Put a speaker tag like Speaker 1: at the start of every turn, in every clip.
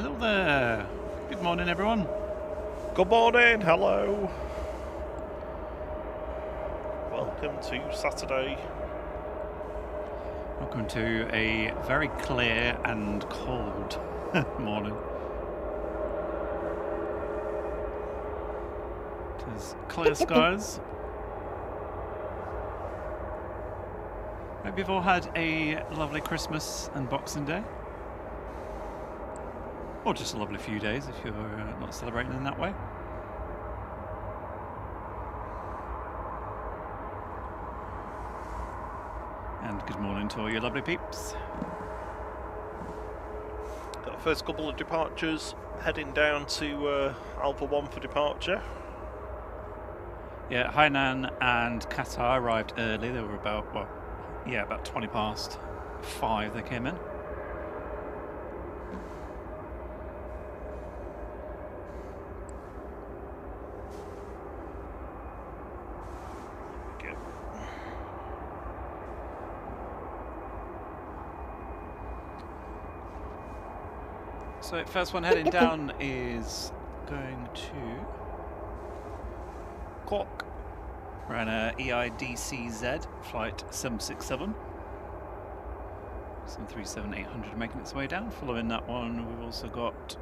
Speaker 1: Hello there. Good morning, everyone.
Speaker 2: Good morning, hello. Welcome to Saturday.
Speaker 1: Welcome to a very clear and cold morning. It is clear skies. Hope you've all had a lovely Christmas and Boxing Day. Or just a lovely few days if you're not celebrating in that way. And good morning to all you lovely peeps.
Speaker 2: Got the first couple of departures heading down to Alpha 1 for departure.
Speaker 1: Yeah, Hainan and Qatar arrived early. They were about, about 20 past 5 they came in. So first one heading down is going to Cork. We're on a EIDCZ flight 767. 737-800 making its way down. Following that one, we've also got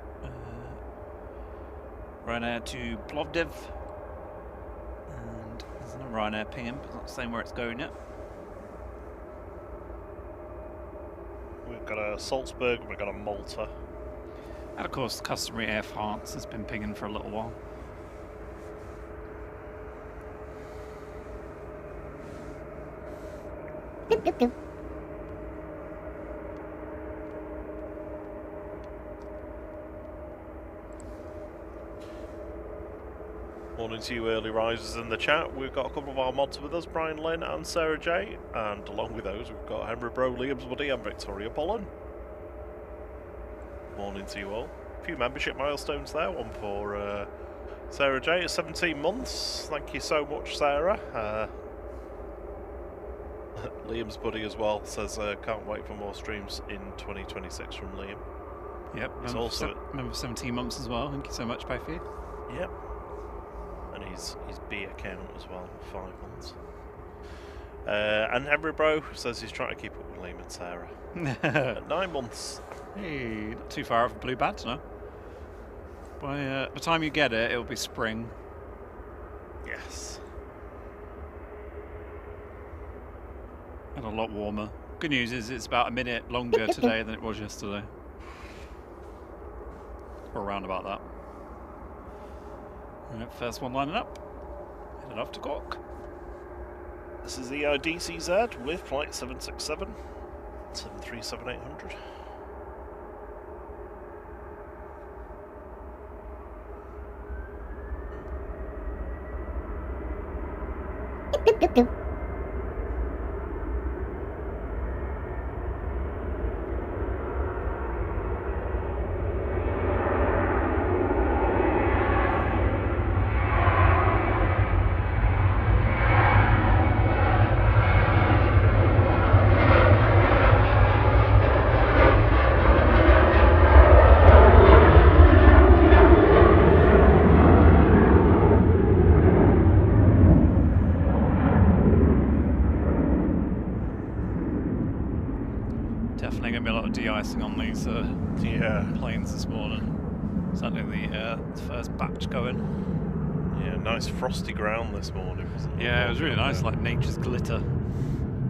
Speaker 1: Ryanair to Plovdiv. And there's another Ryanair pinging, but it's not saying where it's going yet.
Speaker 2: We've got a Salzburg and we've got a Malta.
Speaker 1: And of course, the customary Air France has been pinging for a little while.
Speaker 2: Morning to you early risers in the chat. We've got a couple of our mods with us, Brian Lynn and Sarah J. And along with those, we've got Henry Bro, Liam's Buddy and Victoria Pollen. Morning to you all. A few membership milestones there. One for Sarah J at 17 months. Thank you so much, Sarah. Liam's Buddy as well says can't wait for more streams in 2026 from Liam.
Speaker 1: Yep,
Speaker 2: he's also
Speaker 1: member 17 months as well. Thank you so much, both of you.
Speaker 2: Yep. And his B account as well, 5 months. And Henry Bro says he's trying to keep up with Liam and Sarah. At 9 months.
Speaker 1: Hey, not too far off a blue badge, no? By the time you get it, it'll be spring.
Speaker 2: Yes.
Speaker 1: And a lot warmer. Good news is it's about a minute longer today than it was yesterday. Or around about that. Right, first one lining up. Headed off to Cork.
Speaker 2: This is the EIDCZ with flight 767, 737-800.
Speaker 1: Definitely going to be a lot of de-icing on these planes this morning. Certainly the first batch going.
Speaker 2: Yeah, nice frosty ground this morning, wasn't it?
Speaker 1: Yeah, it was really nice, like nature's glitter.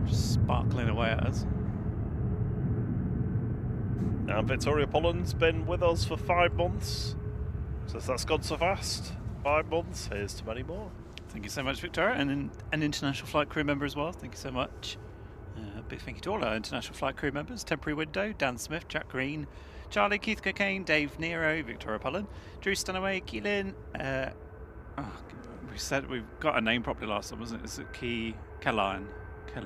Speaker 1: Just sparkling away at us.
Speaker 2: And Victoria Pollen's been with us for 5 months. Says that's gone so fast. 5 months, here's to many more.
Speaker 1: Thank you so much, Victoria, and an international flight crew member as well. Thank you so much. Big thank you to all our international flight crew members: Temporary Window, Dan Smith, Jack Green, Charlie, Keith Cocaine, Dave Nero, Victoria Pollen, Drew Stanaway, Keelan. We said we've got a name properly last time, wasn't it? Is it Kellen? We'll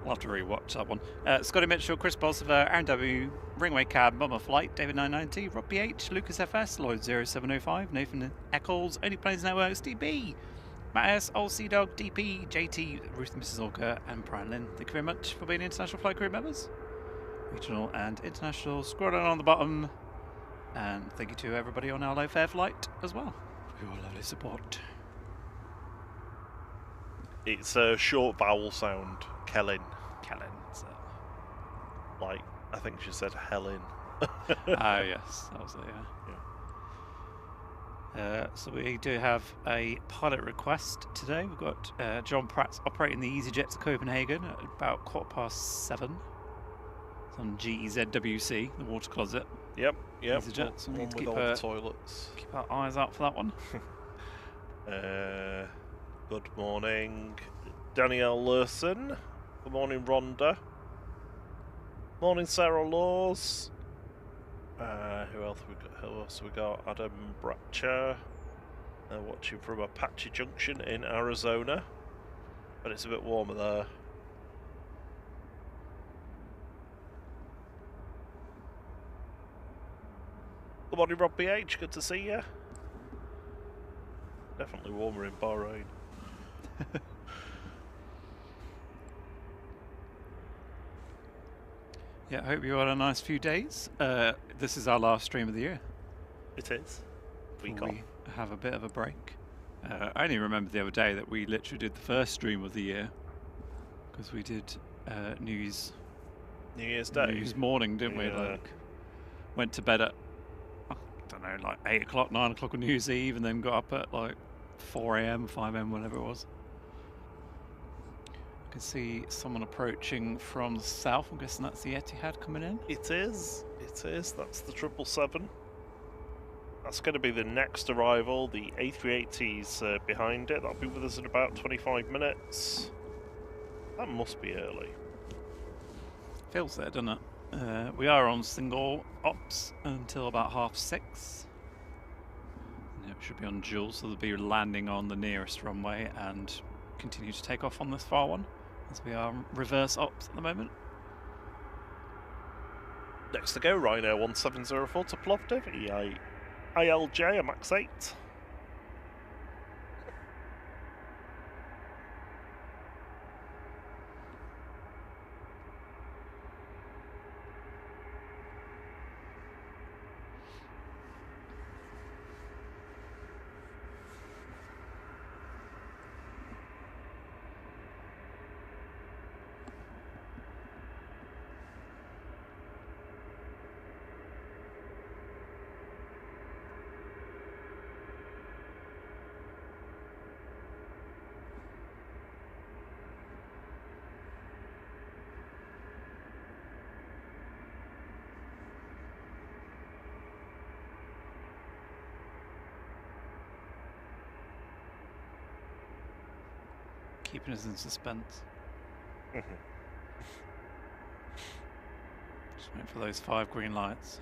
Speaker 1: have to rewatch that one. Scotty Mitchell, Chris Bolsover, Aaron W, Ringway Cab, Mama Flight, David 990, Rob PH, Lucas FS, Lloyd 0705, Nathan Eccles, Only Planes Networks, DB, Matt S, Old Sea Dog, DP, JT, Ruth Mrs. Orca, and Brian Lynn. Thank you very much for being international flight crew members. regional and international. Scrolling on the bottom. And thank you to everybody on our low fare flight as well for your lovely support.
Speaker 2: It's a short vowel sound, Kellen.
Speaker 1: Kellen. So.
Speaker 2: Like, I think she said Helen.
Speaker 1: Ah, yes, that was it, yeah. So we do have a pilot request today. We've got John Pratt's operating the EasyJet to Copenhagen at about 7:15. It's on GEZWC, the water closet.
Speaker 2: Yep.
Speaker 1: EasyJet, so we need to keep
Speaker 2: all the toilets.
Speaker 1: Keep our eyes out for that one.
Speaker 2: Good morning, Danielle Lurson. Good morning, Rhonda. Morning, Sarah Laws. Who else we got? Adam Bratcher. Watching from Apache Junction in Arizona. But it's a bit warmer there. Good morning, Rob BH. Good to see you. Definitely warmer in Bahrain.
Speaker 1: Yeah, I hope you had a nice few days. This is our last stream of the year.
Speaker 2: It is. We
Speaker 1: have a bit of a break. I only remember the other day that we literally did the first stream of the year because we did New Year's Day. New Year's morning, didn't we? Like, went to bed at, I don't know, like 8 o'clock, 9 o'clock on New Year's Eve, and then got up at like 4 a.m., 5 a.m., whatever it was. I can see someone approaching from the south. I'm guessing that's the Etihad coming in.
Speaker 2: It is. That's the 777. That's going to be the next arrival. The A380's behind it. That'll be with us in about 25 minutes. That must be early.
Speaker 1: Feels there, doesn't it? We are on single ops until about 6:30. It should be on dual, so they'll be landing on the nearest runway and continue to take off on this far one, as we are reverse ops at the moment.
Speaker 2: Next to go, Ryanair 1704 to Plovdiv, ILJ, a max 8.
Speaker 1: Keeping us in suspense. Just waiting for those 5 green lights.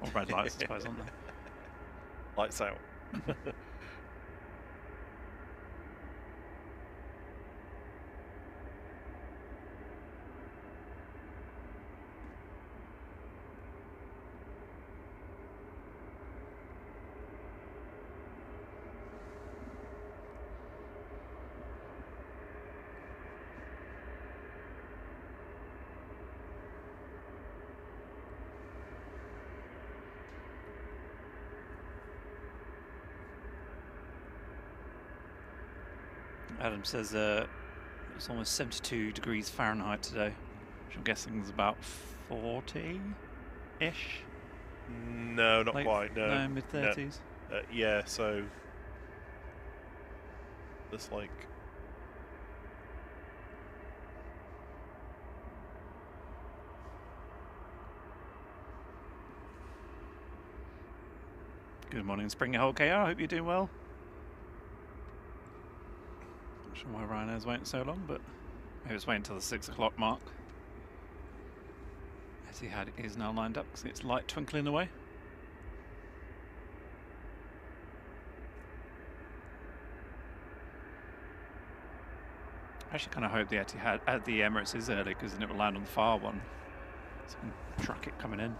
Speaker 1: Or red lights, I suppose, aren't they?
Speaker 2: Lights out.
Speaker 1: Adam says it's almost 72 degrees Fahrenheit today, which I'm guessing is about 40-ish?
Speaker 2: No, not quite, no.
Speaker 1: No, mid-30s?
Speaker 2: No. Yeah, so there's like...
Speaker 1: Good morning, Springer Hole KR. I hope you're doing well. Not sure why Ryanair's waiting so long, but maybe it's waiting until the 6 o'clock mark. Etihad is now lined up because it's light twinkling away. I actually kind of hope the Etihad at the Emirates is early because then it will land on the far one, so we can track it coming in.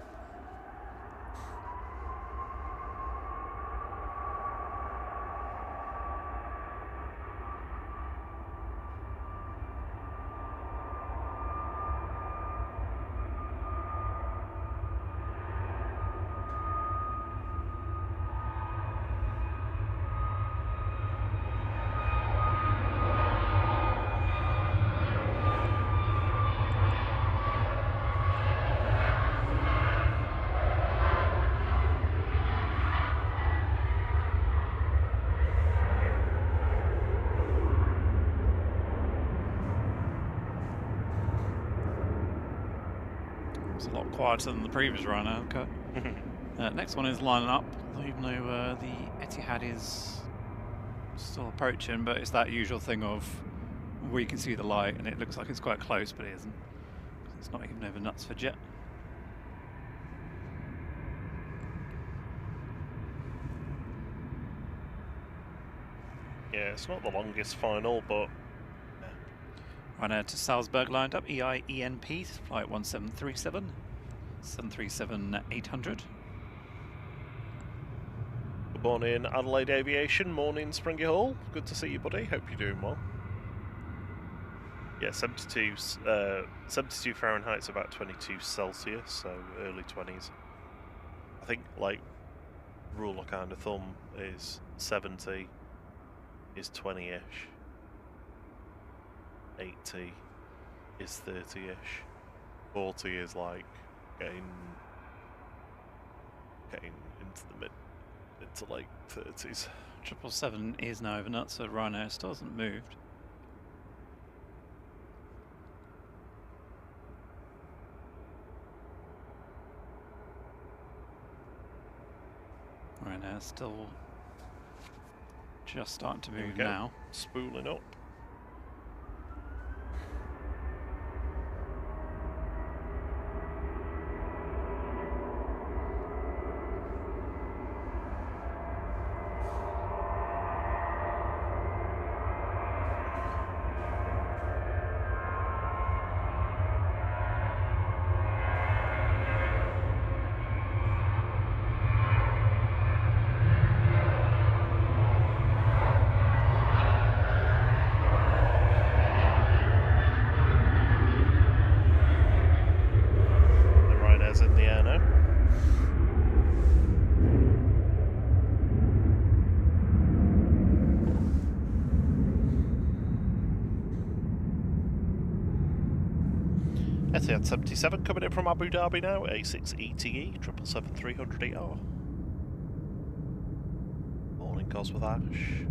Speaker 1: It's a lot quieter than the previous Ryanair. Okay. Next one is lining up, even though the Etihad is still approaching, but it's that usual thing of we can see the light and it looks like it's quite close, but it isn't. It's not even over Knutsford yet.
Speaker 2: Yeah, it's not the longest final, but...
Speaker 1: Ryanair to Salzburg lined up, EIENP, flight 1737, 737-800.
Speaker 2: Good morning, Adelaide Aviation. Morning, Springy Hall. Good to see you, buddy. Hope you're doing well. Yeah, 72 Fahrenheit's about 22 Celsius, so early 20s. I think, like, rule of kind of thumb is 70 is 20-ish. 80 is 30-ish. 40 is like getting into the mid to late 30s.
Speaker 1: 777 is now over Knutsford. Ryanair still hasn't moved. Ryanair still just starting to move now.
Speaker 2: Spooling up. In the air now. Etihad 77 coming in from Abu Dhabi now, A380 777-300ER. Morning, Cosworth Ash.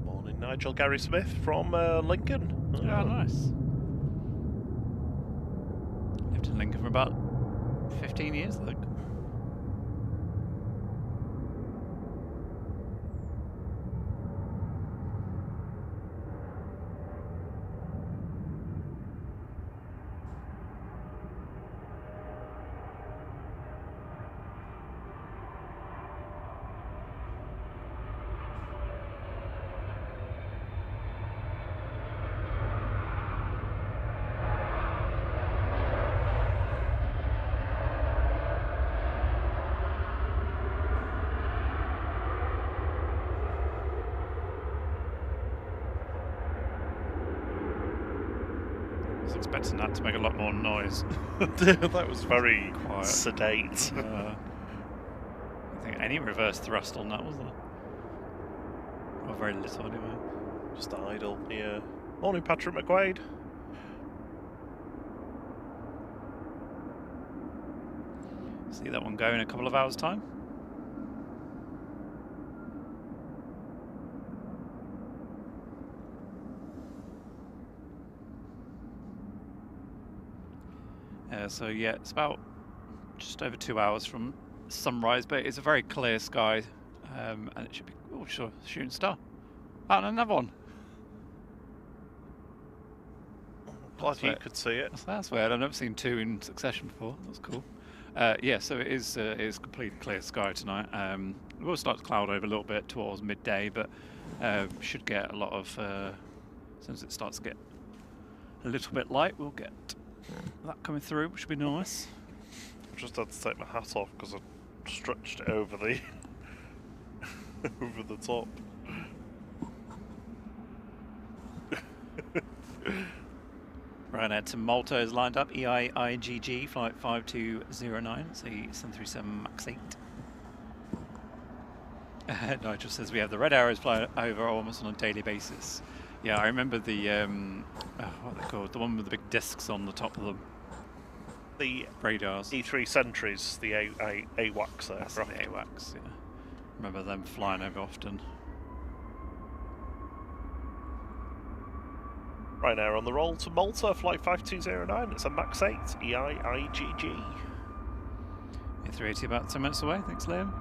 Speaker 2: Morning, Nigel Gary Smith from Lincoln.
Speaker 1: Oh, nice. Lived in Lincoln for about 15 years, I think. Expecting that to make a lot more noise.
Speaker 2: That was very
Speaker 1: quiet.
Speaker 2: Sedate.
Speaker 1: I don't think any reverse thrust on that, was there? Or very little anyway.
Speaker 2: Just idle, yeah. Morning, Patrick McQuaid.
Speaker 1: See that one go in a couple of hours' time. So yeah, it's about just over 2 hours from sunrise, but it's a very clear sky, and it should be, oh sure, shooting star. Oh, and another one.
Speaker 2: Glad you could see it.
Speaker 1: That's weird. I've never seen two in succession before. That's cool. Yeah, so it is completely clear sky tonight. We will start to cloud over a little bit towards midday, but should get a lot of, as soon as it starts to get a little bit light, we'll get that coming through, which would be nice.
Speaker 2: I just had to take my hat off because I stretched it over the over the top.
Speaker 1: Ryanair to Malta is lined up. EIIGG flight 5209. It's a 737 MAX 8. Nigel says we have the red arrows flying over almost on a daily basis. Yeah, I remember the what are they called? The one with the big discs on the top of them.
Speaker 2: The
Speaker 1: radars.
Speaker 2: E3 Sentries, the AWACS there.
Speaker 1: That's the AWACS, yeah. Remember them flying over often.
Speaker 2: Right now on the roll to Malta, flight 5209. It's a MAX 8 EIIGG.
Speaker 1: A380 about 10 minutes away. Thanks, Liam.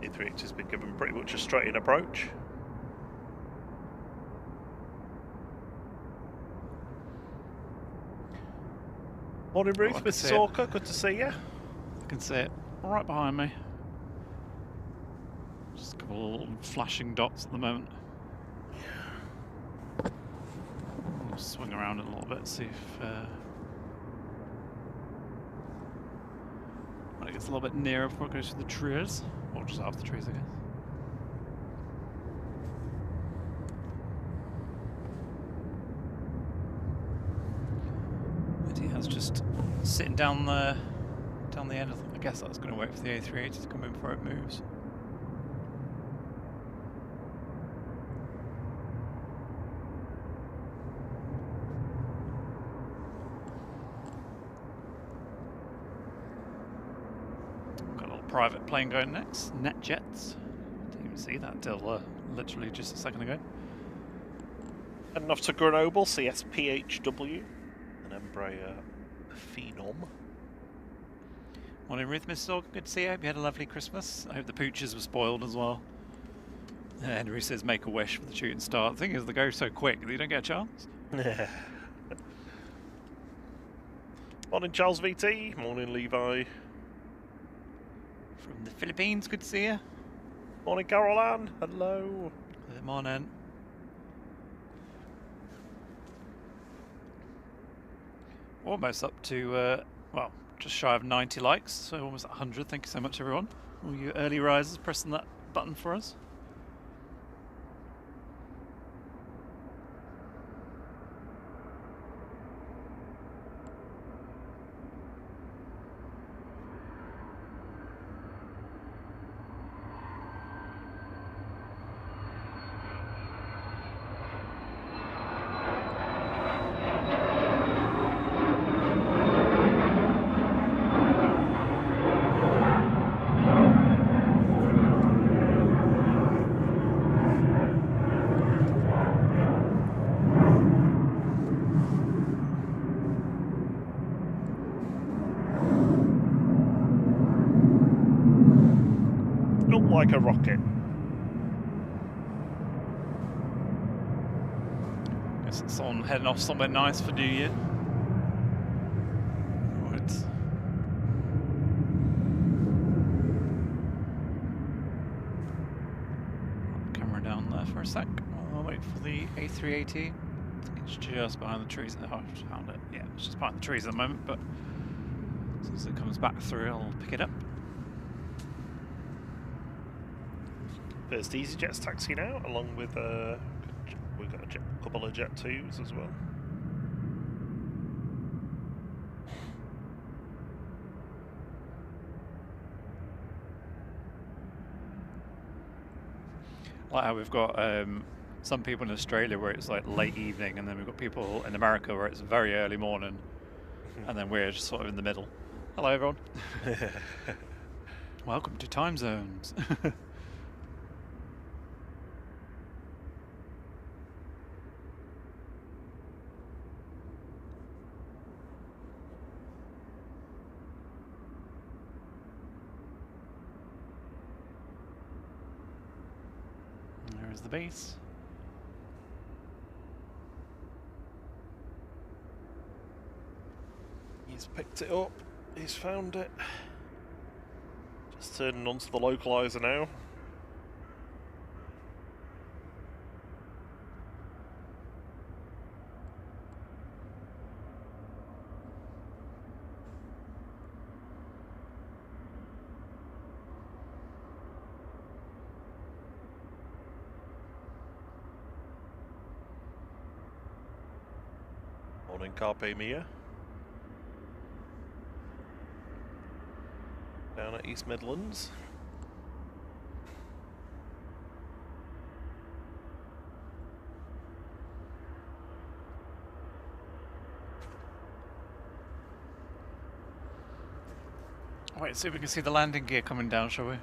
Speaker 2: A380 has been given pretty much a straight-in approach. Morning, Ruth, Mrs. Orca, good to see you.
Speaker 1: I can see it right behind me. Just a couple of little flashing dots at the moment. I'll swing around a little bit, see if when it gets a little bit nearer before it goes through the trees. Or just after the trees, I guess. It's just sitting down the end. I guess that's going to wait for the A380 to come in before it moves. Got a little private plane going next. NetJets. Didn't even see that until literally just a second ago.
Speaker 2: Heading off to Grenoble, CSPHW. An Embraer Phenom.
Speaker 1: Morning, Ruth, Mrs. Organ. Good to see you. Hope you had a lovely Christmas. I hope the pooches were spoiled as well. Henry says make a wish for the shooting start. The thing is, they go so quick that you don't get a chance.
Speaker 2: Morning, Charles VT. Morning, Levi.
Speaker 1: From the Philippines, good to see you.
Speaker 2: Morning, Carol Ann. Hello.
Speaker 1: Good morning. Almost up to, well, just shy of 90 likes, so almost 100. Thank you so much, everyone. All you early risers pressing that button for us.
Speaker 2: Like a rocket.
Speaker 1: Guess it's on heading off somewhere nice for New Year. Right. Camera down there for a sec. I'll wait for the A380. I think it's just behind the trees. Oh, I've just found it. Yeah, it's just behind the trees at the moment, but as soon as it comes back through, I'll pick it up.
Speaker 2: First EasyJet's taxiing out, along with we've got a couple of Jet 2s as well.
Speaker 1: Like how we've got some people in Australia where it's like late evening, and then we've got people in America where it's very early morning, and then we're just sort of in the middle. Hello, everyone. Welcome to time zones. There's the base.
Speaker 2: He's picked it up. He's found it. Just turning onto the localizer now. Morning, Carpe Mia. Down at East Midlands.
Speaker 1: Wait, see if we can see the landing gear coming down, shall we?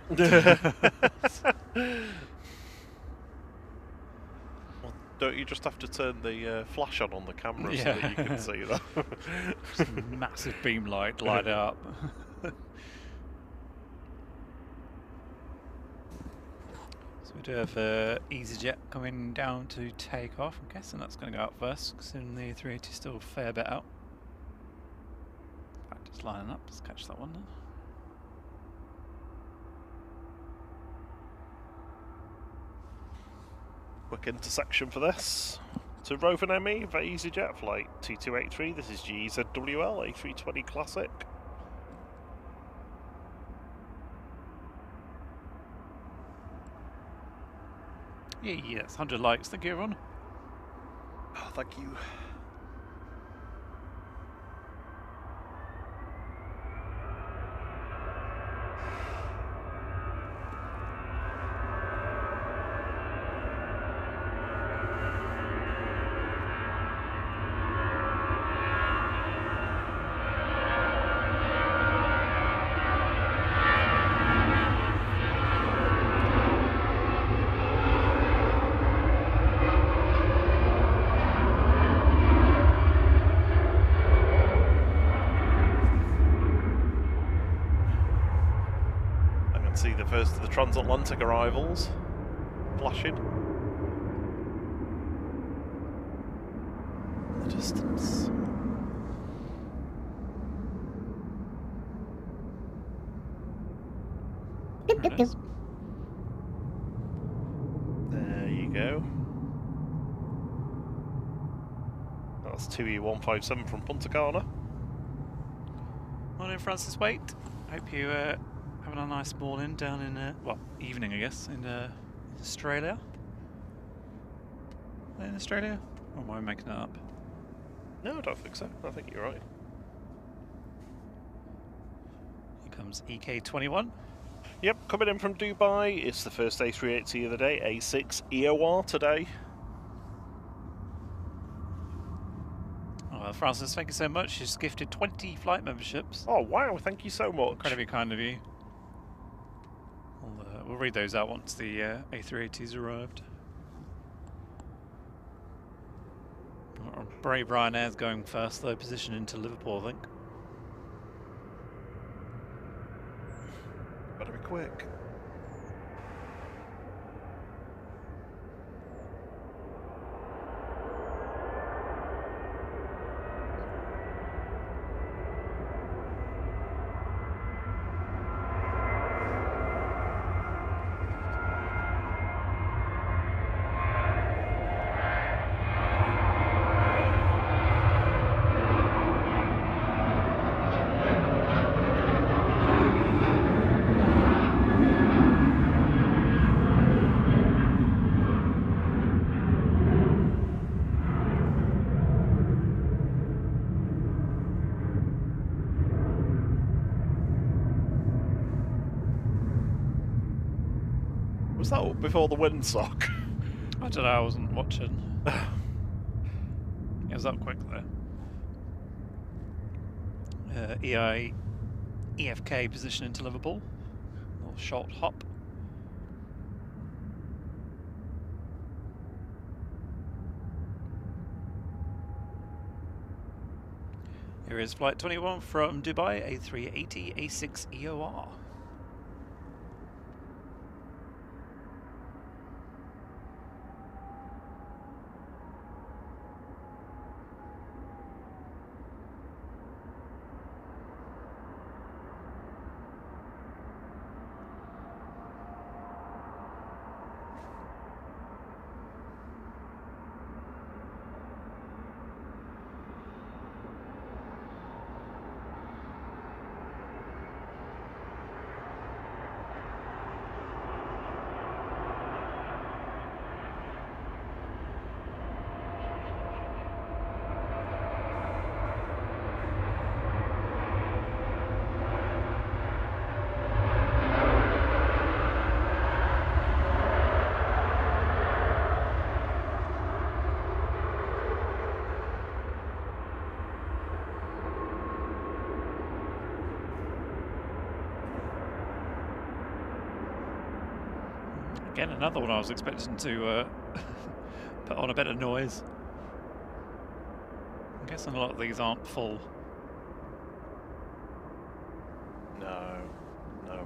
Speaker 2: Well, don't you just have to turn the flash on the camera so that you can see that?
Speaker 1: Just a massive beam light light it up. So we do have EasyJet coming down to take off. I'm guessing that's going to go out first, considering the A380 is still a fair bit out. In fact, it's lining up. Let's catch that one then.
Speaker 2: Quick intersection for this. To Rover ME for EasyJet flight T283. This is GZWL A320 Classic.
Speaker 1: Yeah, that's 100 likes. Thank you, everyone.
Speaker 2: Oh, thank you. See the first of the transatlantic arrivals flashing in the distance. There you go. That's 2E157 from Punta Cana.
Speaker 1: Morning, Francis Waite. Hope you having a nice morning down in, well, evening I guess, in Australia. Are they in Australia? Or am I making that up?
Speaker 2: No, I don't think so. I think you're right.
Speaker 1: Here comes EK21.
Speaker 2: Yep, coming in from Dubai. It's the first A380 of the day, A6 EOR today.
Speaker 1: Oh, Francis, thank you so much. You've gifted 20 flight memberships.
Speaker 2: Oh, wow, thank you so much.
Speaker 1: Incredibly kind of you. We'll read those out once the A380's arrived. Brave Ryanair's going first, though, position into Liverpool, I think.
Speaker 2: Better be quick. Was that up before the windsock?
Speaker 1: I don't know, I wasn't watching. It was up quick though. EFK position into Liverpool. Little short hop. Here is flight 21 from Dubai, A380 A6 EOR. Again, another one I was expecting to put on a bit of noise. I'm guessing a lot of these aren't full.
Speaker 2: No,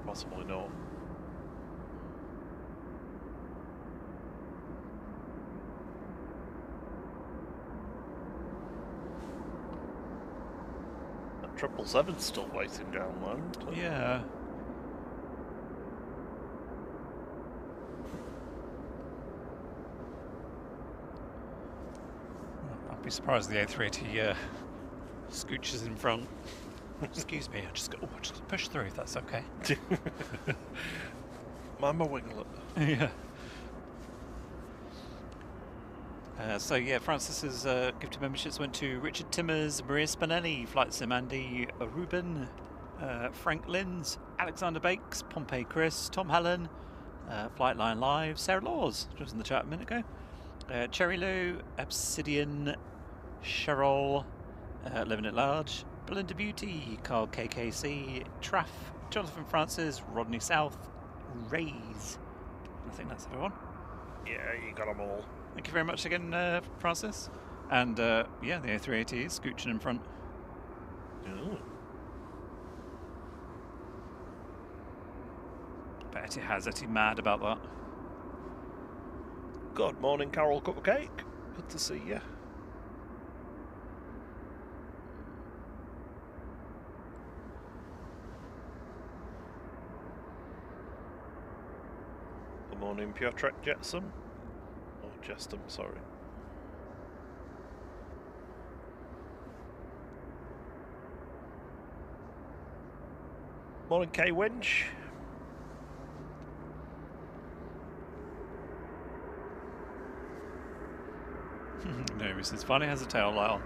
Speaker 2: possibly not. That 777's still waiting downland.
Speaker 1: Yeah. I'd be surprised the A380 scooches in front. Excuse me, I just push through if that's okay.
Speaker 2: Mama winglet.
Speaker 1: Yeah. So yeah, Francis's gifted memberships went to Richard Timmers, Maria Spinelli, Flight Sim Andy, Ruben, Frank Linz, Alexander Bakes, Pompey Chris, Tom Helen, Flightline Live, Sarah Laws, just in the chat a minute ago, Cherry Lou, Obsidian, Cheryl, Living at Large, Belinda Beauty, Carl KKC, Traff, Jonathan Francis, Rodney South, Rays. I think that's everyone.
Speaker 2: Yeah, you got them all.
Speaker 1: Thank you very much again, Francis. And yeah, the A380 is scooching in front.
Speaker 2: Ooh.
Speaker 1: Bet it has it mad about that.
Speaker 2: Good morning, Carol Cupcake. Good to see you. Good morning, Piotrek Jetsam. Oh, Jestam, sorry. Morning, K Winch.
Speaker 1: No, it's funny has a tail light on.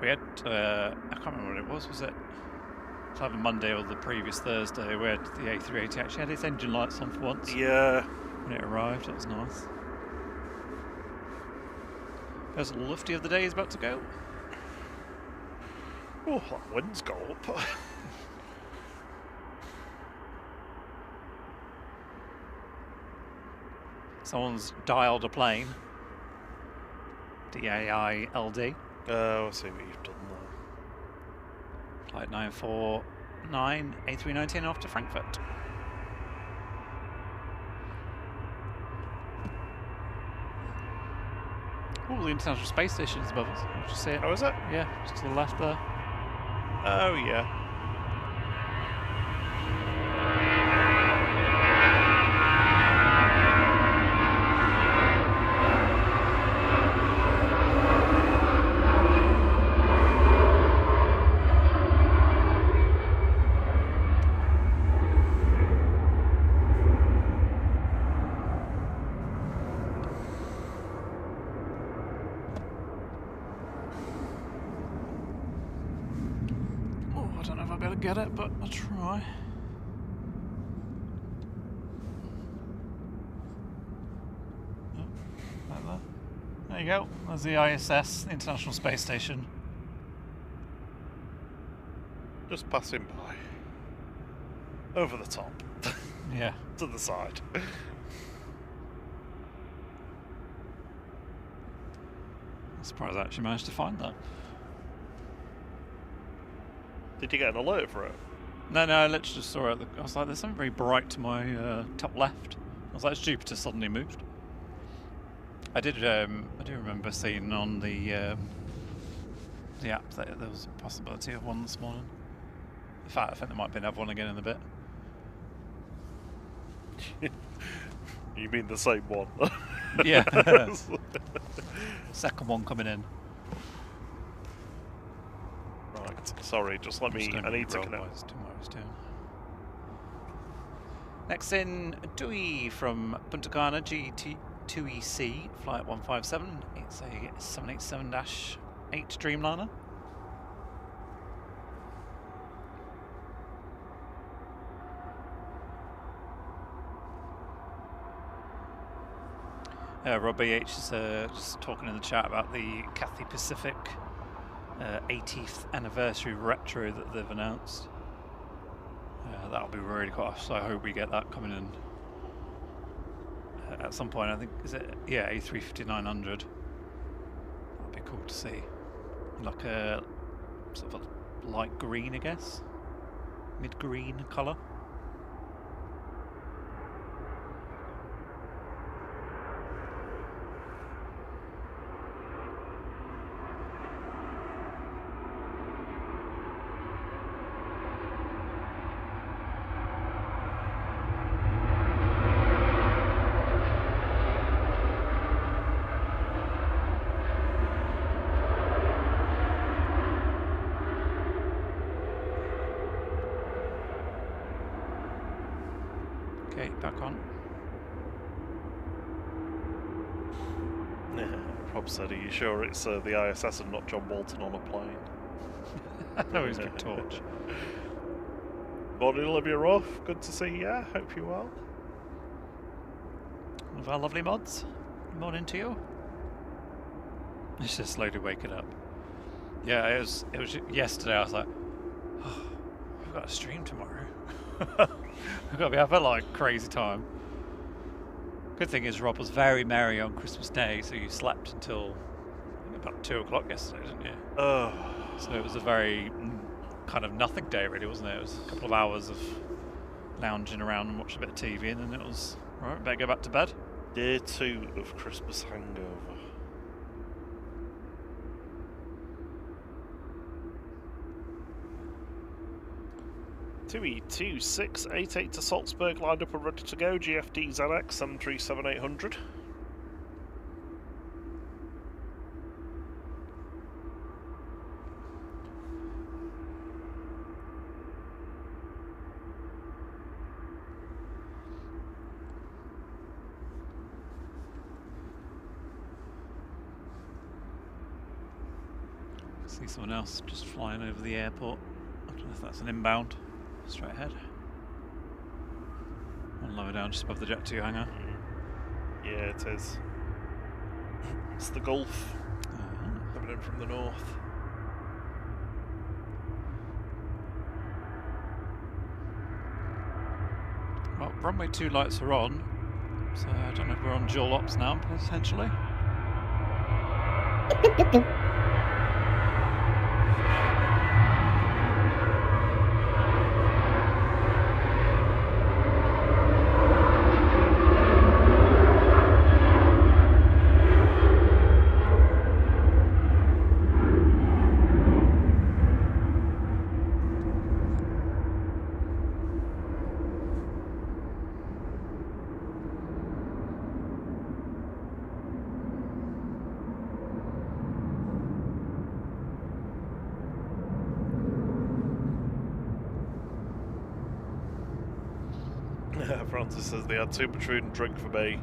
Speaker 1: We had, I can't remember what it was it? It's either Monday or the previous Thursday, we had the A380 actually had its engine lights on for once.
Speaker 2: Yeah.
Speaker 1: When it arrived, that was nice. First lufty of the day is about to go.
Speaker 2: Oh, that wind's got up.
Speaker 1: Someone's dialed a plane. DAILD.
Speaker 2: Oh, I see what you've done there.
Speaker 1: Flight 949, A319 off to Frankfurt. Oh, the International Space Station is above us. Did you see it?
Speaker 2: Oh, is it?
Speaker 1: Yeah, just to the left there.
Speaker 2: Oh, yeah.
Speaker 1: Get it, but I'll try. Oh, right there. There you go. There's the ISS, the International Space Station.
Speaker 2: Just passing by. Over the top.
Speaker 1: Yeah.
Speaker 2: To the side.
Speaker 1: I'm surprised I actually managed to find that.
Speaker 2: Did you get an alert for it?
Speaker 1: No, I literally just saw it. I was like, there's something very bright to my top left. I was like, it's Jupiter suddenly moved. I do remember seeing on the app that there was a possibility of one this morning. In fact, I think there might be another one again in a bit.
Speaker 2: You mean the same one?
Speaker 1: Yeah. Second one coming in.
Speaker 2: Right, sorry, just let me. I need to connect.
Speaker 1: Next in, Dewey from Punta Cana GT2EC, flight 157. It's a 787-8 Dreamliner. Rob BH is just talking in the chat about the Cathay Pacific 80th anniversary retro that they've announced. That'll be really cool, so I hope we get that coming in at some point. I think is it A350-900. That'd be cool to see. Like a sort of a light green, I guess, mid-green colour. Okay, back on.
Speaker 2: Rob said, are you sure it's the ISS and not John Walton on a plane?
Speaker 1: Oh, he's big torch.
Speaker 2: Morning, Olivia Ruff. Good to see you. Hope you're well.
Speaker 1: One of our lovely mods. Good morning to you. It's just slowly waking up. Yeah, it was yesterday. I was like, oh, we've got a stream tomorrow. We've got to be having like crazy time. Good thing is Rob was very merry on Christmas Day, so you slept until I think about 2 o'clock yesterday, didn't you?
Speaker 2: Oh.
Speaker 1: So it was a very kind of nothing day, really, wasn't it? It was a couple of hours of lounging around and watching a bit of TV, and then it was right. Better go back to bed.
Speaker 2: Day 2 of Christmas hangover. 2E2688 to Salzburg, lined up and ready to go. GFD ZX 737800.
Speaker 1: See someone else just flying over the airport. I don't know if that's an inbound. Straight ahead. One lower down, just above the Jet 2 hangar.
Speaker 2: Yeah, it is. It's the Gulf coming in from the north.
Speaker 1: Well, runway 2 lights are on, so I don't know if we're on dual ops now, potentially.
Speaker 2: Francis says they had too much food and drink for me.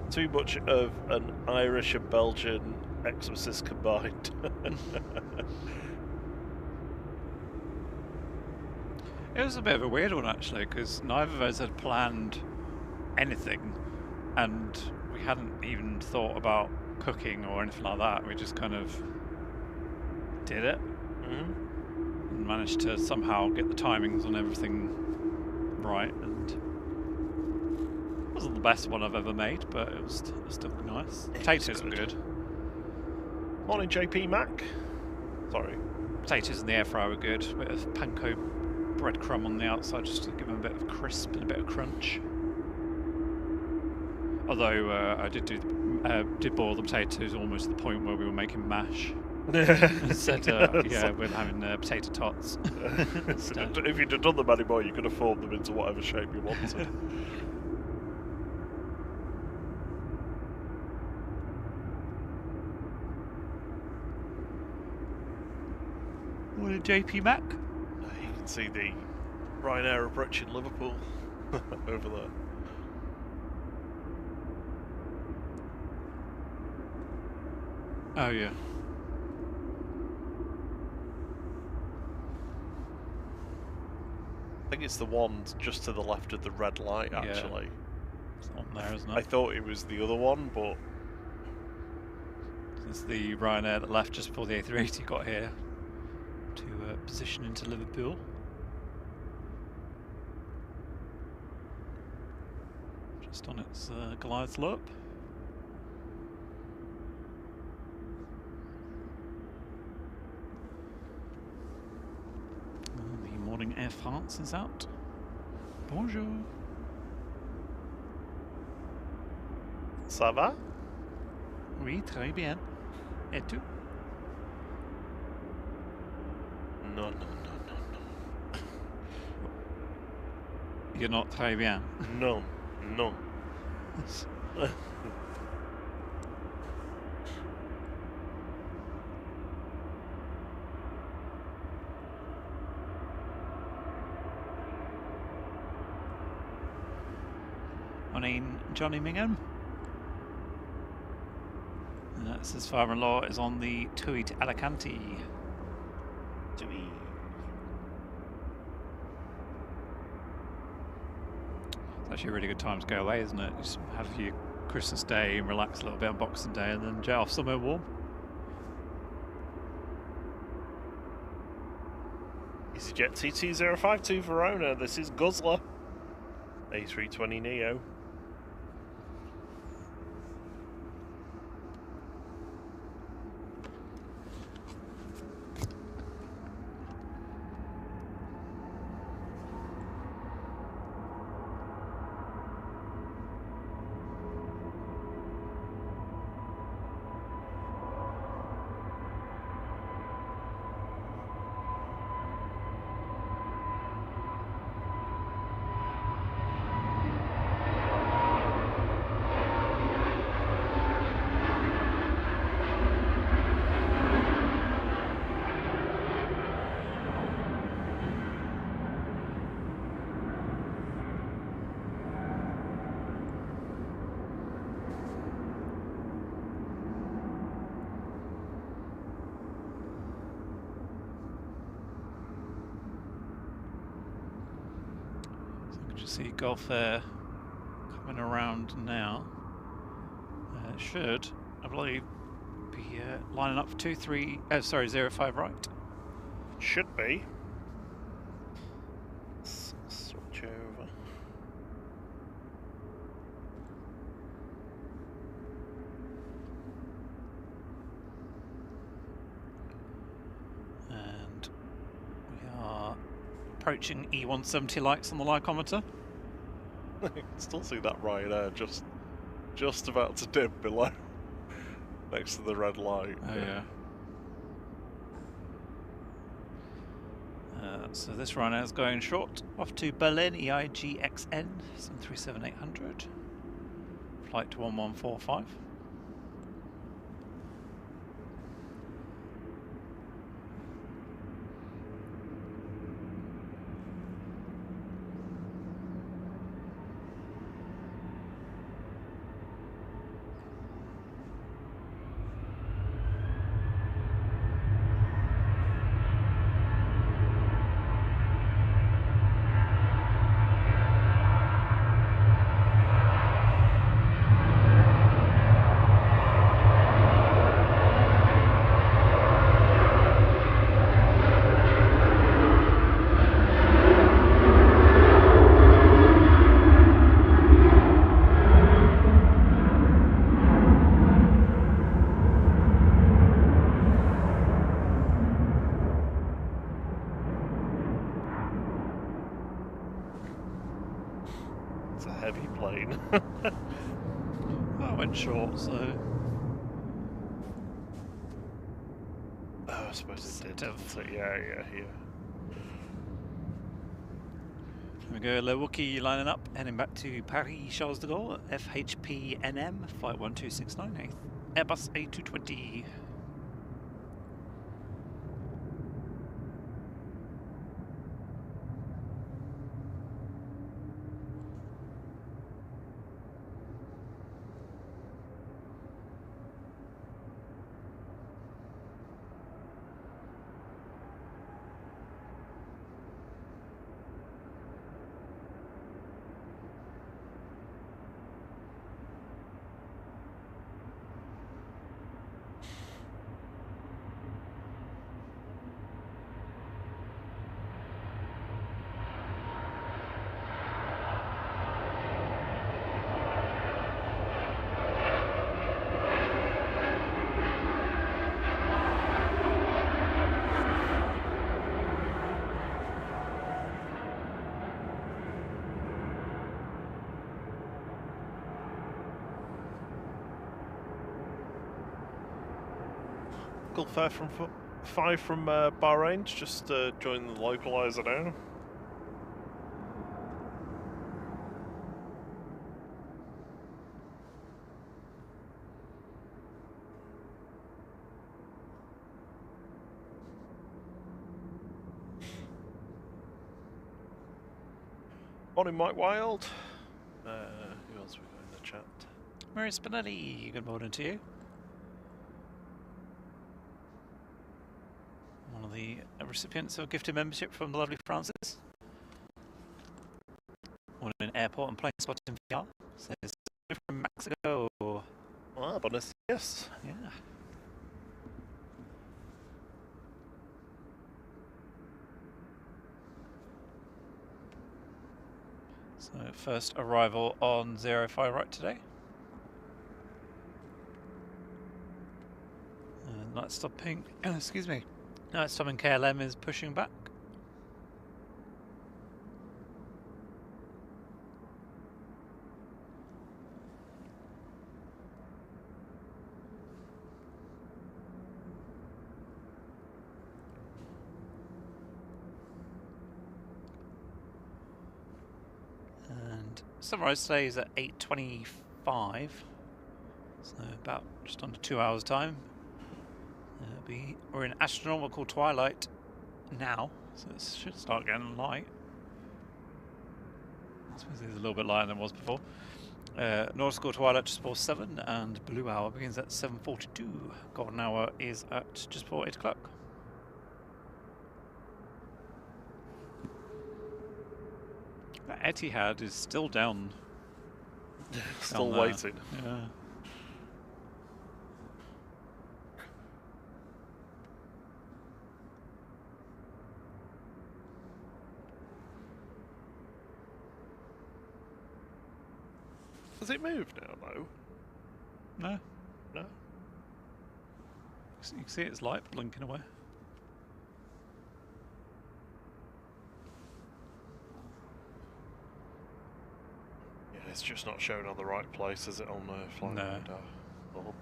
Speaker 2: Too much of an Irish and Belgian exorcist combined.
Speaker 1: It was a bit of a weird one, actually, because neither of us had planned anything, and we hadn't even thought about cooking or anything like that. We just kind of did it and managed to somehow get the timings on everything right, and it wasn't the best one I've ever made, but it was still nice. Potatoes were good.
Speaker 2: Morning, JP Mac. Sorry.
Speaker 1: Potatoes in the air fryer were good. A bit of panko breadcrumb on the outside just to give them a bit of crisp and a bit of crunch. Although I did boil the potatoes almost to the point where we were making mash. And said, yeah, we're having potato tots.
Speaker 2: If you'd have done them anymore, you could have formed them into whatever shape you wanted.
Speaker 1: Morning, JP Mac.
Speaker 2: You can see the Ryanair approaching Liverpool over there.
Speaker 1: Oh, yeah.
Speaker 2: I think it's the one just to the left of the red light, actually.
Speaker 1: Yeah. It's on there, isn't it?
Speaker 2: I thought it was the other one, but...
Speaker 1: It's the Ryanair that left just before the A380 got here to position into Liverpool. Just on its Goliath loop. The morning Air France is out. Bonjour.
Speaker 2: Ça va?
Speaker 1: Oui, très bien. Et tu?
Speaker 2: No.
Speaker 1: You're not très bien.
Speaker 2: No.
Speaker 1: Morning, Johnny Mingham. That's his father-in-law is on the Tui to Alicante.
Speaker 2: Tui.
Speaker 1: It's actually a really good time to go away, isn't it? Just have your Christmas Day and relax a little bit on Boxing Day and then jet off somewhere warm.
Speaker 2: EasyJet TT052 Verona, this is Guzzler. A320 Neo.
Speaker 1: See Gulf Air coming around now. Should, I believe, be lining up for 05 right.
Speaker 2: Should be. Let's switch over.
Speaker 1: And we are approaching E170 lights on the lycometer.
Speaker 2: I can still see that Ryanair just about to dip below, next to the red light.
Speaker 1: Oh yeah. So this Ryanair is going short off to Berlin EIGXN 737-800, flight 1145.
Speaker 2: Heavy plane.
Speaker 1: I went short, so.
Speaker 2: Oh, I suppose it did.
Speaker 1: Have.
Speaker 2: So, yeah.
Speaker 1: Here we go, Le Wookie lining up, heading back to Paris Charles de Gaulle, FHP NM, flight 1269, Airbus A380.
Speaker 2: Gulf 5 from Bahrain, just join the localizer now. Morning, Mike Wild. Who else have we got in the chat?
Speaker 1: Mary Spinelli, good morning to you. One of the recipients of a gifted membership from the lovely Francis. Morning, airport and plane spotting VR. Says from Mexico.
Speaker 2: Ah, bonus. Yes.
Speaker 1: Yeah. So first arrival on 05 right today. Night stopping, excuse me. Night stopping KLM is pushing back. And sunrise today is at 8:25, so about just under 2 hours time. We're in astronomical twilight now, so it should start getting light. I suppose it's a little bit lighter than it was before. Nautical twilight just before 7, and blue hour begins at 7:42. Golden hour is at just before 8 o'clock. Etihad is still down.
Speaker 2: Still waiting.
Speaker 1: Yeah.
Speaker 2: Has it moved now, though?
Speaker 1: No.
Speaker 2: No?
Speaker 1: You can see its light blinking away.
Speaker 2: Yeah, it's just not showing on the right place, is it, on the flight radar? Oh.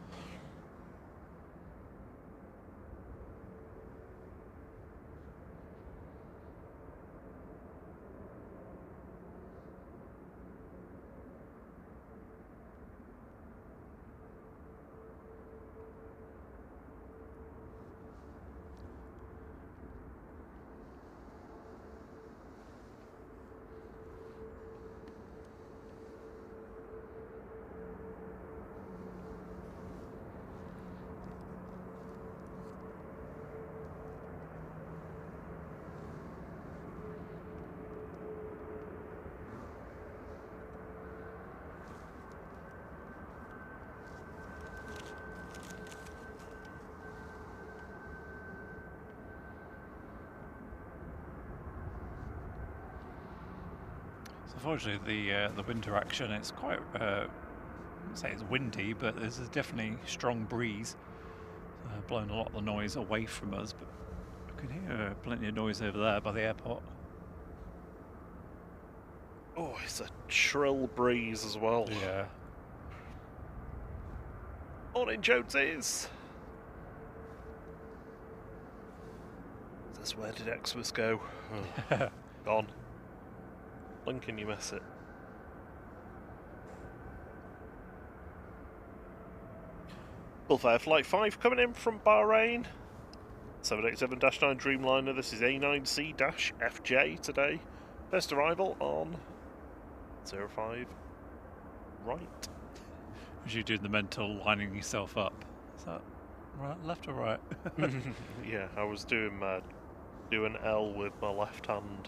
Speaker 1: Unfortunately, the wind direction, it's quite, I wouldn't say it's windy, but there's a definitely strong breeze blowing a lot of the noise away from us, but I can hear plenty of noise over there by the airport.
Speaker 2: Oh, it's a shrill breeze as well.
Speaker 1: Yeah.
Speaker 2: Morning, Joneses! Is this where did Xmas go? Oh, gone. Blink and you miss it. Gulf Air Flight 5 coming in from Bahrain. 787-9 Dreamliner, this is A9C-FJ today. First arrival on 05 right.
Speaker 1: Was you doing the mental lining yourself up? Is that right, left or right?
Speaker 2: Yeah, I was doing L with my left hand.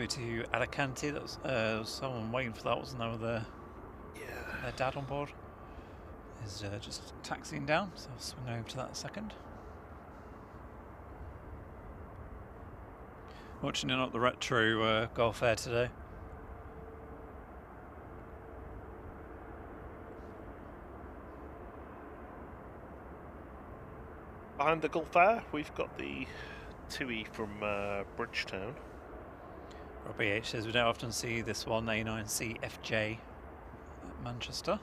Speaker 1: to Alicante. That was there was someone waiting for that, wasn't there? With their dad on board. Is just taxiing down, so I'll swing over to that in a second. Watching in at the retro Gulf Air today.
Speaker 2: Behind the Gulf Air, we've got the 2E from Bridgetown.
Speaker 1: Robbie H says we don't often see this one, A9C FJ at Manchester.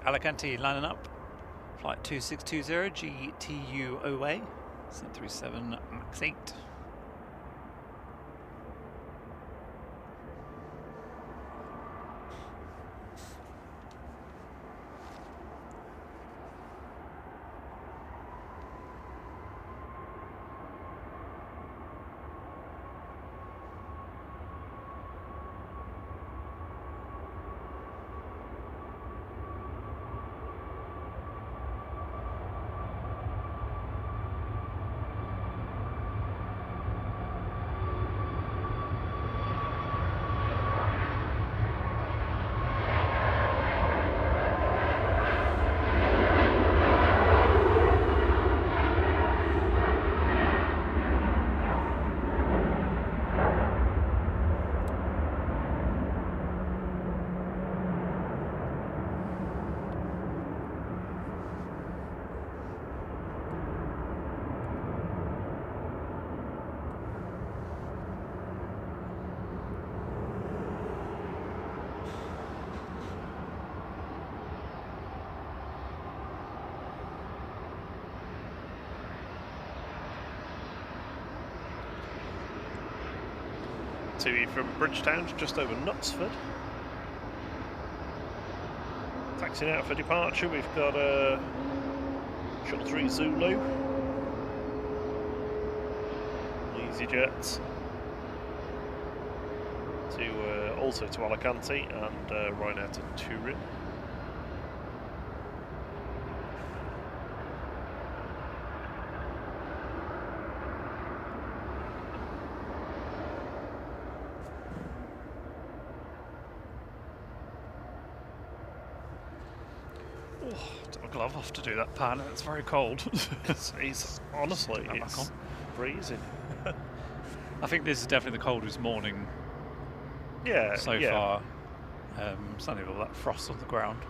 Speaker 1: Alicante lining up, flight 2620 GTUOA, 737 MAX 8.
Speaker 2: From Bridgetown, just over Knutsford. Taxiing out for departure, we've got Shuttle 3 Zulu, EasyJet, also to Alicante and right now to Turin.
Speaker 1: Glove off to do that pan. It's very cold.
Speaker 2: It's honestly, it's freezing.
Speaker 1: I think this is definitely the coldest morning.
Speaker 2: Yeah,
Speaker 1: so far. Certainly with all that frost on the ground.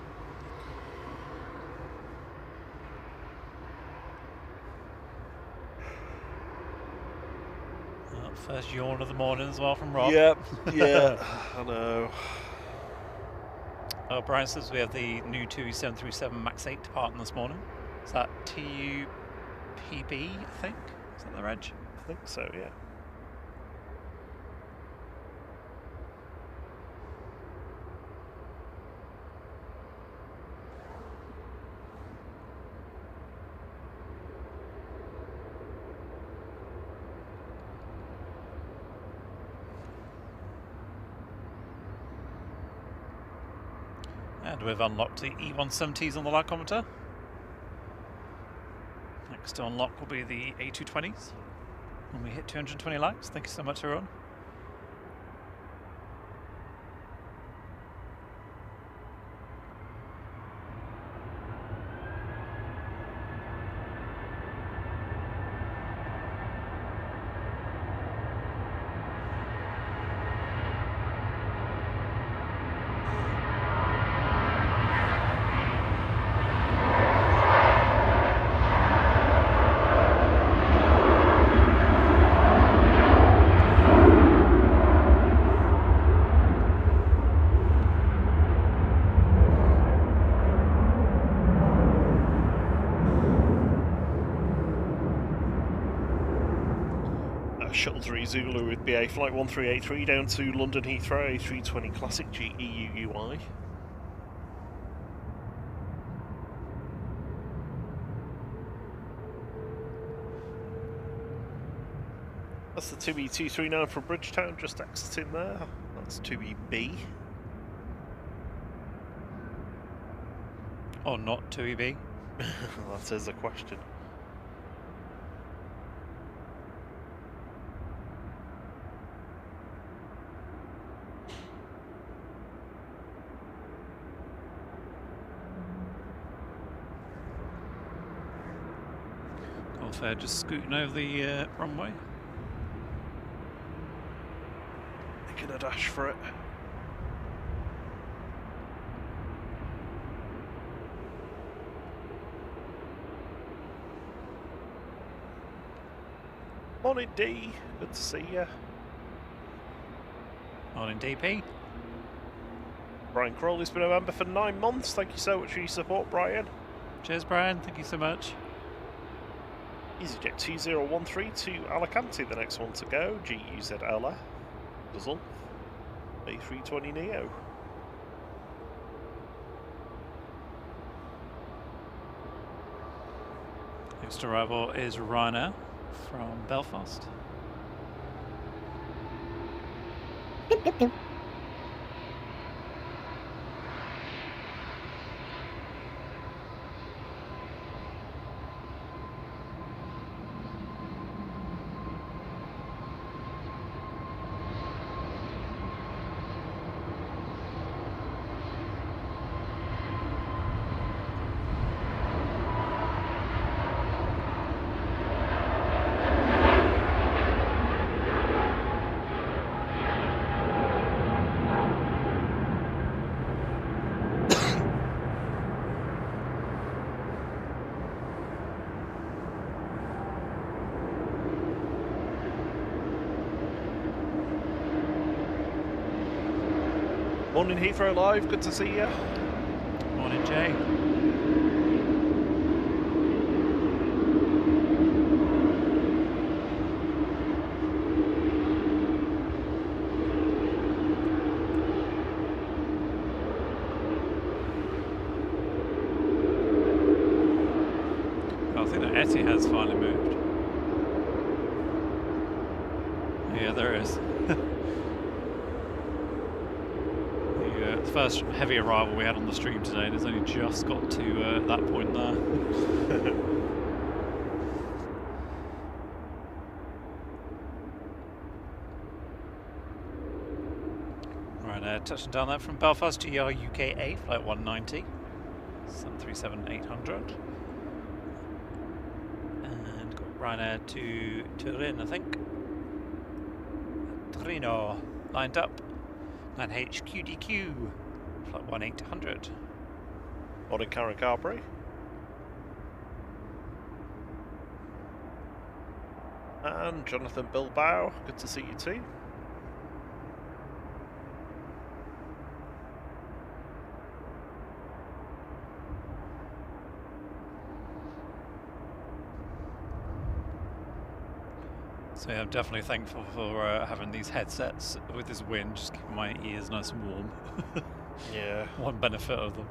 Speaker 1: First yawn of the morning as well from Rob.
Speaker 2: Yep. Yeah, I know.
Speaker 1: Brian says we have the new 737 MAX 8 departing this morning. Is that TUPB, I think? Is that the reg?
Speaker 2: I think so, yeah.
Speaker 1: And we've unlocked the E170s on the lycometer. Next to unlock will be the A220s when we hit 220 likes. Thank you so much, everyone.
Speaker 2: 13 Zulu with BA Flight 1383 down to London Heathrow, A320 Classic GEUUI. That's the 2E239 from Bridgetown, just exiting there. That's 2EB.
Speaker 1: Or not 2EB?
Speaker 2: That is a question.
Speaker 1: Fair, just scooting over the runway.
Speaker 2: Making a dash for it. Morning D, good to see you.
Speaker 1: Morning DP.
Speaker 2: Brian Crawley's been a member for 9 months. Thank you so much for your support, Brian.
Speaker 1: Cheers, Brian. Thank you so much.
Speaker 2: EasyJet 2013 to Alicante, the next one to go. GUZLA. Guzzle. A320 Neo.
Speaker 1: Next arrival is Ryanair from Belfast.
Speaker 2: Morning Heathrow Live, good to see you.
Speaker 1: Morning, Jay. I think the Etty has finally moved. Yeah, there it is. The first heavy arrival we had on the stream today, and it's only just got to that point there. Right, touching down there from Belfast, GR UKA, flight 190, 737-800. And got Ryanair to Turin, I think. Torino, lined up. 9HQDQ, flight 1800.
Speaker 2: Morning Karen Carberry. And Jonathan Bilbao, good to see you too.
Speaker 1: So yeah, I'm definitely thankful for having these headsets with this wind, just keeping my ears nice and warm.
Speaker 2: Yeah.
Speaker 1: One benefit of them.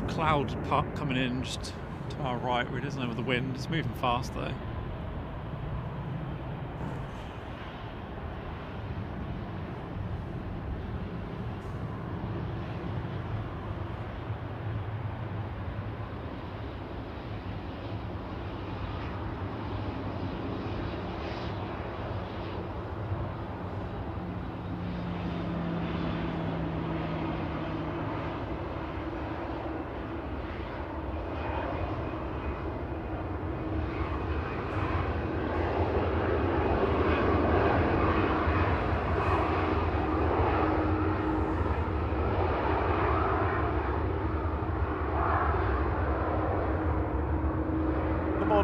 Speaker 1: Cloud part coming in just to our right, really, isn't it, with the wind? It's moving fast though.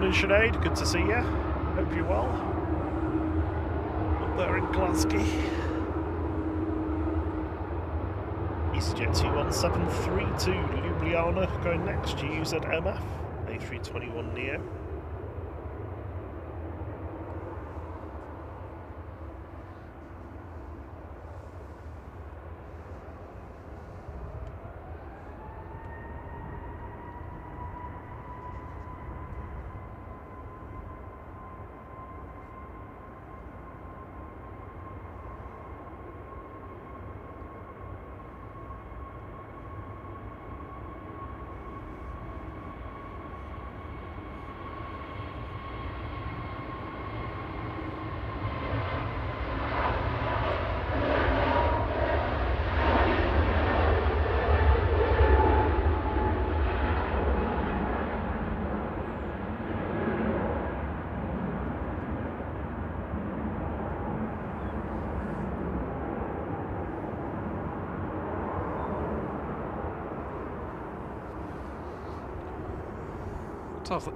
Speaker 2: Morning, Sinead. Good to see you. Hope you're well. Up there in Glasgow. EasyJet 21732 Ljubljana going next. GUZMF A321 Neo.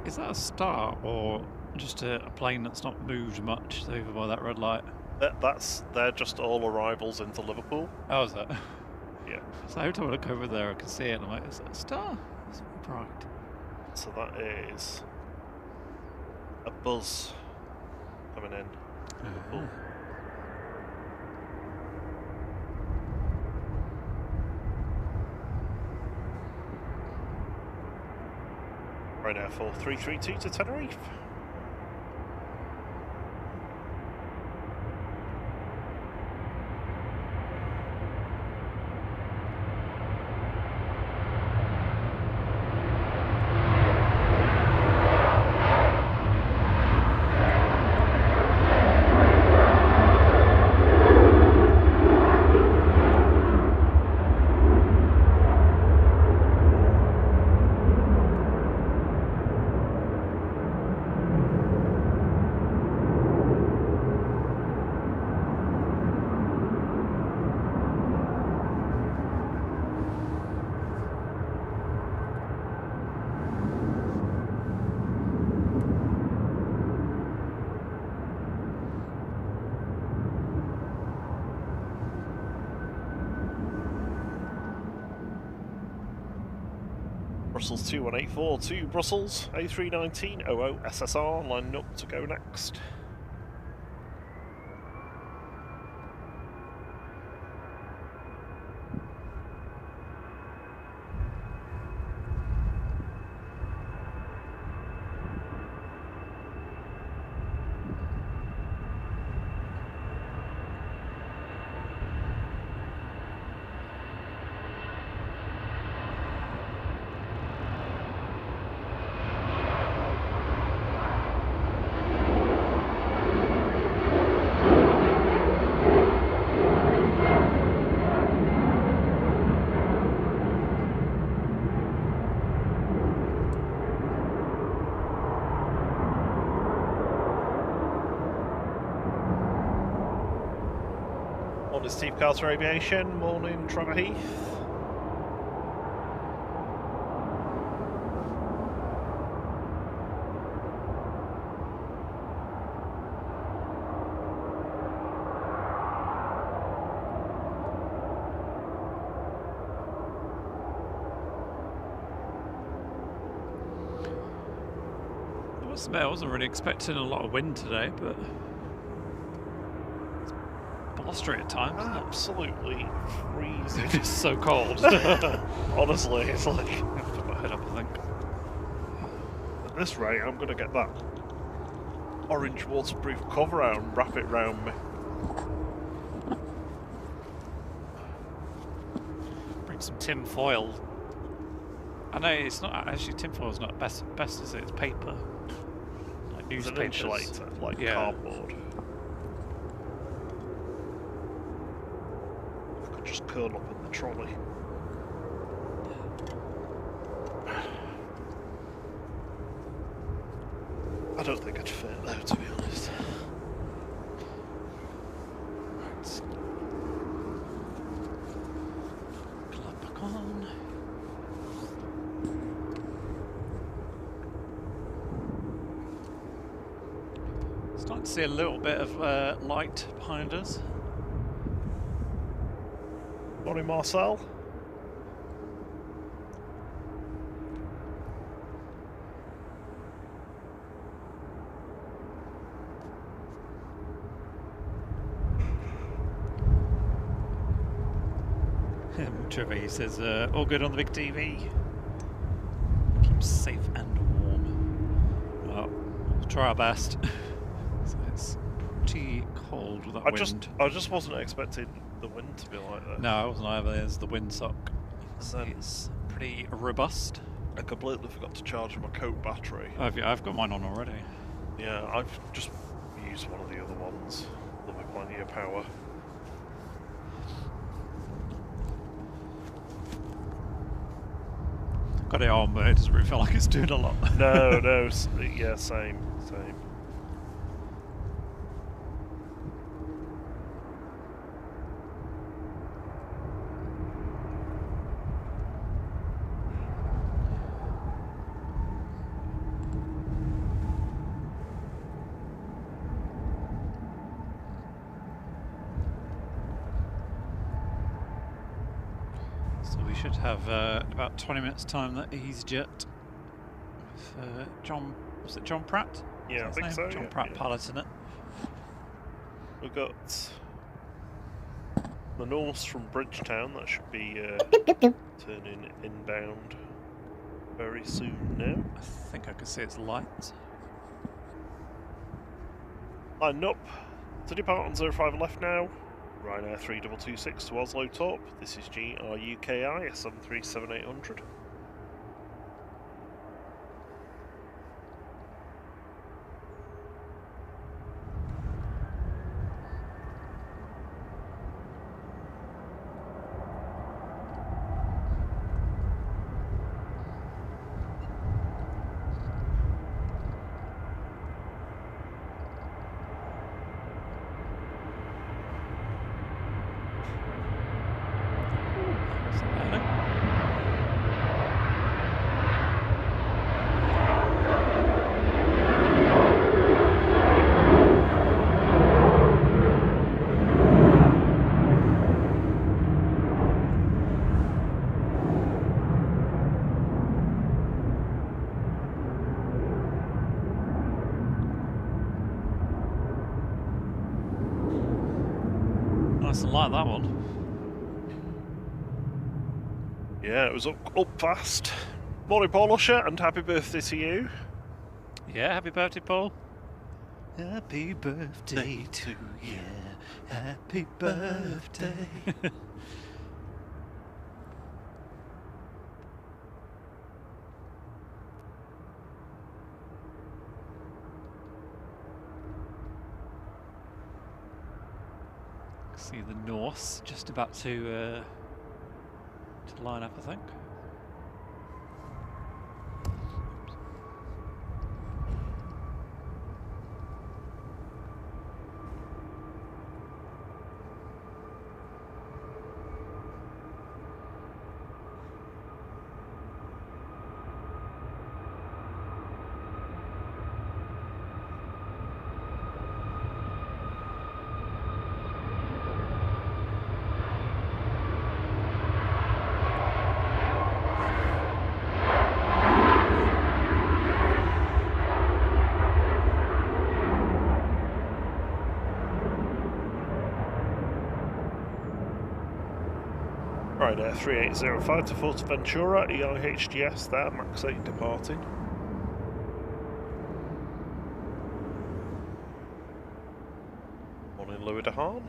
Speaker 1: Is that a star or just a plane that's not moved much over by that red light?
Speaker 2: They're just all arrivals into Liverpool.
Speaker 1: Oh, is that?
Speaker 2: Yeah.
Speaker 1: So every time I look over there, I can see it, and I'm like, is that a star? It's very bright.
Speaker 2: So that is a buzz coming in. Liverpool. Right now for 332 to Tenerife. Brussels 2184 to Brussels, A319 00 SSR lining up to go next. Morning, Steve Carter Aviation. Morning, Trevor Heath.
Speaker 1: I must admit, I wasn't really expecting a lot of wind today, but blustery at times.
Speaker 2: Absolutely freezing.
Speaker 1: It's so cold.
Speaker 2: Honestly, it's like...
Speaker 1: I have to put my head up, I think.
Speaker 2: At this rate, I'm going to get that orange waterproof cover out and wrap it round me.
Speaker 1: Bring some tin foil. I know it's not actually, tin foil is not best is it? It's paper. Like
Speaker 2: It's an
Speaker 1: newspapers.
Speaker 2: insulator, like
Speaker 1: Yeah.
Speaker 2: cardboard. I could just curl up in the trolley. I don't think I'd fit though, to be honest.
Speaker 1: Club back on. Starting to see a little bit of light behind us.
Speaker 2: Morning, Marcel.
Speaker 1: Trevor, he says, all good on the big TV. Keep safe and warm. Well, we'll try our best. So it's pretty cold with that wind.
Speaker 2: I just wasn't expecting the wind to be like that.
Speaker 1: No, I wasn't either. There's the windsock.
Speaker 2: Then
Speaker 1: It's pretty robust.
Speaker 2: I completely forgot to charge my coat battery.
Speaker 1: I've got mine on already.
Speaker 2: Yeah, I've just used one of the other ones. There'll be plenty of power.
Speaker 1: Got it on, but it doesn't really feel like it's doing a lot.
Speaker 2: No, yeah, same.
Speaker 1: So we should have about 20 minutes time that EasyJet with John, was it John Pratt?
Speaker 2: Yeah, I think so.
Speaker 1: John Pratt piloting it.
Speaker 2: We've got the Norse from Bridgetown, that should be turning inbound very soon now.
Speaker 1: I think I can see its lights.
Speaker 2: Line up to depart on 05 left now. Ryanair 3226 to Oslo top. This is GRUKI 737800.
Speaker 1: Nice and light, that one.
Speaker 2: Yeah, it was up fast. Morning, Paul Usher, and happy birthday to you.
Speaker 1: Yeah, happy birthday, Paul. Happy birthday to you. Happy birthday. See the Norse just about to line up, I think.
Speaker 2: Ryanair 3805 to Forteventura, EIHGS there, Max 8 departing. Morning, Louis de Haan.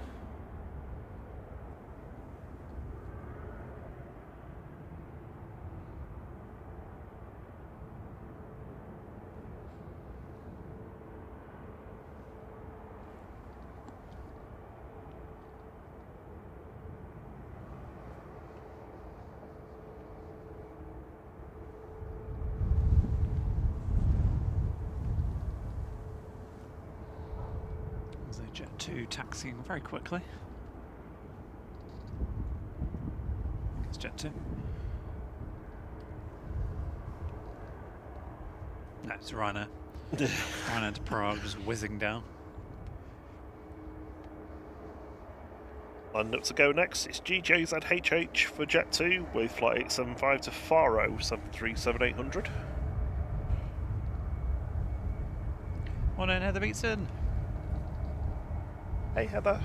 Speaker 1: Jet 2 taxiing very quickly. It's Jet 2. No, it's Ryanair. Ryanair to Prague, just whizzing down.
Speaker 2: Lined up to go next, it's GJZHH for Jet 2 with flight 875 to Faro 737-800.
Speaker 1: Morning, Heather Beatson.
Speaker 2: Hey Heather.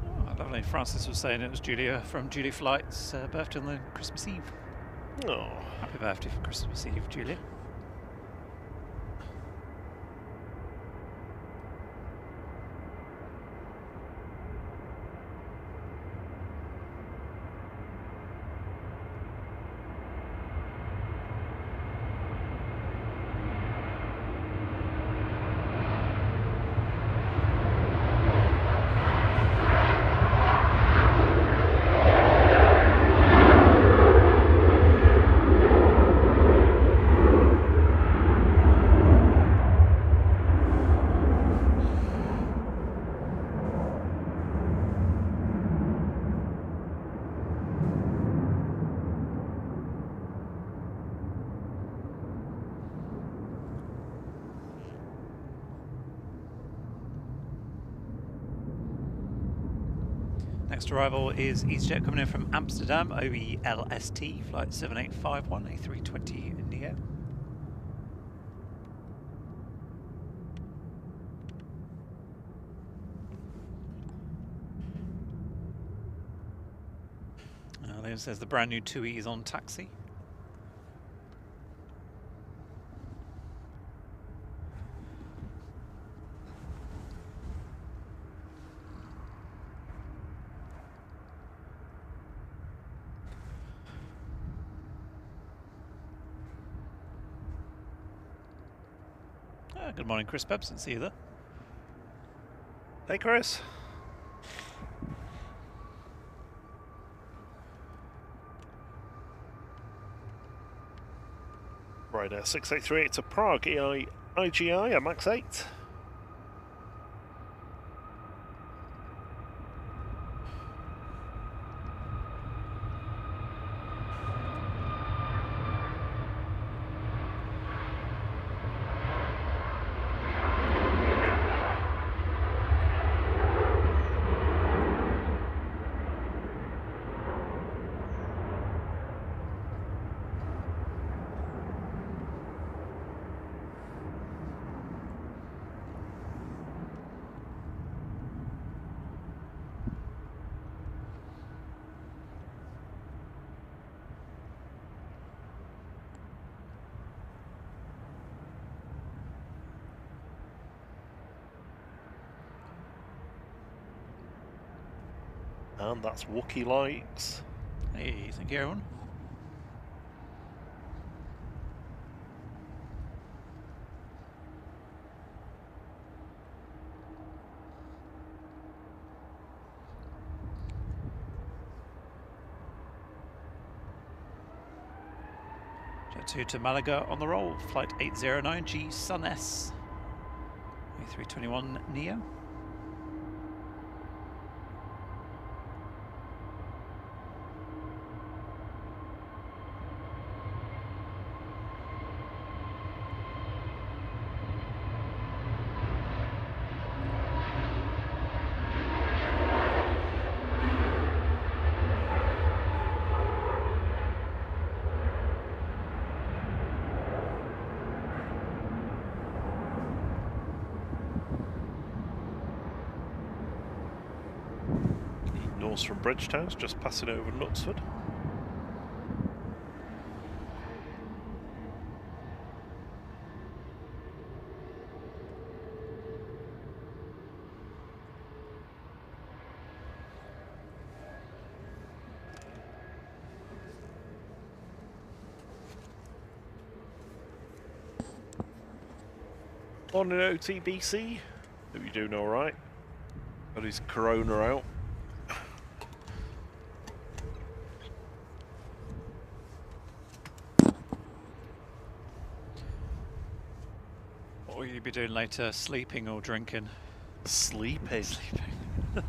Speaker 1: Oh, lovely. Francis was saying it was Julia from Julie Flight's birthday on the Christmas Eve.
Speaker 2: Oh.
Speaker 1: Happy birthday for Christmas Eve, Julia. Next arrival is EasyJet coming in from Amsterdam, OELST, flight 7851, A320 Neo. There says the brand new 2E is on taxi. Good morning, Chris Pebson. See you there.
Speaker 2: Hey, Chris. Right, 6838 to Prague, IGI, a Max 8. And that's Wookie Likes.
Speaker 1: Hey, thank you, everyone. Jet 2 to Malaga on the roll, flight 809G Sun S, A321 Neo.
Speaker 2: Norse from Bridgetown, just passing over Knutsford. Morning OTBC, hope you're doing alright. Got his Corona out.
Speaker 1: What will you be doing later, sleeping or drinking?
Speaker 2: Sleeping.
Speaker 1: Sleeping.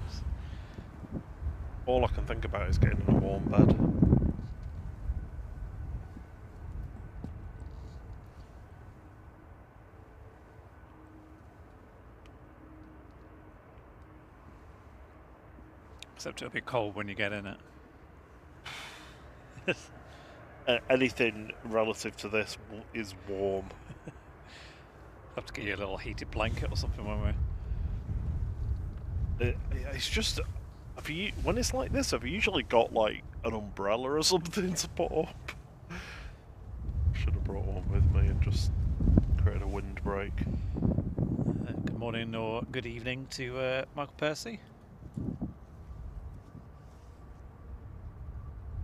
Speaker 2: All I can think about is getting in a warm bed.
Speaker 1: Except it'll be cold when you get in it.
Speaker 2: Anything relative to this is warm.
Speaker 1: Have to get you a little heated blanket or something, won't we?
Speaker 2: It's just, when it's like this, I've usually got like an umbrella or something to put up. Should have brought one with me and just created a windbreak.
Speaker 1: Good morning or good evening to Michael Percy.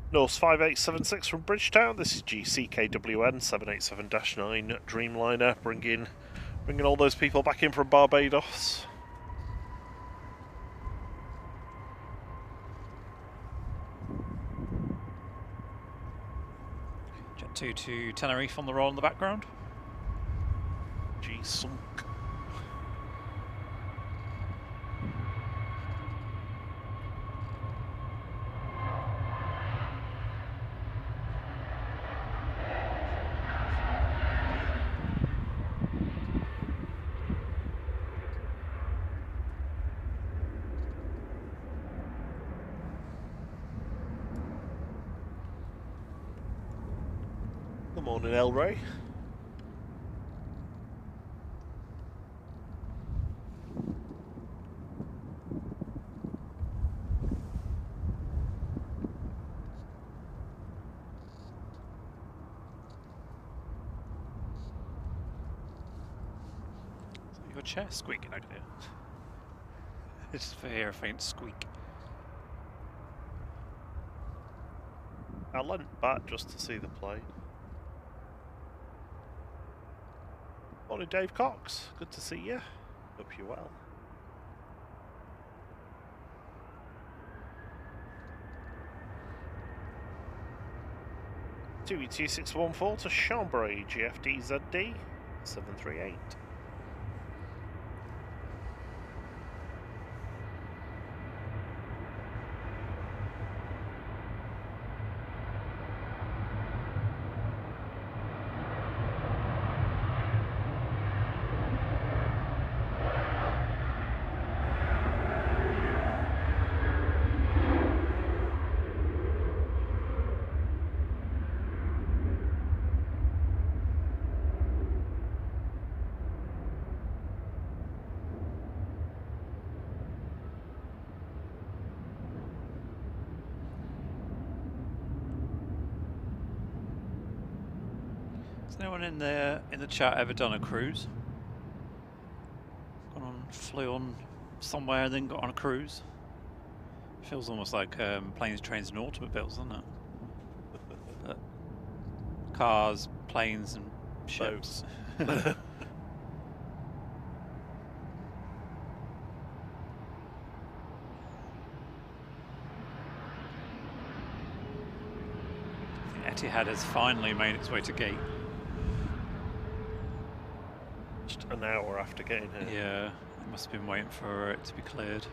Speaker 2: Norse 5876 from Bridgetown. This is GCKWN 787-9 Dreamliner, bringing all those people back in from Barbados.
Speaker 1: Jet 2 to Tenerife on the roll in the background.
Speaker 2: G-sunk. Good morning, El Ray.
Speaker 1: Your chair squeaking over there. It's for hear a faint squeak.
Speaker 2: I leant back just to see the plane. Morning, Dave Cox. Good to see you. Hope you're well. TB2614 to Chambray, GFDZD 738.
Speaker 1: Has anyone in the chat ever done a cruise? Flew on somewhere and then got on a cruise? Feels almost like planes, trains and automobiles, doesn't it? But cars, planes and ships. I think Etihad has finally made its way to gate.
Speaker 2: Just an hour after getting here.
Speaker 1: Yeah, I must have been waiting for it to be cleared.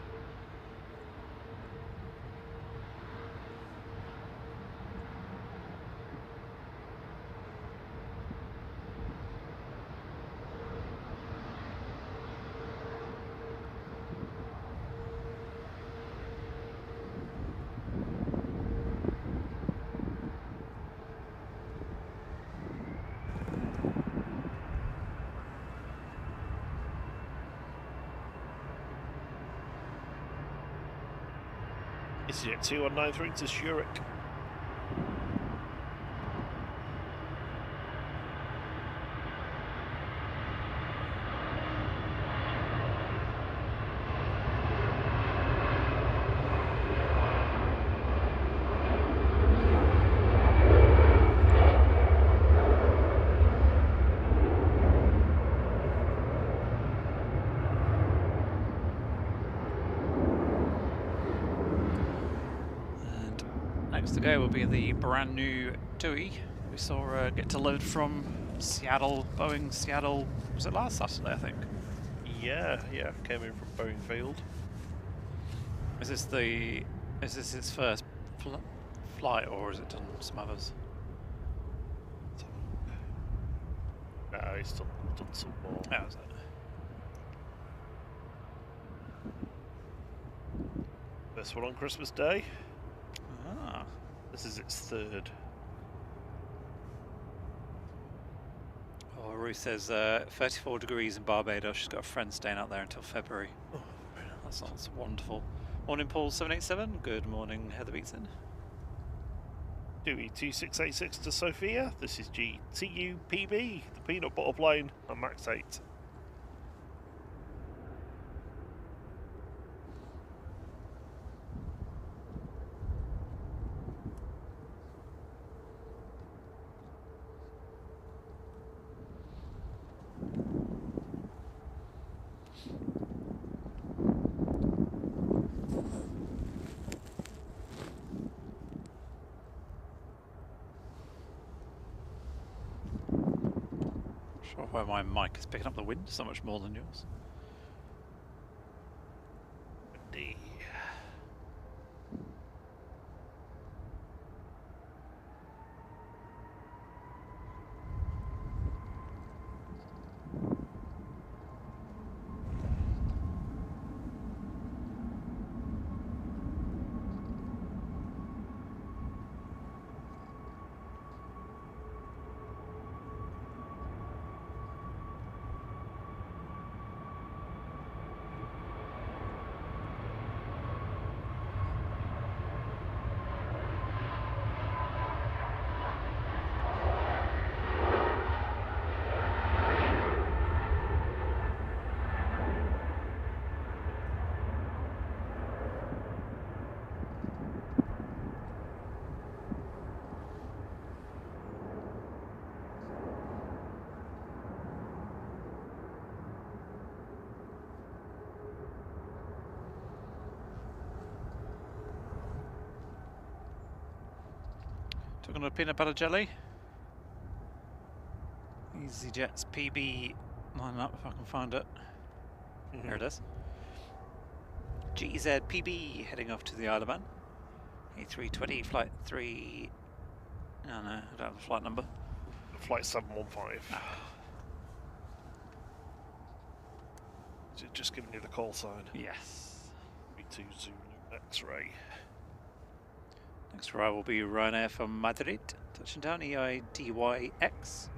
Speaker 2: EasyJet 2193 to Zurich.
Speaker 1: To go will be the brand new TUI we saw get delivered from Seattle, Boeing Seattle. Was it last Saturday, I think?
Speaker 2: Yeah, came in from Boeing Field.
Speaker 1: Is this its first flight, or has it done some others?
Speaker 2: No, he's done some more.
Speaker 1: Oh, is it?
Speaker 2: First one on Christmas Day.
Speaker 1: Ah.
Speaker 2: This is its third.
Speaker 1: Oh, Ruth says 34 degrees in Barbados. She's got a friend staying out there until February.
Speaker 2: Oh, very
Speaker 1: That
Speaker 2: nice.
Speaker 1: sounds wonderful. Morning, Paul 787. Good morning, Heather Beatson.
Speaker 2: Dewey 2686 to Sophia. This is GTUPB, the peanut butter plane, and Max 8.
Speaker 1: Sure why my mic is picking up the wind so much more than yours.
Speaker 2: Windy.
Speaker 1: Talking about peanut butter jelly. EasyJet's PB line up if I can find it. There it is. GZ PB heading off to the Isle of Man. A320 flight 3. No, I don't have the flight number.
Speaker 2: Flight 715. Is it just giving you the call sign?
Speaker 1: Yes.
Speaker 2: B2 Zulu X-ray.
Speaker 1: Next arrival will be Ryanair from Madrid, touching down EIDYX.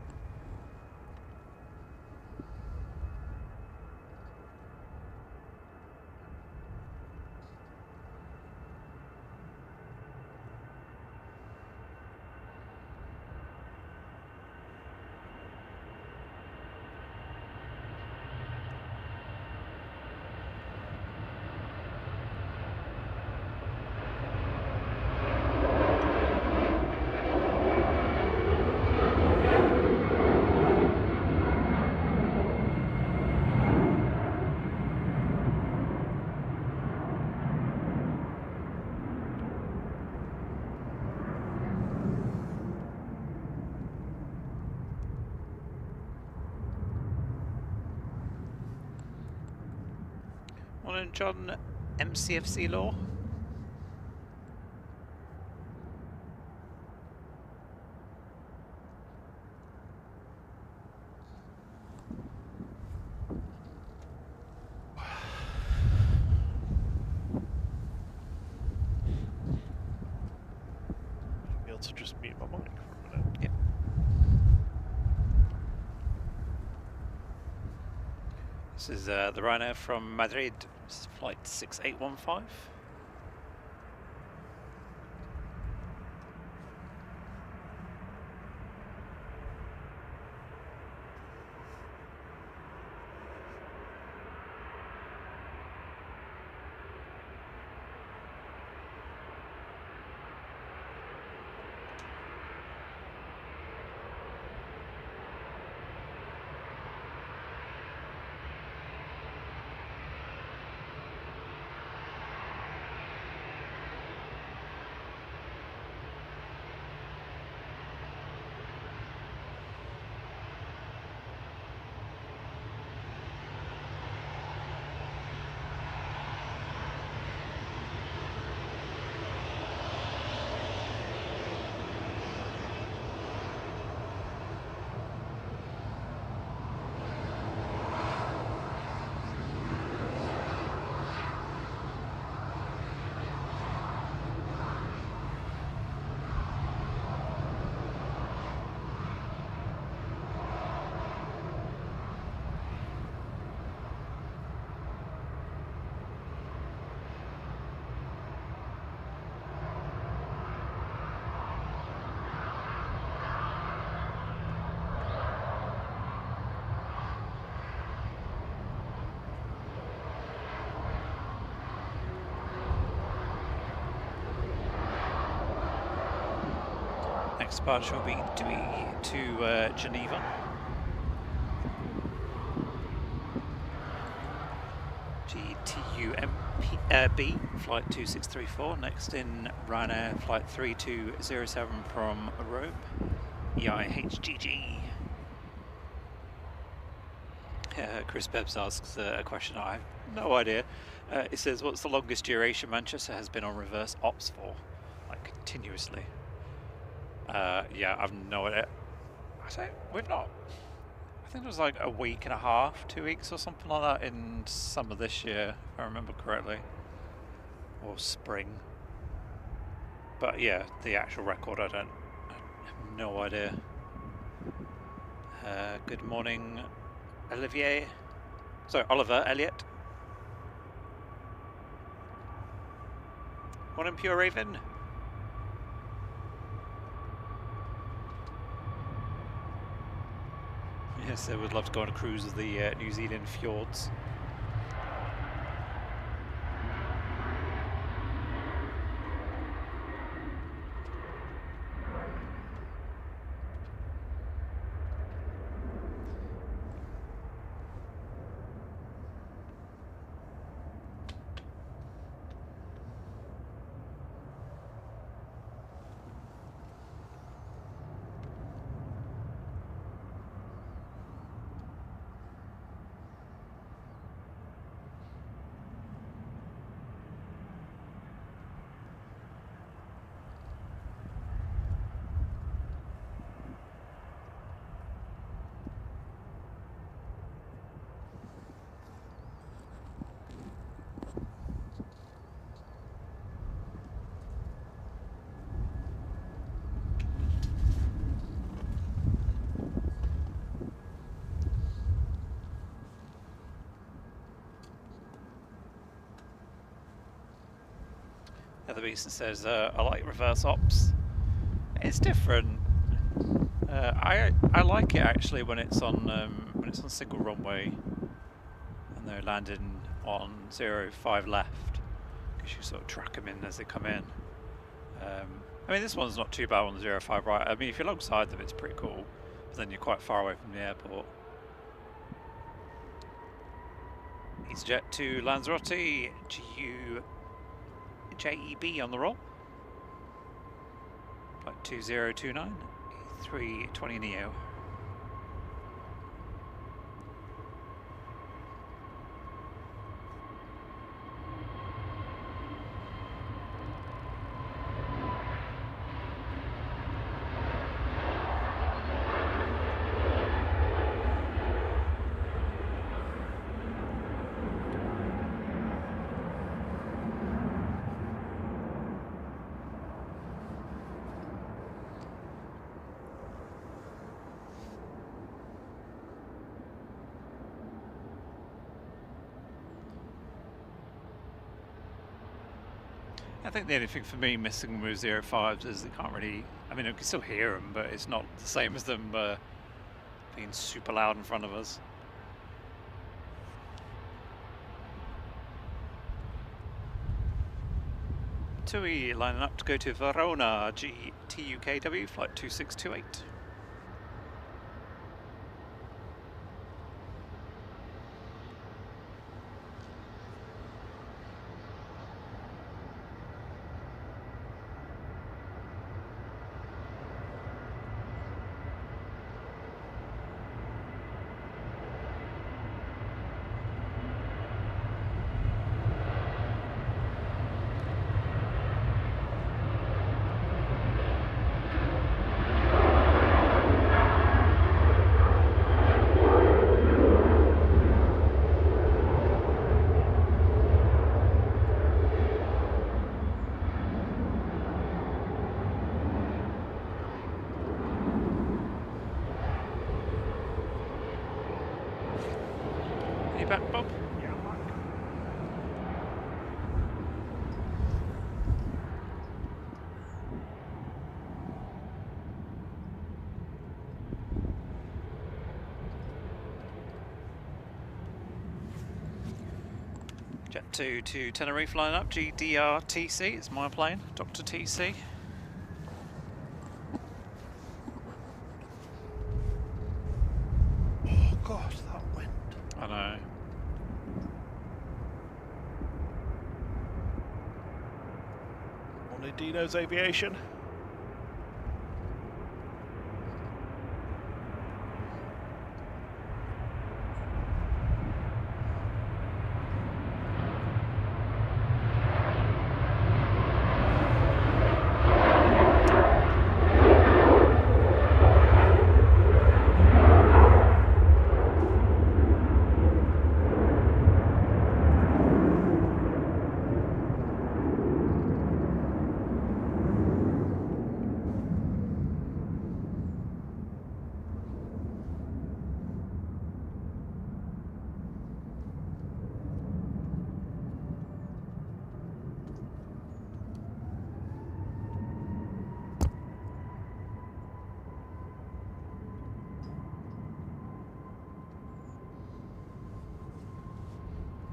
Speaker 1: Morning, John. MCFC Law.
Speaker 2: Be able to just mute my mic for a minute.
Speaker 1: Yep. This is the Ryanair from Madrid. This is flight 6815. Next departure will be to Geneva. GTUMB, flight 2634. Next in Ryanair, flight 3207 from Rome, EIHGG. Chris Bebbs asks a question I have no idea. It says, what's the longest duration Manchester has been on reverse ops for? Like, continuously. Yeah, I've no idea. We've not. I think it was like a week and a half, 2 weeks or something like that in summer this year, if I remember correctly. Or spring. But yeah, the actual record, I have no idea. Good morning, Oliver Elliott. Morning, Pure Raven. Yes, I would love to go on a cruise of the New Zealand fjords. Heather Beeson says, I like reverse ops. It's different. I like it actually when it's on single runway and they're landing on 05 left, because you sort of track them in as they come in. I mean, this one's not too bad on the 05 right. I mean, if you're alongside them, it's pretty cool, but then you're quite far away from the airport. EasyJet to Lanzarote, JEB on the roll. Flight 2029, A320 Neo. I think the only thing for me missing with 05s is they can't really, I mean, I can still hear them, but it's not the same as them being super loud in front of us. TUI lining up to go to Verona, GTUKW, flight 2628. Back, Bob?
Speaker 3: Yeah, I'm back.
Speaker 1: Jet 2 to Tenerife line up, GDRTC, it's my plane, Dr. TC.
Speaker 2: God, that wind.
Speaker 1: I know.
Speaker 2: Morning, Dino's Aviation.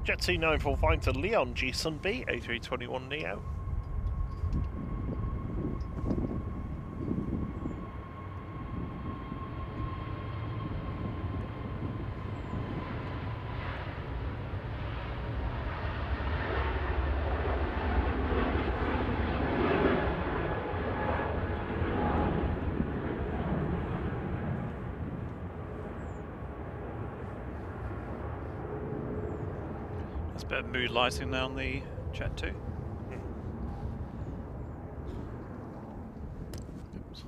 Speaker 2: Jet C945 to Leon G Sun B A321 Neo.
Speaker 1: There's a bit of mood lighting now on the Jet 2. Oops.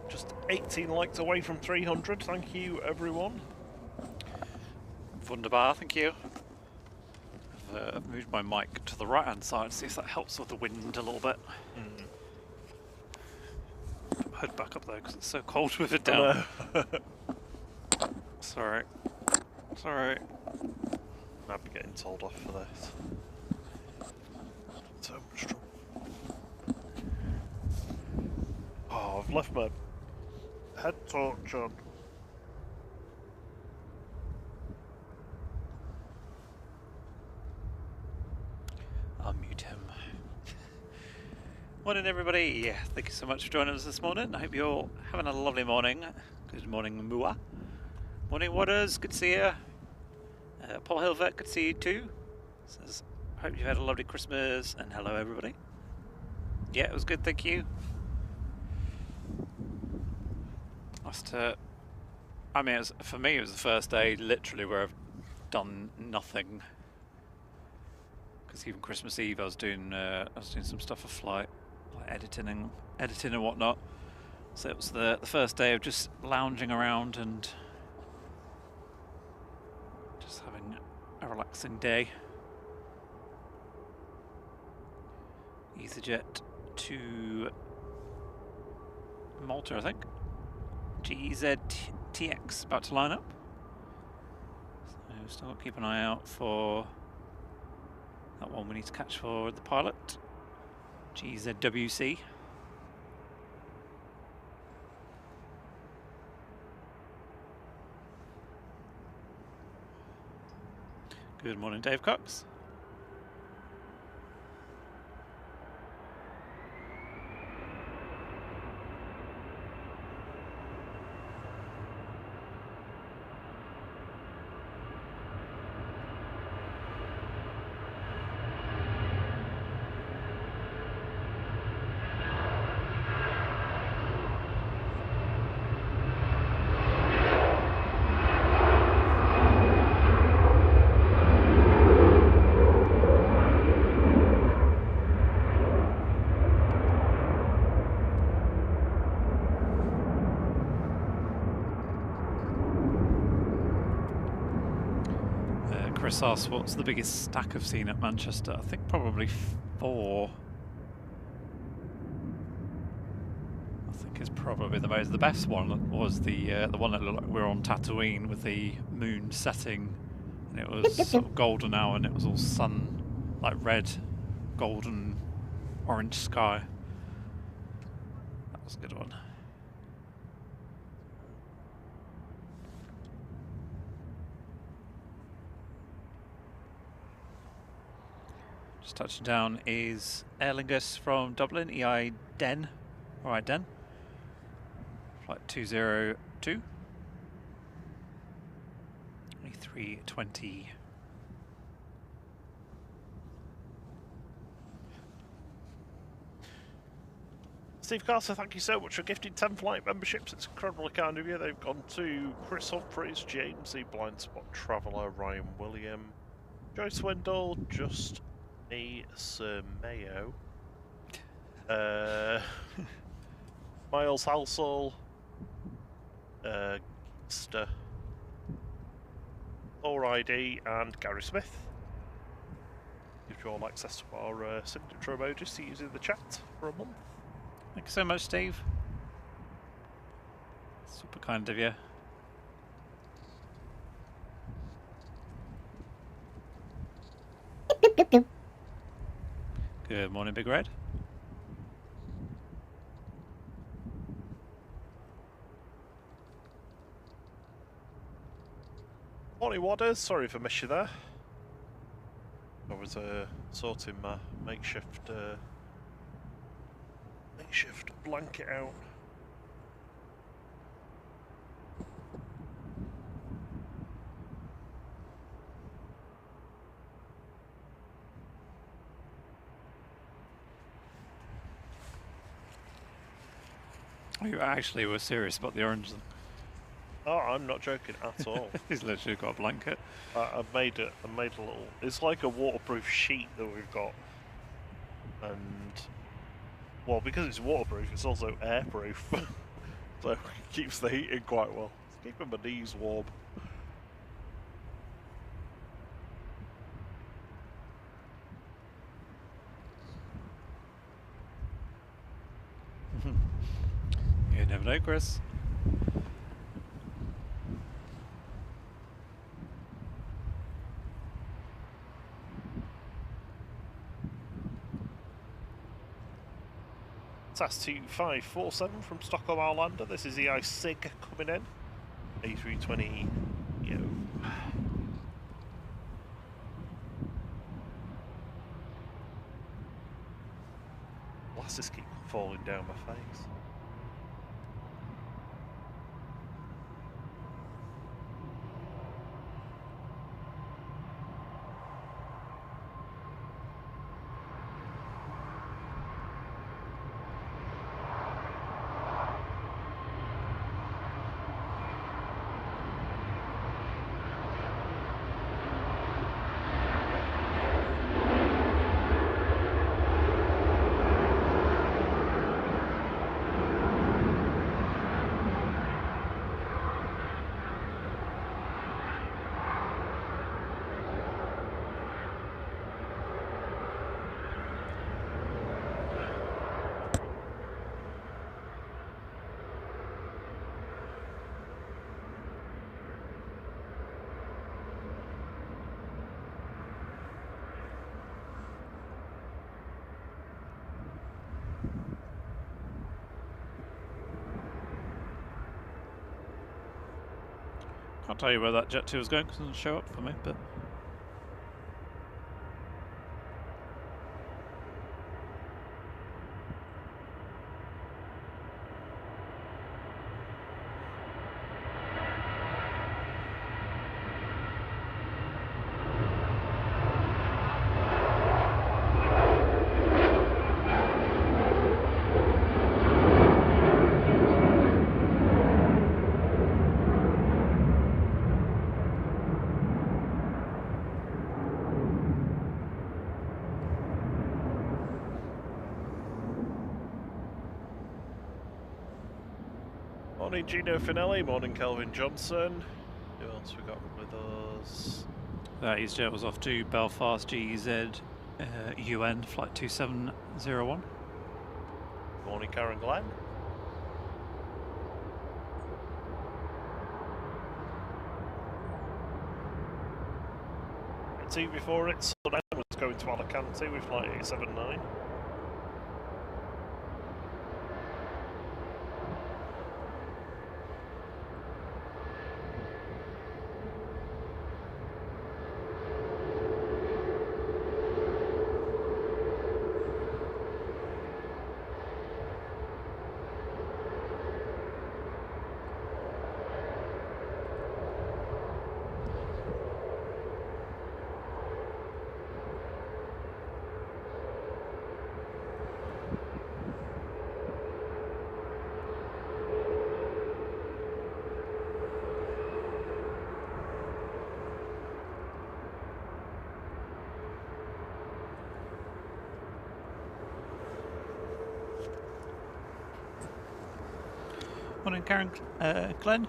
Speaker 2: Just 18 likes away from 300. Thank you, everyone.
Speaker 1: Wunderbar, thank you. I've moved my mic to the right hand side to see if that helps with the wind a little bit. Put my hood back up though because it's so cold with it down. Sorry. Sorry.
Speaker 2: I'll be getting told off for this. So much trouble. Oh, I've left my head torch on.
Speaker 1: I'll mute him. Morning everybody, yeah, thank you so much for joining us this morning. I hope you're all having a lovely morning. Good morning Mua. Morning Waters, good to see you. Paul Hilvert, good to see you too. Says, hope you had a lovely Christmas and hello everybody. Yeah, it was good, thank you. I mean, for me it was the first day literally where I've done nothing. Because even Christmas Eve I was doing some stuff for flight, like editing and whatnot. So it was the first day of just lounging around and just having a relaxing day. EasyJet to Malta, I think. GZTX about to line up. So still got to keep an eye out for that one we need to catch for the pilot. GZWC. Good morning, Dave Cox. Chris asked what's the biggest stack I've seen at Manchester. I think probably 4. I think it's probably the best one was the one that looked like we were on Tatooine with the moon setting, and it was sort of golden hour, and it was all sun, like red, golden, orange sky. That was a good one. Just touching down is Aer Lingus from Dublin, EI Den. Alright, Den. Flight 202. A320.
Speaker 2: Steve Carter, thank you so much for gifting 10 flight memberships. It's incredibly kind of you. They've gone to Chris Humphreys, James E. Blind Spot Traveller, Ryan William, Joyce Wendell, Just A. Sir Mayo, Miles Halsall, Gister, Thor ID, and Gary Smith. Gives you all access to our signature emojis to use in the chat for a month.
Speaker 1: Thank you so much, Steve. Super kind of you. Good morning, Big Red.
Speaker 2: Morning, Wadders. Sorry for missing you there. I was sorting my makeshift blanket out.
Speaker 1: You actually were serious about the orange.
Speaker 2: Oh, I'm not joking at all.
Speaker 1: He's literally got a blanket.
Speaker 2: I've made a little. It's like a waterproof sheet that we've got, and well, because it's waterproof, it's also airproof, so it keeps the heat in quite well. It's keeping my knees warm.
Speaker 1: You never know, Chris.
Speaker 2: SAS 2547 from Stockholm Arlanda. This is EI SIG coming in. A320. Yo. Glasses keep falling down my face.
Speaker 1: Can't tell you where that Jet 2 was going because it doesn't show up for me, but...
Speaker 2: Morning Gino Finelli, morning Kelvin Johnson. Who else we got with us?
Speaker 1: That EasyJet was off to Belfast GZ UN flight 2701.
Speaker 2: Morning Karen Glenn. T before it, Sunderland was going to Alicante with flight 879.
Speaker 1: Morning, Karen. Glenn.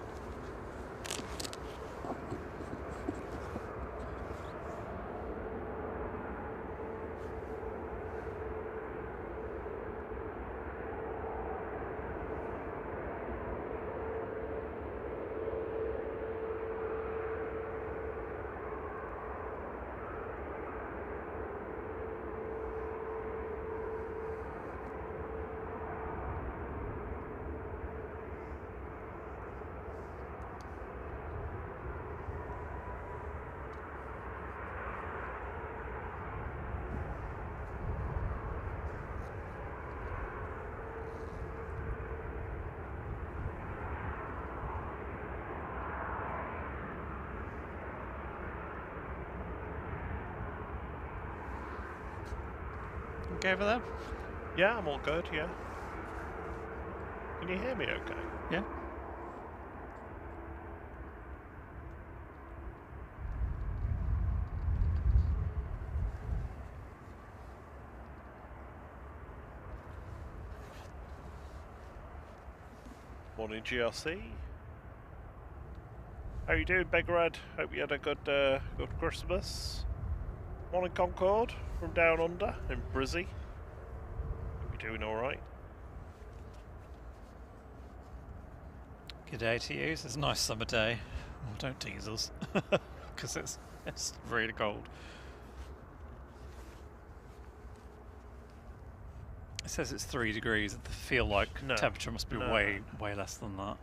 Speaker 1: Okay over there?
Speaker 2: Yeah, I'm all good, yeah. Can you hear me okay?
Speaker 1: Yeah.
Speaker 2: Morning, GRC. How you doing, Begred? Hope you had a good Christmas. Morning, Concorde from down under in Brizzy. Hope you're doing all right.
Speaker 1: Good day to you. It's a nice summer day. Oh, don't tease us, because it's really cold. It says it's 3 degrees. I feel like temperature must be way less than that.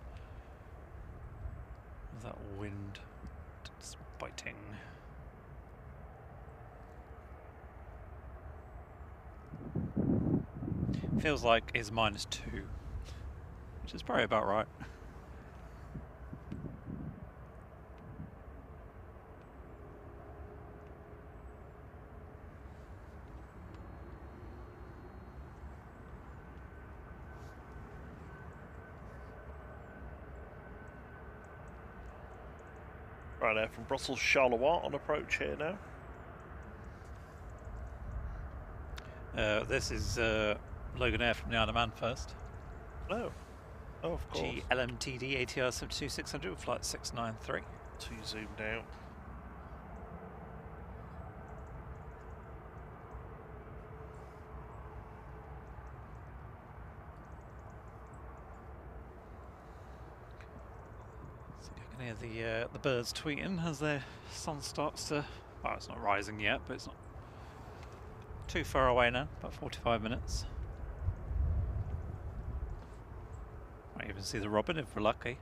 Speaker 1: That wind, it's biting. Feels like it's -2, which is probably about right.
Speaker 2: Right there from Brussels, Charleroi on approach here now.
Speaker 1: This is Logan Air from the Isle of Man first.
Speaker 2: Oh, of course.
Speaker 1: GLMTD ATR 72600 flight 693.
Speaker 2: Too zoomed out.
Speaker 1: You can hear the birds tweeting as the sun starts to. Well, it's not rising yet, but it's not too far away now. About 45 minutes. Might even see the robin if we're lucky.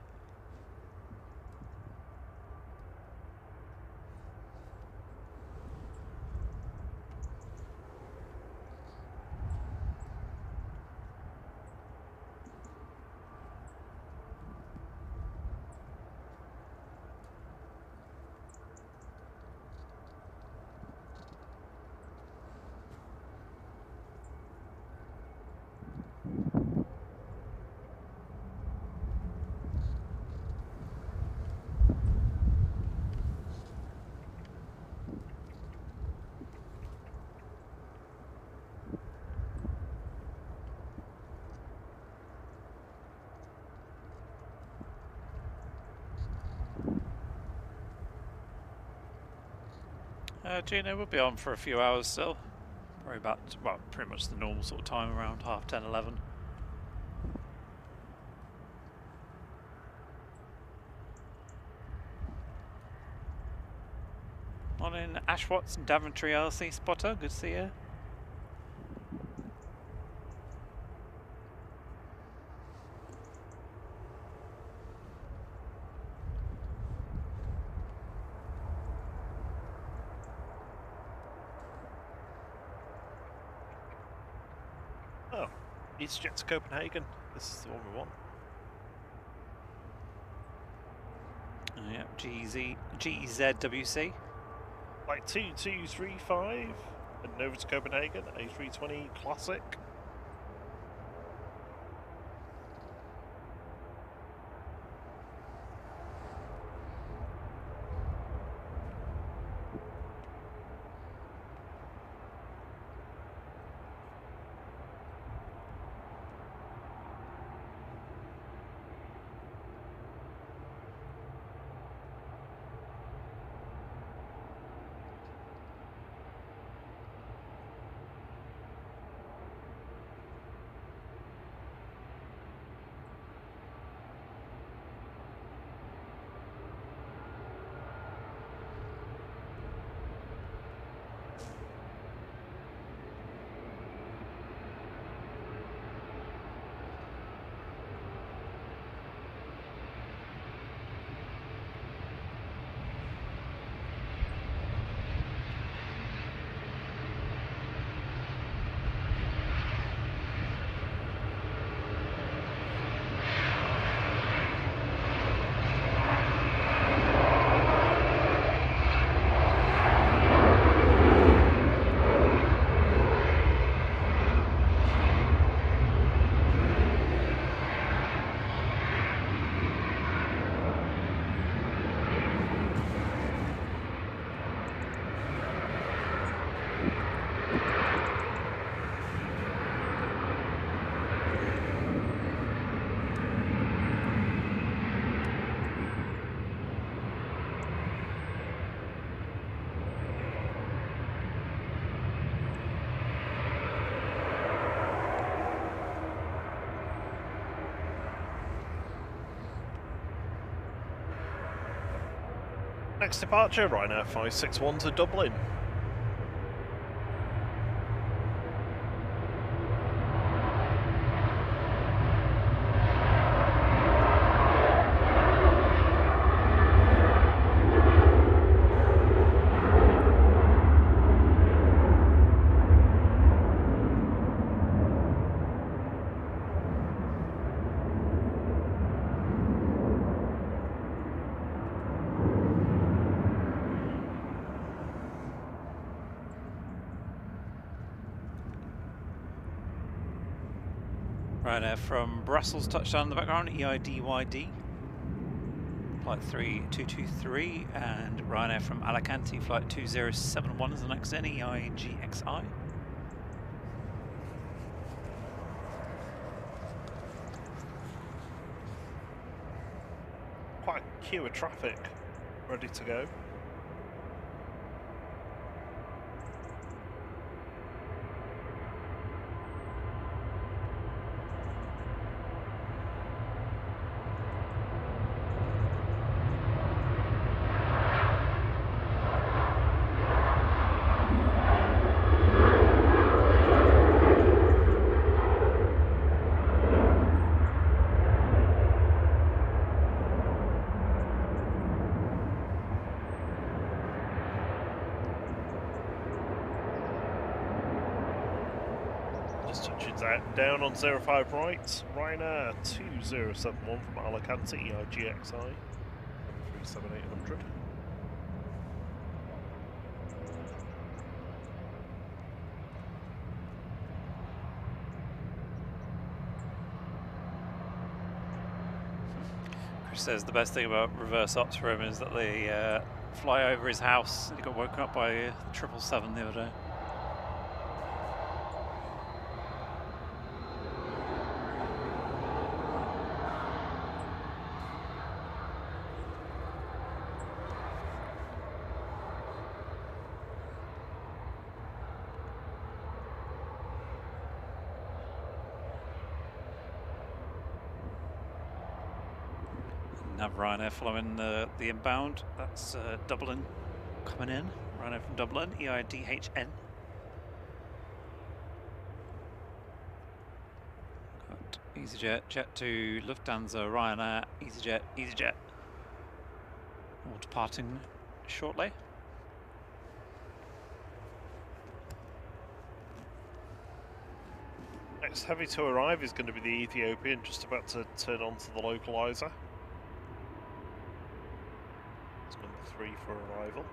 Speaker 1: Gina will be on for a few hours still. Probably about, well, pretty much the normal sort of time, around 10:30, 11. Morning, Ash Watson, Daventry RC spotter. Good to see you.
Speaker 2: Oh, EasyJet to Copenhagen. This is the one we want.
Speaker 1: Yeah, GZWC.
Speaker 2: Like 2235 and over to Copenhagen, A320 Classic. Next departure, Ryanair 561 to Dublin.
Speaker 1: Ryanair from Brussels touchdown in the background, EIDYD. Flight 3223, and Ryanair from Alicante, flight 2071 is the next in, EIGXI.
Speaker 2: Quite a queue of traffic ready to go. Down on 05 right, Ryanair 2071 from Alicante, EIGXI, 37800.
Speaker 1: Chris says the best thing about reverse ops for him is that they fly over his house. He got woken up by the 777 the other day. Have Ryanair following the inbound. That's Dublin coming in. Ryanair from Dublin, EIDHN. Got EasyJet, Jet to Lufthansa, Ryanair, EasyJet, EasyJet. All departing shortly.
Speaker 2: Next heavy to arrive is going to be the Ethiopian, just about to turn onto the localizer. 3 for arrival.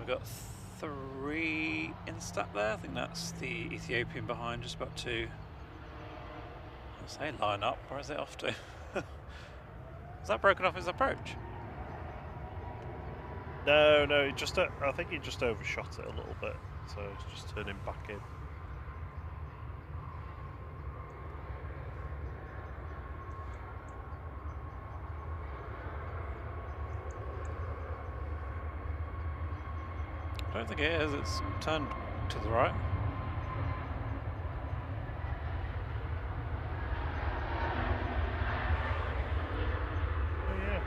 Speaker 1: Got 3 in stack there. I think that's the Ethiopian behind, just about to, I'll say, line up. Where is it off to? Is that broken off his approach?
Speaker 2: No, it just I think he just overshot it a little bit, so it's just turning back in.
Speaker 1: I don't think it is, it's turned to the right.
Speaker 2: Oh yeah.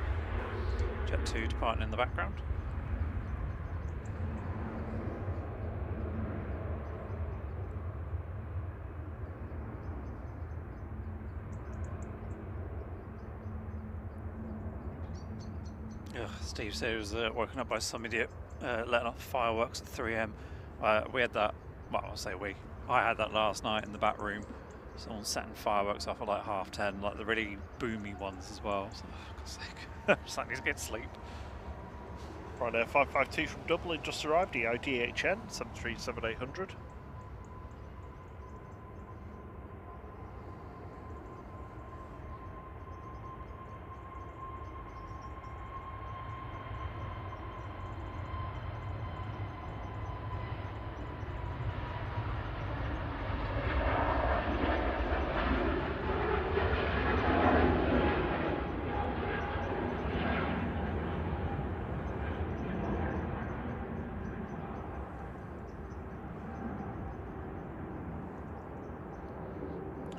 Speaker 1: Jet 2 departing in the background. Ugh, Steve said he was woken up by some idiot letting off fireworks at 3 AM. We had that, well, I'll say we. I had that last night in the back room. Someone's setting fireworks off at like 10:30, like the really boomy ones as well. So, for God's sake, just like need to get sleep.
Speaker 2: Right there, 552 from Dublin just arrived, EIDHN 737-800.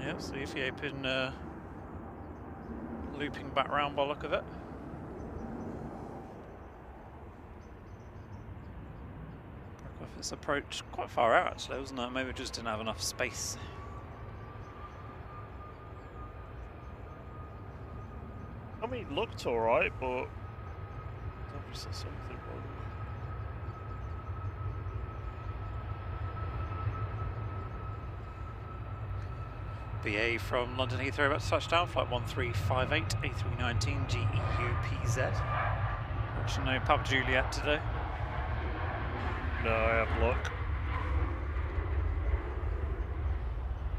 Speaker 1: Yep, so Ethiopian looping back round by the look of it. It's approached quite far out actually, wasn't it? Maybe we just didn't have enough space.
Speaker 2: I mean, it looked alright, but there's obviously something wrong.
Speaker 1: BA from London Heathrow about to touchdown, flight 1358, A319 GEUPZ. Actually, no Papa Juliet today.
Speaker 2: No, I have luck.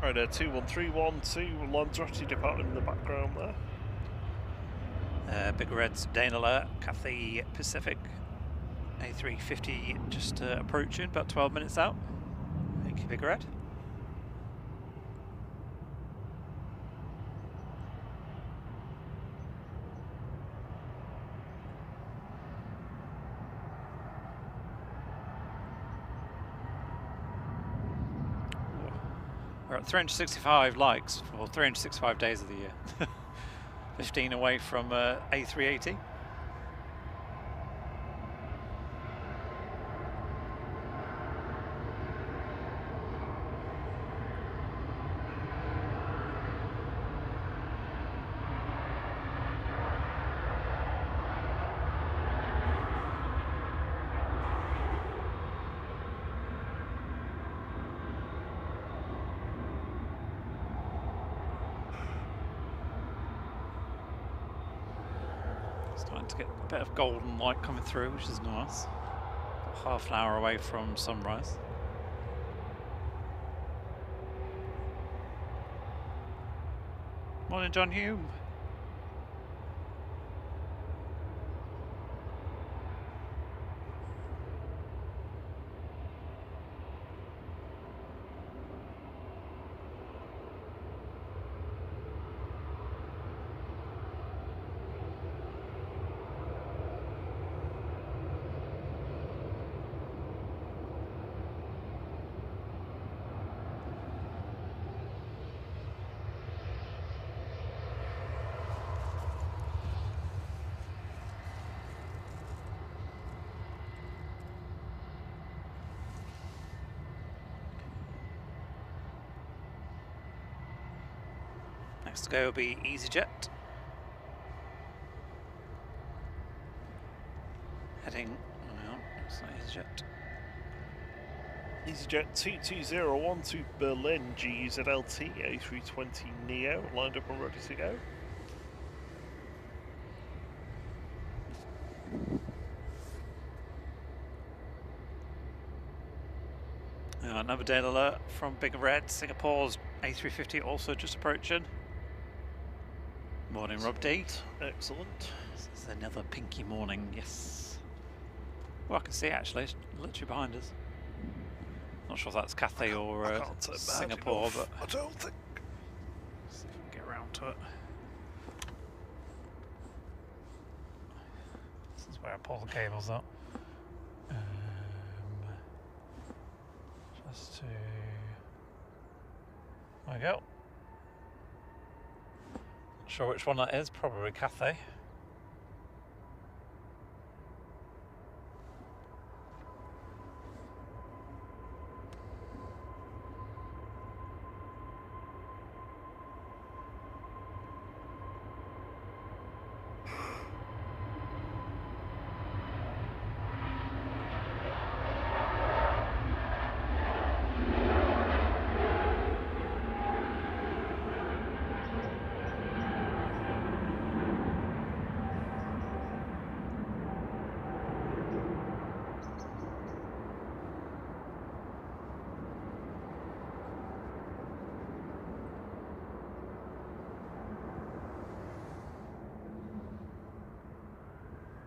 Speaker 2: Right there, 21312, Lanzarote departing in the background there.
Speaker 1: Big Reds, Dane Alert, Cathay Pacific, A350 just approaching, about 12 minutes out. Thank you, Big Red. We're at 365 likes for 365 days of the year. 15 away from A380. Starting to get a bit of golden light coming through, which is nice. About half an hour away from sunrise. Morning, John Hume. Next to go will be EasyJet. Heading, no, it's not EasyJet.
Speaker 2: EasyJet 22012 to Berlin, GUZLT A320 Neo, lined up and ready to go.
Speaker 1: Another Dale alert from Big Red. Singapore's A350 also just approaching. Morning, Rob D.
Speaker 2: Excellent.
Speaker 1: This is another pinky morning, yes. Well, I can see it actually, it's literally behind us. Not sure if that's Cathay or Singapore, but
Speaker 2: I don't think.
Speaker 1: Let's see if we can get around to it. This is where I pull the cables up. Just to... There we go. Not sure which one that is, probably Cathay.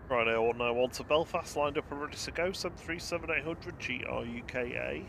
Speaker 2: Right, 191 to Belfast, lined up and ready to go. 737-800 GRUKA. Okay.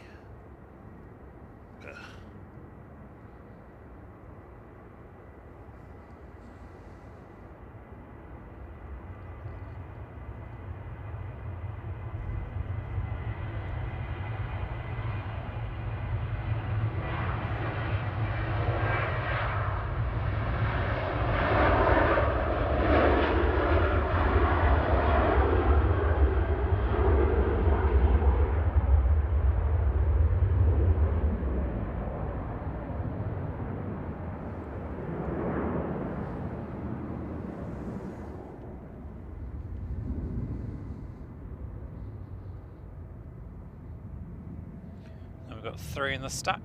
Speaker 1: We've got 3 in the stack.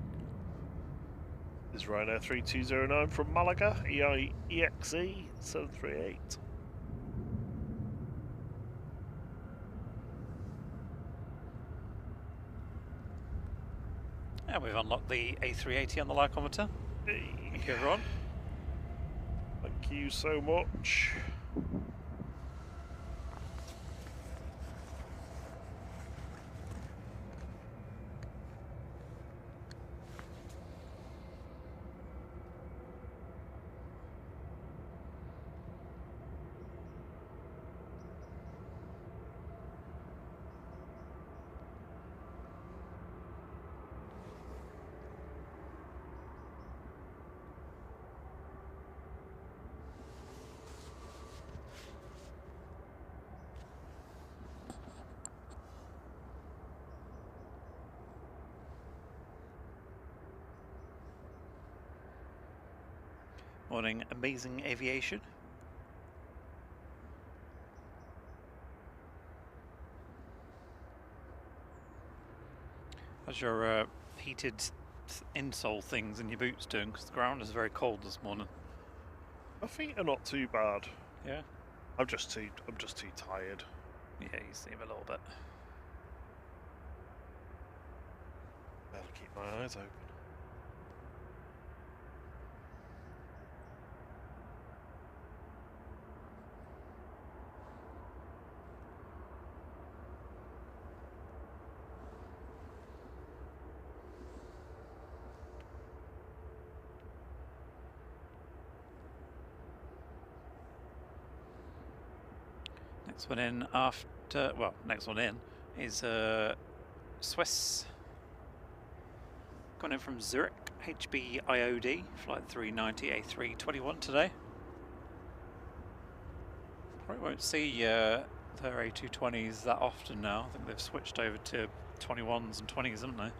Speaker 2: This is Ryanair 3209 from Malaga, EXE 738.
Speaker 1: And we've unlocked the A380 on the lycometer.
Speaker 2: Hey.
Speaker 1: Thank you, everyone.
Speaker 2: Thank you so much.
Speaker 1: Morning, amazing aviation. How's your heated insole things in your boots doing? Because the ground is very cold this morning.
Speaker 2: My feet are not too bad.
Speaker 1: Yeah.
Speaker 2: I'm just too tired.
Speaker 1: Yeah, you seem a little bit.
Speaker 2: Better keep my eyes open.
Speaker 1: Next one in after, well, next one in is Swiss. Coming in from Zurich, HB IOD, flight 390 A321 today. Probably won't see their A220s that often now. I think they've switched over to 21s and 20s, haven't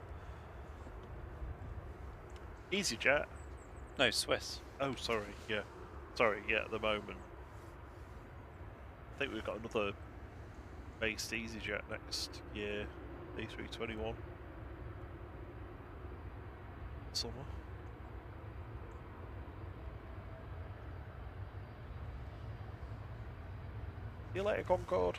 Speaker 1: they?
Speaker 2: EasyJet?
Speaker 1: No, Swiss.
Speaker 2: Oh, sorry, yeah. Sorry, yeah, at the moment. I think we've got another based EasyJet next year, A321. Summer. See you later, Concorde.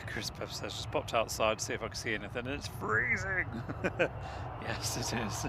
Speaker 1: Chris Pep says, just popped outside to see if I can see anything, and it's freezing! Yes, it is.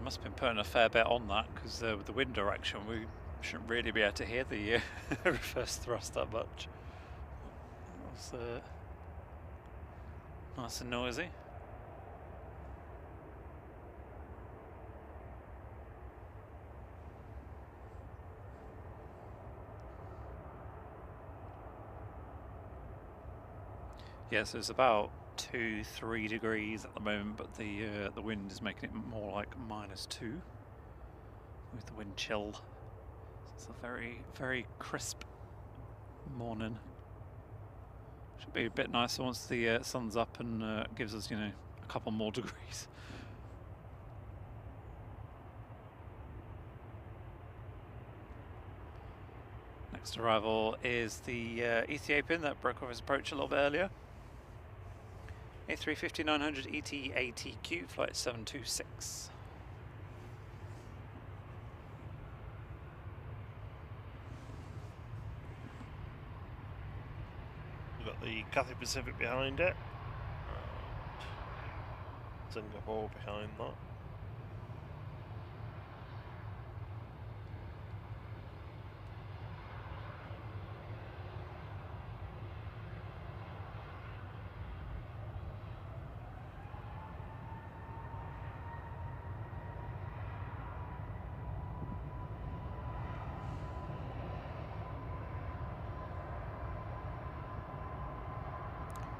Speaker 1: Must have been putting a fair bit on that, because with the wind direction we shouldn't really be able to hear the reverse thrust that much. It was nice and noisy. Yeah, so it's about 2-3 degrees at the moment, but the wind is making it more like -2 with the wind chill. It's a very, very crisp morning. Should be a bit nicer once the sun's up and gives us, you know, a couple more degrees. Next arrival is the Ethiopian that broke off his approach a little bit earlier. A350-900 ET-ATQ, flight 726.
Speaker 2: We've got the Cathay Pacific behind it. Singapore behind that.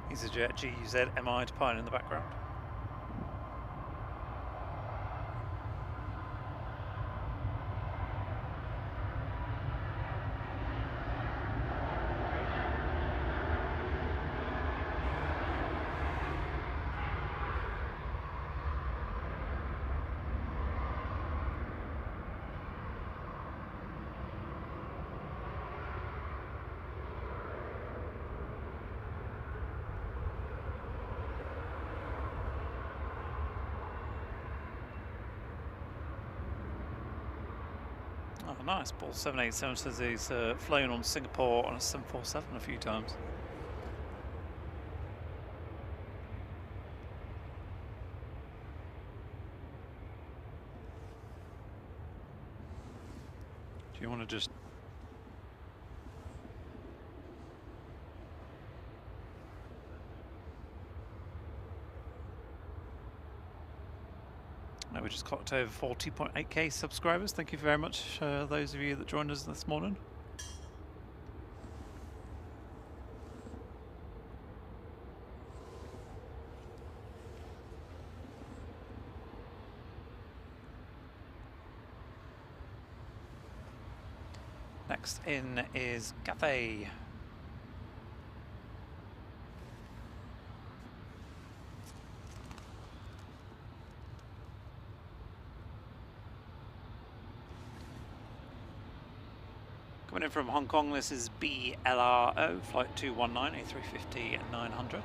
Speaker 1: EasyJet GUZ MI to Pine in the background. Oh, nice. Ball 787 says he's flown on Singapore on a 747 a few times. Do you want to just... No, we just clocked over 40.8k subscribers. Thank you very much, those of you that joined us this morning. Next in is Cathay. Coming in from Hong Kong, this is BLRO, flight 219, A350 and 900.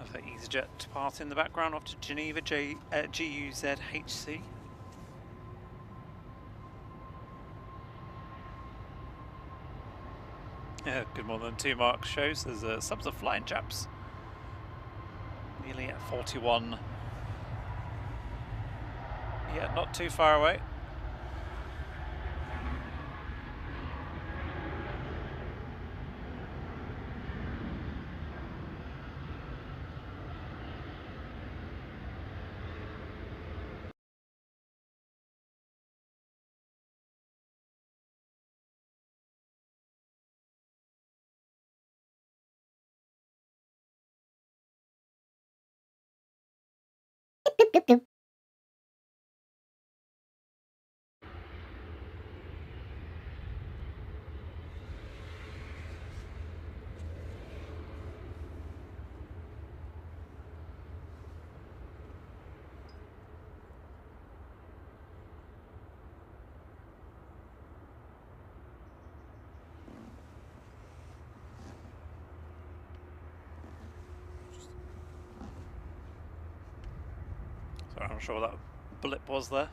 Speaker 1: Another EasyJet part in the background off to Geneva, GUZHC. Yeah, good more than 2 marks shows. There's subs of flying chaps. Nearly at 41. Yeah, not too far away. Sorry, I'm not sure what that blip was there.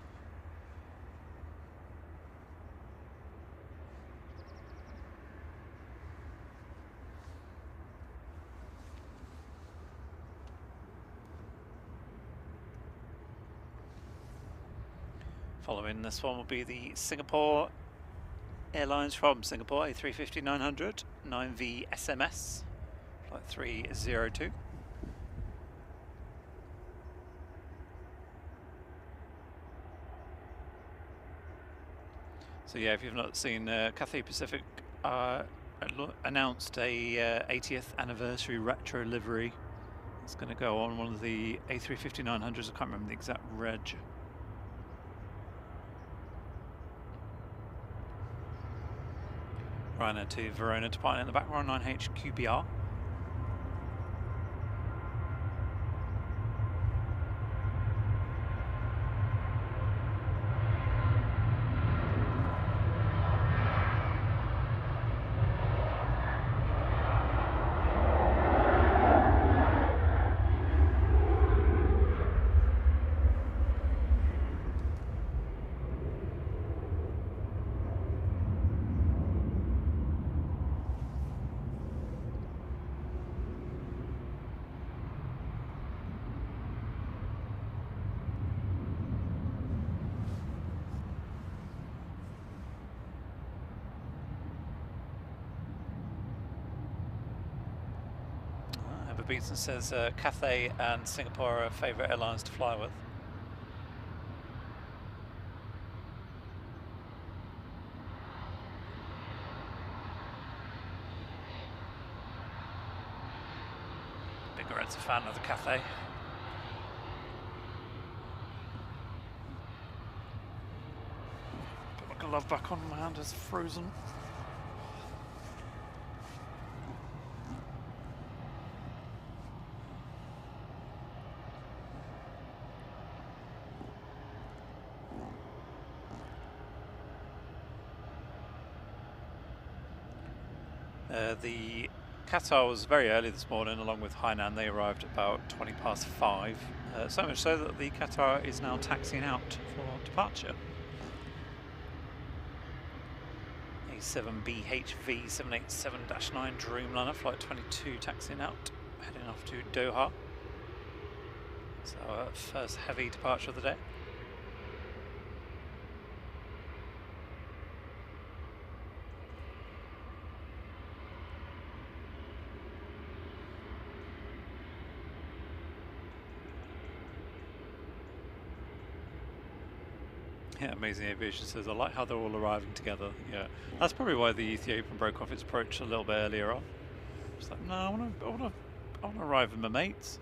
Speaker 1: Following this one will be the Singapore Airlines from Singapore, A350-900, 9V SMS, flight 302. So yeah, if you've not seen, Cathay Pacific announced a 80th anniversary retro livery. It's going to go on one of the A350-900s. I can't remember the exact reg. Ryanair to Verona departing in the background, 9H QBR. Beaton says Cathay and Singapore are favourite airlines to fly with. Big Red's a fan of the Cathay. Put my glove back on, my hand is frozen. The Qatar was very early this morning, along with Hainan. They arrived about 20 past 5. So much so that the Qatar is now taxiing out for departure. A7BHV 787-9 Dreamliner, flight 22, taxiing out, heading off to Doha. So our first heavy departure of the day. Yeah, Amazing Aviation says, I like how they're all arriving together. Yeah, that's probably why the Ethiopian broke off its approach a little bit earlier on. It's like, no, I want to arrive with my mates.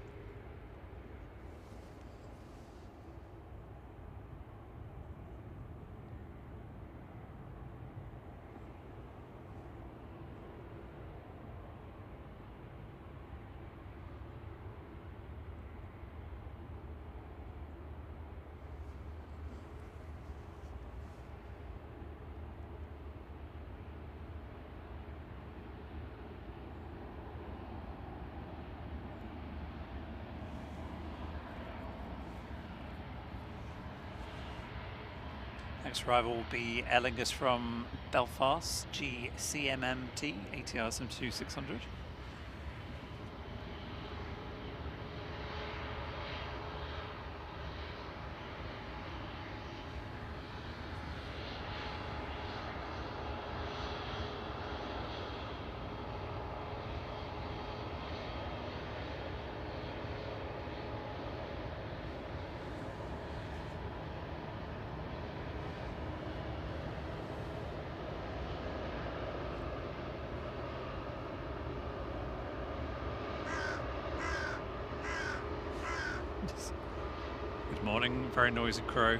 Speaker 1: Next arrival will be Aer Lingus from Belfast, GCMMT, ATR 72600. Good morning, very noisy crow.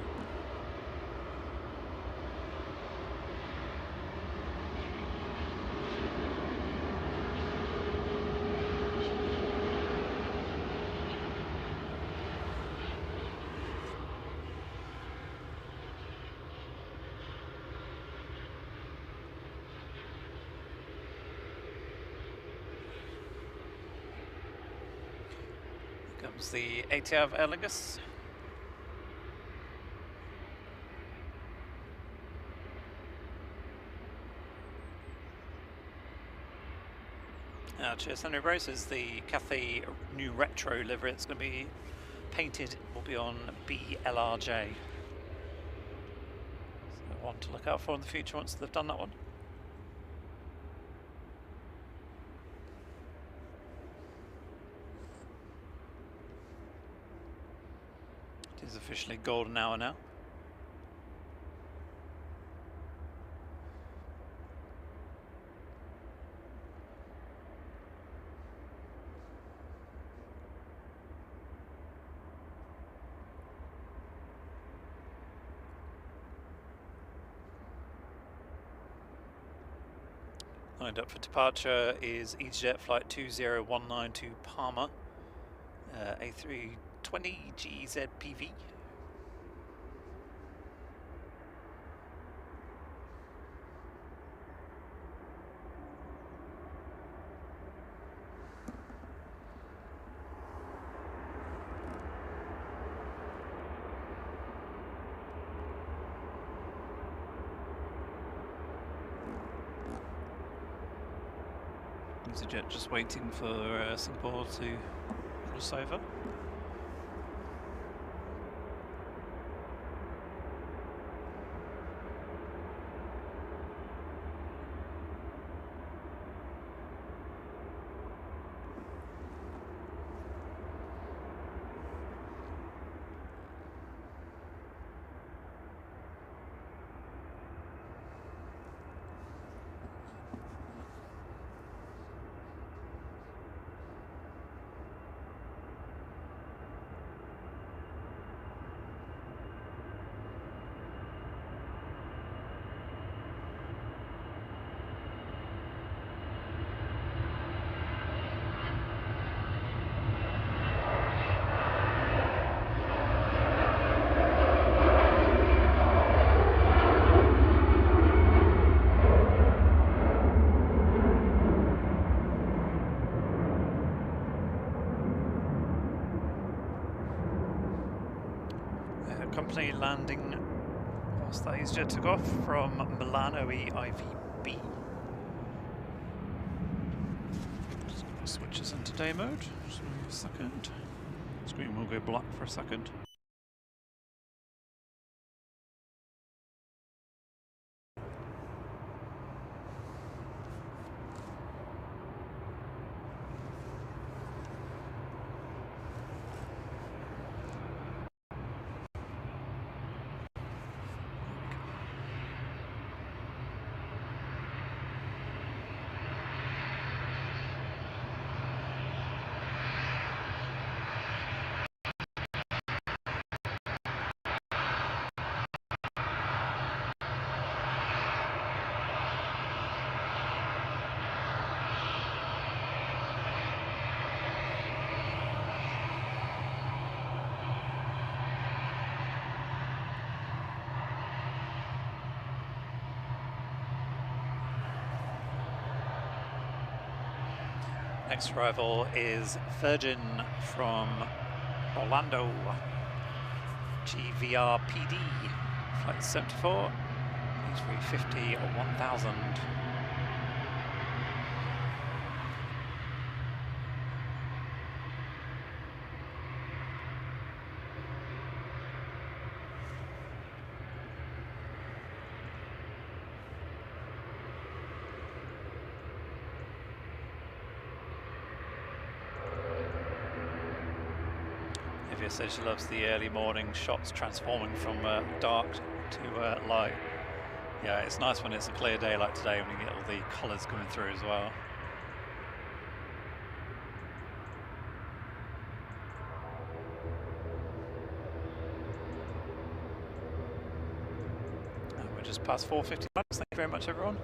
Speaker 1: Here comes the ATR of Aer Lingus. Cheers, Henry Rose. Is the Cathay new retro livery. It's going to be painted, will be on BLRJ. So one to look out for in the future once they've done that one. It is officially golden hour now. Lined up for departure is EasyJet flight 2019 to Palma, A320 GZPV. EasyJet just waiting for Singapore to cross over. Company landing whilst that EasyJet took off from Milano IVB. Just gonna switch us into day mode. Just give me a second. Screen will go black for a second. Next arrival is Virgin from Orlando, GVRPD, flight 74, A350 or 1000. Olivia says she loves the early morning shots transforming from dark to light. Yeah, it's nice when it's a clear day like today when you get all the colours coming through as well. And we're just past 4:50. Thank you very much, everyone.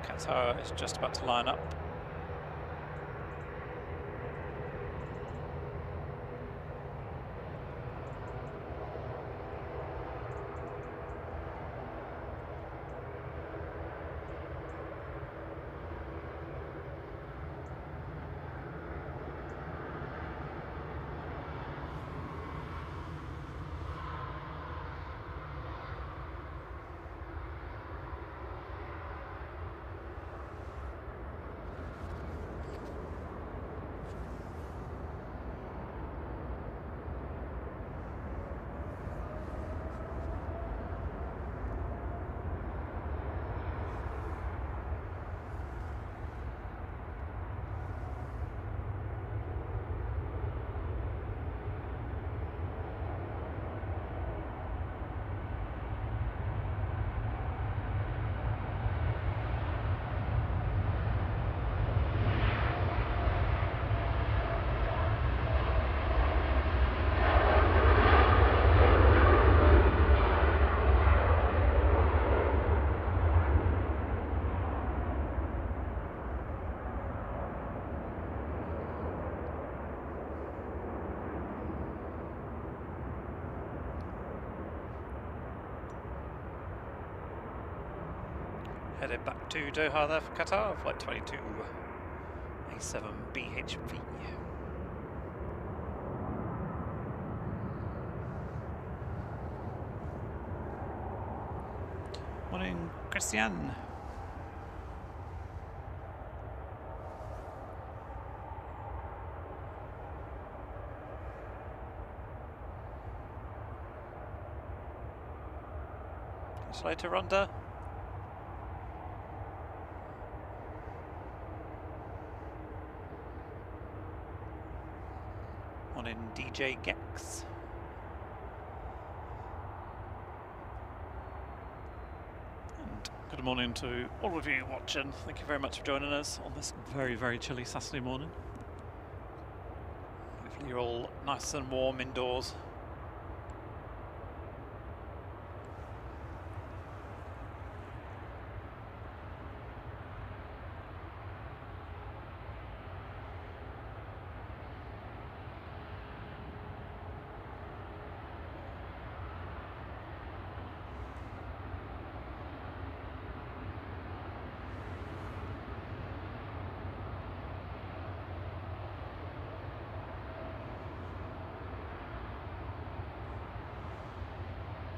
Speaker 1: Qatar is just about to line up. Headed back to Doha there for Qatar, flight 22, A7 BHV. Morning, Christian. Catch you later, Rhonda. Morning, DJ Gex. Good morning to all of you watching. Thank you very much for joining us on this very, very chilly Saturday morning. Hopefully you're all nice and warm indoors.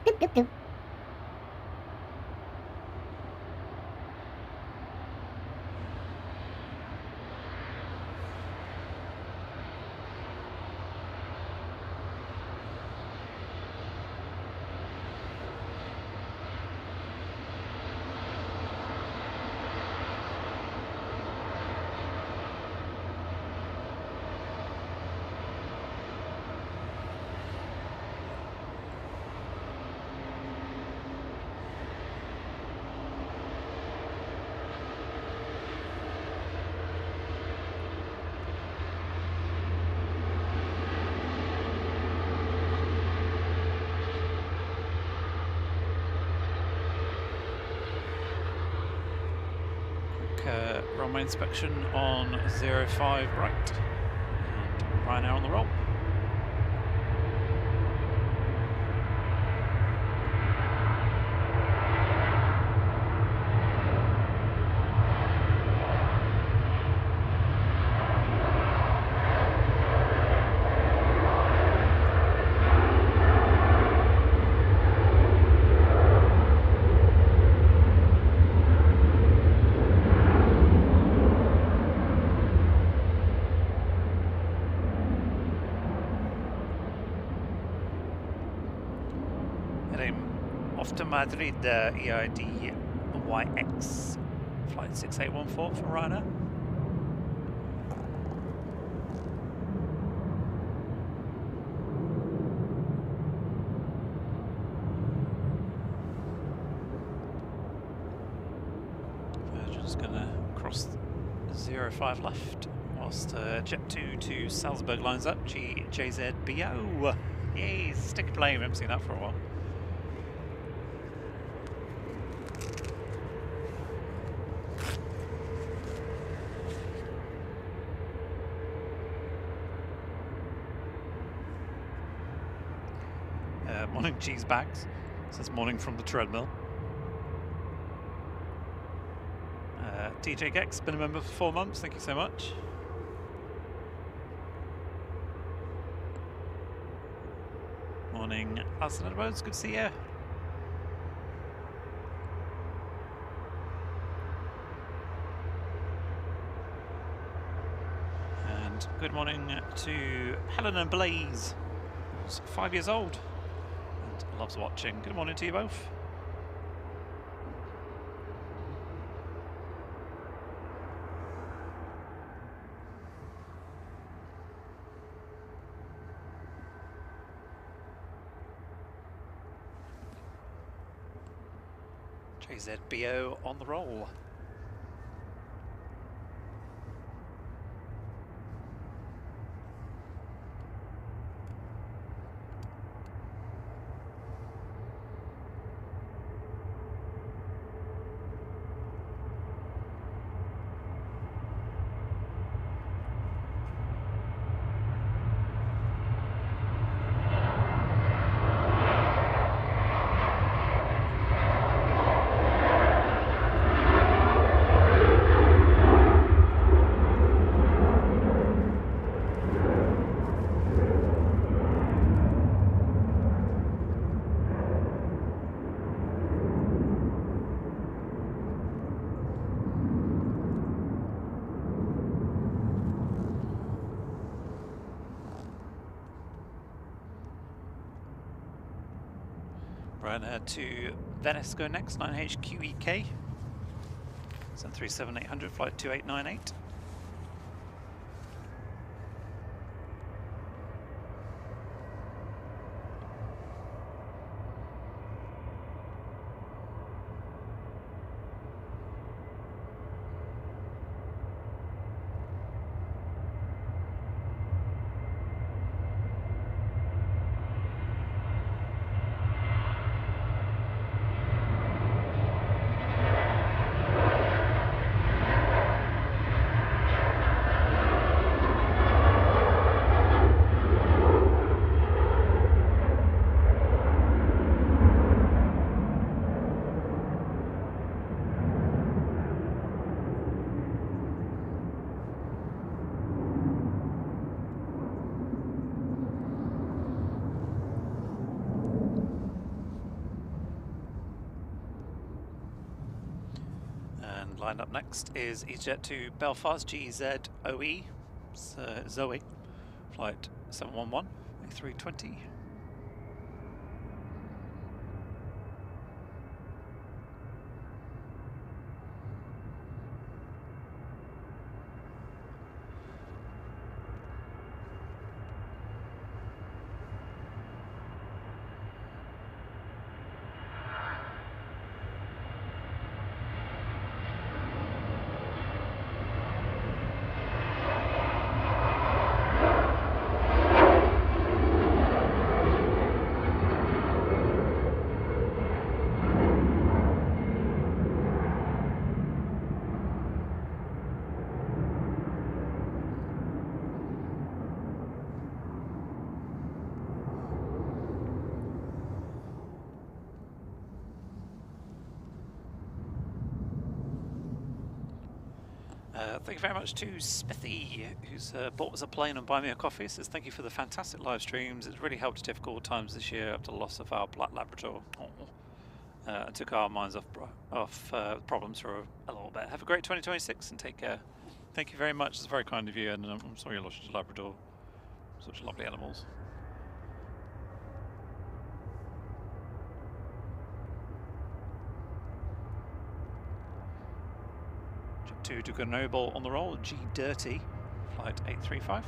Speaker 3: Doop, doop, doop.
Speaker 1: Runway inspection on 05 right, and Ryanair on the roll. Off to Madrid, EID YX, flight 6814 for Ryanair. Virgin's going to cross 05 left, whilst Jet 2 to Salzburg lines up, JZBO. Yay, stick plane, we haven't seen that for a while. Morning, cheese bags. Says morning from the treadmill. DJ Gex, been a member for 4 months. Thank you so much. Morning, Alison Edwards. Good to see you. And good morning to Helen and Blaze, who's 5 years old. Loves watching. Good morning to you both. JZBO on the roll. Ryanair to Venice go next, 9HQEK. 737-800, flight 2898. Lined up next is EasyJet to Belfast GZOE, Zoe, flight 711, A320. Thank you very much to Smithy, who's bought us a plane and buy me a coffee. Says thank you for the fantastic live streams. It's really helped difficult times this year after the loss of our black Labrador. And took our minds off problems for a little bit. Have a great 2026 and take care. Thank you very much. It's very kind of you, and I'm sorry you lost your Labrador. Such lovely animals. To Grenoble on the roll, G Dirty, flight 835.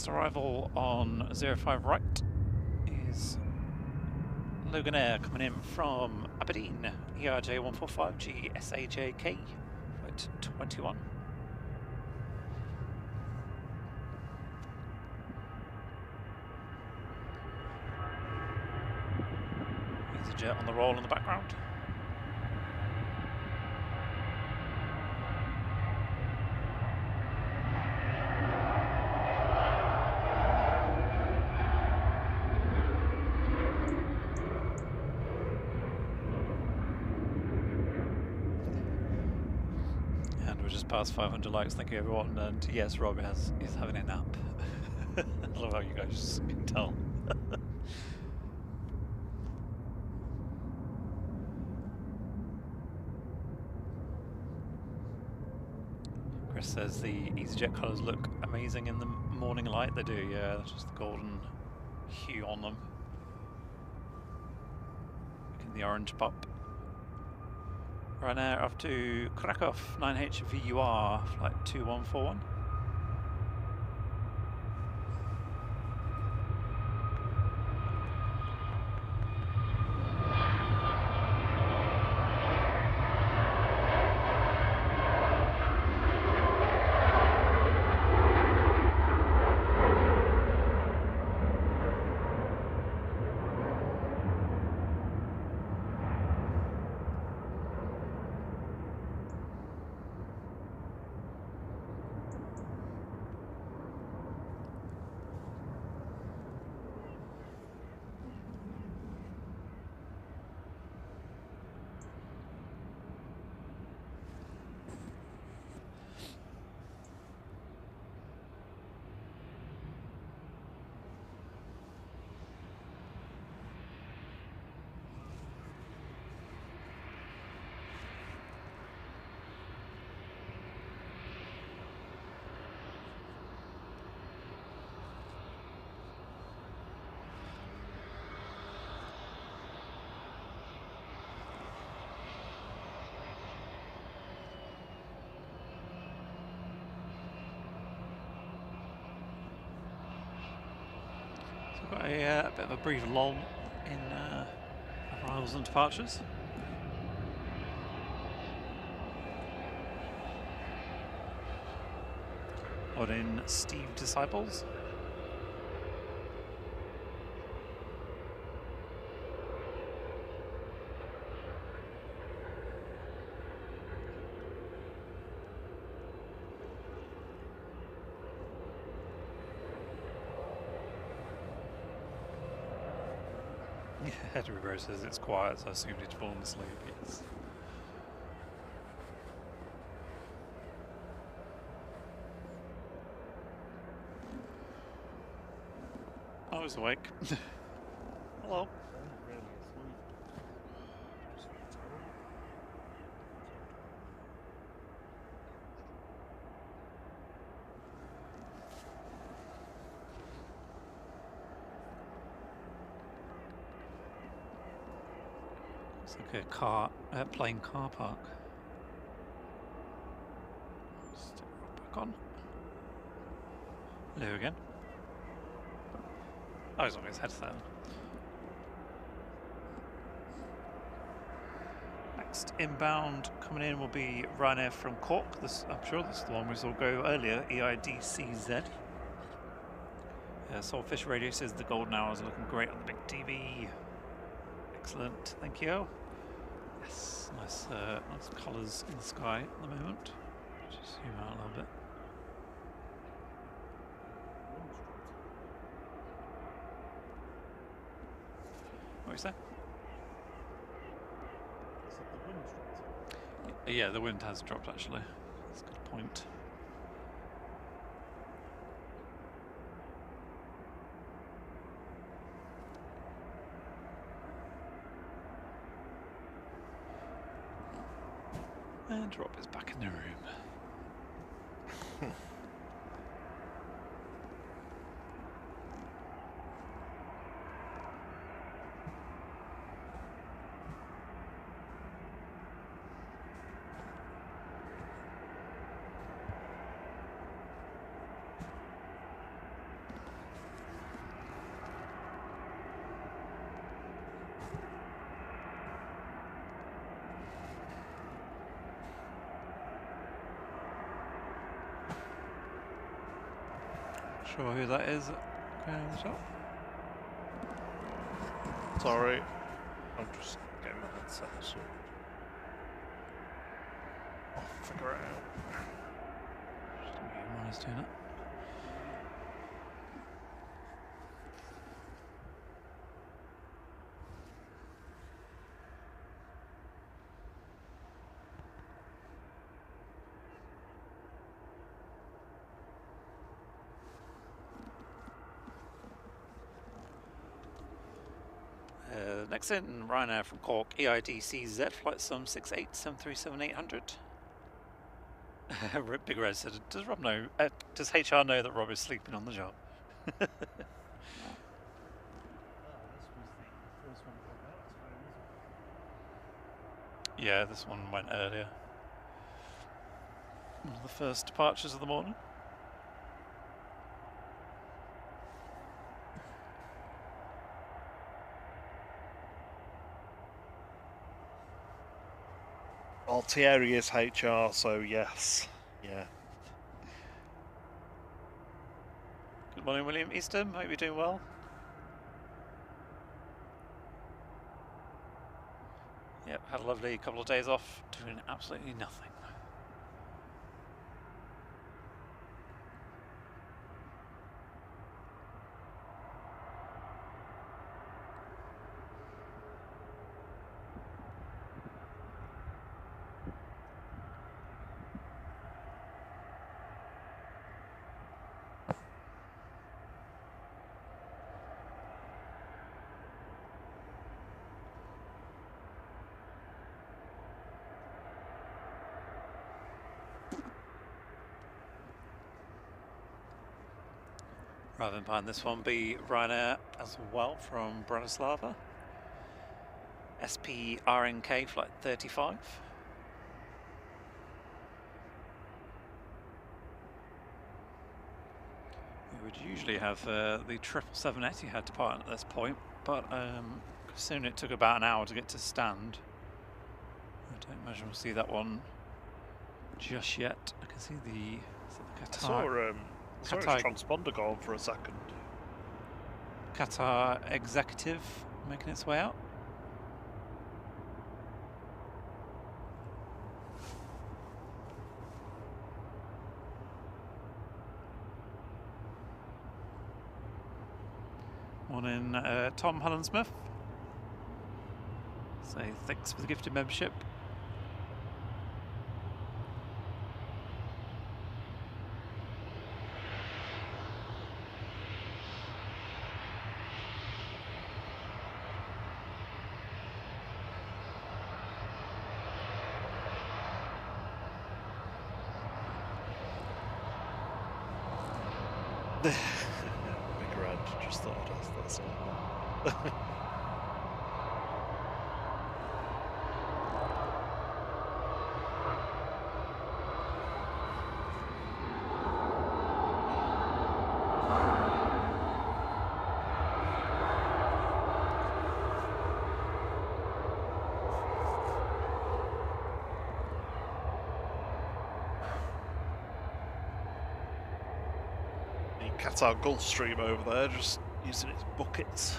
Speaker 1: Arrival on 05 right is Loganair coming in from Aberdeen, ERJ 145G SAJK, flight 21. EasyJet on the roll in the background. Past 500 likes, thank you everyone, and yes, Rob is having a nap. I love how you guys can tell. Chris says the EasyJet colours look amazing in the morning light. They do, yeah, that's just the golden hue on them. Making the orange pop. Ryanair off to Krakow, 9HVUR, flight 2141. We've got a bit of a brief lull in arrivals and departures. On in Steve Disciples. Henry Rose says it's quiet, so I assumed he'd fallen asleep. Yes. I was awake. Hello. It's like a plane car park. Stick it back on. Hello again. Oh, he's on his headset. Next inbound coming in will be Ryanair from Cork. I'm sure this is the one we saw go earlier, EIDCZ. Saltfish Radio says the golden hours are looking great on the big TV. Excellent, thank you. Yes, nice colours in the sky at the moment. Just zoom out a little bit. What is that?
Speaker 3: Is that the wind dropped?
Speaker 1: Yeah, the wind has dropped actually. That's a good point. And Rob is back in the room. Sure who that is going on the top?
Speaker 2: Sorry, I'm just getting my headset sorted. I'll figure it out.
Speaker 1: Just while he's doing it. Next in, Ryanair from Cork, EIDCZ, flight sum 68 737 800. Big Red said, does Rob know, does HR know that Rob is sleeping on the job?
Speaker 3: This was the first one from that time, wasn't it?
Speaker 1: Yeah, this one went earlier. One of the first departures of the morning.
Speaker 2: Altieri is HR, so yes. Yeah.
Speaker 1: Good morning, William Easton. Hope you're doing well. Yep, had a lovely couple of days off doing absolutely nothing. Rather than behind this one be Ryanair as well from Bratislava. SPRNK flight 35. We were Would usually have the 777 Etihad depart at this point, but considering it took about an hour to get to stand, I don't imagine we'll see that one just yet. I can see the
Speaker 2: I saw its transponder go on for a second.
Speaker 1: Qatar executive making its way out. Morning, Tom Hullensmith. Say thanks for the gifted membership.
Speaker 2: Big Red just thought I'd ask that song. Qatar Gulfstream over there, just using its buckets.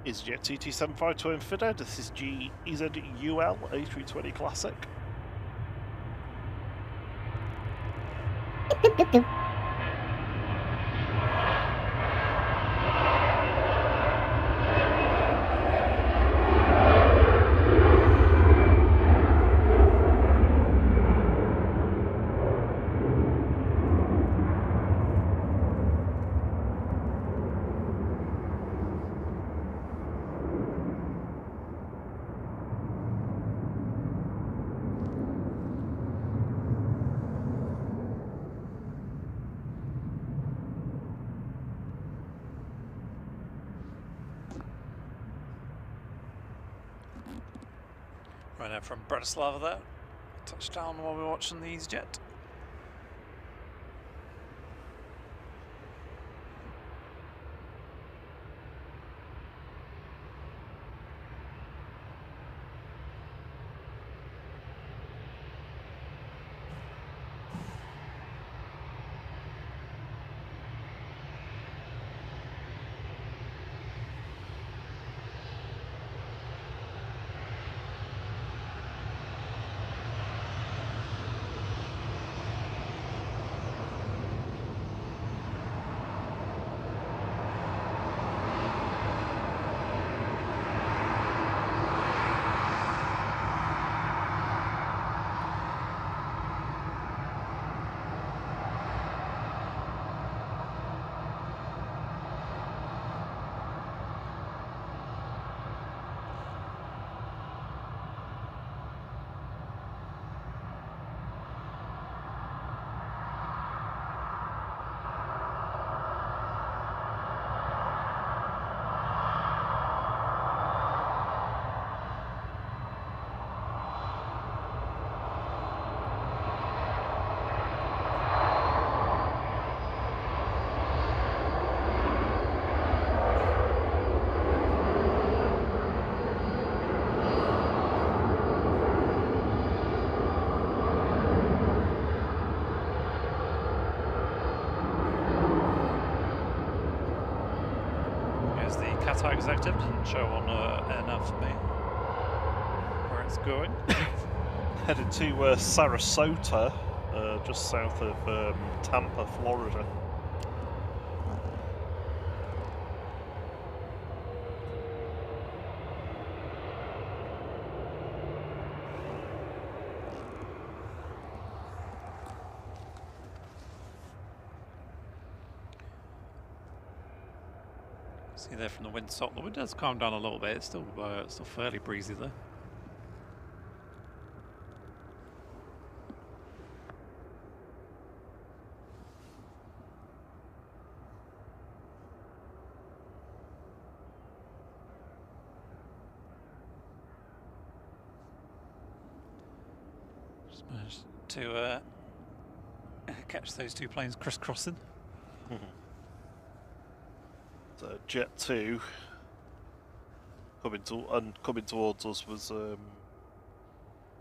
Speaker 2: EasyJet TT752 Infidel, this is GEZUL A320 Classic.
Speaker 1: Right now from Bratislava there. Touchdown while we're watching the EasyJet. Qatar executive doesn't show on AirNav for me where it's going.
Speaker 2: Headed to Sarasota, just south of Tampa, Florida.
Speaker 1: See there from the windsock, the wind has calmed down a little bit. It's still fairly breezy though. Just managed to catch those two planes crisscrossing.
Speaker 2: So Jet 2 coming towards us was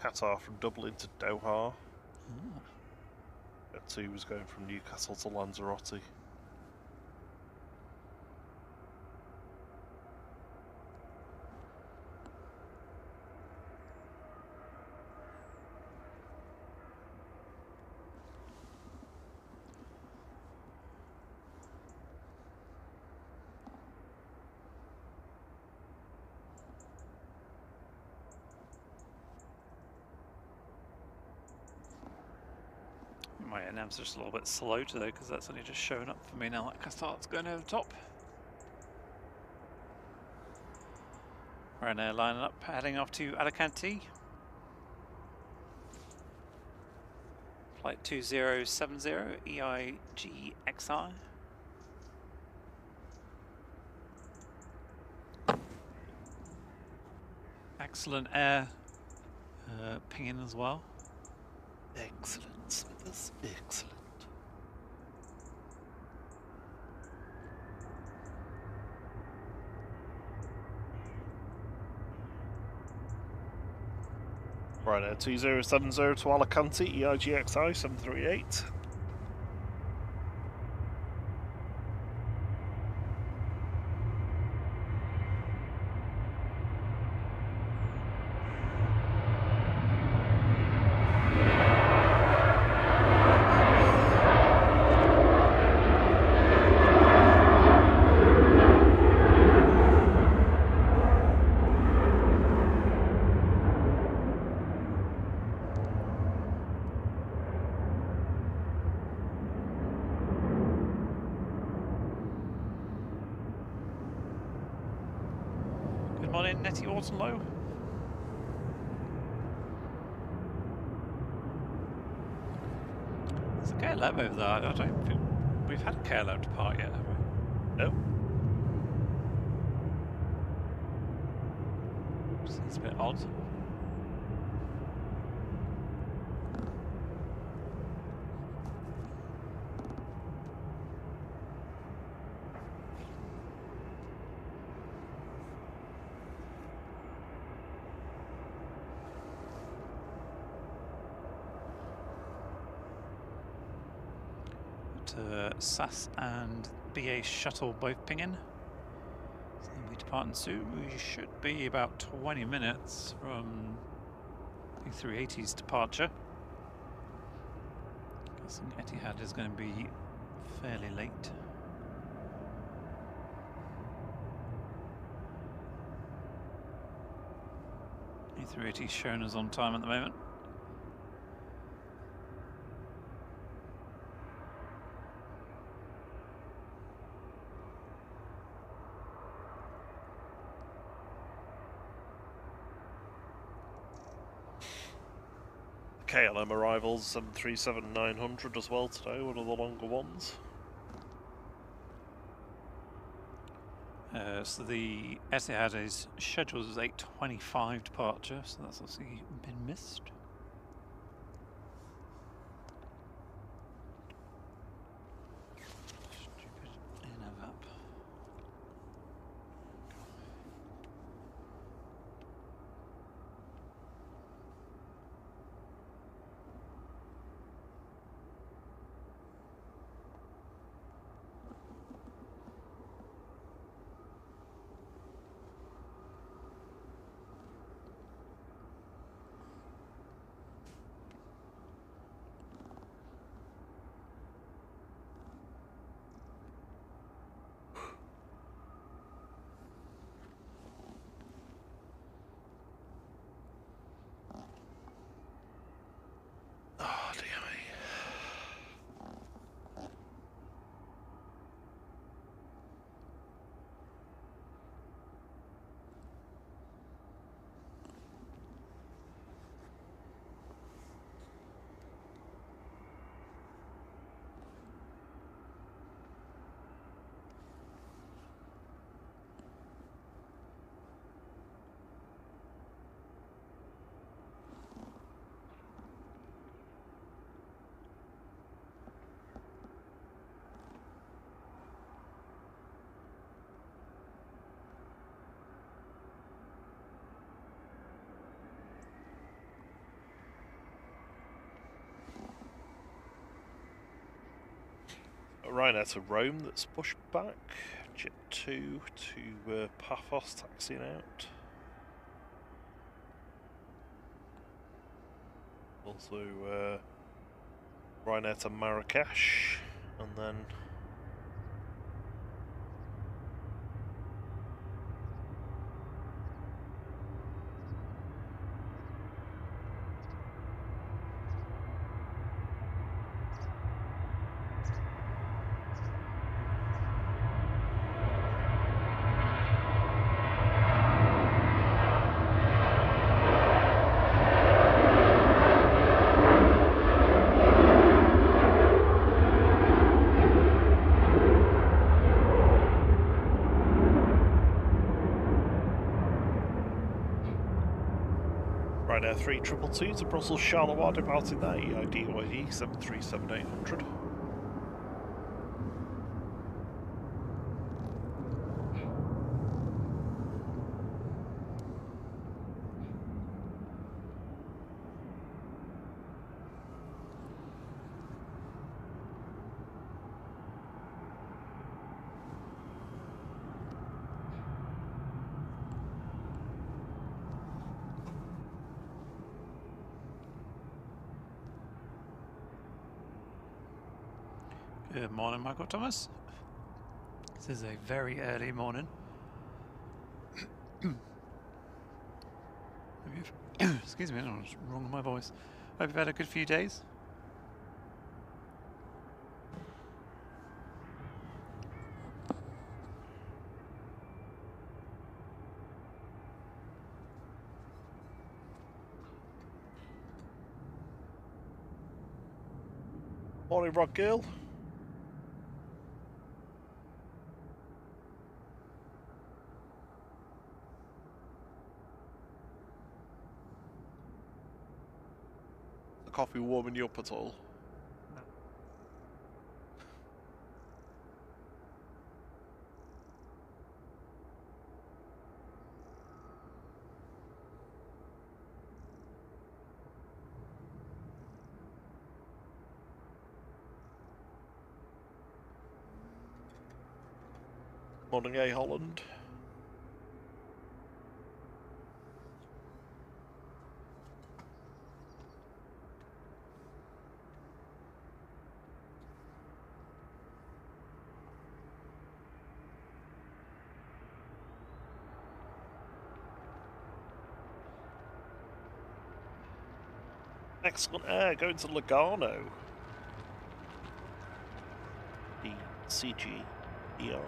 Speaker 2: Qatar from Dublin to Doha. Jet 2 was going from Newcastle to Lanzarote.
Speaker 1: My NM's just a little bit slow today because that's only just showing up for me now. That Qatar's going over the top. We're now lining up, heading off to Alicante. Flight 2070 EIGXI. Excellent air pinging as well.
Speaker 2: Excellent, Smithers, excellent. Right now, 2070 to Alicante, EIGXI 738.
Speaker 1: Morning, Nettie Autenlow. There's a KLM over there. I don't think we've had a KLM depart yet, have we?
Speaker 2: No.
Speaker 1: Seems a bit odd. SAS and BA shuttle both pinging. So they'll be departing soon. We should be about 20 minutes from A380's departure. Guessing Etihad is going to be fairly late. A380's showing us on time at the moment.
Speaker 2: KLM arrivals 737-900 as well today, one of the longer ones.
Speaker 1: So the Etihad is scheduled as 8:25 departure, so that's obviously been missed. Stupid nav app.
Speaker 2: Ryanair to Rome that's pushed back. Jet 2 to Paphos taxiing out. Also Ryanair to Marrakesh, and then Ryanair 3222 to Brussels Charleroi departing there, EID OID 737-800.
Speaker 1: Good morning, Michael Thomas. This is a very early morning. Excuse me, I don't know what's wrong with my voice. Hope you've had a good few days.
Speaker 2: Morning, Rock Girl. The coffee warming you up at all?
Speaker 3: No.
Speaker 2: Morning, A Holland. Excellent air going to Lugano. The CGER.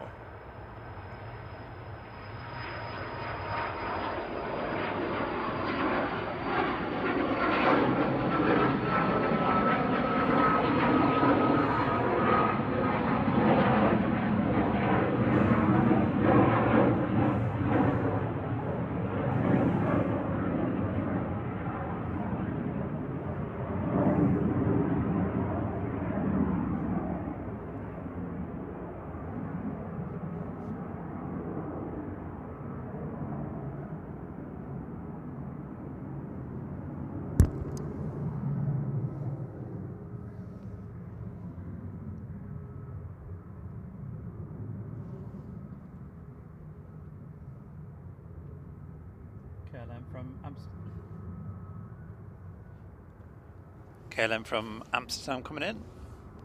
Speaker 1: KLM from Amsterdam coming in.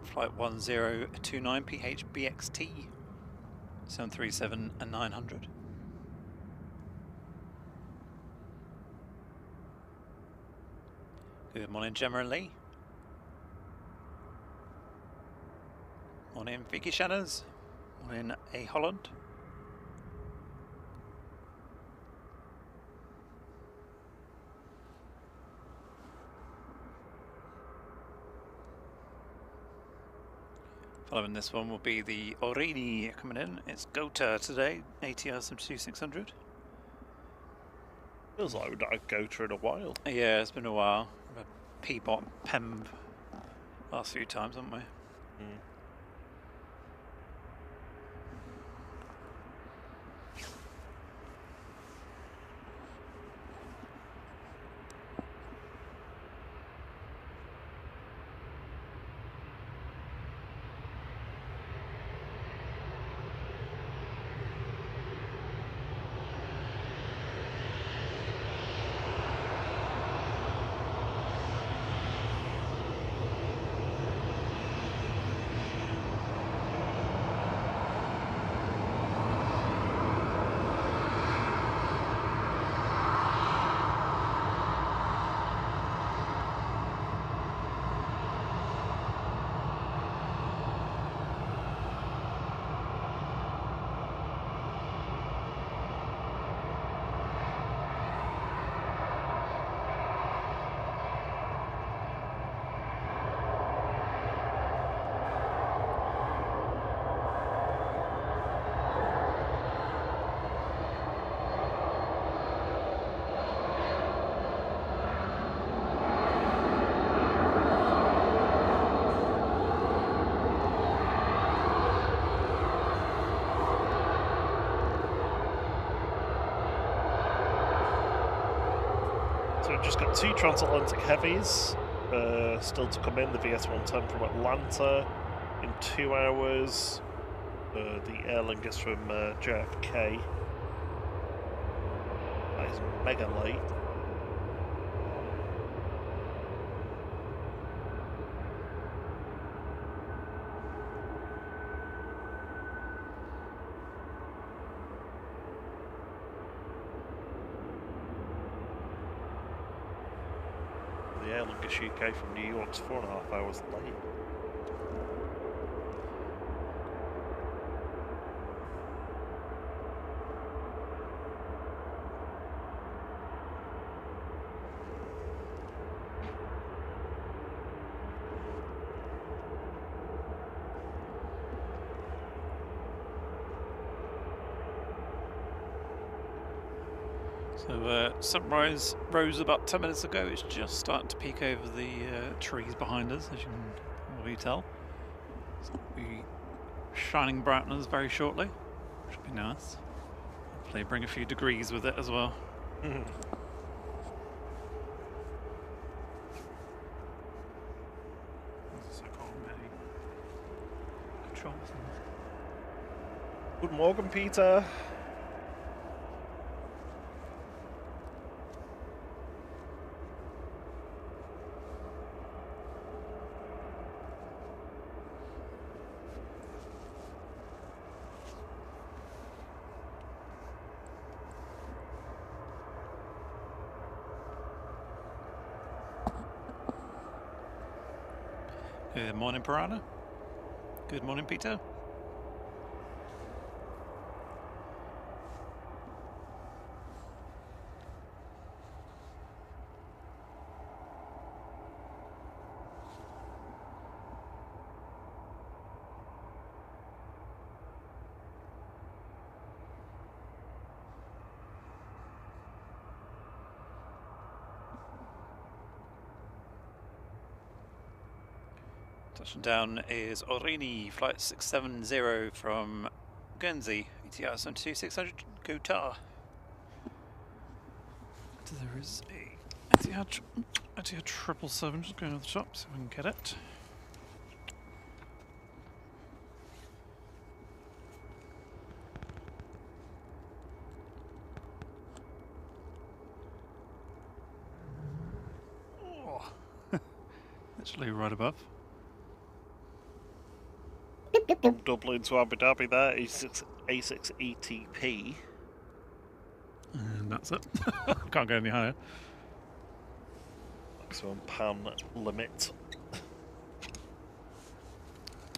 Speaker 1: Flight 1029 PHBXT 737 and 900. Good morning, Gemma and Lee. Morning, Vicky Shanners. Morning, A Holland. Following this one will be the Orini coming in. It's Gota today, ATR 72600.
Speaker 2: Feels like we've not had Gota in a while.
Speaker 1: Yeah, it's been a while. We've had Peabot, Pemb last few times, haven't we?
Speaker 2: Mm. So we've just got 2 transatlantic heavies still to come in. The VS-110 from Atlanta in 2 hours. The Aer Lingus from JFK. That is mega late. The Aer Lingus UK from New York's 4.5 hours late.
Speaker 1: So sunrise rose about 10 minutes ago. It's just starting to peek over the trees behind us, as you can probably tell. So it'll be shining brightness very shortly, which will be nice. Hopefully bring a few degrees with it as well.
Speaker 2: Good morning, Peter.
Speaker 1: Good morning, Piranha. Good morning, Peter. Touchdown is Orini, flight 670 from Guernsey, ETR 72600 Qatar. There is a Etihad 777 just going over the top, so we can get it. Oh. Literally right above.
Speaker 2: From Dublin to Abu Dhabi there, A6 ETP.
Speaker 1: And that's it. Can't go any higher.
Speaker 2: Maximum pan limit.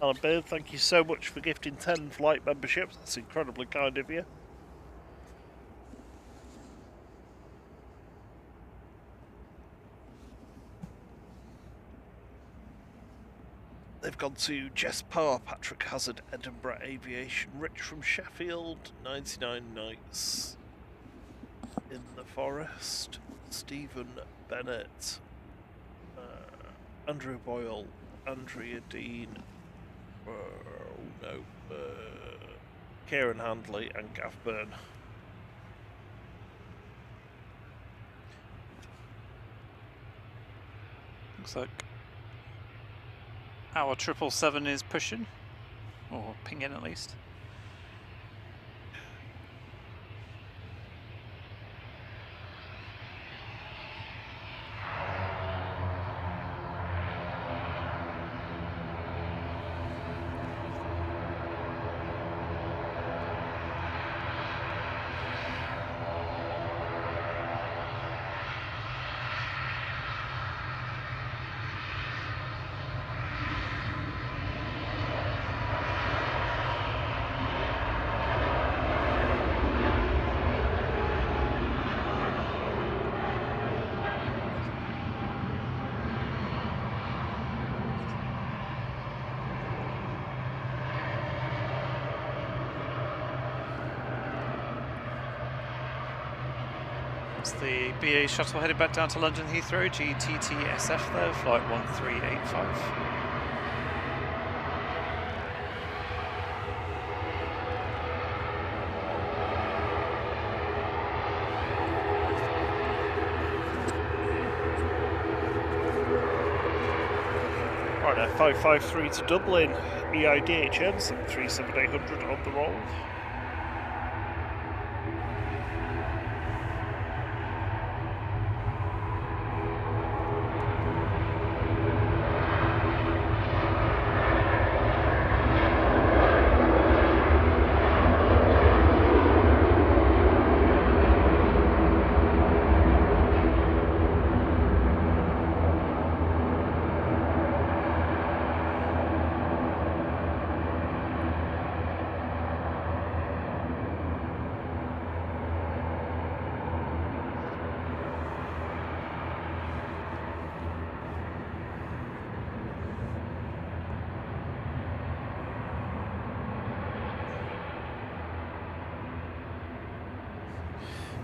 Speaker 2: Alan Bird, thank you so much for gifting 10 flight memberships. That's incredibly kind of you. They've gone to Jess Power, Patrick Hazard, Edinburgh Aviation, Rich from Sheffield, 99 Nights in the Forest, Stephen Bennett, Andrew Boyle, Andrea Dean, Kieran Handley and Gav Byrne.
Speaker 1: Looks like our 777 is pushing, or pinging at least. It's the BA shuttle headed back down to London Heathrow, GTTSF there, flight 1385.
Speaker 2: Right now, 553 to Dublin, EIDHN 737-800 on the roll.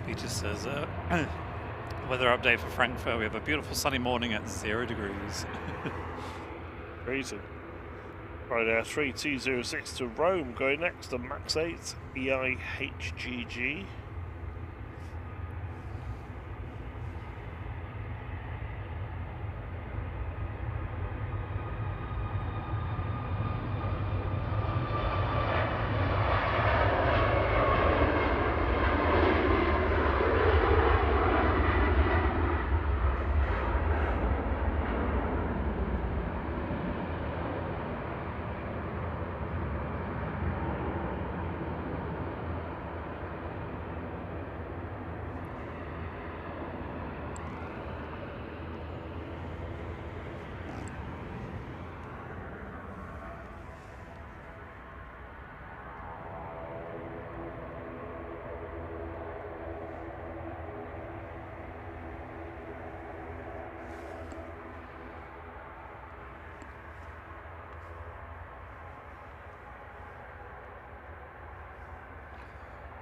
Speaker 1: Peter says, weather update for Frankfurt. We have a beautiful sunny morning at 0 degrees.
Speaker 2: Freezing. Right now, 3206 to Rome, going next to Max 8, EIHGG.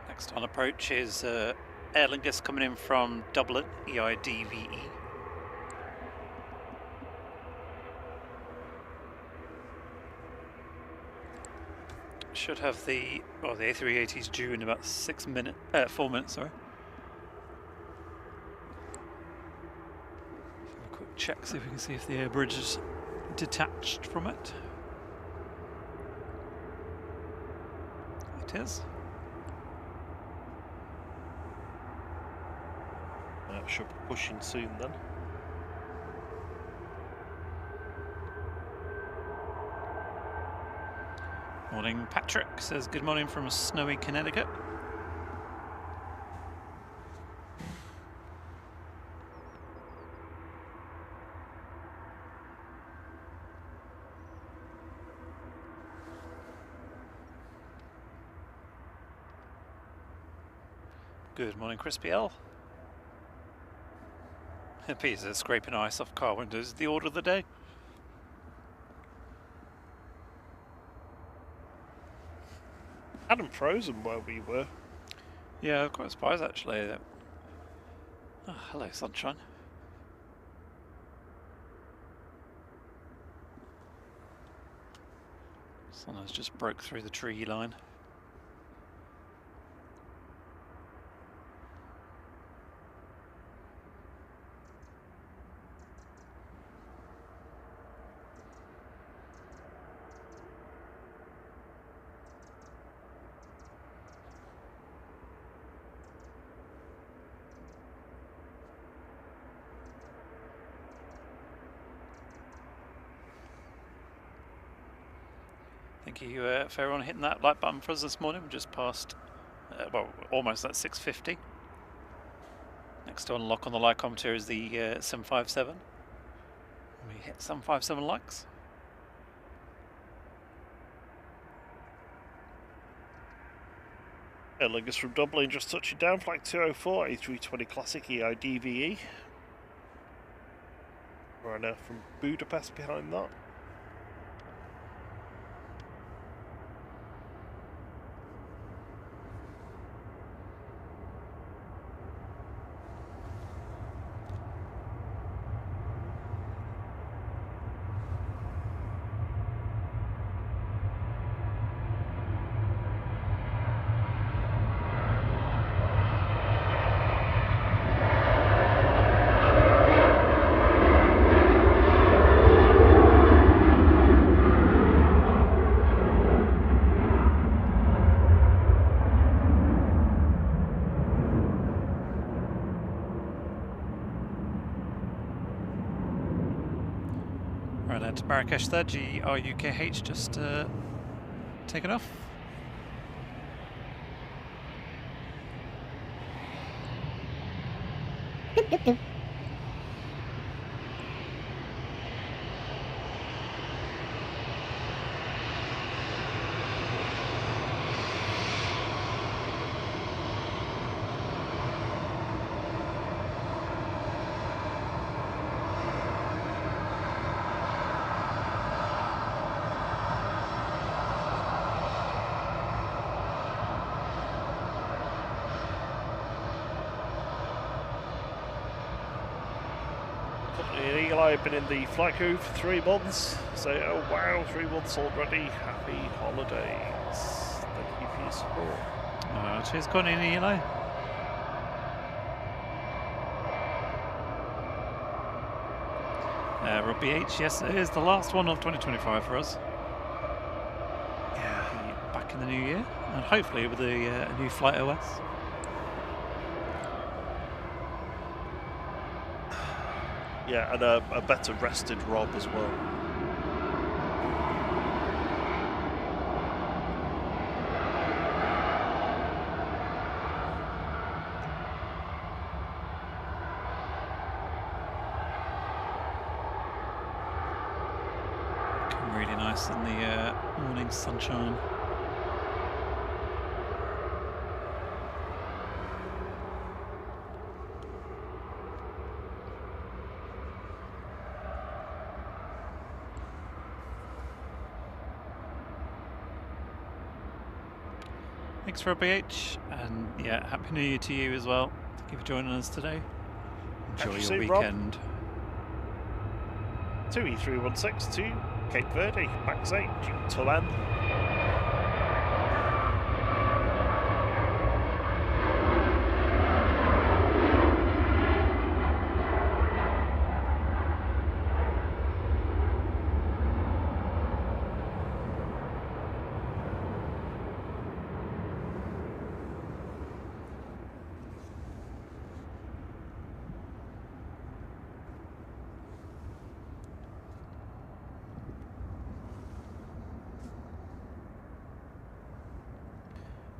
Speaker 1: Next on approach is Aer Lingus coming in from Dublin, EIDVE. Should have the A380s due in about 4 minutes, sorry. Have a quick check, see if we can see if the air bridge is detached from it. It is.
Speaker 2: That should be pushing soon then.
Speaker 1: Morning, Patrick says good morning from snowy Connecticut. Good morning, Crispy L. Peter scraping ice off car windows, the order of the day.
Speaker 2: Hadn't frozen where we were.
Speaker 1: Yeah, I'm quite surprised actually. Oh, hello, sunshine. Sun has just broke through the tree line. Thank you for everyone hitting that like button for us this morning. We're just past, well, almost at 6:50. Next to unlock on the lycometer is the 757. We hit 757 likes.
Speaker 2: Aer Lingus from Dublin just touching down, flight 204, A320 Classic EIDVE. Right now from Budapest behind that.
Speaker 1: Right out to Marrakesh there, GRUKH just taken off.
Speaker 2: Company Eli have been in the flight crew for 3 months. So, oh wow, 3 months already. Happy holidays. Thank you for your support.
Speaker 1: Cheers, Connie and Eli. Rob BH, yes, it is the last one of 2025 for us.
Speaker 2: Yeah.
Speaker 1: Back in the new year, and hopefully with a new flight OS.
Speaker 2: Yeah, and a better rested Rob as well.
Speaker 1: Looking really nice in the morning sunshine. Thanks for BH, and yeah, Happy New Year to you as well. Thank you for joining us today. Enjoy
Speaker 2: Happy
Speaker 1: your
Speaker 2: soon, Rob.
Speaker 1: weekend.
Speaker 2: 2E316 to Cape Verde, max 8, due to land.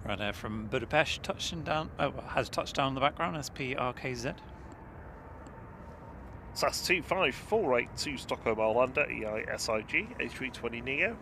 Speaker 1: Right there from Budapest, touching down. Oh, well, has touched down in the background. SPRKZ.
Speaker 2: SAS 25482 Stockholm Arlanda, EISIG, A320 Neo.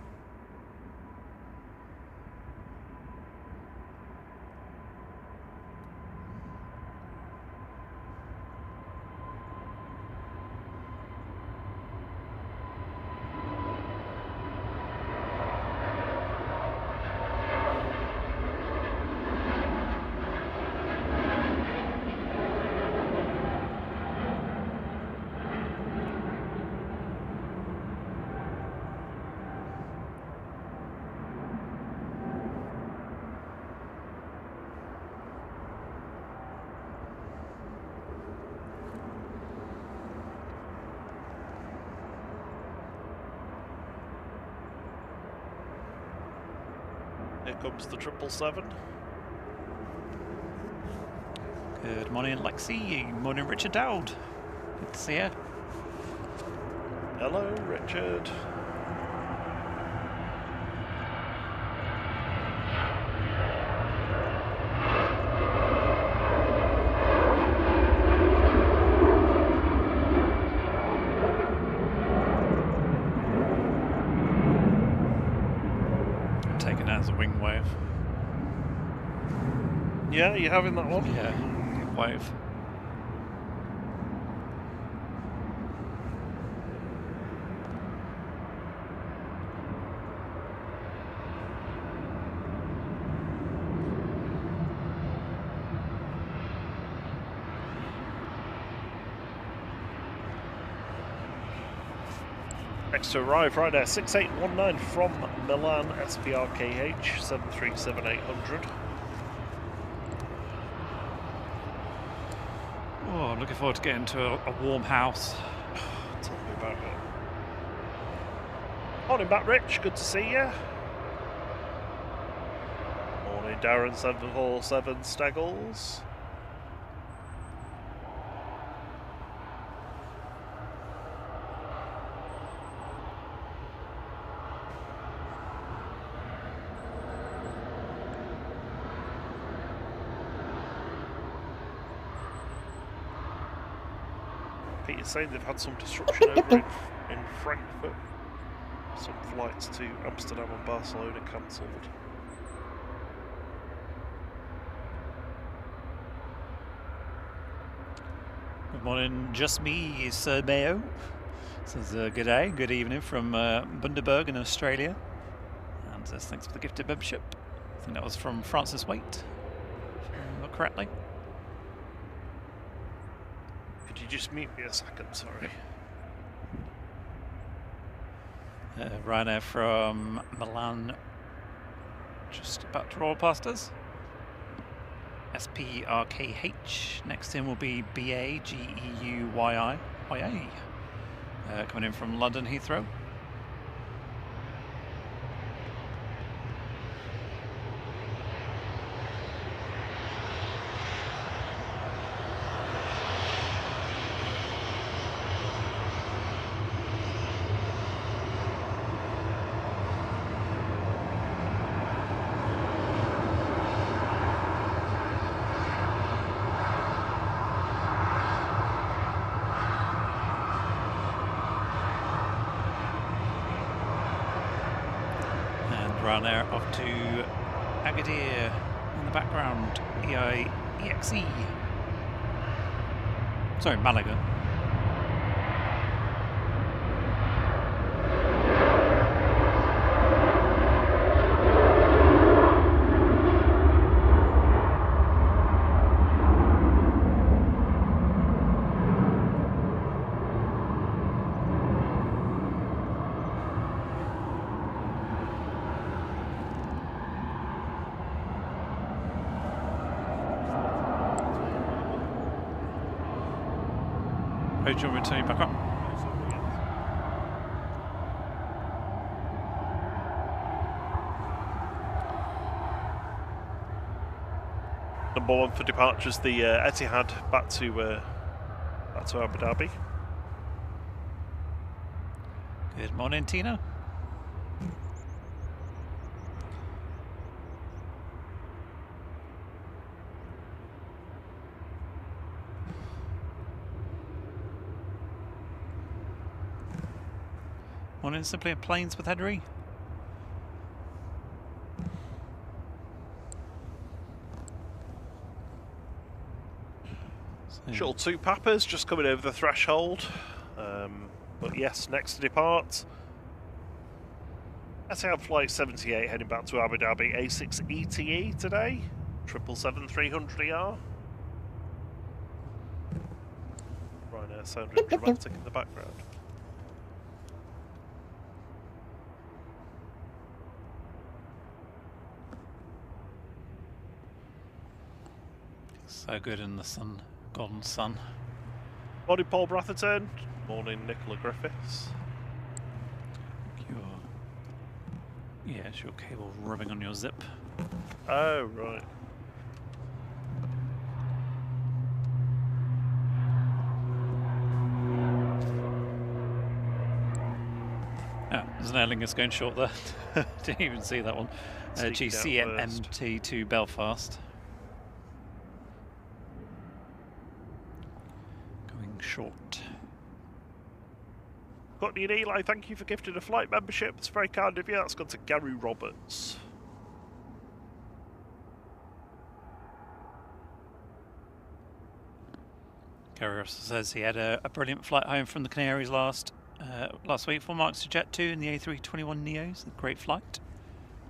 Speaker 2: Here comes the 777.
Speaker 1: Good morning, Lexi. Morning, Richard Dowd. Good to see you.
Speaker 2: Hello, Richard.
Speaker 1: I'm taking that as a wing wave.
Speaker 2: Yeah, you having that one?
Speaker 1: Yeah, good wave.
Speaker 2: Next to arrive right there, 6819 from Milan, SPRKH, 737800.
Speaker 1: Oh, I'm looking forward to getting to a warm house.
Speaker 2: Tell me about it. Morning back, Rich. Good to see you. Morning, Darren 747 Staggles. Peter's saying they've had some disruption over in Frankfurt. Some flights to Amsterdam and Barcelona cancelled.
Speaker 1: Good morning, just me, Sir Mayo. Says good day, good evening from Bundaberg in Australia. And says thanks for the gifted membership. I think that was from Francis Waite, if I remember correctly.
Speaker 2: Could you just mute me a second, sorry.
Speaker 1: Ryanair from Milan, just about to roll past us. SPRKH. Next in will be BAGEUYI. Coming in from London Heathrow. Ryanair off to Agadir in the background, EGCC. Sorry, Malaga. Do you want me to turn you back up?
Speaker 2: Number one for departures, the Etihad back to Abu Dhabi.
Speaker 1: Good morning, Tina. Morning, simply planes with Henry.
Speaker 2: Shuttle 2 Papas just coming over the threshold. But yes, next to depart. Etihad Flight 78 heading back to Abu Dhabi. A380 today. 777-300ER. Ryanair sounding dramatic in the background.
Speaker 1: So good in the sun, golden sun.
Speaker 2: Morning, Paul Bratherton. Morning, Nicola Griffiths.
Speaker 1: It's your cable rubbing on your zip.
Speaker 2: Oh, right.
Speaker 1: There's an Aer Lingus going short there. Didn't even see that one. GCMT to Belfast. Going short.
Speaker 2: Courtney and Eli, thank you for gifting a flight membership. It's very kind of you. That's gone to Gary Roberts.
Speaker 1: Gary also says he had a brilliant flight home from the Canaries last week. Full marks to Jet 2 in the A321 Neos. A great flight.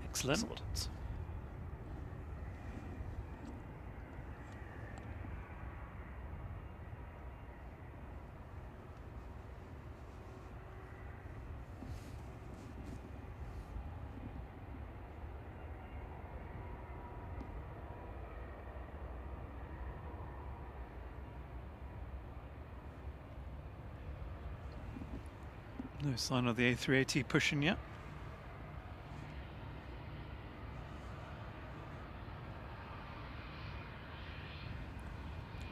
Speaker 1: Excellent. No sign of the A380 pushing yet.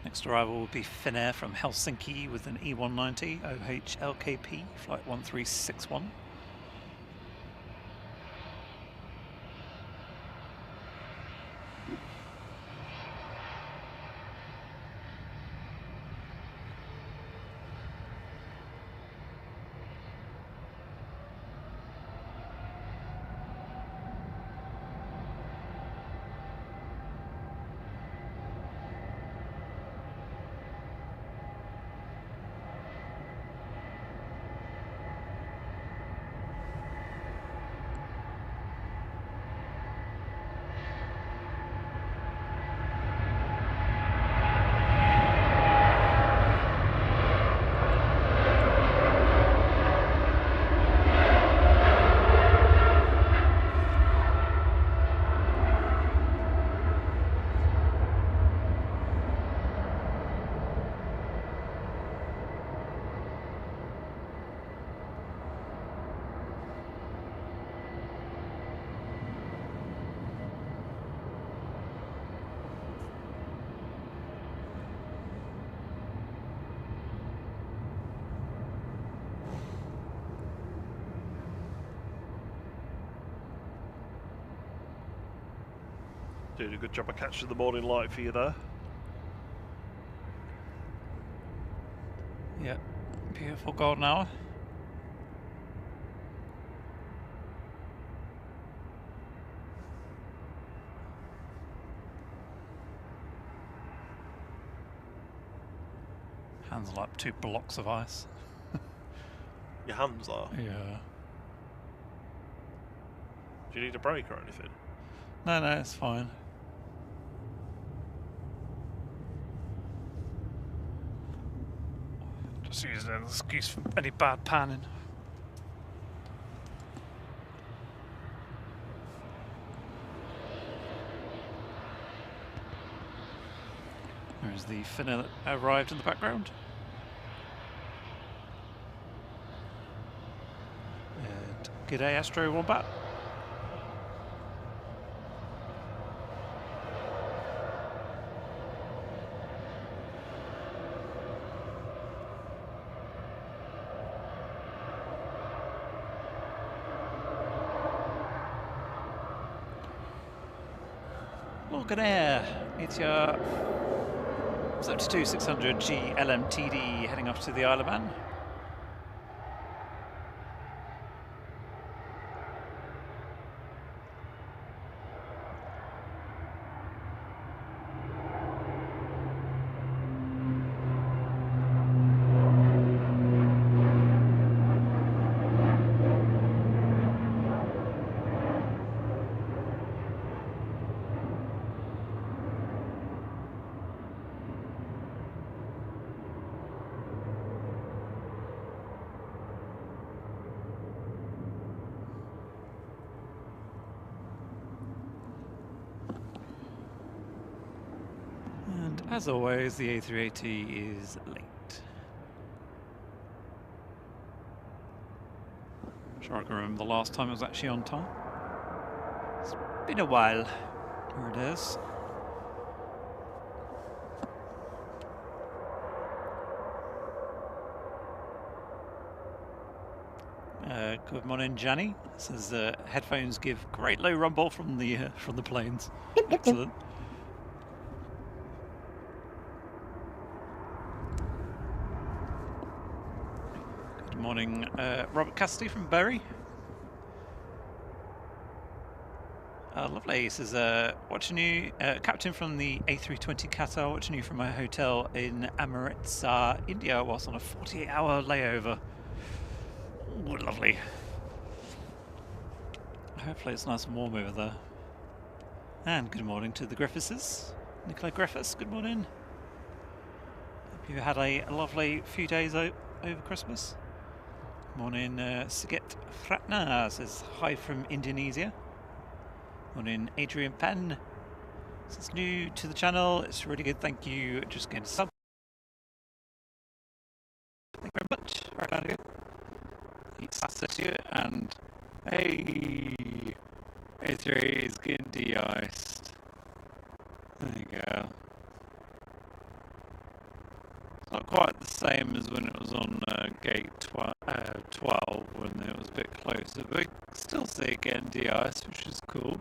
Speaker 1: Next arrival will be Finnair from Helsinki with an E190 OHLKP, flight 1361.
Speaker 2: Doing a good job of catching the morning light for you there.
Speaker 1: Yeah, beautiful golden hour. Hands are like 2 blocks of ice.
Speaker 2: Your hands are.
Speaker 1: Yeah.
Speaker 2: Do you need a break or anything?
Speaker 1: No, it's fine. Just using it as an excuse for any bad panning. There's the finna that arrived in the background. And g'day Astro Wombat. Logan Air, it's your 72-600G LMTD heading off to the Isle of Man. As always, the A380 is late. I'm sure I can remember the last time it was actually on time. It's been a while. Here it is. Good morning, Johnny. Says headphones give great low rumble from the planes. Excellent. Good morning, Robert Cassidy from Bury. Lovely. He says, watching you, captain from the A320 Qatar, watching you from my hotel in Amritsar, India, whilst on a 48-hour layover. Ooh, lovely. Hopefully it's nice and warm over there. And good morning to the Griffithses. Nicola Griffiths, good morning. Hope you had a lovely few days over Christmas. Morning, Sigit Fratna says hi from Indonesia. Morning, Adrian Penn. Says new to the channel. It's really good. Thank you. Just getting sub. Thank you very much. Right on. It's you and hey, A3 is getting de-iced. There you go. It's not quite the same as when it was on gate 12 when it was a bit closer, but we still see it getting de-iced, which is cool.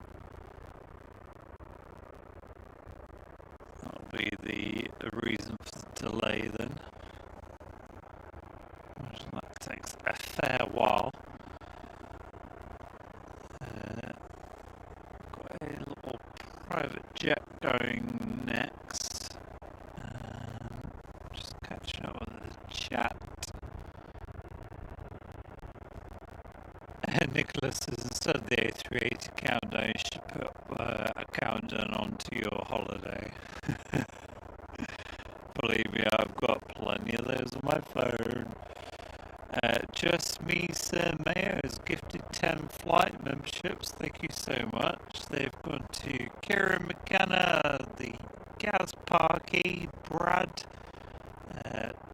Speaker 1: That'll be the reason for the delay then. Imagine that takes a fair while. Got a little private jet going next. Just catching up with the chat. Nicholas says instead of the A380 countdown, you should put a countdown onto your holiday. Believe me, I've got plenty of those on my phone. Just Me Sir Mayo has gifted 10 flight memberships. Thank you so much. They've gone to Kieran McKenna, the Gaz Parky, Brad,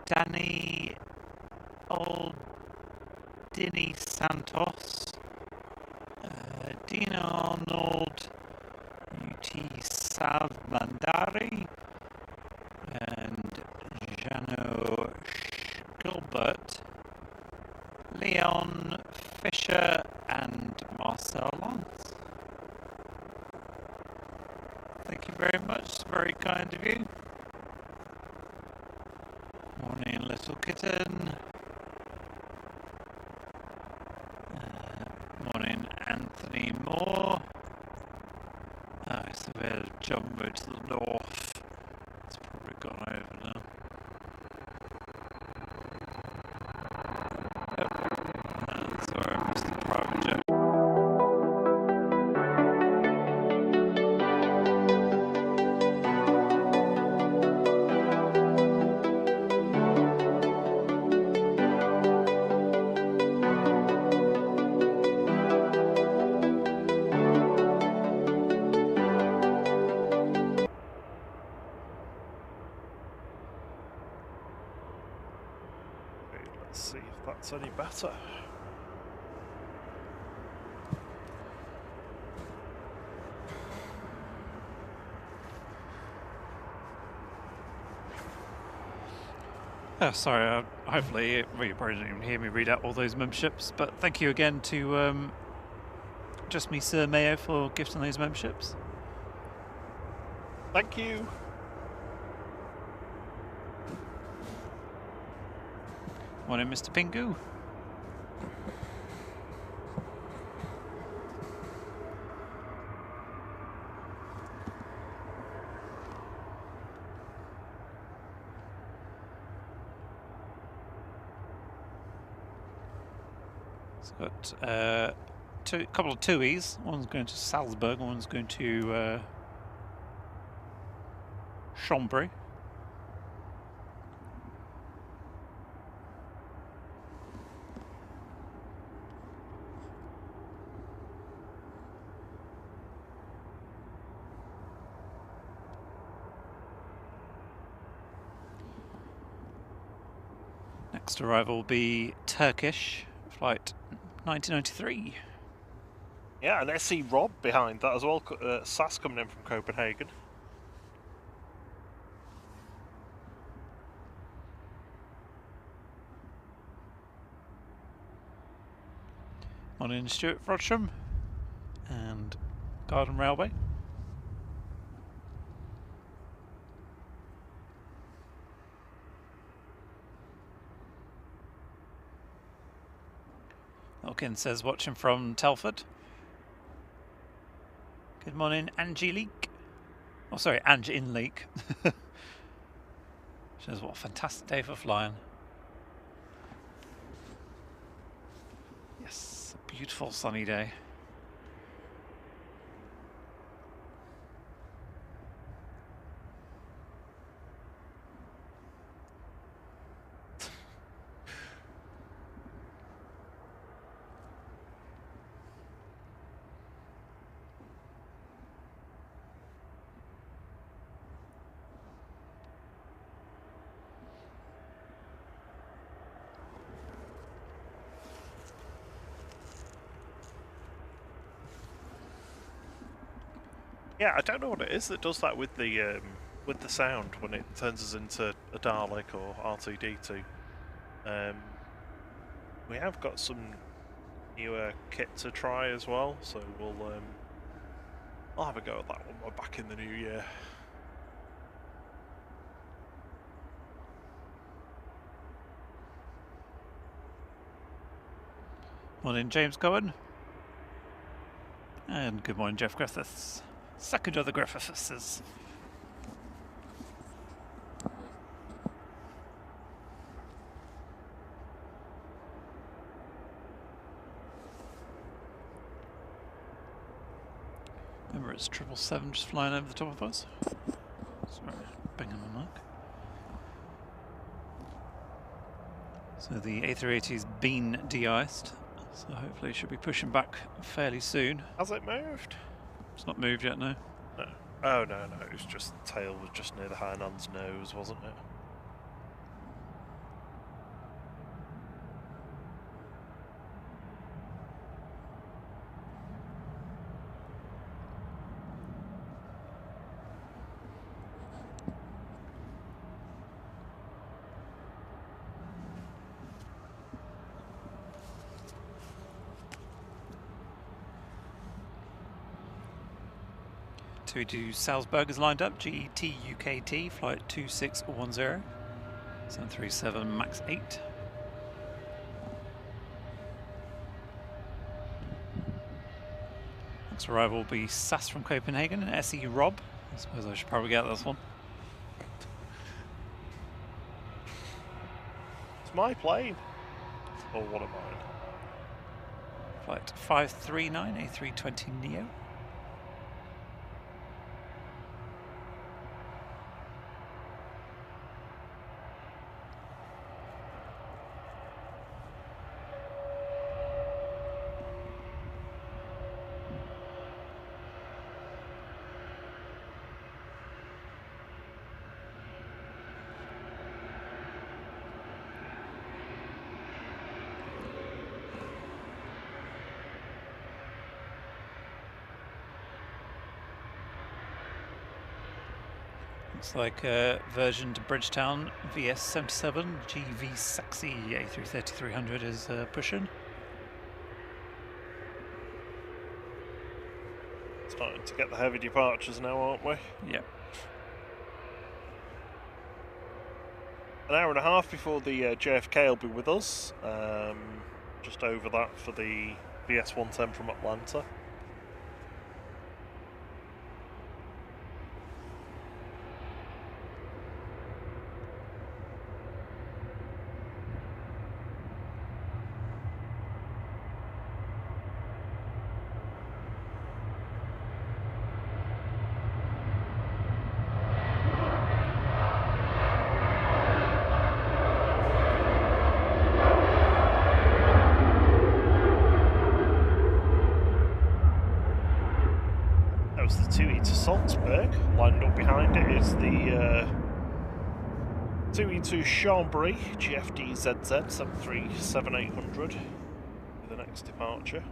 Speaker 1: Danny Aldini Santos, Dina Arnold, UT Sav Mandari, and Jano Gilbert, Leon Fisher, and Marcel Lance. very much. Very kind of you. Morning, little kitten. Morning, Anthony Moore. So we're Jumbo to the north. It's probably gone over now. Yep. Sorry, I missed the private jet.
Speaker 2: Let's see if that's any better.
Speaker 1: Oh, sorry, hopefully, well, you probably didn't even hear me read out all those memberships, but thank you again to Just Me Sir Mayo for gifting those memberships.
Speaker 2: Thank you.
Speaker 1: Morning, Mr. Pingu. It's got a couple of TUIs. One's going to Salzburg, one's going to Chambry. Next arrival will be Turkish, flight 1993.
Speaker 2: Yeah, and SC Rob behind that as well. SAS coming in from Copenhagen.
Speaker 1: Morning, Stuart Frodsham and Garden Railway. Elkin says watching from Telford. Good morning, Angelique. Oh, sorry, Angelique. Says what a fantastic day for flying. Yes, a beautiful sunny day.
Speaker 2: Yeah, I don't know what it is that does that with the sound when it turns us into a Dalek or R2D2. We have got some newer kit to try as well, so I'll have a go at that when we're back in the new year.
Speaker 1: Morning, James Cohen. And good morning, Jeff Griffiths. Second of the Griffithses. Remember, it's 777 just flying over the top of us. Sorry, banging my mic. So the A380's been de-iced, so hopefully it should be pushing back fairly soon.
Speaker 2: Has it moved?
Speaker 1: It's not moved yet, no.
Speaker 2: No. Oh, no, it was just the tail was just near the Hainan's nose, wasn't it?
Speaker 1: 2 Salzburg is lined up, GTUKT, flight 2610, 737 MAX 8. Next arrival will be SAS from Copenhagen and SE Rob. I suppose I should probably get this one.
Speaker 2: It's my plane. Or one of mine.
Speaker 1: Flight 539, A320 Neo. Looks like a version to Bridgetown VS77 GV Saxy A330-300 is pushing.
Speaker 2: Starting to get the heavy departures now, aren't we?
Speaker 1: Yep.
Speaker 2: An hour and a half before the JFK will be with us. Just over that for the VS110 from Atlanta. Salzburg. Lined up behind it is the 2E2 Chambéry GFD ZZ 737-800 for the next departure.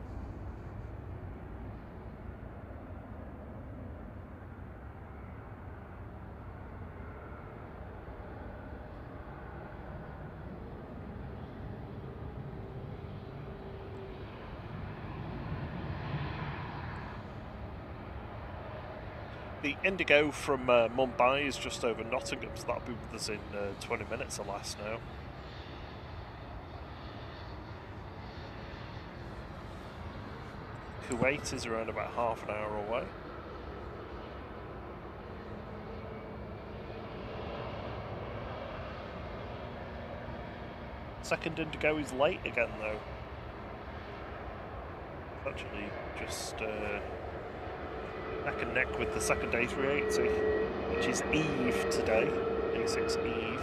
Speaker 2: The Indigo from Mumbai is just over Nottingham, so that'll be with us in 20 minutes or less now. Kuwait is around about half an hour away. Second Indigo is late again though. It's actually just neck and neck with the second A380, which is Eve today, A6 Eve.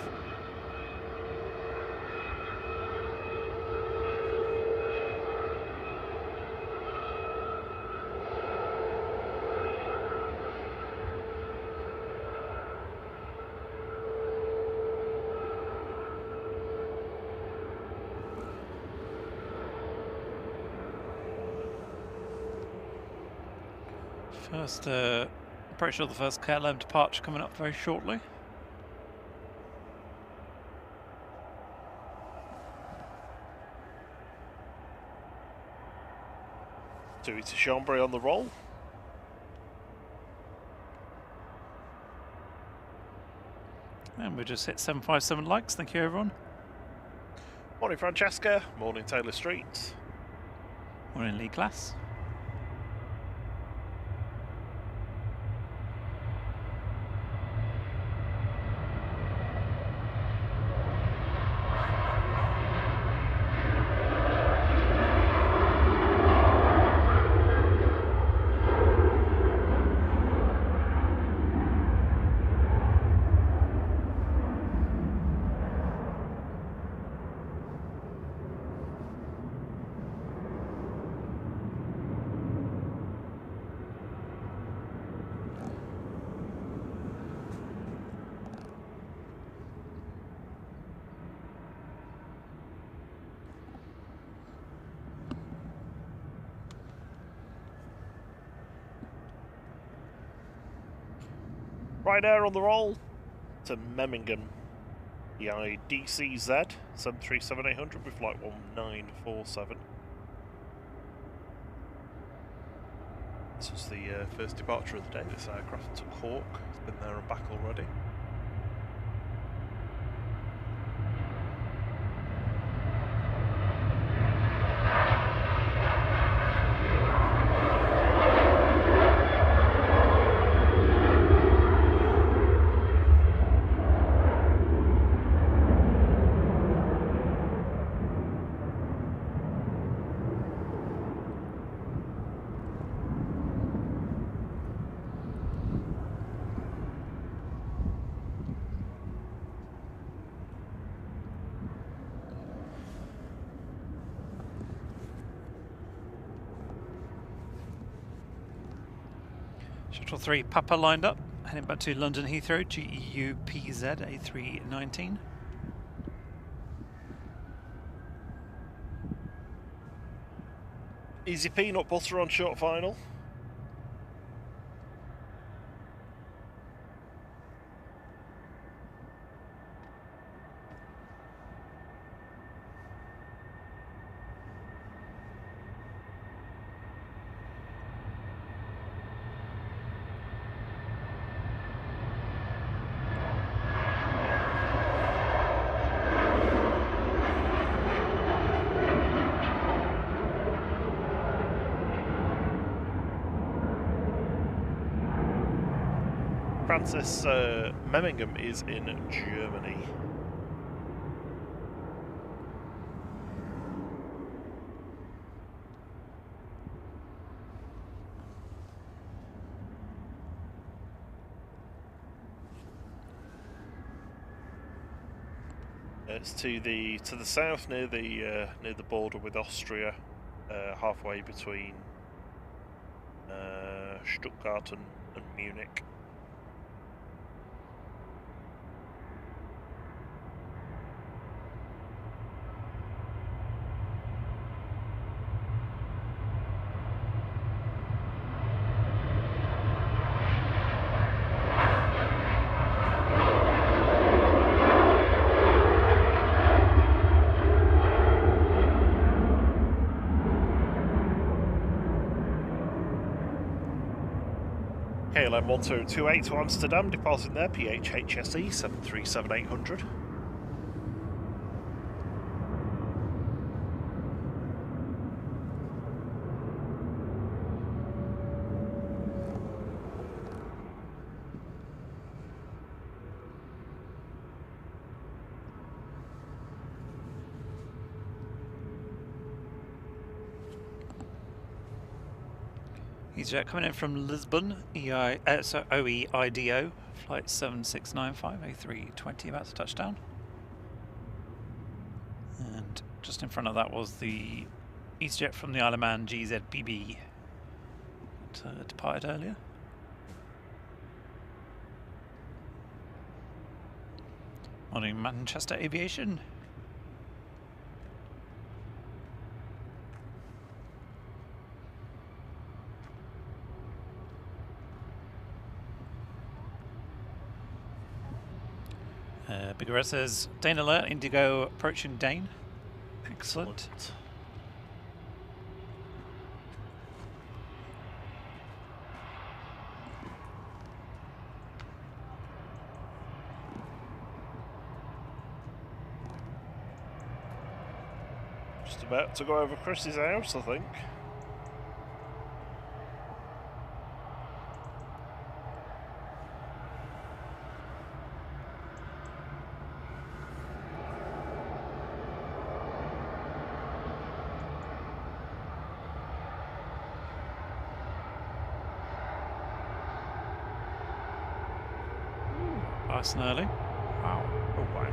Speaker 1: First, I'm pretty sure the first KLM departure coming up very shortly.
Speaker 2: To Chambéry on the roll.
Speaker 1: And we just hit 757 likes. Thank you, everyone.
Speaker 2: Morning, Francesca. Morning, Taylor Street.
Speaker 1: Morning, Lee Class.
Speaker 2: Right air on the roll to Memmingen. The EGCC 737-800 with flight 1947. This was the first departure of the day. This aircraft took Hawk. It's been there and back already.
Speaker 1: Shuttle 3 Papa lined up, heading back to London Heathrow, GEU PZ A319.
Speaker 2: Easy peanut butter on short final. Francis Memmingen is in Germany. It's to the south, near the border with Austria, halfway between Stuttgart and Munich. KLM 1028 to Amsterdam, departing there, PHHSE 737-800.
Speaker 1: EasyJet coming in from Lisbon, OEIDO, flight 7695, A320 about to touch down. And just in front of that was the EasyJet from the Isle of Man, GZBB, that departed earlier. Morning, Manchester Aviation. Big Red says, Dane alert, Indigo approaching Dane. Excellent.
Speaker 2: Just about to go over Chris's house, I think.
Speaker 1: Nice and early. Wow.
Speaker 2: Oh, wow.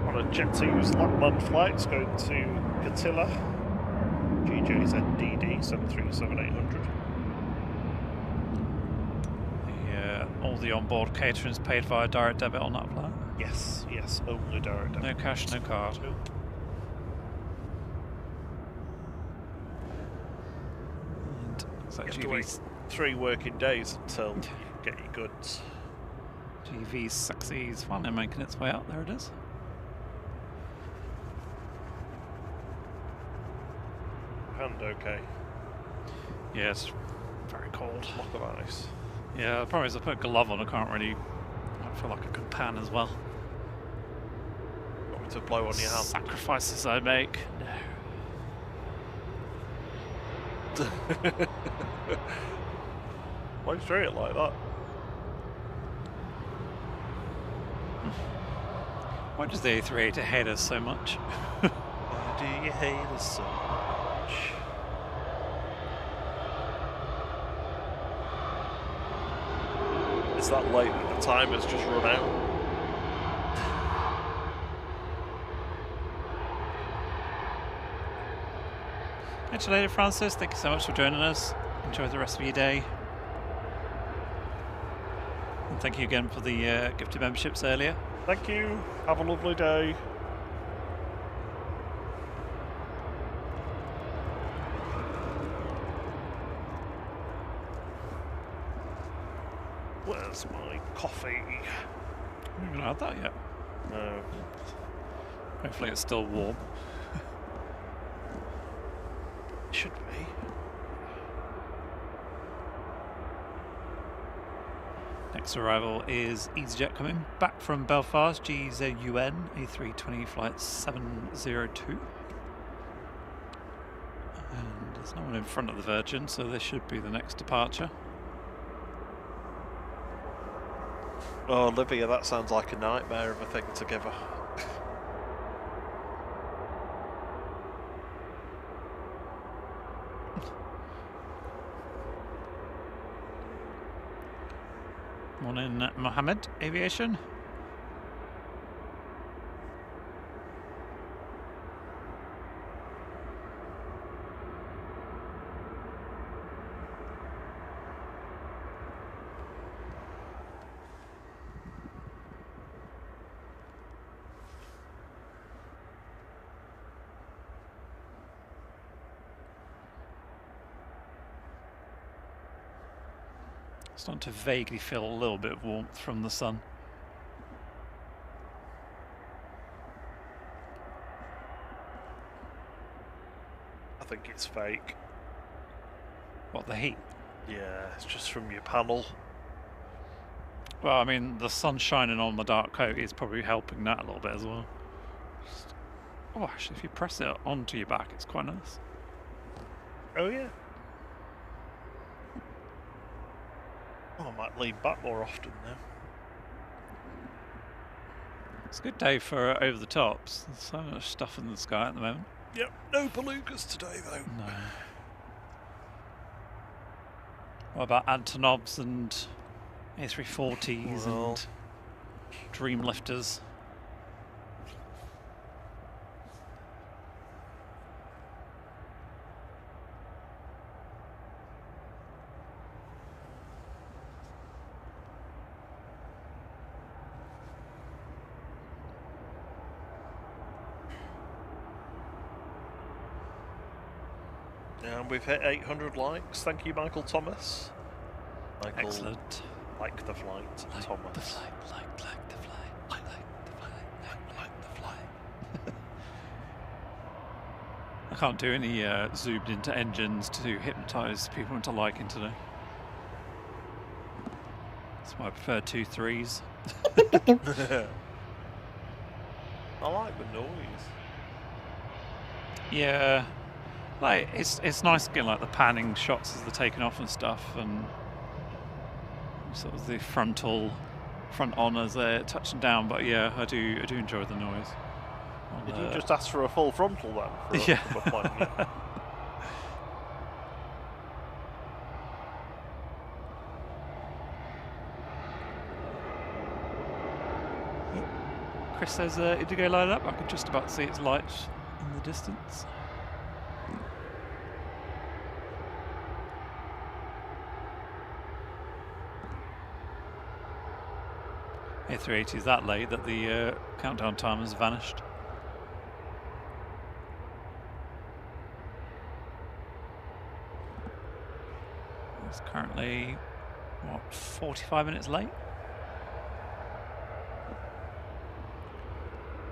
Speaker 2: On a Jet 2's Lapland flights going to Catilla, GJZDD 737-800.
Speaker 1: All the onboard catering is paid via direct debit on that flight?
Speaker 2: Yes, yes, only direct debit.
Speaker 1: No cash, no card.
Speaker 2: Nope.
Speaker 1: So
Speaker 2: You have to wait
Speaker 1: GV's
Speaker 2: 3 working days until you get your goods.
Speaker 1: Sexy's finally making its way out. There it is.
Speaker 2: Hand okay.
Speaker 1: Yeah, it's very cold.
Speaker 2: Block of ice.
Speaker 1: Yeah, the problem is I put a glove on. I can't really. I feel like I can pan as well.
Speaker 2: Want me to blow on your hand?
Speaker 1: Sacrifices I make. No.
Speaker 2: Why do you treat it like that?
Speaker 1: Why does the A380 hate us so much?
Speaker 2: Why do you hate us so much? It's that late that the timer's just run out.
Speaker 1: Catch you later, Francis. Thank you so much for joining us. Enjoy the rest of your day. And thank you again for the gifted memberships earlier.
Speaker 2: Thank you. Have a lovely day. Where's my coffee?
Speaker 1: I haven't had that yet.
Speaker 2: No.
Speaker 1: Hopefully it's still warm.
Speaker 2: It should be.
Speaker 1: Next arrival is EasyJet coming back from Belfast, GZUN A320 flight 702. And there's no one in front of the Virgin, so this should be the next departure.
Speaker 2: Oh, Olivia, that sounds like a nightmare of a thing to give her.
Speaker 1: Morning, Mohammed, Aviation. Starting to vaguely feel a little bit of warmth from the sun.
Speaker 2: I think it's fake.
Speaker 1: What, the heat?
Speaker 2: Yeah, it's just from your panel.
Speaker 1: Well, I mean, the sun shining on the dark coat is probably helping that a little bit as well. Oh, actually, if you press it onto your back, it's quite nice.
Speaker 2: Oh, yeah. Oh, I might lean back more often now.
Speaker 1: It's a good day for over the tops. There's so much stuff in the sky at the moment.
Speaker 2: Yep, no belugas today though.
Speaker 1: No. What about Antonovs and A340s
Speaker 2: Well.
Speaker 1: and Dreamlifters?
Speaker 2: And we've hit 800 likes. Thank you, Michael Thomas. Michael,
Speaker 1: Excellent.
Speaker 2: like the flight,
Speaker 1: Like
Speaker 2: Thomas.
Speaker 1: the flight, like the flight, like the flight, like the flight. I can't do any zoomed into engines to hypnotise people into liking today. That's why I prefer 2 3s.
Speaker 2: I like the noise.
Speaker 1: Yeah, like it's nice getting like the panning shots as they're taking off and stuff, and sort of the front on as they're touching down. But yeah, I do enjoy the noise.
Speaker 2: Did you just ask for a full frontal then? For
Speaker 1: Yeah.
Speaker 2: for the plane? Yeah.
Speaker 1: Chris says Indigo light up. I can just about see its lights in the distance. A380 is that late that the countdown time has vanished. It's currently, what, 45 minutes late?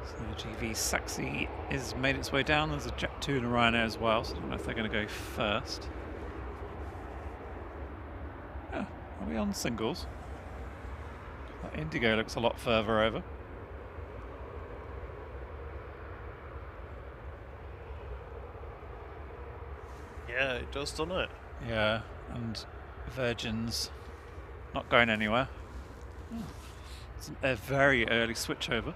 Speaker 1: So GV-Saxy has made its way down. There's a Jet 2 and a Ryanair as well, so I don't know if they're going to go first. Oh, are we on singles? That Indigo looks a lot further over.
Speaker 2: Yeah, it does, doesn't it?
Speaker 1: Yeah, and Virgin's not going anywhere. Oh, it's a very early switchover.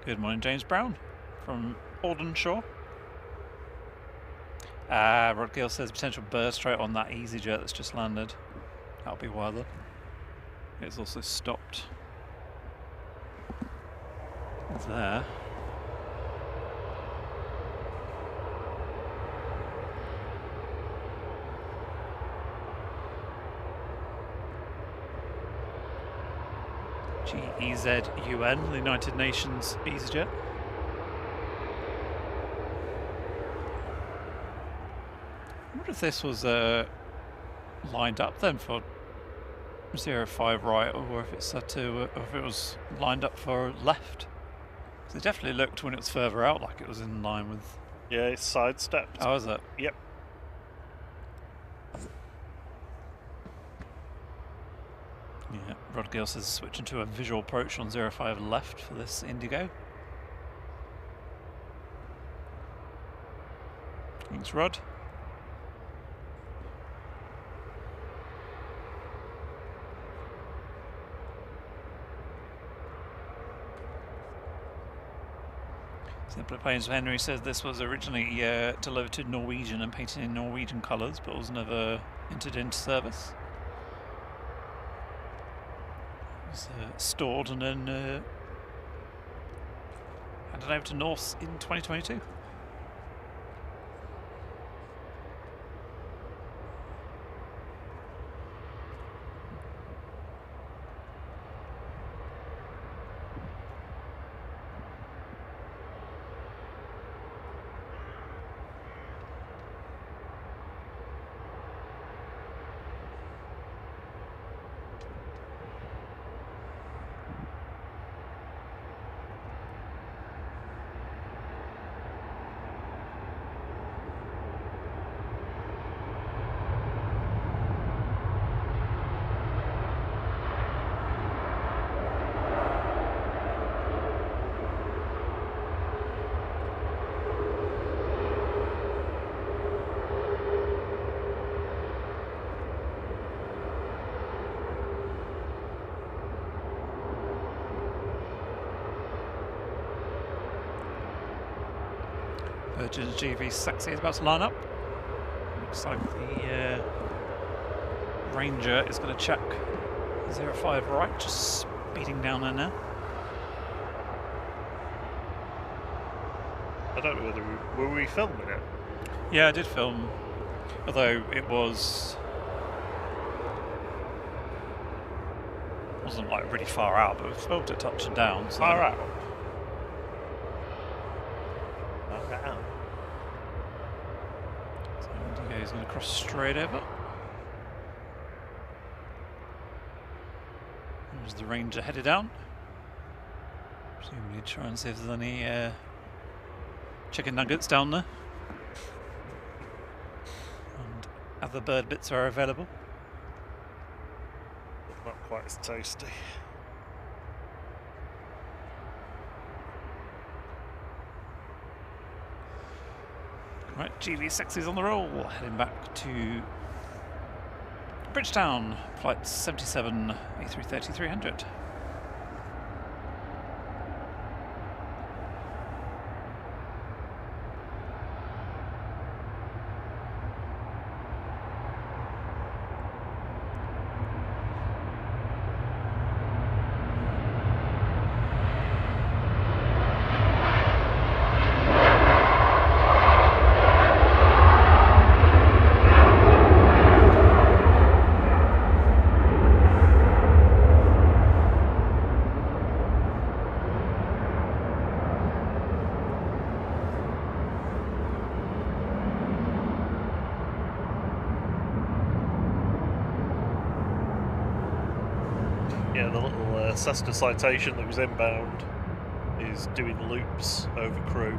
Speaker 1: Good morning, James Brown from Aldershot. Rod Gill says potential burst rate on that EasyJet that's just landed. That'll be why then. It's also stopped there. GEZUN, the United Nations EasyJet. I wonder if this was lined up then for 05 right, or if it's set to, or if it was lined up for left. Because it definitely looked when it was further out like it was in line with.
Speaker 2: Yeah, it's sidestepped.
Speaker 1: Oh, is it?
Speaker 2: Yep.
Speaker 1: Yeah, Rod Gill says switching to a visual approach on 05 left for this Indigo. Thanks, Rod. Simpler Planes Henry says this was originally delivered to Norwegian and painted in Norwegian colours, but was never entered into service. It was stored and then handed over to Norse in 2022. Virgin's GV-Saxy is about to line up. Looks like the Ranger is going to check 05 right, just speeding down there now.
Speaker 2: I don't know whether were we filming it?
Speaker 1: Yeah, I did film, although it wasn't like really far out, but we filmed it touching down. So.
Speaker 2: Far out.
Speaker 1: So Indigo's going to cross straight over. There's the Ranger headed down. Presumably try and see if there's any chicken nuggets down there. And other bird bits are available.
Speaker 2: Not quite as tasty.
Speaker 1: Right, GV-Saxy's on the roll, heading back to Bridgetown, flight 77, A330-300.
Speaker 2: Yeah, the little Cessna Citation that was inbound is doing loops over crew.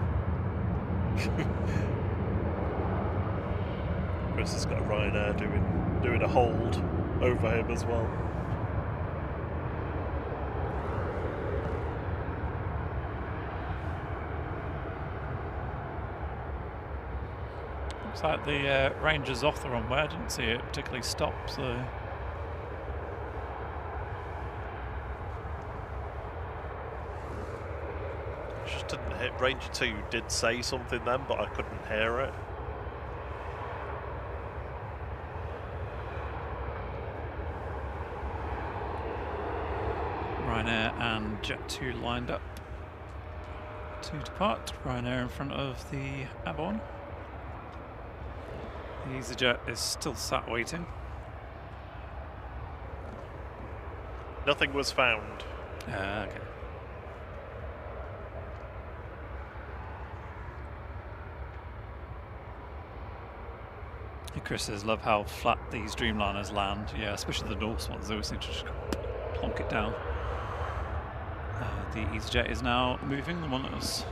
Speaker 2: Chris has got a Ryanair doing a hold over him as well.
Speaker 1: Looks like the Ranger's off the runway. I didn't see it particularly stop, so.
Speaker 2: Just didn't hit. Ranger 2 did say something then, but I couldn't hear it.
Speaker 1: Ryanair and Jet 2 lined up to depart. Ryanair in front of the Airborne. The EasyJet is still sat waiting.
Speaker 2: Nothing was found.
Speaker 1: Okay. Chris says, love how flat these Dreamliners land. Yeah, especially the Norse ones. They always seem to just plonk it down. The EasyJet is now moving, the one that was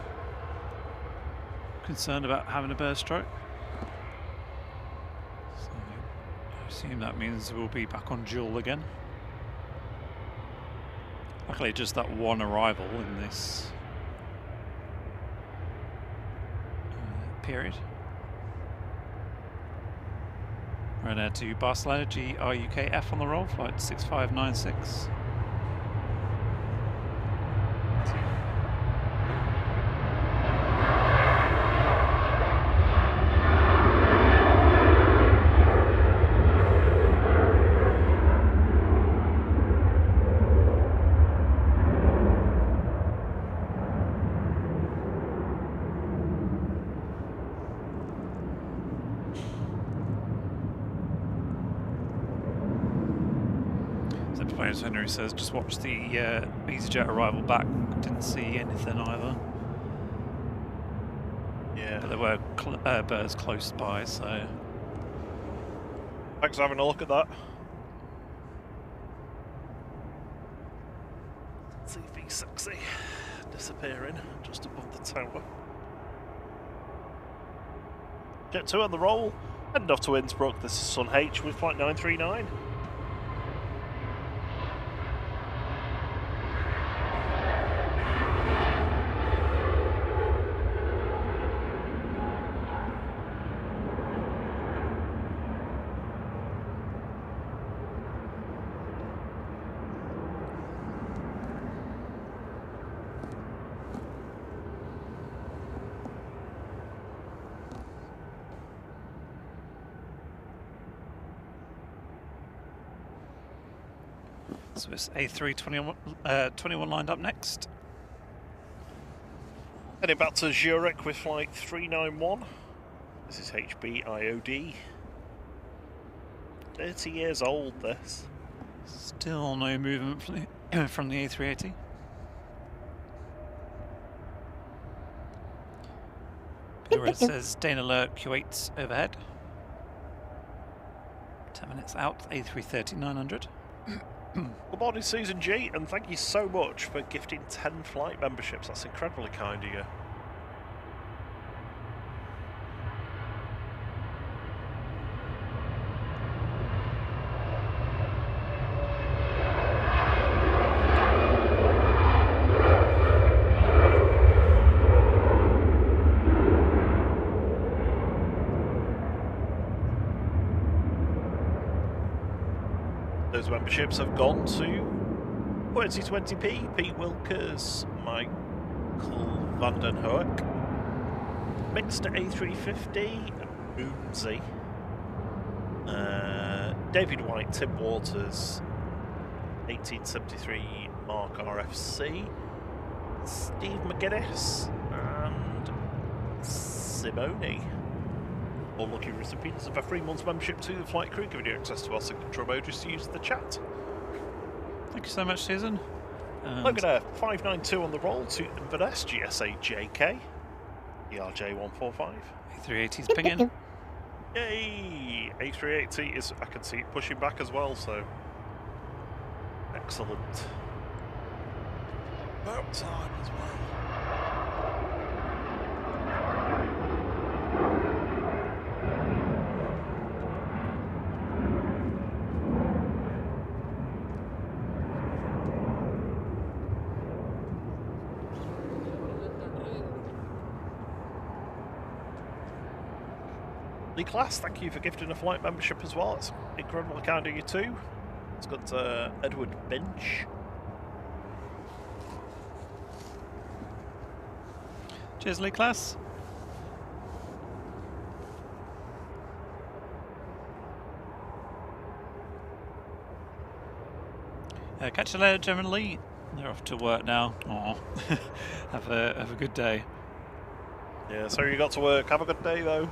Speaker 1: concerned about having a burst stroke. So I assume that means we'll be back on dual again. Luckily, just that one arrival in this period. Right now to Barcelona, GRUKF on the roll, flight 6596. Henry says, just watch the EasyJet arrival back. Didn't see anything either.
Speaker 2: Yeah.
Speaker 1: But there were birds close by, so.
Speaker 2: Thanks for having a look at that. Let's see if he's sexy. Disappearing just above the tower. Jet 2 on the roll. Heading off to Innsbruck. This is Sun H with flight 939.
Speaker 1: So it's A321 lined up next.
Speaker 2: Heading back to Zurich with flight 391. This is HBIOD. 30 years old, this.
Speaker 1: Still no movement from the A380. Here it says Dane alert Kuwait overhead. 10 minutes out, A330-900.
Speaker 2: Good morning, Susan G, and thank you so much for gifting 10 flight memberships. That's incredibly kind of you. Those memberships have gone to 2020p, Pete Wilkers, Michael van den Hoek, Mixter A350, Moonsy, David White, Tim Waters, 1873 Mark RFC, Steve McGuinness, and Simone. All lucky recipients of a 3 month membership to the flight crew, giving you access to our signature emojis to use the chat.
Speaker 1: Thank you so much, Susan.
Speaker 2: Logan Air 592 on the roll to Inverness, GSA JK, ERJ 145.
Speaker 1: A380's pinging.
Speaker 2: Yay! A380 is, I can see it pushing back as well, so. Excellent. About time as well. Lee Class, thank you for gifting a flight membership as well. It's incredibly kind of you too. It's got Edward Bench.
Speaker 1: Cheers, Lee Class. Catch you later, German Lee. They're off to work now. Aw. have a good day.
Speaker 2: Yeah, so you got to work. Have a good day though.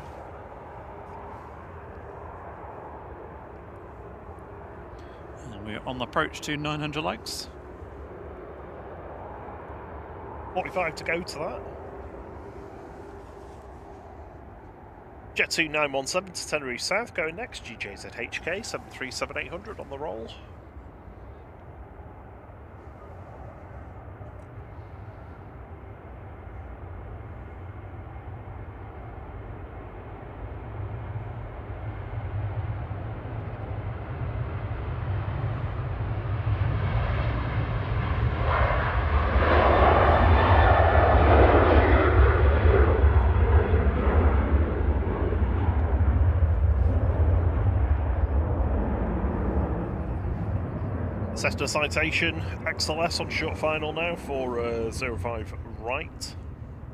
Speaker 1: And we're on the approach to 900 likes.
Speaker 2: 45 to go to that. Jet 2917 to Tenerife South going next. GJZHK 737800 on the roll. Cessna citation, XLS on short final now for 05 right.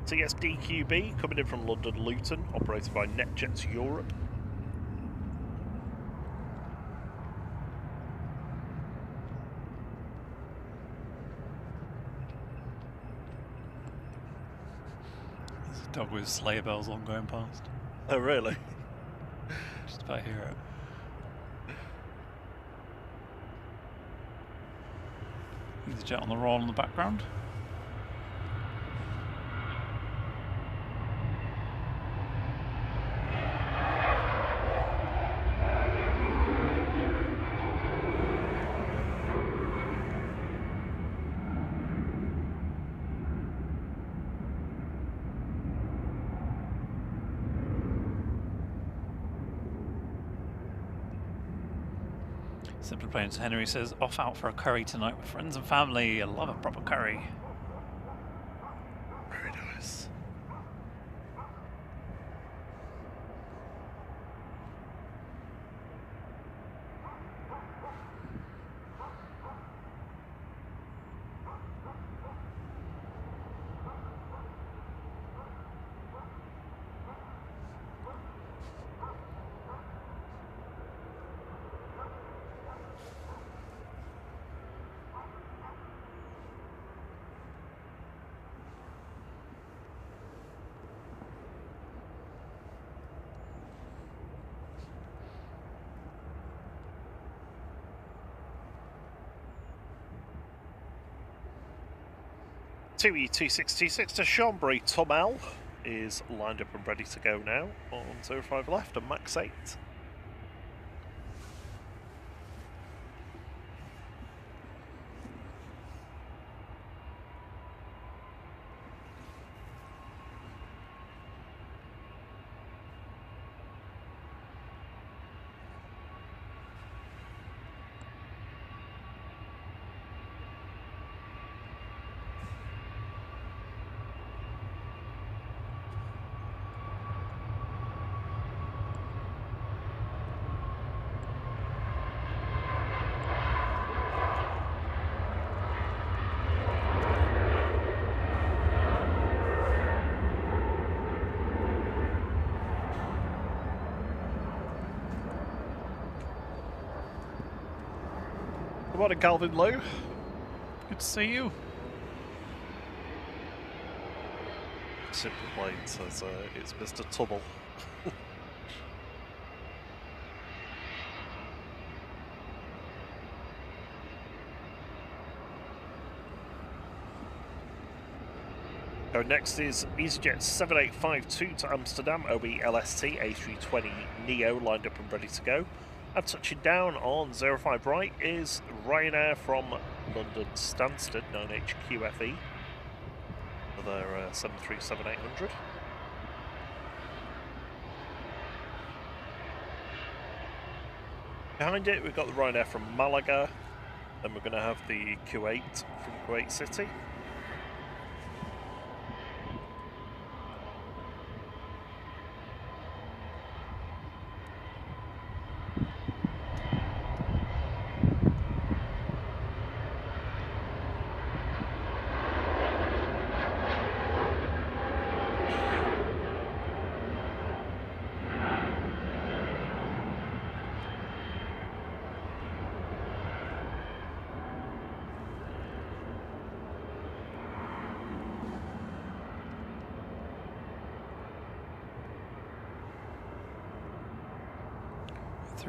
Speaker 2: TSDQB coming in from London Luton, operated by NetJets Europe.
Speaker 1: There's a dog with sleigh bells on going past.
Speaker 2: Oh really?
Speaker 1: Just about hear it. There's a jet on the roll in the background. Simply Plain Henry says, off out for a curry tonight with friends and family. I love a proper curry.
Speaker 2: Very nice. TE2626 to Chambray Tomel is lined up and ready to go now on 05 left and max 8. Good morning, Calvin Lowe.
Speaker 1: Good to see you.
Speaker 2: Simple Plain says it's Mr. Tubble. Next is EasyJet 7852 to Amsterdam, OB LST A320 Neo lined up and ready to go. And touching down on 05 right is Ryanair from London Stansted, 9HQFE, for their 737-800. Behind it, we've got the Ryanair from Malaga, then we're going to have the Kuwait from Kuwait City.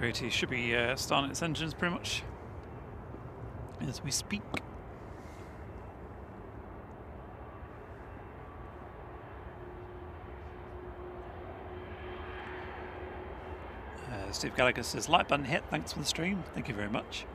Speaker 1: A380 should be starting its engines pretty much as we speak. Steve Gallagher says, like button hit, thanks for the stream. Thank you very much.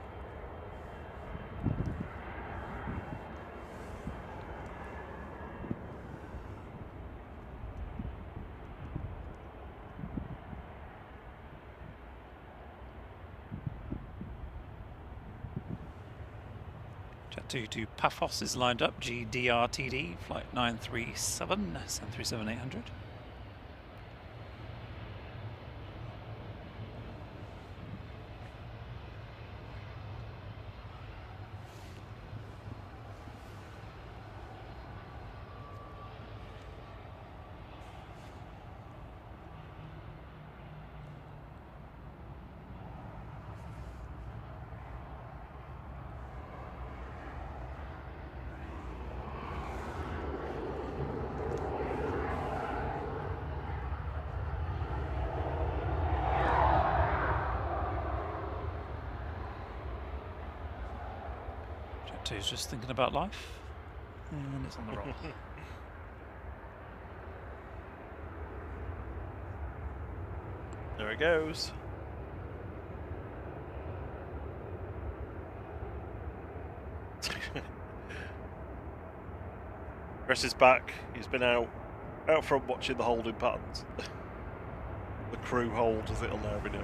Speaker 1: To Paphos is lined up, GDRTD, flight 937, 737-800. He's just thinking about life, and it's on the roll.
Speaker 2: There it goes. Chris is back. He's been out from watching the holding patterns. The crew hold, as it'll now be known.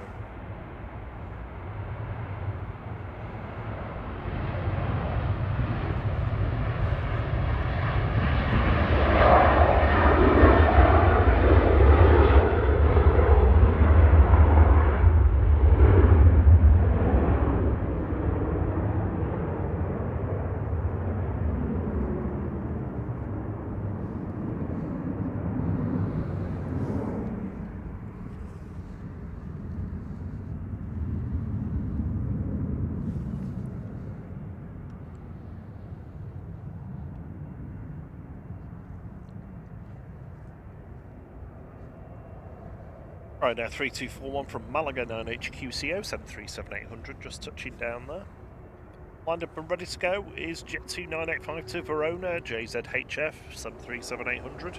Speaker 2: Right now, 3241 from Malaga, 9HQCO, 737-800, just touching down there. Lined up and ready to go is Jet 2985 to Verona, JZHF, 737-800.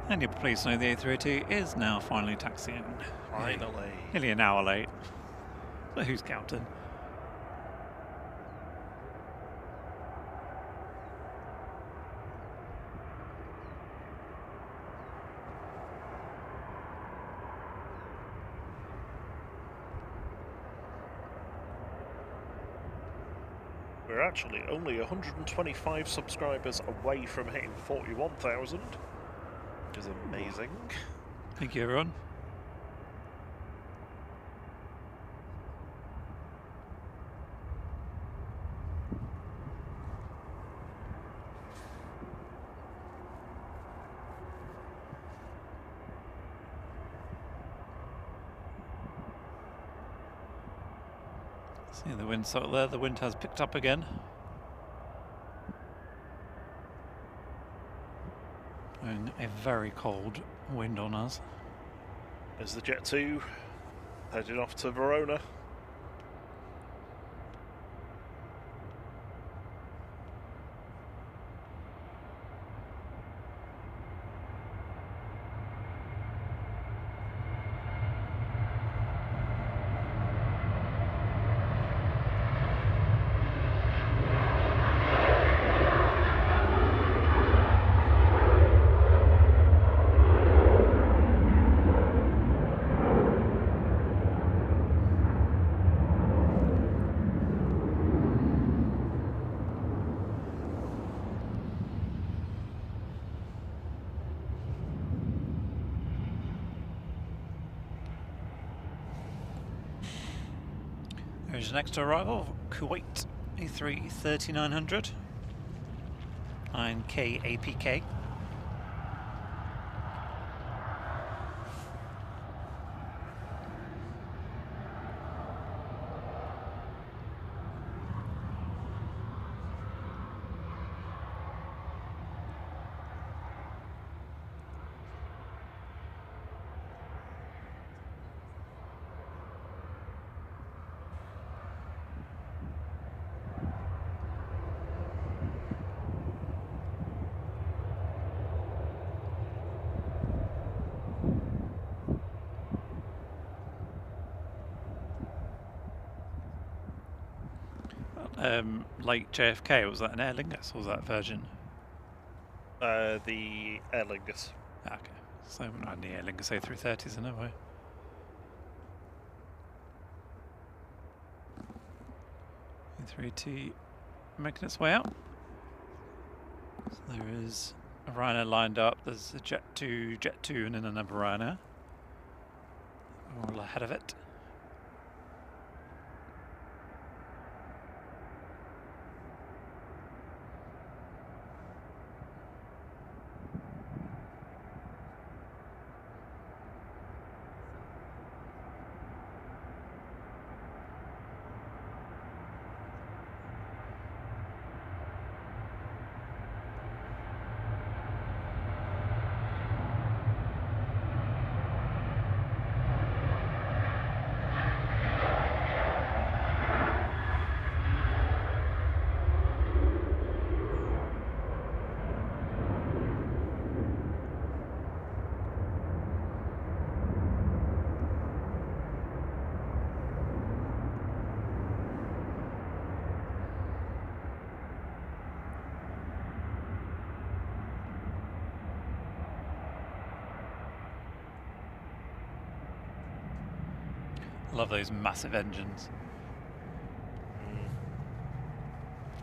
Speaker 1: And you'll be pleased to know the A380 is now finally taxiing.
Speaker 2: Finally.
Speaker 1: Nearly an hour late. So who's counting?
Speaker 2: We're actually only 125 subscribers away from hitting 41,000, which is amazing.
Speaker 1: Thank you, everyone. See the wind sort there, the wind has picked up again. And a very cold wind on us.
Speaker 2: There's the Jet 2 heading off to Verona.
Speaker 1: Here's next arrival, Kuwait A330-900, 9K APK. Like JFK, was that an Aer Lingus or was that Virgin?
Speaker 2: The Aer Lingus.
Speaker 1: Ah, okay, so we're not in the Aer Lingus A330s in a way. A380 making its way out. So there is a Ryanair lined up, there's a Jet 2, and then another Ryanair. All ahead of it. Love those massive engines.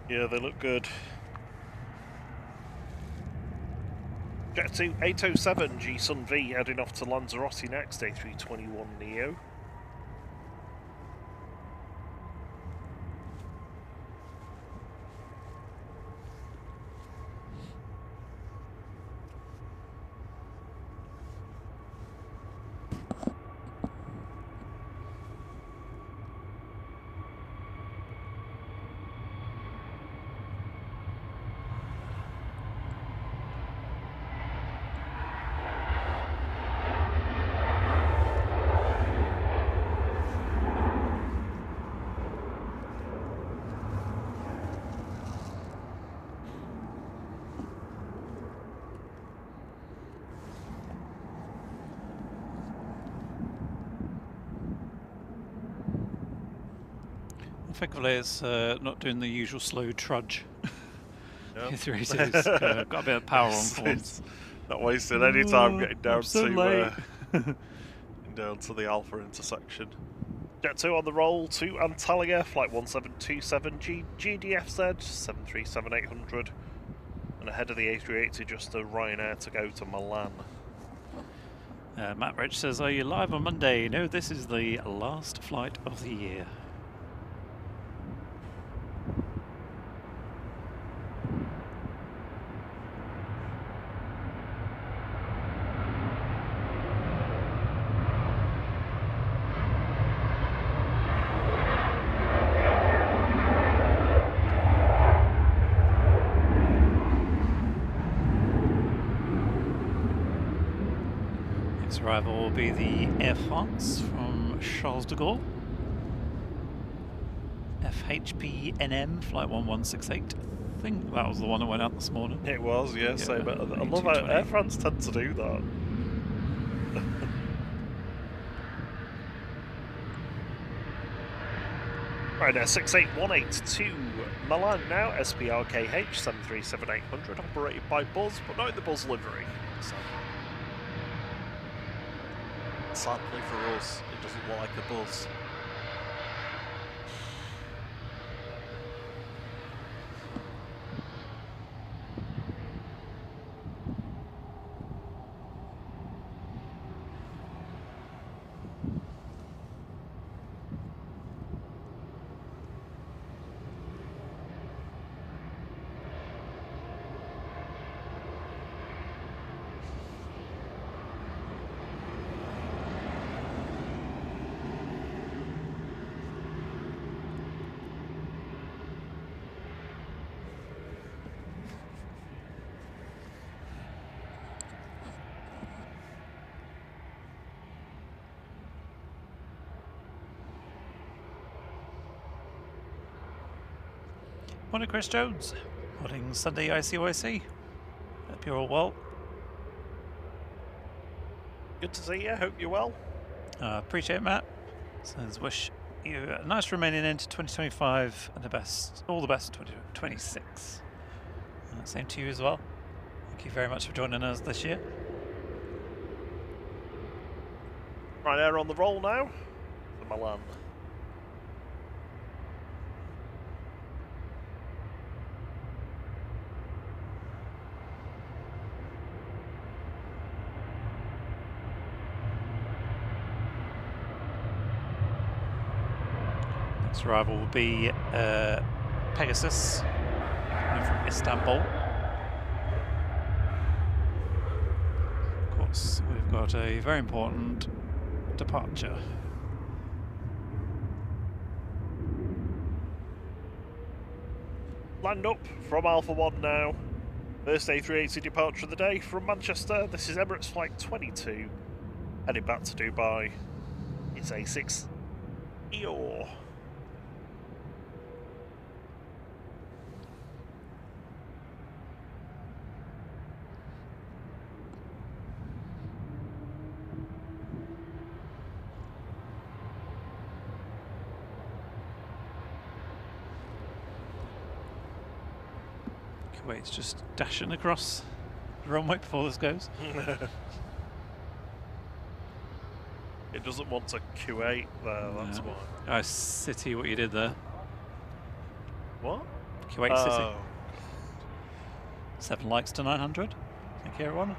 Speaker 2: Yeah, they look good. Jet 2 807 G Sun V heading off to Lanzarote next, A321 Neo.
Speaker 1: Effectively, it's not doing the usual slow trudge.
Speaker 2: Yep.
Speaker 1: A380's got a bit of power on for
Speaker 2: It's not wasting any time getting down
Speaker 1: late.
Speaker 2: down to the Alpha intersection. Jet 2 on the roll to Antalya, flight 1727 GDFZ 737-800, and ahead of the A380 just a Ryanair to go to Milan.
Speaker 1: Matt Rich says, are you live on Monday? No, this is the last flight of the year. Next arrival will be the Air France from Charles de Gaulle. FHP-NM, flight 1168. I think that was the one that went out this morning.
Speaker 2: It was, yeah, same. I love how Air France tend to do that. Right now, 68182 Milan now, SPRKH 737-800, operated by Buzz, but not in the Buzz livery. So, sadly for us, it doesn't look like a Buzz.
Speaker 1: Morning, Chris Jones. Morning, Sunday ICYC. Hope you're all well.
Speaker 2: Good to see you. Hope you're well.
Speaker 1: Appreciate it, Matt. Says wish you a nice remaining end to 2025 and all the best in 2026. Same to you as well. Thank you very much for joining us this year.
Speaker 2: Right, air on the roll now. To Milan.
Speaker 1: Next arrival will be Pegasus from Istanbul. Of course, we've got a very important departure.
Speaker 2: Land up from Alpha 1 now. First A380 departure of the day from Manchester. This is Emirates Flight 22. Heading back to Dubai. It's A6 EOR.
Speaker 1: Kuwait's just dashing across the runway before this goes.
Speaker 2: It doesn't want to Q8 there, that's why.
Speaker 1: Oh, City, what you did there.
Speaker 2: What?
Speaker 1: Kuwait City. 7 likes to 900. Thank you, everyone.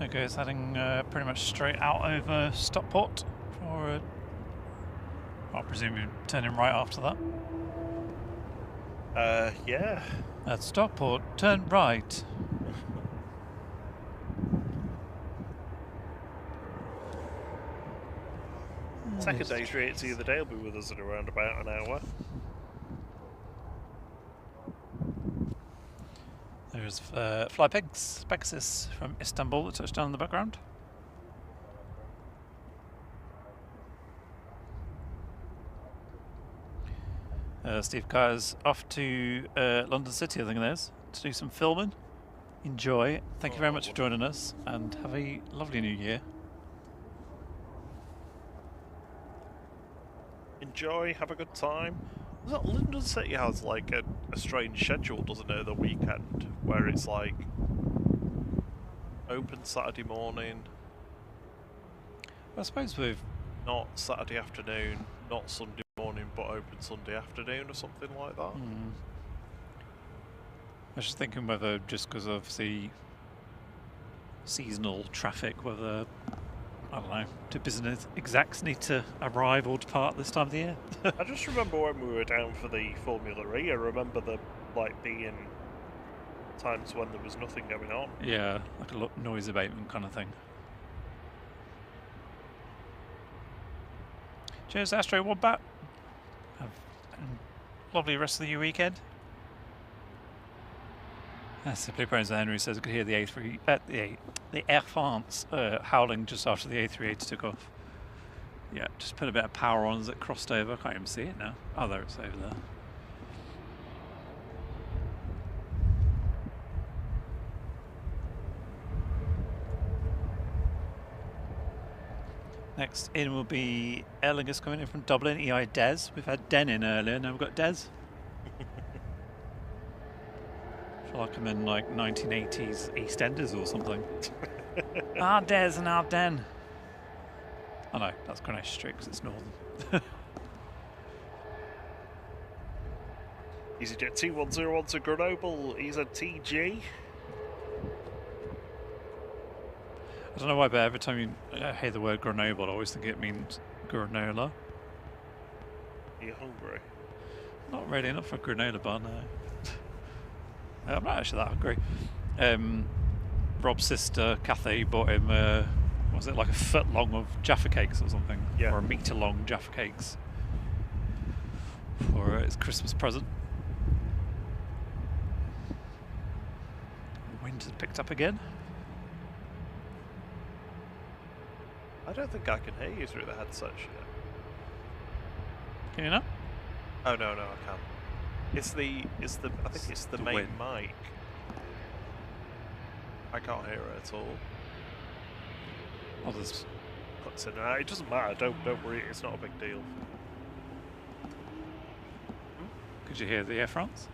Speaker 1: Okay, it's heading pretty much straight out over Stockport for, I presume you're turning right after that.
Speaker 2: Yeah.
Speaker 1: At Stockport, turn right.
Speaker 2: Second A380 of the day will be with us in around about an hour.
Speaker 1: There's Fly Pegasus from Istanbul that touched down in the background. Steve Carr's off to London City, I think it is, to do some filming. Enjoy. Thank you very much for joining us, and have a lovely new year.
Speaker 2: Enjoy, have a good time. London City has like a strange schedule, doesn't it, the weekend, where it's like open Saturday morning.
Speaker 1: I suppose we've
Speaker 2: not Saturday afternoon, not Sunday morning, but open Sunday afternoon or something like that.
Speaker 1: I was just thinking whether just because of the seasonal traffic, whether, I don't know, do business execs need to arrive or depart this time of the year?
Speaker 2: I just remember when we were down for the Formula E, I remember there like being times when there was nothing going on.
Speaker 1: Yeah, like a noise abatement kind of thing. Cheers, Astro Wombat. Have a lovely rest of your weekend. Simply Bones Henry says I could hear the the Air France howling just after the A380 took off. Yeah, just put a bit of power on as it crossed over. I can't even see it now. Oh, there it's over there. Next in will be Aer Lingus coming in from Dublin, EI Des. We've had Den in earlier, now we've got Des. I feel like I'm in like 1980s EastEnders or something. Our Des and our Den. Oh no, that's Greenwich Street because it's northern.
Speaker 2: EasyJet 2101 to Grenoble, EZTG.
Speaker 1: I don't know why, but every time you hear the word Grenoble, I always think it means granola.
Speaker 2: Are you hungry?
Speaker 1: Not really, not for a granola bar, no. I'm not actually that hungry. Rob's sister, Kathy, bought him, was it like a foot long of Jaffa cakes or something?
Speaker 2: Yeah.
Speaker 1: Or a metre long Jaffa cakes for his Christmas present. The wind has picked up again.
Speaker 2: I don't think I can hear you through the headset yet.
Speaker 1: Can you not?
Speaker 2: Oh no, I can. I think it's the main
Speaker 1: wind.
Speaker 2: mic. I can't hear it at all.
Speaker 1: Oh, there's...
Speaker 2: So, no, it doesn't matter. Don't worry. It's not a big deal.
Speaker 1: Could you hear the Air France?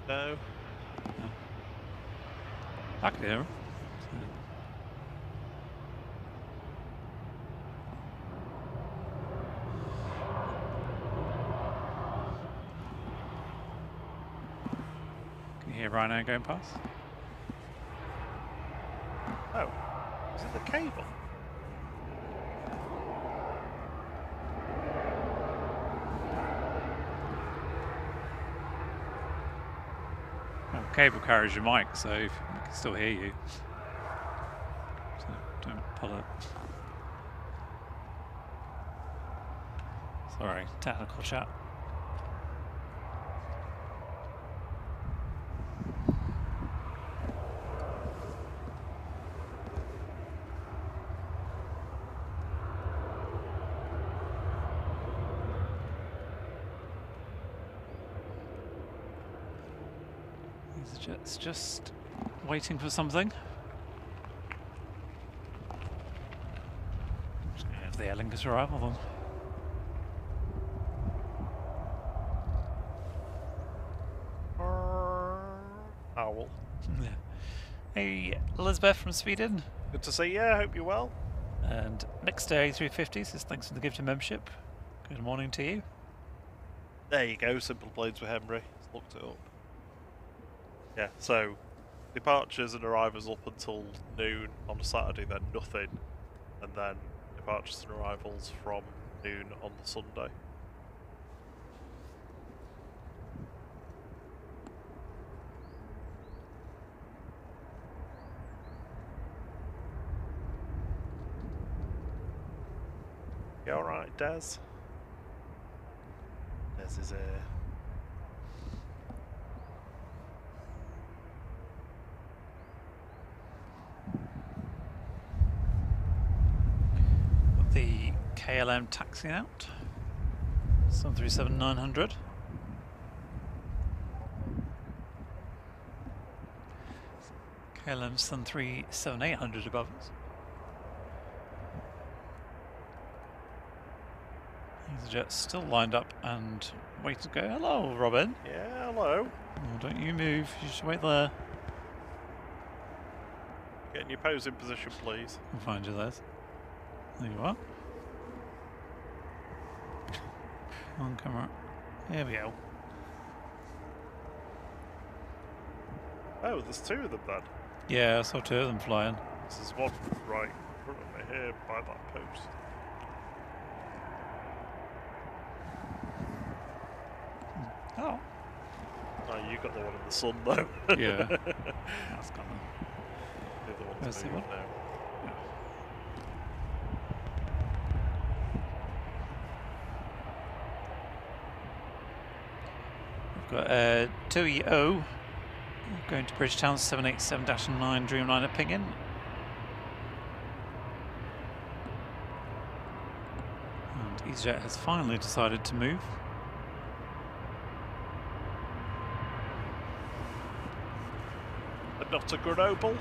Speaker 2: No.
Speaker 1: I can hear them. Can you hear Ryanair going past?
Speaker 2: Oh, is it the cable?
Speaker 1: Well, cable carries your mic, so we can still hear you. So don't pull it. Sorry, technical chat. It's just waiting for something. Just gonna have the Aer Lingus arrival then.
Speaker 2: Owl.
Speaker 1: Yeah. Hey, Elizabeth from Sweden.
Speaker 2: Good to see you. I hope you're well.
Speaker 1: And Mixed A350 says thanks for the gift of membership. Good morning to you.
Speaker 2: There you go. Simple Blades with Henry. Just looked it up. Yeah, so departures and arrivals up until noon on a Saturday, then nothing, and then departures and arrivals from noon on the Sunday. You alright, Des? Des is here.
Speaker 1: The KLM taxiing out. 737-900. KLM 737-800 above us. The jet's still lined up and waiting to go. Hello, Robin.
Speaker 2: Yeah, hello.
Speaker 1: Oh, don't you move. You just wait there.
Speaker 2: Get in your posing position, please.
Speaker 1: I'll find you there. There you are. On camera. Here we go.
Speaker 2: Oh, there's two of them then.
Speaker 1: Yeah, I saw two of them flying.
Speaker 2: This is one right in front of me here by that post.
Speaker 1: Oh.
Speaker 2: Oh, you got the one in the sun though.
Speaker 1: Yeah. That's coming.
Speaker 2: The other
Speaker 1: Where's
Speaker 2: one's
Speaker 1: the
Speaker 2: moving
Speaker 1: one?
Speaker 2: now.
Speaker 1: We've got 2EO Going to Bridgetown 787-9 Dreamliner ping-in. And EasyJet has finally decided to move.
Speaker 2: But not a Grenoble.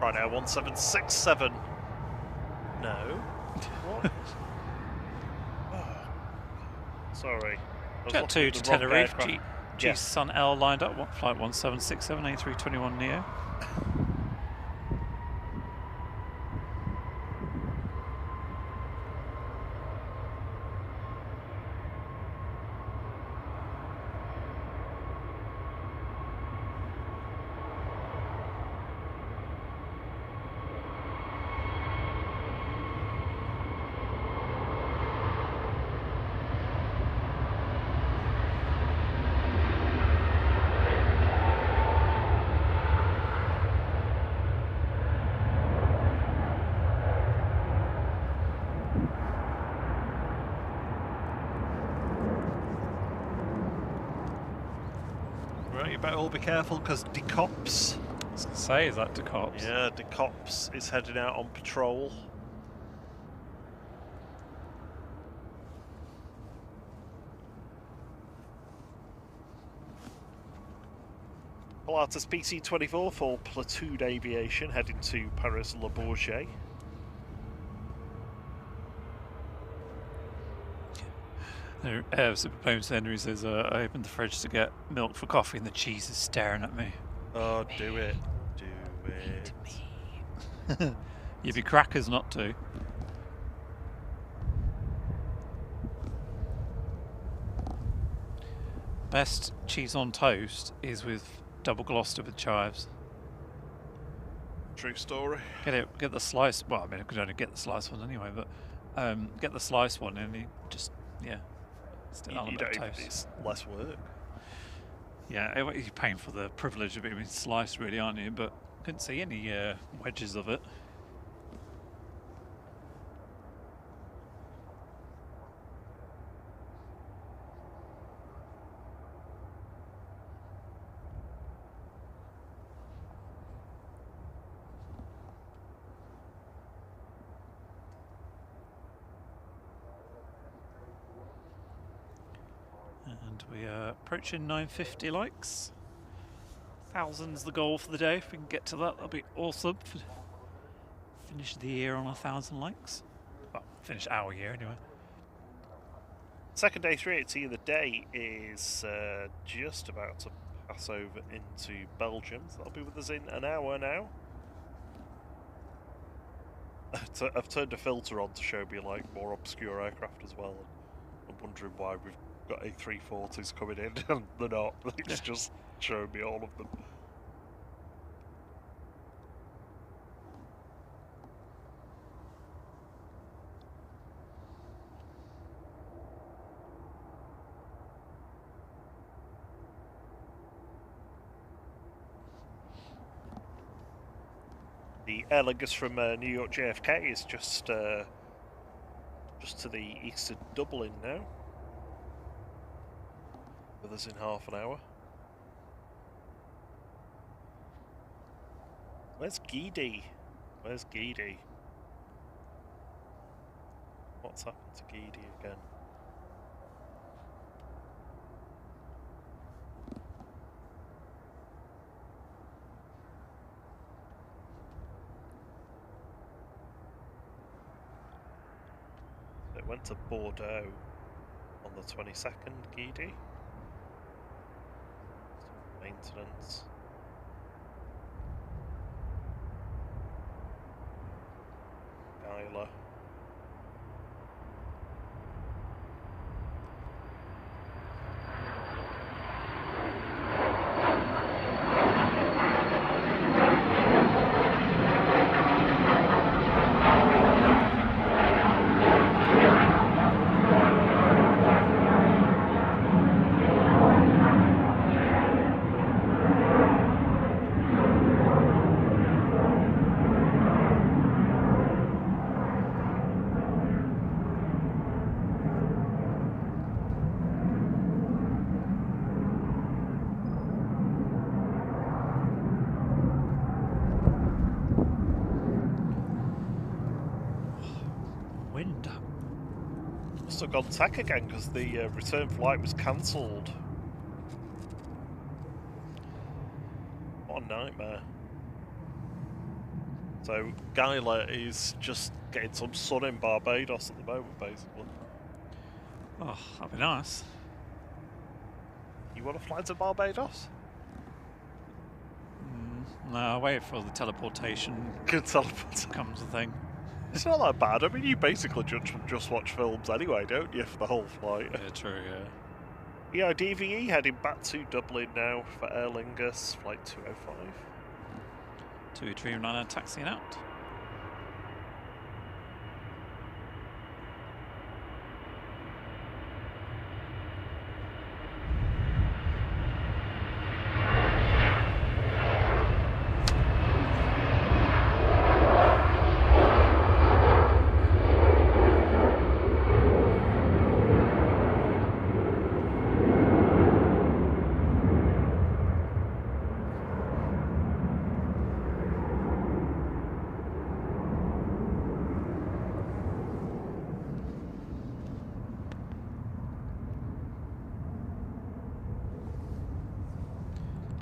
Speaker 2: Right now, 1767. No. What? Oh. Sorry. I was
Speaker 1: Jet
Speaker 2: looking
Speaker 1: 2
Speaker 2: at
Speaker 1: to
Speaker 2: the wrong
Speaker 1: Tenerife,
Speaker 2: aircraft.
Speaker 1: G
Speaker 2: Yes.
Speaker 1: Sun L lined up, flight 1767, A321 Neo.
Speaker 2: Right, you better all be careful because decops.
Speaker 1: I was going to say, is that takeoffs?
Speaker 2: Yeah, decops is heading out on patrol. Pilatus PC-24 for platoon aviation heading to Paris-Le Bourget.
Speaker 1: Super Bones Henry says, I opened the fridge to get milk for coffee and the cheese is staring at me.
Speaker 2: Oh, do it. Do it.
Speaker 1: You'd be crackers not to. Best cheese on toast is with double Gloucester with chives.
Speaker 2: True story.
Speaker 1: Get the slice. Well, I mean, I could only get the slice one anyway, but get the slice one and you just still on a
Speaker 2: You
Speaker 1: bit of
Speaker 2: don't,
Speaker 1: toast.
Speaker 2: it's less work.
Speaker 1: Yeah, you're paying for the privilege of it being sliced, really, aren't you? But couldn't see any wedges of it. And we are approaching 950 likes. 1,000's the goal for the day. If we can get to that, that'll be awesome. Finish the year on 1,000 likes. Well, finish our year anyway.
Speaker 2: Second A380 of the day is just about to pass over into Belgium. So that'll be with us in an hour now. I've turned a filter on to show me like more obscure aircraft as well. I'm wondering why we've got A340s coming in and they're not. It's just showing me all of them. The Aer Lingus from New York JFK is just to the east of Dublin now. With us in half an hour. Where's Geedy? Where's Geedy? What's happened to Geedy again? It went to Bordeaux on the 22nd, Geedy. Maintenance. Isla. have gone tech again because the return flight was cancelled. What a nightmare. So Guyler is just getting some sun in Barbados at the moment, basically.
Speaker 1: Oh, that'd be nice.
Speaker 2: You want to fly to Barbados?
Speaker 1: No, I'll wait for the teleportation
Speaker 2: Good teleport.
Speaker 1: comes a thing.
Speaker 2: It's not that bad. I mean, you basically just watch films anyway, don't you, for the whole flight?
Speaker 1: Yeah, true, yeah.
Speaker 2: Yeah, DVE heading back to Dublin now for Aer Lingus, flight 205.
Speaker 1: 2 Dreamliner taxiing out.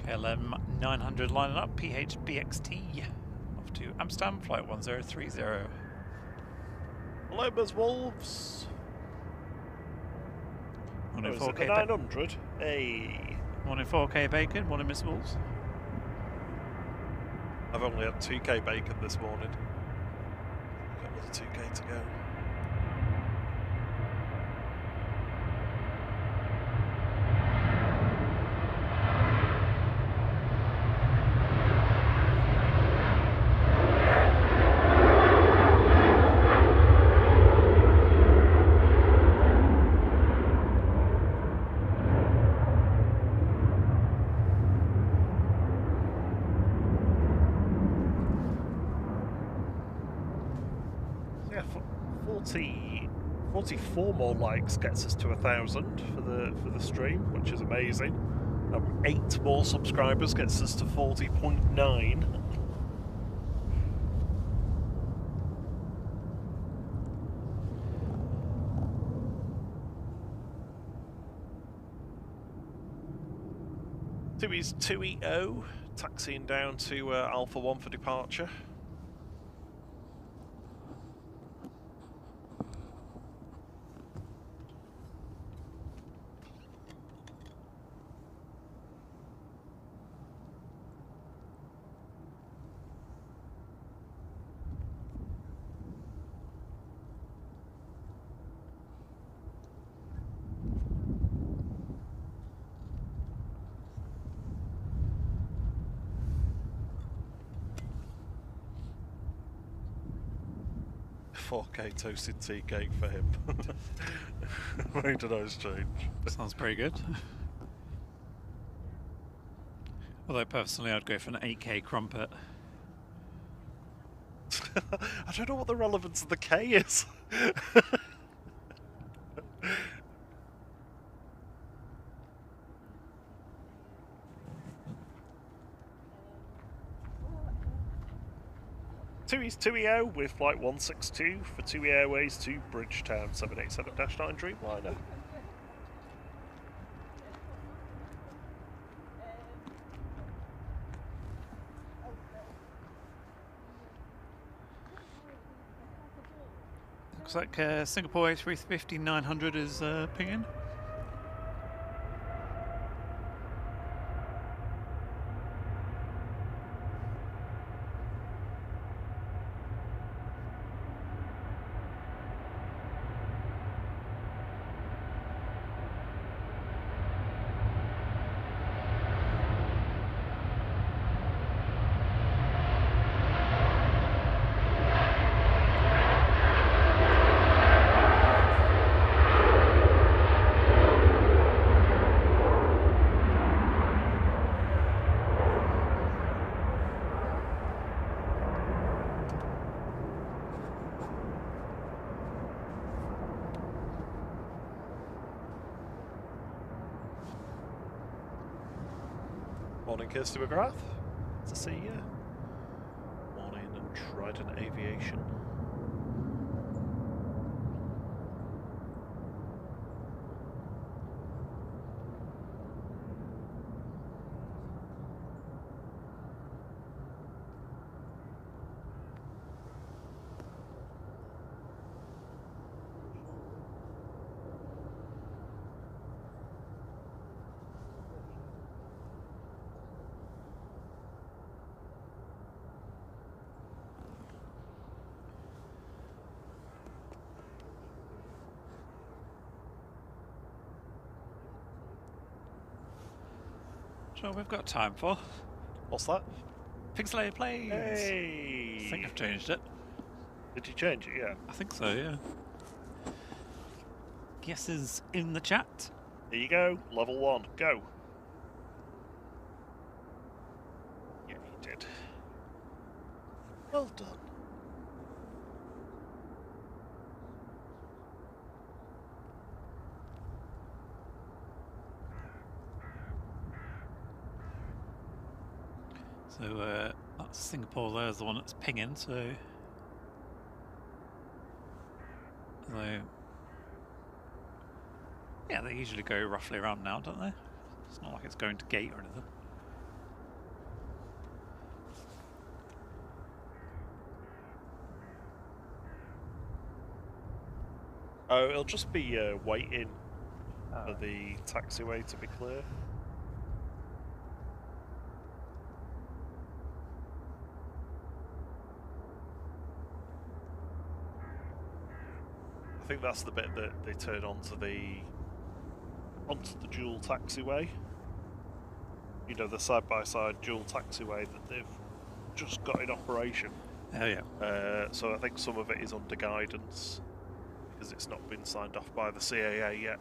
Speaker 1: KLM 900 lining up, PHBXT. Off to Amsterdam, flight 1030.
Speaker 2: Lobos Wolves.
Speaker 1: Morning
Speaker 2: Oh, is it
Speaker 1: 4K
Speaker 2: the 900? Hey.
Speaker 1: Morning 4K bacon, morning Miss Wolves.
Speaker 2: I've only had 2k bacon this morning. Got another 2k to go. Yeah, 44 more likes gets us to 1,000 for the stream, which is amazing. 8 more subscribers gets us to 40.9. Tui's 2EO, taxiing down to Alpha 1 for departure. $4K toasted tea cake for him. Made a nice change.
Speaker 1: Sounds pretty good. Although personally I'd go for an 8K crumpet.
Speaker 2: I don't know what the relevance of the K is. Tui's 2EO with flight 162 for TUI Airways to Bridgetown 787-9 Dreamliner.
Speaker 1: Looks like Singapore A350 900 is pinging.
Speaker 2: Morning, Kirsty McGrath. To see you. Morning, Trident Aviation.
Speaker 1: Sure, we've got time for
Speaker 2: What's that?
Speaker 1: Pixelated Plays.
Speaker 2: Hey!
Speaker 1: I think I've changed it.
Speaker 2: Did you change it? Yeah.
Speaker 1: I think so, yeah. Guesses in the chat.
Speaker 2: Here you go. Level 1. Go. Yeah, you did. Well done.
Speaker 1: So that's Singapore there is the one that's pinging, so yeah, they usually go roughly around now, don't they? It's not like it's going to gate or anything.
Speaker 2: Oh, it'll just be waiting for the taxiway to be clear. I think that's the bit that they turn onto the dual taxiway. You know, the side-by-side dual taxiway that they've just got in operation.
Speaker 1: Oh yeah.
Speaker 2: So I think some of it is under guidance because it's not been signed off by the CAA yet.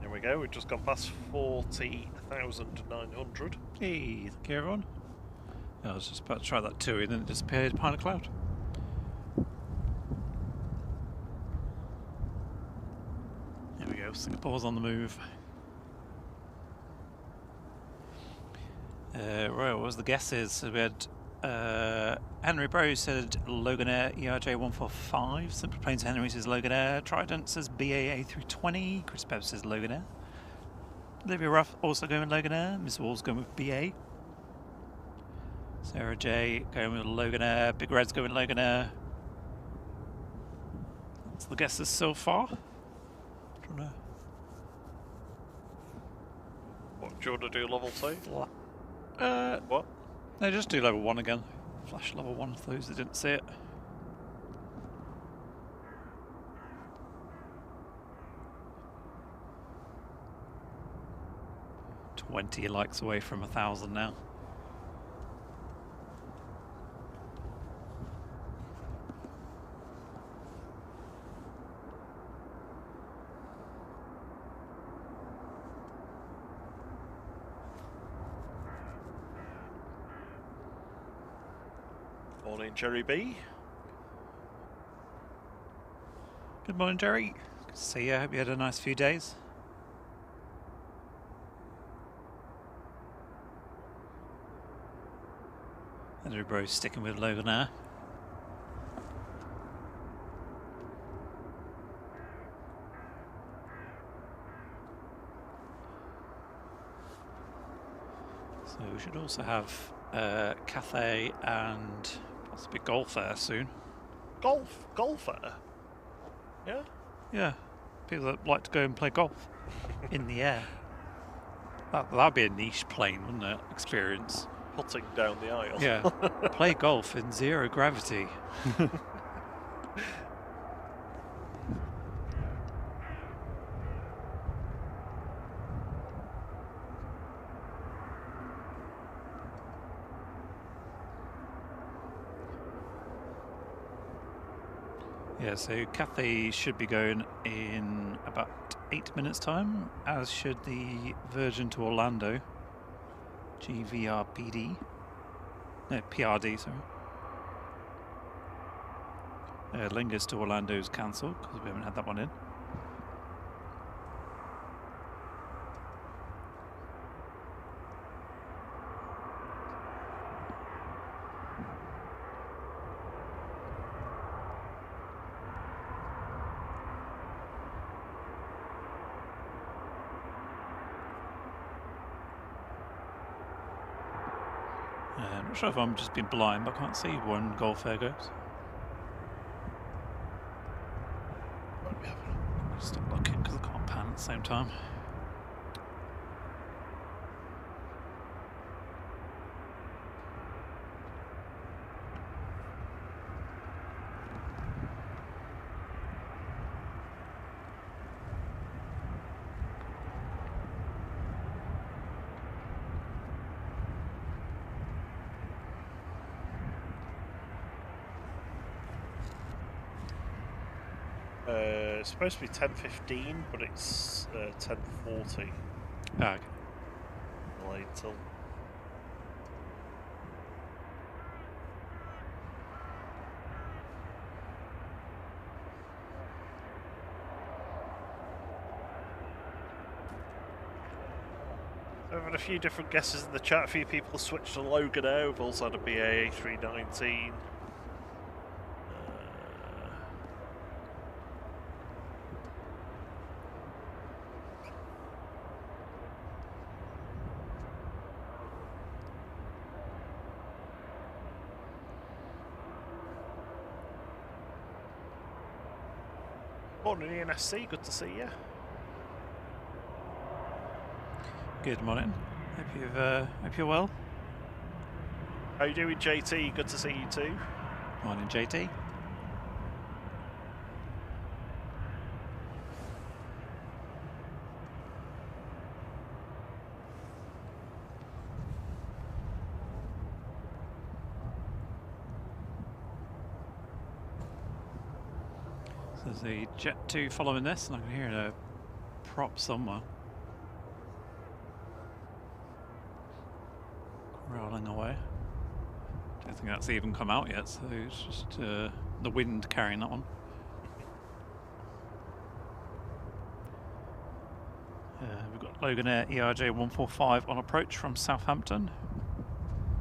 Speaker 2: There we go, we've just gone past 40,900.
Speaker 1: Hey, thank you everyone. Yeah, I was just about to try that too, and then it disappeared behind a cloud. There we go, Singapore's on the move. Right, what was the guesses? So we had Henry Bro said Logan Air ERJ145, Simple Planes Henry says Logan Air, Trident says BA A320, Chris Bev says Logan Air, Olivia Ruff also going with Logan Air, Miss Wall's going with BA, Sarah J going with Logan Air, Big Red's going with Logan Air. That's the guesses so far.
Speaker 2: What, do you want to do level 2? What?
Speaker 1: No, just do level 1 again. Flash level 1 for those that didn't see it. "20 likes away from 1,000 now.
Speaker 2: Morning, Jerry B.
Speaker 1: Good morning, Jerry. Good to see you. I hope you had a nice few days. Henry Bro's sticking with Logan Air. So we should also have Cathay and possibly Golf Air soon.
Speaker 2: Golfer? Yeah?
Speaker 1: Yeah, people that like to go and play golf in the air. That'd be a niche plane, wouldn't it? Experience.
Speaker 2: Putting down the aisle.
Speaker 1: Yeah, play golf in zero gravity. Yeah, so Cathay should be going in about 8 minutes' time, as should the Virgin to Orlando. GVRPD. No, PRD, sorry. Lingus to Orlando is cancelled because we haven't had that one in. I'm not sure if I'm just being blind, but I can't see when Golf Air goes. same time.
Speaker 2: It's supposed to be 10:15, but it's 10:40.
Speaker 1: Ah, okay.
Speaker 2: Delayed till. I've had a few different guesses in the chat. A few people have switched to Logan Air. We've also had a BA A319. Morning ENSC, good to see you.
Speaker 1: Good morning. Hope you're well.
Speaker 2: How you doing, JT? Good to see you too.
Speaker 1: Morning, JT. So there's a Jet 2 following this, and I can hear a prop somewhere. Rolling away. Don't think that's even come out yet, so it's just the wind carrying that one. We've got Logan Air ERJ 145 on approach from Southampton.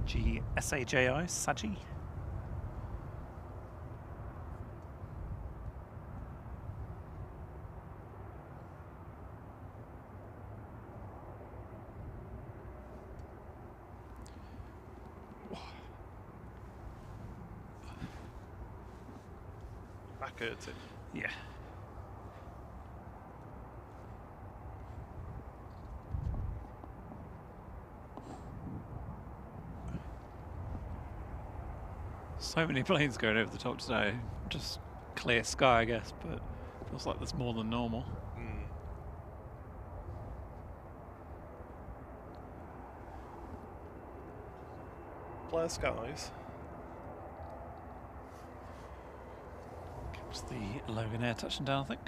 Speaker 1: GSAJI, Saji.
Speaker 2: Back hurting.
Speaker 1: Yeah. So many planes going over the top today. Just clear sky, I guess, but feels like there's more than normal.
Speaker 2: Clear skies.
Speaker 1: It's the Logan Air touching down, I think.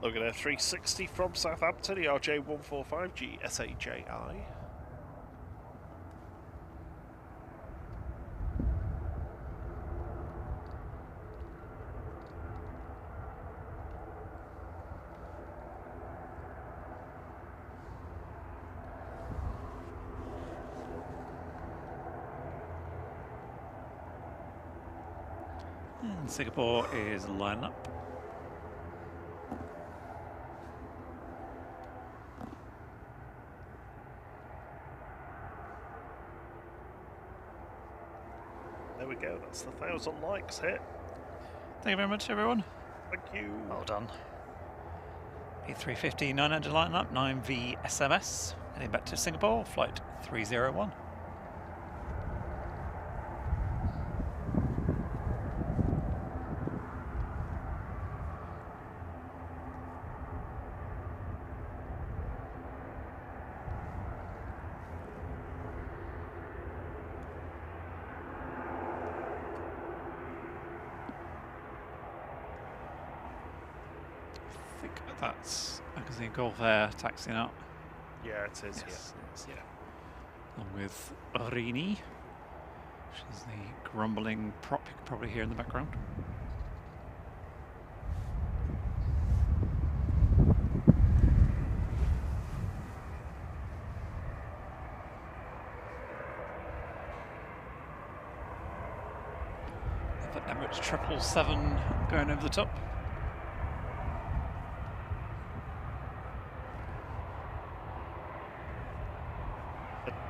Speaker 2: Logan Air 360 from Southampton, ERJ 145 GSAJI.
Speaker 1: And Singapore is lining up.
Speaker 2: There we go, that's the 1,000 likes hit.
Speaker 1: Thank you very much, everyone.
Speaker 2: Thank you.
Speaker 1: Well done. A350 900 lining up, 9V SMS. Heading back to Singapore, flight 301. I think that's Magazine Gulf Air taxiing out.
Speaker 2: Yeah, it is,
Speaker 1: Yes,
Speaker 2: yeah.
Speaker 1: Along with Orini, which is the grumbling prop you can probably hear in the background. The Emirates 777 going over the top.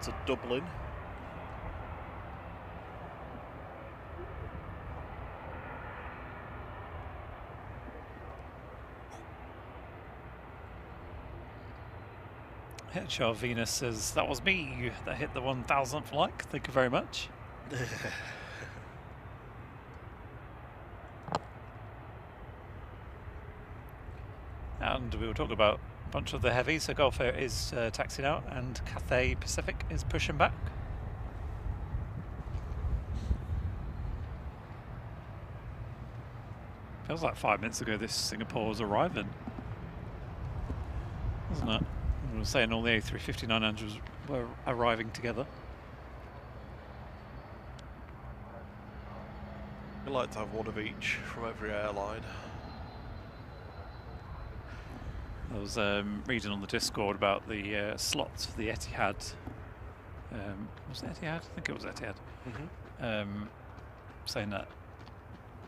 Speaker 2: To Dublin.
Speaker 1: Headshot Venus says, that was me that hit the 1000th like. Thank you very much. And we were talking about a bunch of the heavies. So Gulf Air is taxiing out, and Cathay Pacific is pushing back. Feels like 5 minutes ago this Singapore was arriving, wasn't it? We were saying all the A350-900s were arriving together.
Speaker 2: We like to have one of each from every airline.
Speaker 1: I was reading on the Discord about the slots for the Etihad. Was it Etihad? I think it was Etihad. Saying that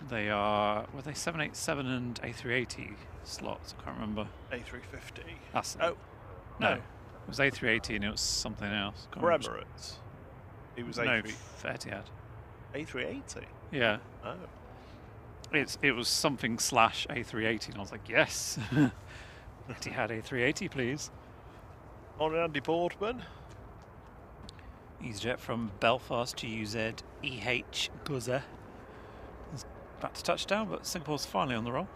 Speaker 1: they are, were they 787 and A380 slots? I can't remember.
Speaker 2: A350.
Speaker 1: That's
Speaker 2: Oh,
Speaker 1: no. It was A380 and it was something else.
Speaker 2: for Emirates. It was
Speaker 1: No, for Etihad.
Speaker 2: A380.
Speaker 1: Yeah.
Speaker 2: Oh.
Speaker 1: It was something / A380 and I was like, yes. Etihad A380, please.
Speaker 2: On Andy Boardman.
Speaker 1: EasyJet from Belfast to GUZ Gaza is about to touchdown, but Singapore's finally on the roll.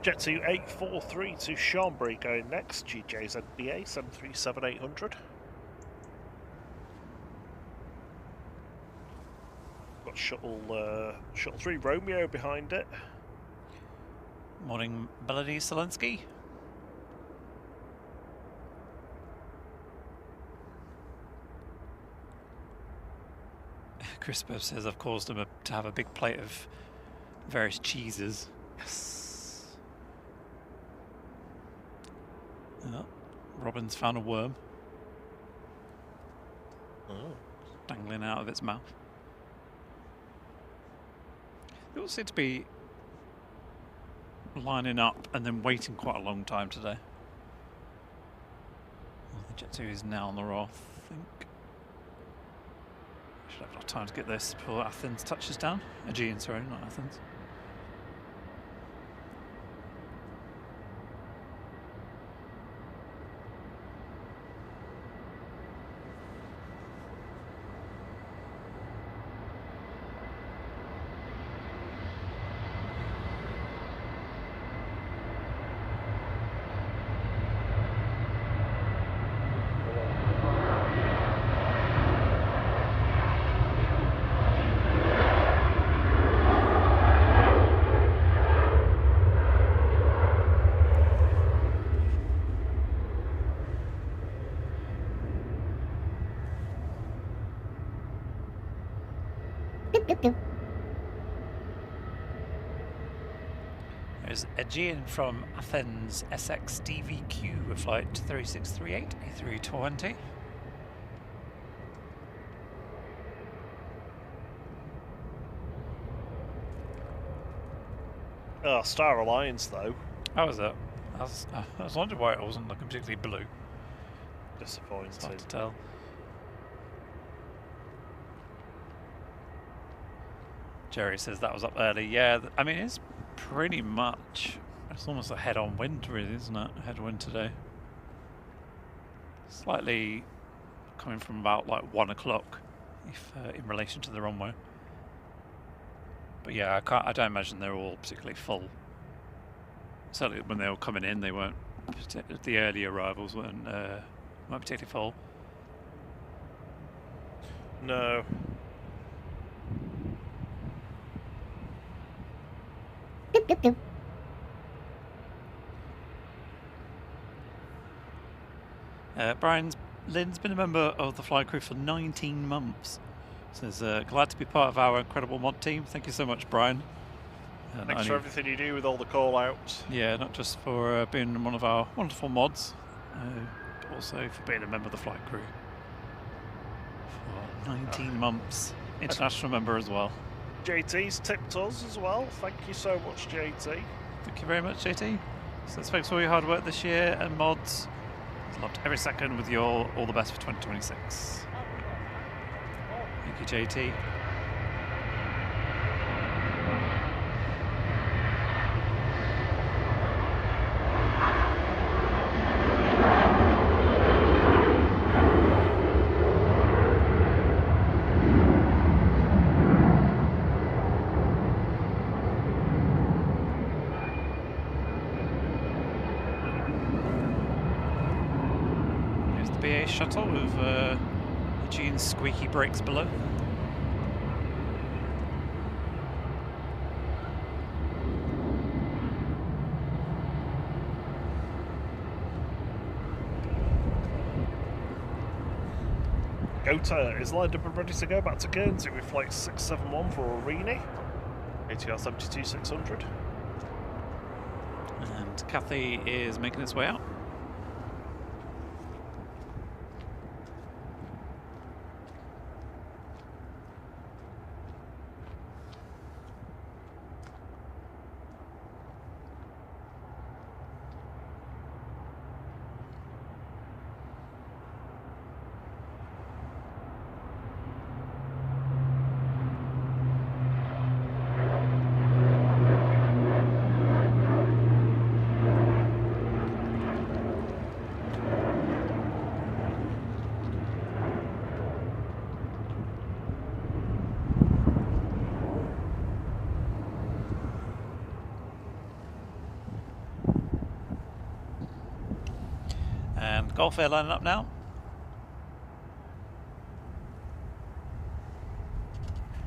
Speaker 2: Jet 2843 to Chambéry going next. GJ's NBA 737-800. Got shuttle 3 Romeo behind it.
Speaker 1: Morning, Melody Solinsky. Crispus says I've caused him to have a big plate of various cheeses.
Speaker 2: Yes.
Speaker 1: Oh, Robin's found a worm.
Speaker 2: Oh.
Speaker 1: Dangling out of its mouth. They all seem to be lining up and then waiting quite a long time today. Well, the Jet 2 is now on the roll, I think. Should have enough time to get this before Athens touches down. Aegean, sorry, not Athens. There's Aegean from Athens SX DVQ with flight 3638 A320.
Speaker 2: Oh, Star Alliance though.
Speaker 1: How was it? I was wondering why it wasn't looking particularly blue.
Speaker 2: Disappointing.
Speaker 1: It's hard to tell. Jerry says that was up early. Yeah, I mean, it's pretty much It's almost a head-on wind, really, isn't it? Headwind today. Slightly coming from about like 1 o'clock, if in relation to the runway. But yeah, I don't imagine they're all particularly full. Certainly when they were coming in, they weren't. The early arrivals weren't particularly full.
Speaker 2: No.
Speaker 1: Lynn's been a member of the flight crew for 19 months. Says, glad to be part of our incredible mod team. Thank you so much, Brian.
Speaker 2: Thanks for everything you do with all the call-outs.
Speaker 1: Yeah, not just for being one of our wonderful mods, but also for being a member of the flight crew for 19 months. International member as well.
Speaker 2: JT's tipped us as well. Thank you so much, JT.
Speaker 1: Thank you very much, JT. So thanks for all your hard work this year and mods. Loved every second with you all the best for 2026. Thank you, JT. Shuttle with Eugene's squeaky brakes below.
Speaker 2: Gota is lined up and ready to go back to Guernsey with flight 671 for Aurigny, ATR 72600.
Speaker 1: And Kathy is making its way out. Gulf Air lining up now.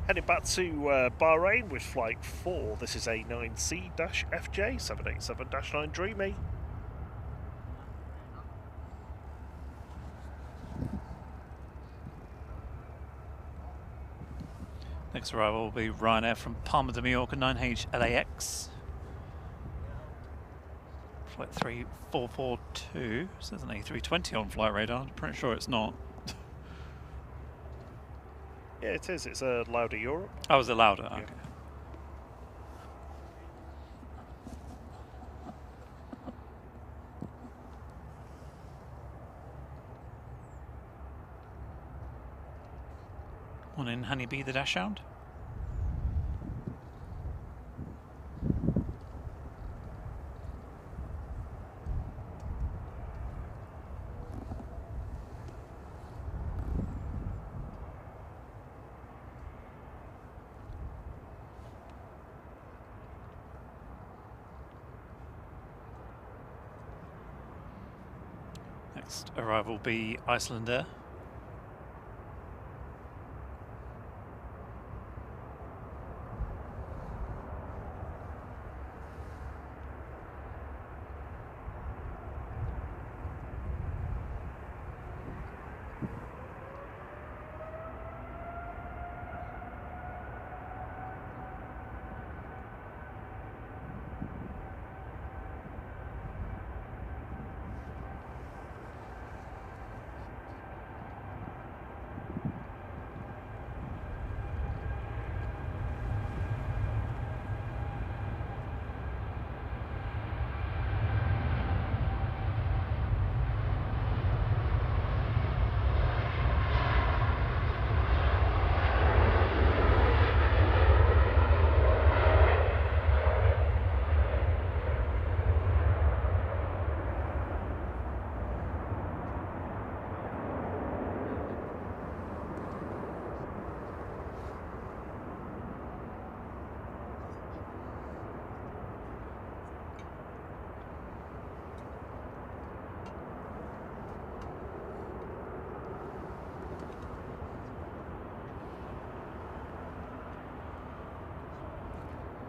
Speaker 2: Heading back to Bahrain with flight 4. This is A9C-FJ 787-9 Dreamy.
Speaker 1: Next arrival will be Ryanair from Palma de Mallorca 9H LAX. Flight 3442. Says an A320 on flight radar. I'm pretty sure it's not.
Speaker 2: Yeah, it is. It's a Lauda Europe.
Speaker 1: Oh, is it Lauda?
Speaker 2: Yeah.
Speaker 1: Okay. Morning, Honeybee the Dash Hound. Next arrival will be Iceland Air.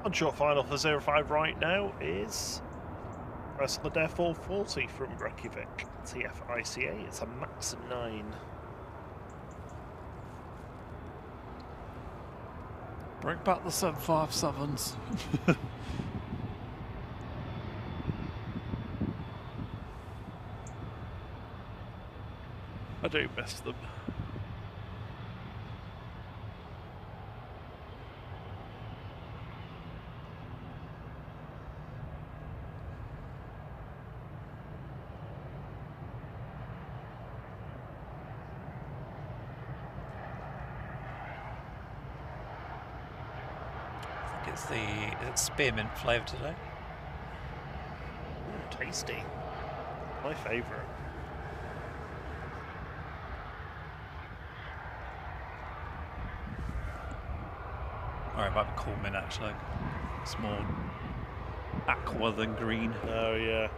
Speaker 2: On short final for 05 right now is Wrestler Dare 440 from Reykjavik. TFICA, it's a max 9.
Speaker 1: Bring back the 757s.
Speaker 2: I do miss them.
Speaker 1: It's the spearmint flavour today.
Speaker 2: Ooh, tasty. My favourite.
Speaker 1: Or it might be cool mint actually. It's more aqua than green.
Speaker 2: Oh yeah.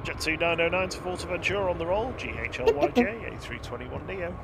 Speaker 2: Jet 2909 to Fuerteventura on the roll, GHLYJ A321neo.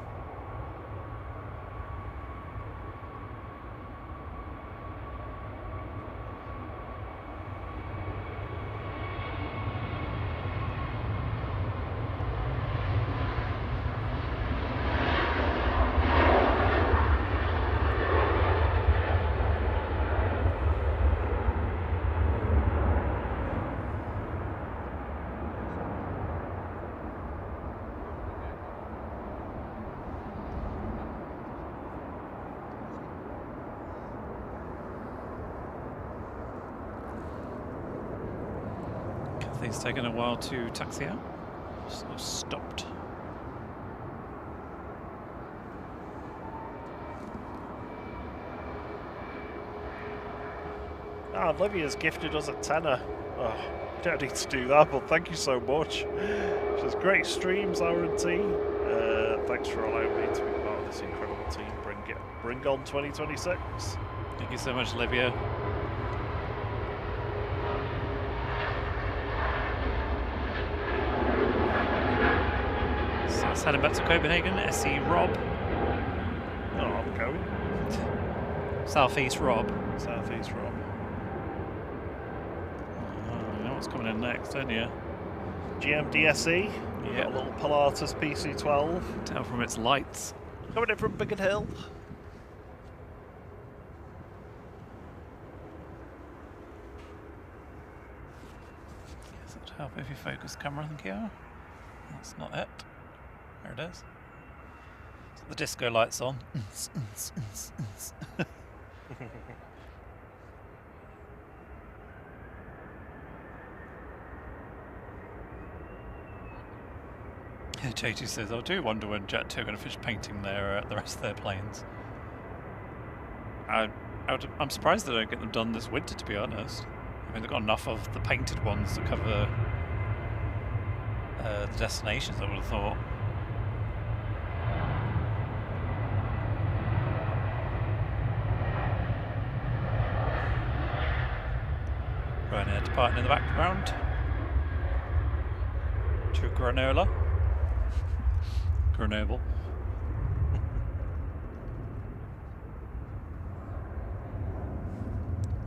Speaker 1: It's taken a while to taxi out. Sort of stopped.
Speaker 2: Ah, Olivia's gifted us a tenner. Oh, we don't need to do that, but thank you so much. She says, great streams, Aaron T. Thanks for allowing me to be part of this incredible team. Bring on 2026.
Speaker 1: Thank you so much, Olivia. So let's head back to Copenhagen. SE Rob.
Speaker 2: Oh, I'm going.
Speaker 1: Southeast Rob.
Speaker 2: Southeast Rob.
Speaker 1: Oh, you know what's coming in next, don't you?
Speaker 2: GMDSE.
Speaker 1: Yeah.
Speaker 2: A little Pilatus PC12.
Speaker 1: Tell from its lights.
Speaker 2: Coming in from Biggin Hill.
Speaker 1: Yes, it would help if you focus camera, thank you. That's not it. There it is. So the disco lights on. JT says, I do wonder when Jet 2 are going to finish painting their the rest of their planes. I'm surprised they don't get them done this winter, to be honest. I mean, they've got enough of the painted ones to cover the destinations, I would have thought. Ryanair departing in the background to Grenoble. Grenoble.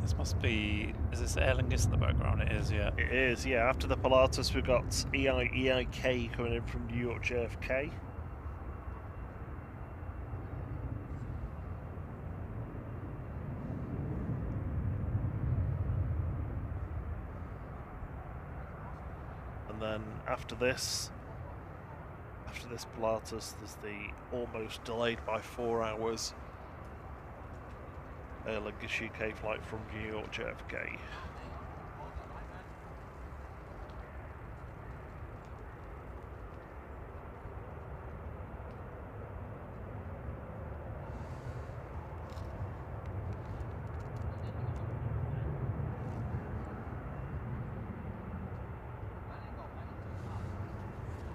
Speaker 1: This must be. Is this Aer Lingus in the background? It is, yeah.
Speaker 2: It is, yeah. After the Pilatus, we've got EIK coming in from New York JFK. And then after this Pilatus, there's the almost delayed by 4 hours Aer Lingus UK flight from New York JFK.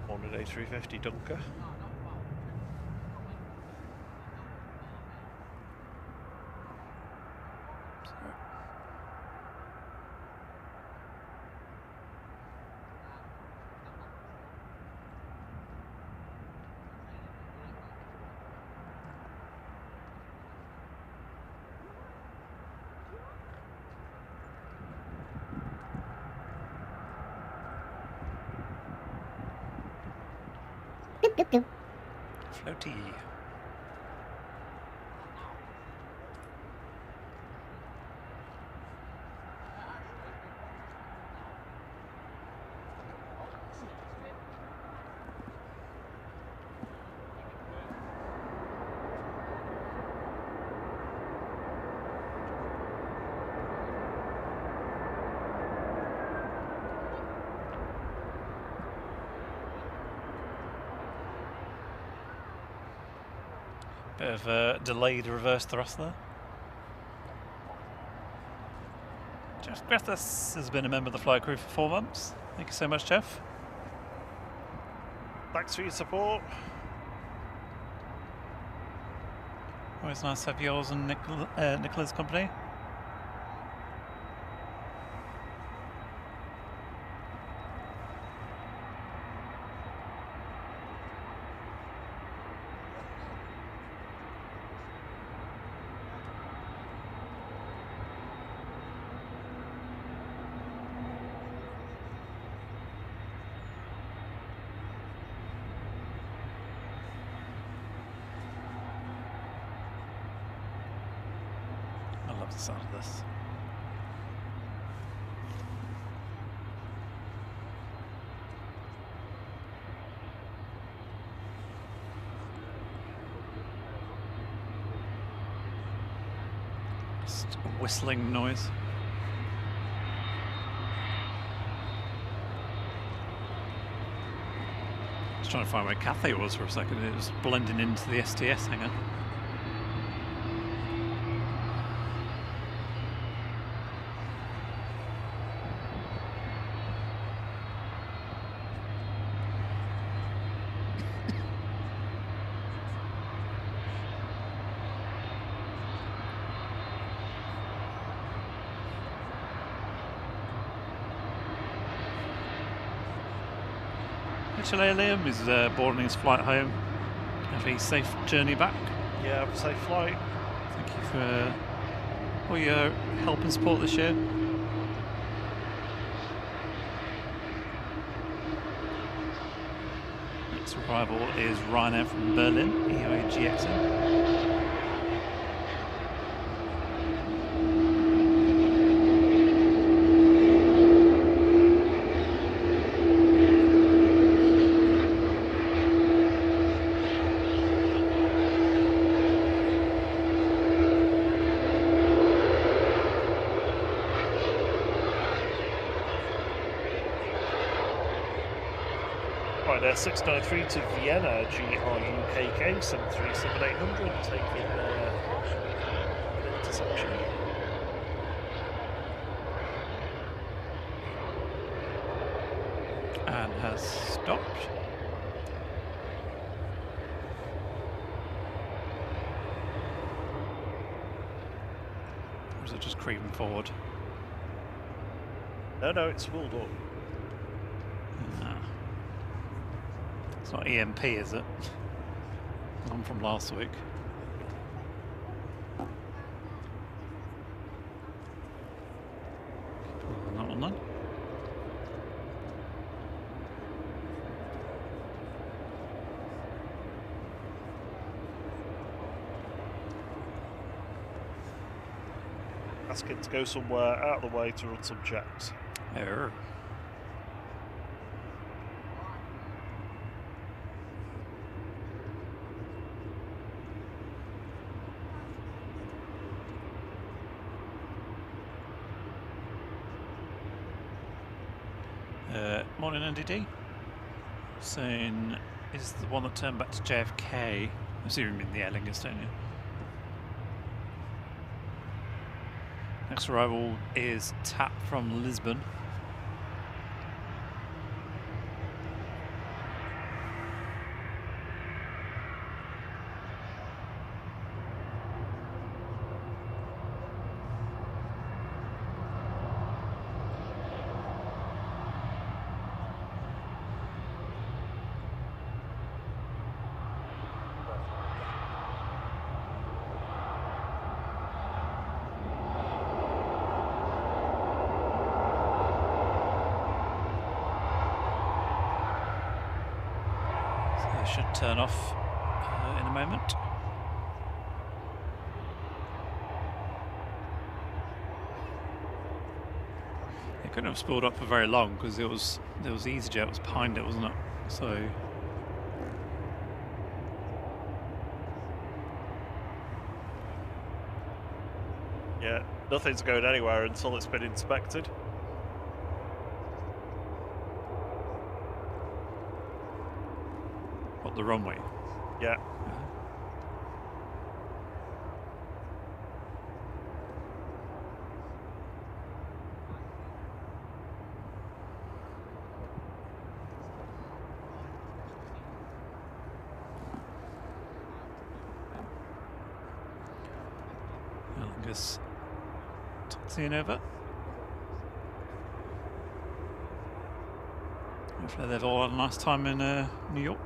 Speaker 2: Morning A350 Dunker.
Speaker 1: Floaty. Bit of a delayed reverse thrust there. Jeff Grethus has been a member of the flight crew for 4 months. Thank you so much, Jeff.
Speaker 2: Thanks for your support.
Speaker 1: Always nice to have yours and Nicola's company. I love the sound of this. Just a whistling noise. I was trying to find where Cathay was for a second. It was blending into the STS hangar. Actually, Liam is boarding his flight home. Have a safe journey back.
Speaker 2: Yeah, have a safe flight.
Speaker 1: Thank you for all your help and support this year. Next arrival is Ryanair from Berlin, EGCC.
Speaker 2: Right there, 693 to Vienna, GRUKK 737800, taking an intersection.
Speaker 1: And has stopped. Or is it just creeping forward?
Speaker 2: No, it's walled up.
Speaker 1: It's not EMP, is it? One from last week. That one then.
Speaker 2: Ask it to go somewhere out of the way to run some checks.
Speaker 1: Error. Morning, NDD. Saying, is the one that turned back to JFK? I assume you mean the Aer Lingus, don't you? Next arrival is TAP from Lisbon. They should turn off in a moment. It couldn't have spooled up for very long because there was EasyJet was behind it, wasn't it? So.
Speaker 2: Yeah, nothing's going anywhere until it's been inspected.
Speaker 1: What, the runway?
Speaker 2: Yeah.
Speaker 1: Longest taxiing over. Hopefully they've all had a nice time in New York.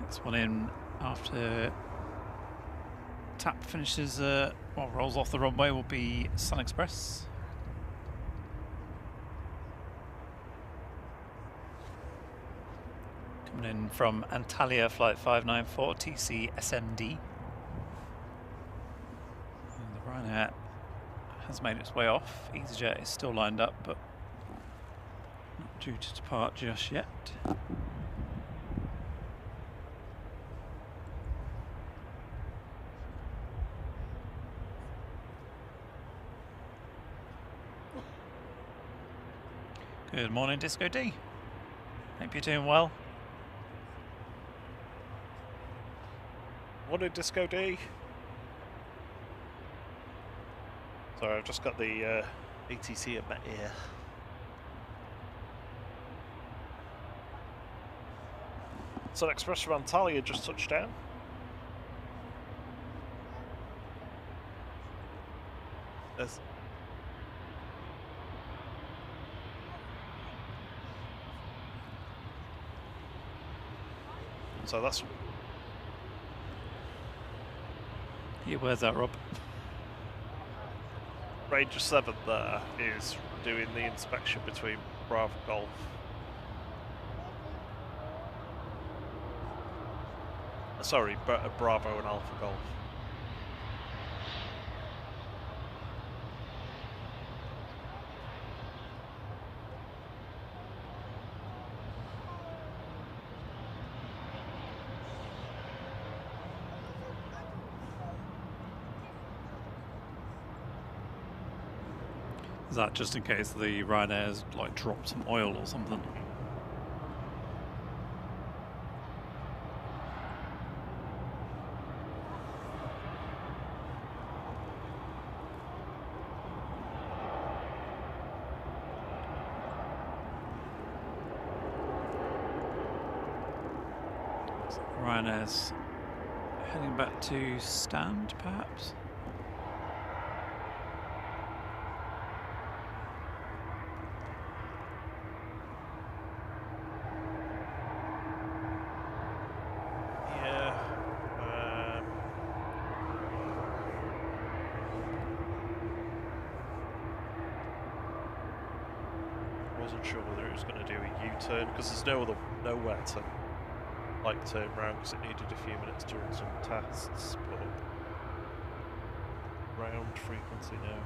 Speaker 1: Next one in after TAP finishes, rolls off the runway will be Sun Express. Coming in from Antalya, flight 594, TC SMD. The Ryanair has made its way off. EasyJet is still lined up, but not due to depart just yet. Good morning, Disco D. Hope you're doing well.
Speaker 2: What did Disco D? Sorry, I've just got the ATC at my ear. Sun Express from Antalya just touched down. There's so that's...
Speaker 1: Yeah, where's that, Rob?
Speaker 2: Ranger 7 there is doing the inspection between Bravo Golf. Sorry, Bravo and Alpha Golf.
Speaker 1: Is that just in case the Ryanair's like dropped some oil or something? So Ryanair's heading back to stand, perhaps?
Speaker 2: Wasn't sure whether it was going to do a U-turn because there's nowhere to like turn around because it needed a few minutes to run some tests, but ground frequency now.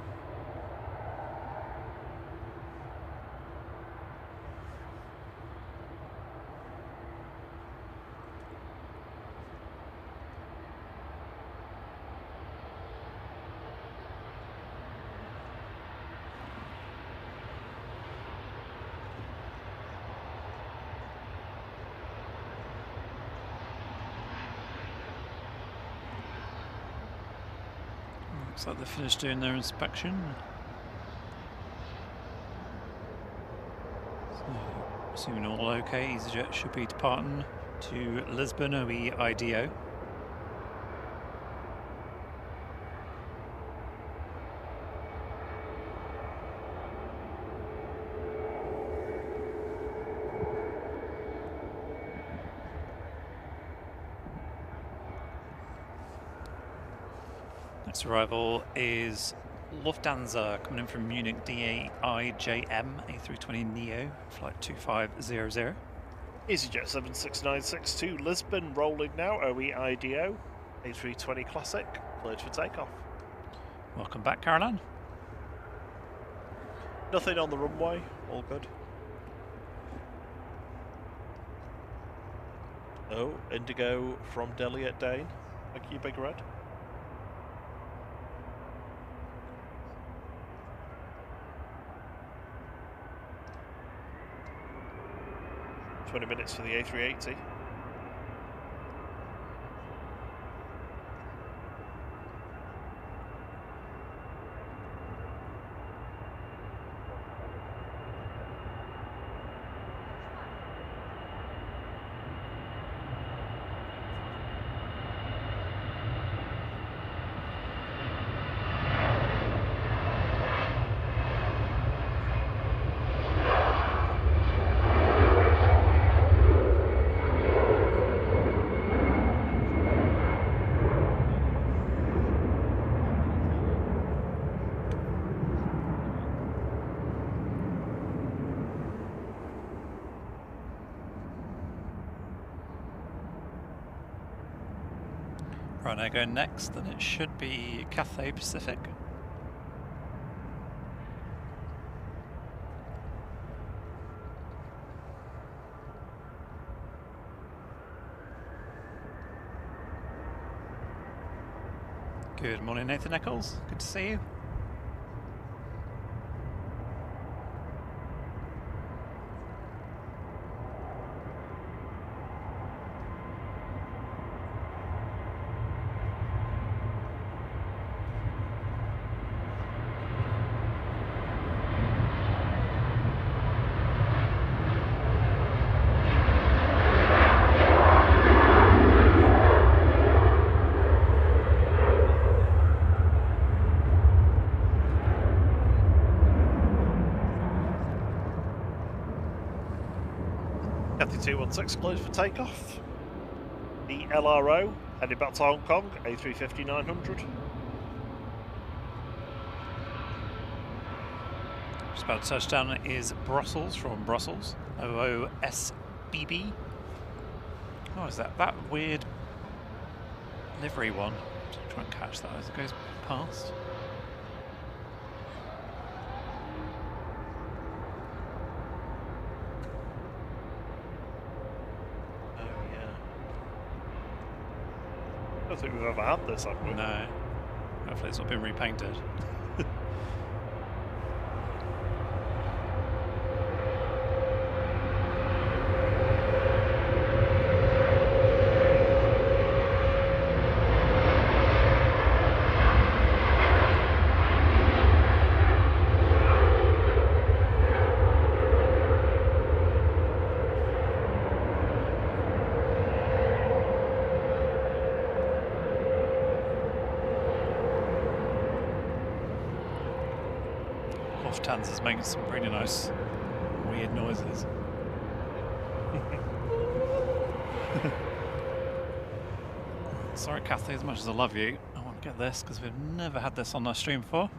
Speaker 1: Looks like they've finished doing their inspection. So, assuming all okay, EasyJet should be departing to Lisbon OE IDO. Next arrival is Lufthansa coming in from Munich DAIJM A320 Neo, flight 2500.
Speaker 2: EasyJet 76962 to Lisbon, rolling now, OE IDO, A320 Classic, cleared for takeoff.
Speaker 1: Welcome back, Caroline.
Speaker 2: Nothing on the runway, all good. Oh, Indigo from Delhi at Dane. Thank you, Big Red. "20 minutes for the A380.
Speaker 1: Right, I go next, then it should be Cathay Pacific. Good morning, Nathan Nichols. Good to see you.
Speaker 2: Cathay 216 closed for takeoff. The LRO heading back to Hong Kong, A350-900.
Speaker 1: Just about to touch down is Brussels from Brussels. OOSBB. Oh, is that weird livery one? I'll try and catch that as it goes past.
Speaker 2: I don't think we've ever had this, have we?
Speaker 1: No. Hopefully it's not been repainted. Lufthansa's making some pretty nice weird noises. Sorry, Cathy, as much as I love you, I want to get this because we've never had this on our stream before.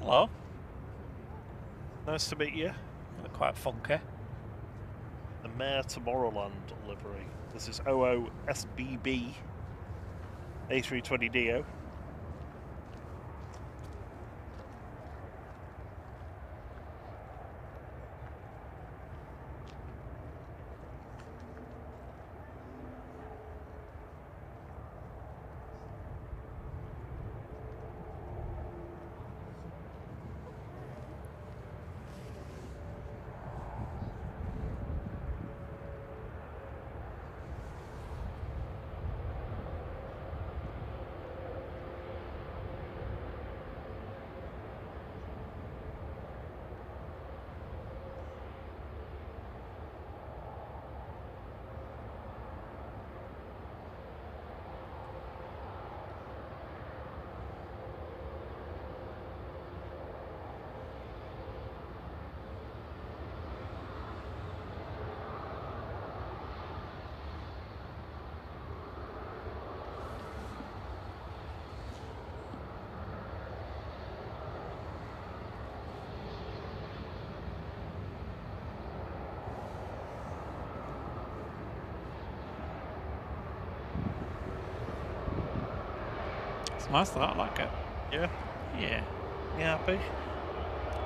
Speaker 1: Hello.
Speaker 2: Nice to meet you.
Speaker 1: You look quite funky.
Speaker 2: The Mayor Tomorrowland livery. This is OOSBB A320neo.
Speaker 1: It's nice that, I like it.
Speaker 2: Yeah?
Speaker 1: Yeah.
Speaker 2: You happy?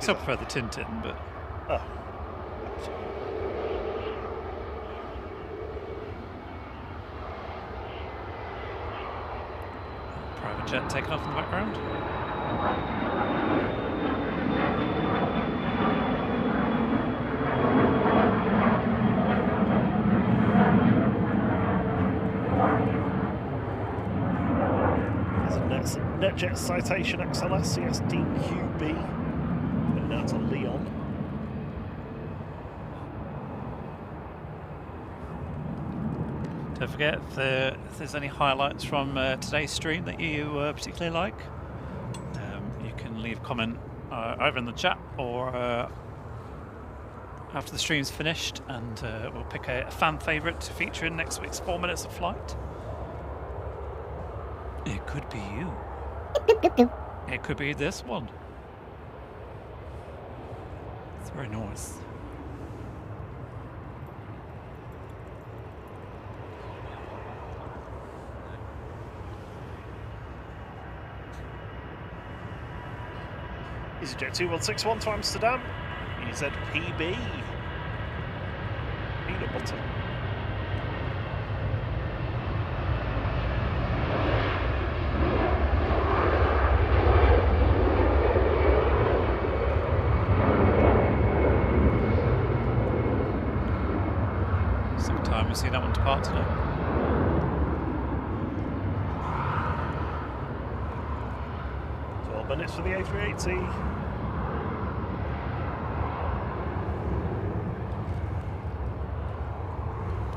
Speaker 1: Still prefer the Tintin, but
Speaker 2: Oh.
Speaker 1: private jet taking off in the background.
Speaker 2: There's a NetJet Citation XLS CSDQB. Going out to Leon.
Speaker 1: Don't forget if there's any highlights from today's stream that you particularly like, you can leave a comment either in the chat or after the stream's finished, and we'll pick a fan favourite to feature in next week's 4 Minutes of Flight. It could be you. It could be this one. It's very nice.
Speaker 2: EasyJet 2161 to Amsterdam. EZPB. Peanut butter.
Speaker 1: Second time we see that one depart today.
Speaker 2: Minutes for the A380.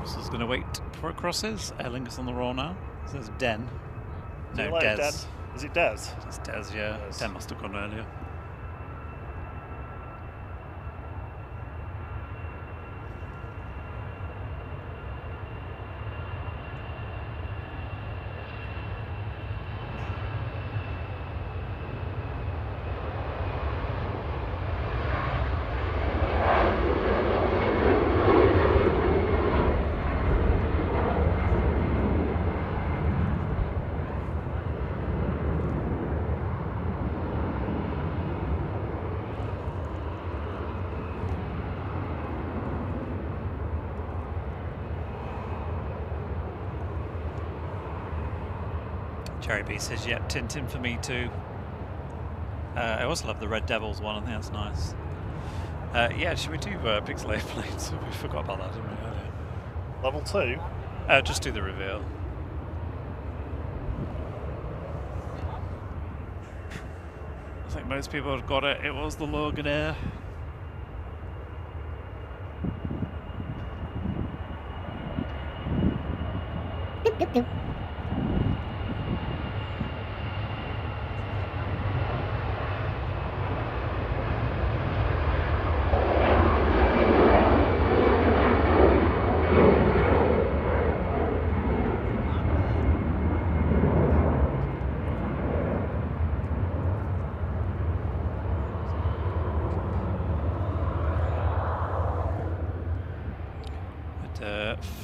Speaker 1: This is going to wait before it crosses. Aer Lingus on the roll now. It says Den. No,
Speaker 2: Des.
Speaker 1: Des.
Speaker 2: Is it Des?
Speaker 1: It's Des, yeah.
Speaker 2: Des.
Speaker 1: Den must have gone earlier. Cherry B says, yep, Tintin for me too. I also love the Red Devils one, I think that's nice. Yeah, should we do pixel airplanes? We forgot about that, didn't we, earlier?
Speaker 2: Level 2?
Speaker 1: Just do the reveal. I think most people have got it. It was the Loganair.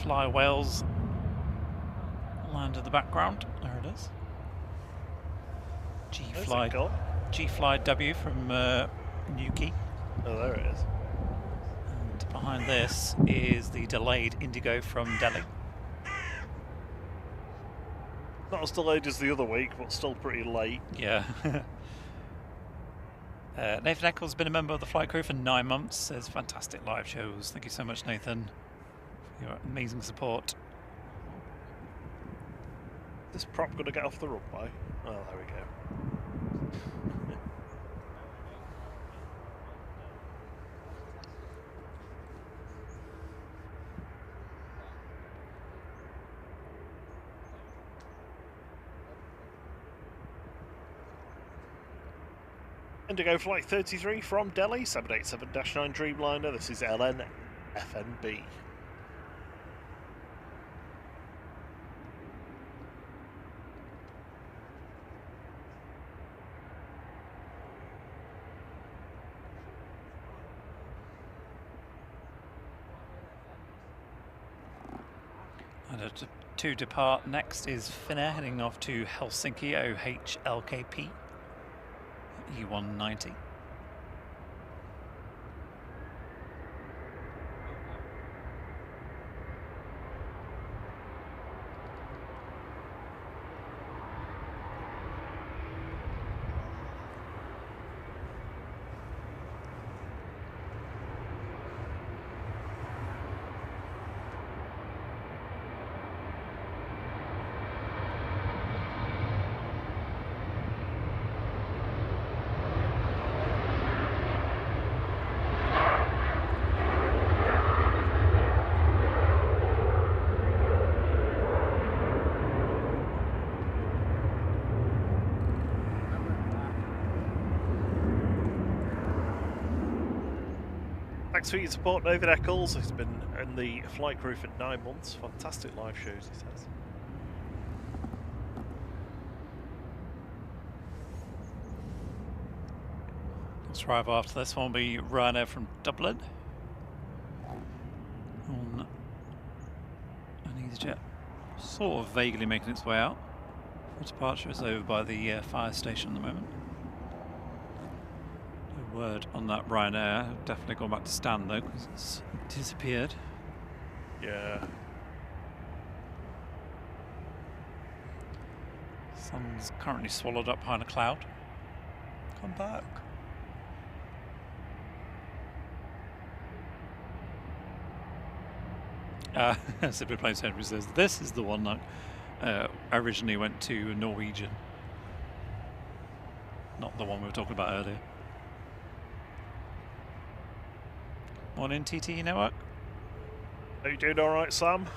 Speaker 1: Fly Whales land in the background. There it is. G-Fly W from Newquay.
Speaker 2: Oh, there it is.
Speaker 1: And behind this is the delayed Indigo from Delhi.
Speaker 2: Not as delayed as the other week, but still pretty late.
Speaker 1: Yeah. Nathan Eccles has been a member of the flight crew for 9 months. Says fantastic live shows. Thank you so much, Nathan. Your amazing support.
Speaker 2: Is this prop going to get off the runway? Oh, there we go. Indigo Flight 33 from Delhi, 787-9 Dreamliner. This is LN FNB.
Speaker 1: I had to to depart next is Finnair heading off to Helsinki OHLKP E190.
Speaker 2: Thanks for your support, David Eccles. He's been in the flight crew for 9 months. Fantastic live shows, he says.
Speaker 1: Let's arrive after this one will be Ryanair from Dublin on an EasyJet, sort of vaguely making its way out. The departure is over by the fire station at the moment. No word on that Ryanair. Definitely gone back to stand though because it's disappeared.
Speaker 2: Yeah.
Speaker 1: Sun's currently swallowed up behind a cloud. Come back. Simply Plains Henry says, this is the one that originally went to Norwegian. Not the one we were talking about earlier. Morning, TT Network.
Speaker 2: Are you doing alright, Sam?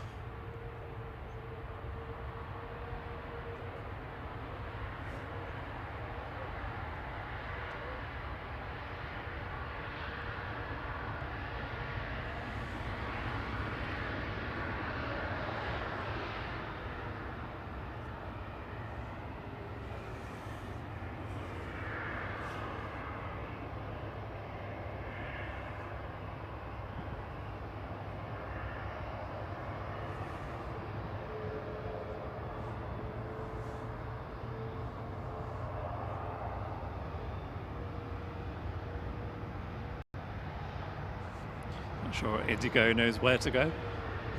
Speaker 1: Not sure Indigo knows where to go.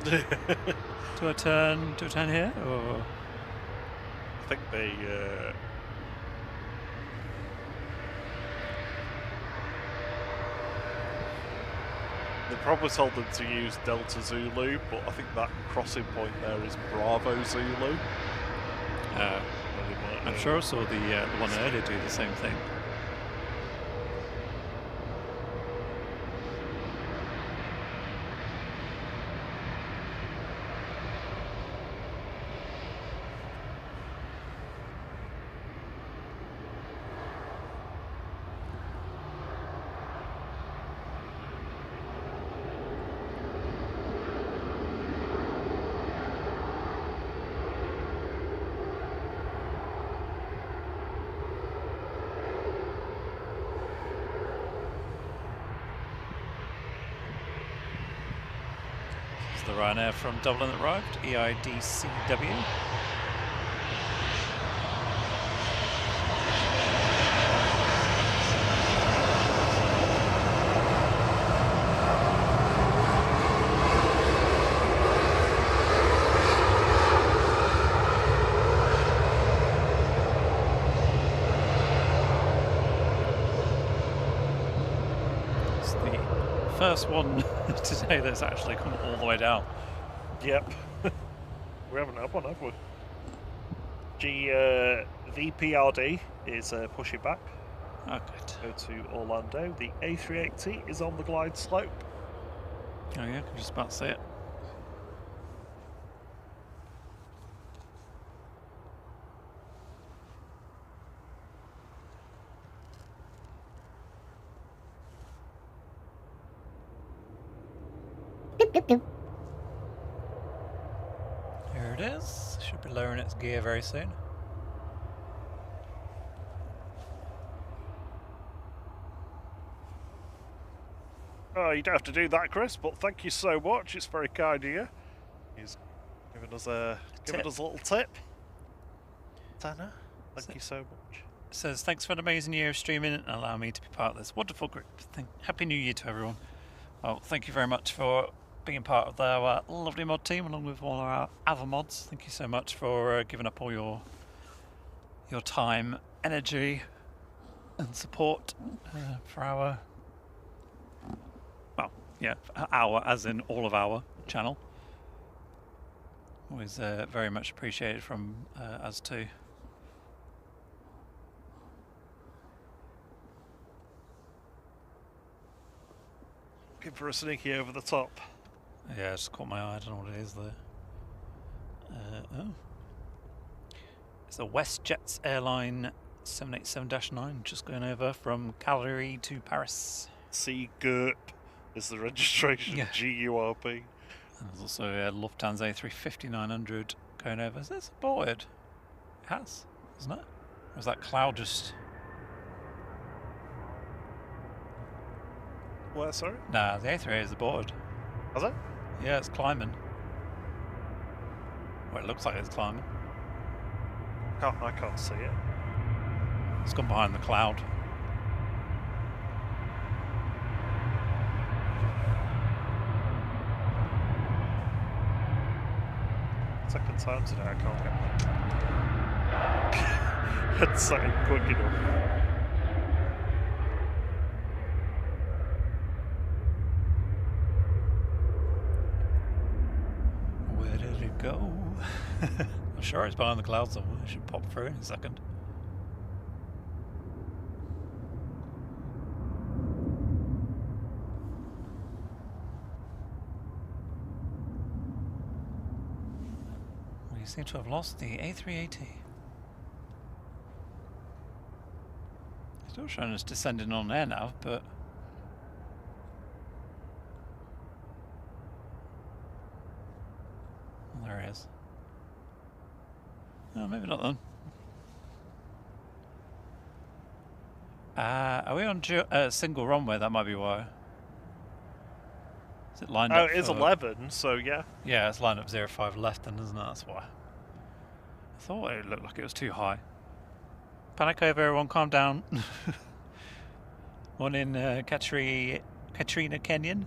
Speaker 1: to a turn here, or
Speaker 2: I think they probably told them to use Delta Zulu, but I think that crossing point there is Bravo Zulu.
Speaker 1: I'm sure I saw the one earlier do the same thing. The Ryanair from Dublin that arrived, EIDCW. It's the first one today that's actually come all the way down.
Speaker 2: Yep. We haven't had one, have we? VPRD is pushing back.
Speaker 1: Oh, good.
Speaker 2: Go to Orlando. The A380 is on the glide slope.
Speaker 1: Oh yeah, I can just about see it. Here it is. Should be lowering its gear very soon.
Speaker 2: Oh, you don't have to do that, Chris, but thank you so much. It's very kind of you. He's given us a giving us a little tip. Tanner, thank you so much.
Speaker 1: Says, thanks for an amazing year of streaming and allowing me to be part of this wonderful group. Happy New Year to everyone. Well, thank you very much for being part of our lovely mod team along with all our other mods. Thank you so much for giving up all your time, energy and support for our, well, yeah, our as in all of our channel. Always very much appreciated from us too.
Speaker 2: Looking for a sneaky over the top.
Speaker 1: Yeah, just caught my eye. I don't know what it is there. Oh. It's a WestJet's Airline 787-9 just going over from Calgary to Paris.
Speaker 2: CGURP is the registration,
Speaker 1: Yeah.
Speaker 2: GURP.
Speaker 1: And there's also a Lufthansa A350-900 going over. Is this aborted? It has, isn't it? Or is that cloud just...
Speaker 2: Where, sorry?
Speaker 1: Nah, the A380 is aborted.
Speaker 2: Has it?
Speaker 1: Yeah, it's climbing. Well, it looks like it's climbing.
Speaker 2: I can't see it.
Speaker 1: It's gone behind the cloud.
Speaker 2: Second time today, I can't get it's something quick enough.
Speaker 1: Where did it go? I'm sure it's behind the clouds somewhere. It should pop through in a second. We seem to have lost the A380. Still showing us descending on air now, but well, there he is. No, maybe not then. Are we on single runway? That might be why. Is it lined up?
Speaker 2: Oh, it is 11, so yeah.
Speaker 1: Yeah, it's lined up 05 left then, isn't it? That's why. I thought it looked like it was too high. Panic over, everyone, calm down. One in Katrina Canyon.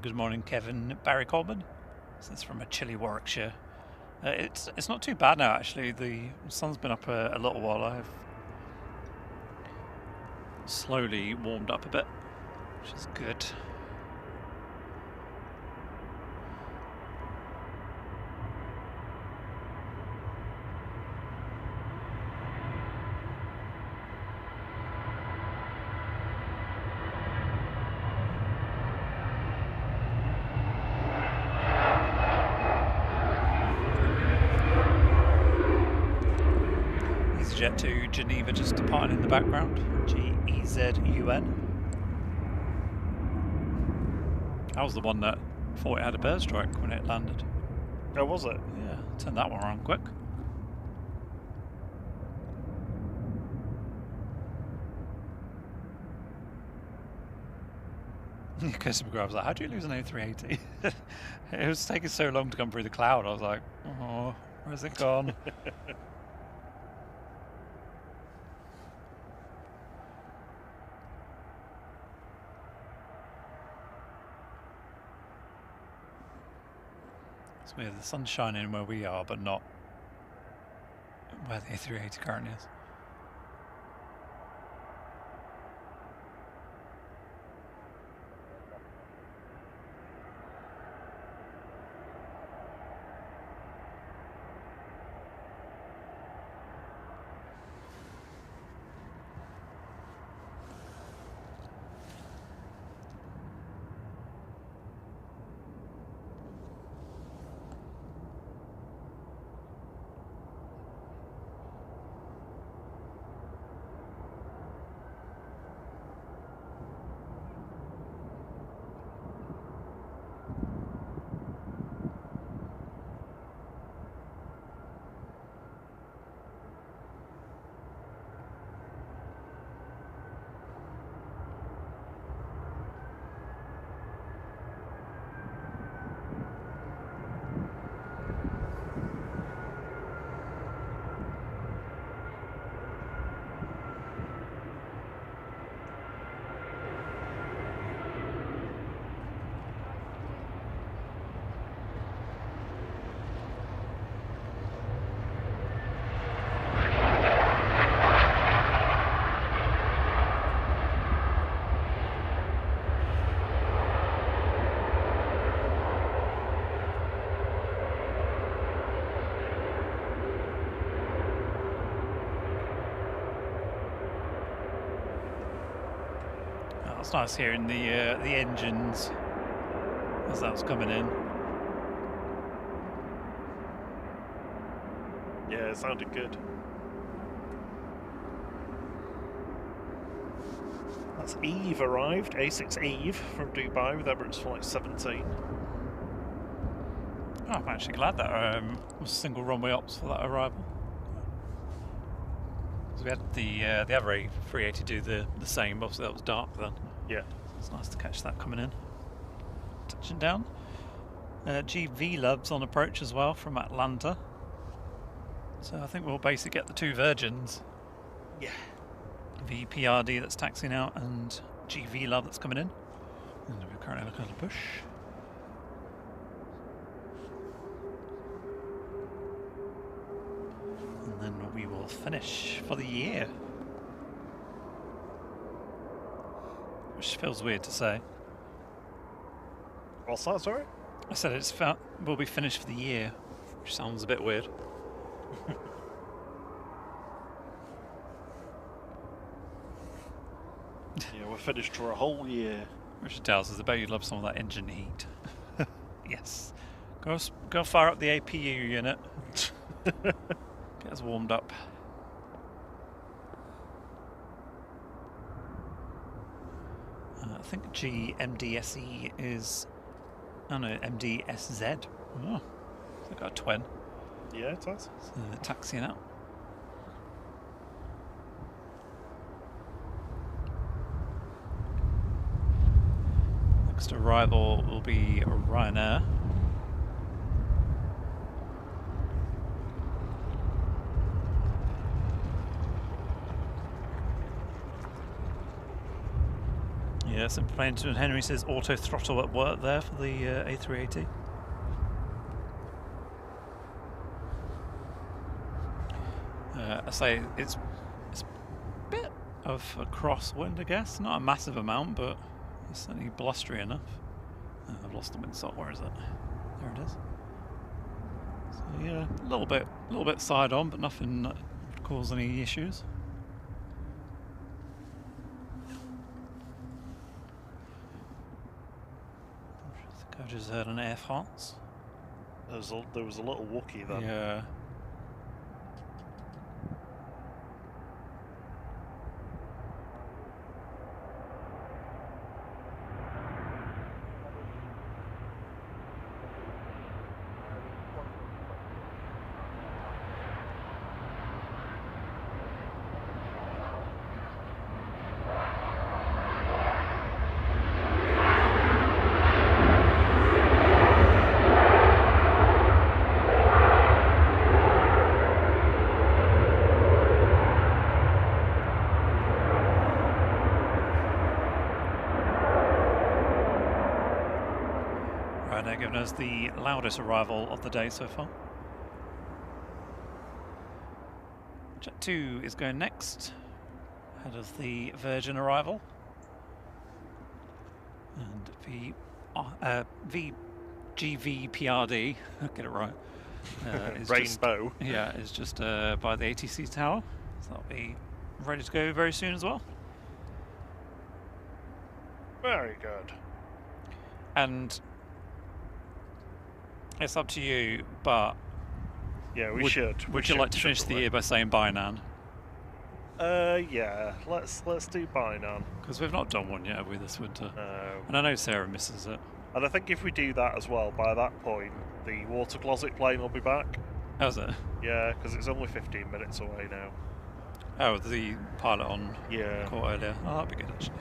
Speaker 1: Good morning, Kevin. Barry Coleman. This is from a chilly Warwickshire. It's not too bad now, actually. The sun's been up a little while. I've slowly warmed up a bit, which is good. Jet to Geneva just departing in the background. GEZUN. That was the one that thought it had a bird strike when it landed.
Speaker 2: Oh, was it?
Speaker 1: Yeah, turn that one around quick. Customer grabs like, how do you lose an A380? It was taking so long to come through the cloud. I was like, oh, where's it gone? It's weird, the sun's shining where we are, but not where the A380 currently is. It's nice hearing the engines as that was coming in.
Speaker 2: Yeah, it sounded good. That's Eve arrived, A6 Eve from Dubai with Emirates Flight 17.
Speaker 1: Oh, I'm actually glad that was single runway ops for that arrival. Because we had the other A380 do the same, obviously that was dark then.
Speaker 2: Yeah.
Speaker 1: It's nice to catch that coming in. Touching down. GV Lubs on approach as well from Atlanta. So I think we'll basically get the two Virgins.
Speaker 2: Yeah.
Speaker 1: The PRD that's taxiing out and GV Lub that's coming in. And we're currently looking at the push. And then we will finish for the year. Which feels weird to say.
Speaker 2: What's that, sorry?
Speaker 1: I said we'll be finished for the year, which sounds a bit weird.
Speaker 2: Yeah, we're finished for a whole year.
Speaker 1: Which tells us about you love some of that engine heat. Yes. Go fire up the APU unit. Get us warmed up. I think GMDSE is... Oh no, MDSZ. Oh, they've got a twin.
Speaker 2: Yeah, it has.
Speaker 1: So they're taxiing out. Next arrival will be Ryanair. Yes, and Plainton Henry says auto throttle at work there for the A380. I say it's a bit of a crosswind, I guess. Not a massive amount, but it's certainly blustery enough. I've lost the windsock. Where is it? There it is. So yeah, a little bit side on, but nothing that would cause any issues. I just heard an Air France.
Speaker 2: There was a little Wookiee then.
Speaker 1: Yeah. They're giving us the loudest arrival of the day so far. Jet 2 is going next, ahead of the Virgin arrival. And VGVPRD, get it right. Is
Speaker 2: Rainbow.
Speaker 1: is just by the ATC tower. So that'll be ready to go very soon as well.
Speaker 2: Very good.
Speaker 1: And it's up to you, but
Speaker 2: yeah, we should.
Speaker 1: Would you like to finish the year by saying bye, Nan?
Speaker 2: Yeah. Let's do bye, Nan.
Speaker 1: Because we've not done one yet, have we, this winter?
Speaker 2: No.
Speaker 1: And I know Sarah misses it.
Speaker 2: And I think if we do that as well, by that point, the water closet plane will be back.
Speaker 1: How's it?
Speaker 2: Yeah, because it's only 15 minutes away now.
Speaker 1: Oh, the pilot on call earlier. Oh, that'd be good actually.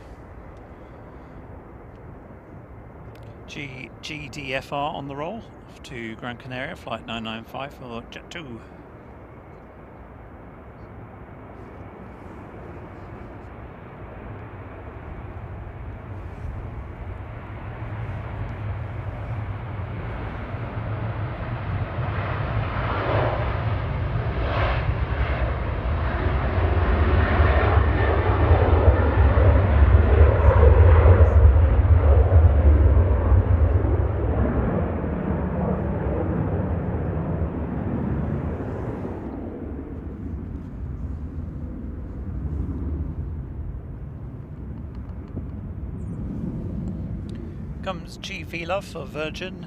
Speaker 1: GDFR on the roll, off to Gran Canaria, flight 995 for Jet 2. comes GV Love for Virgin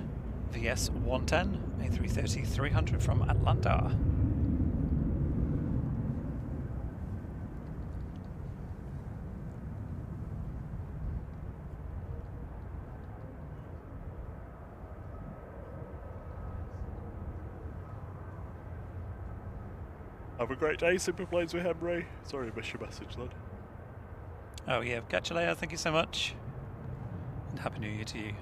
Speaker 1: VS 110 A330 300 from Atlanta.
Speaker 2: Have a great day, Super Plays with Henry. Sorry I missed your message then.
Speaker 1: Oh yeah, catch you later, thank you so much. And Happy New Year to you.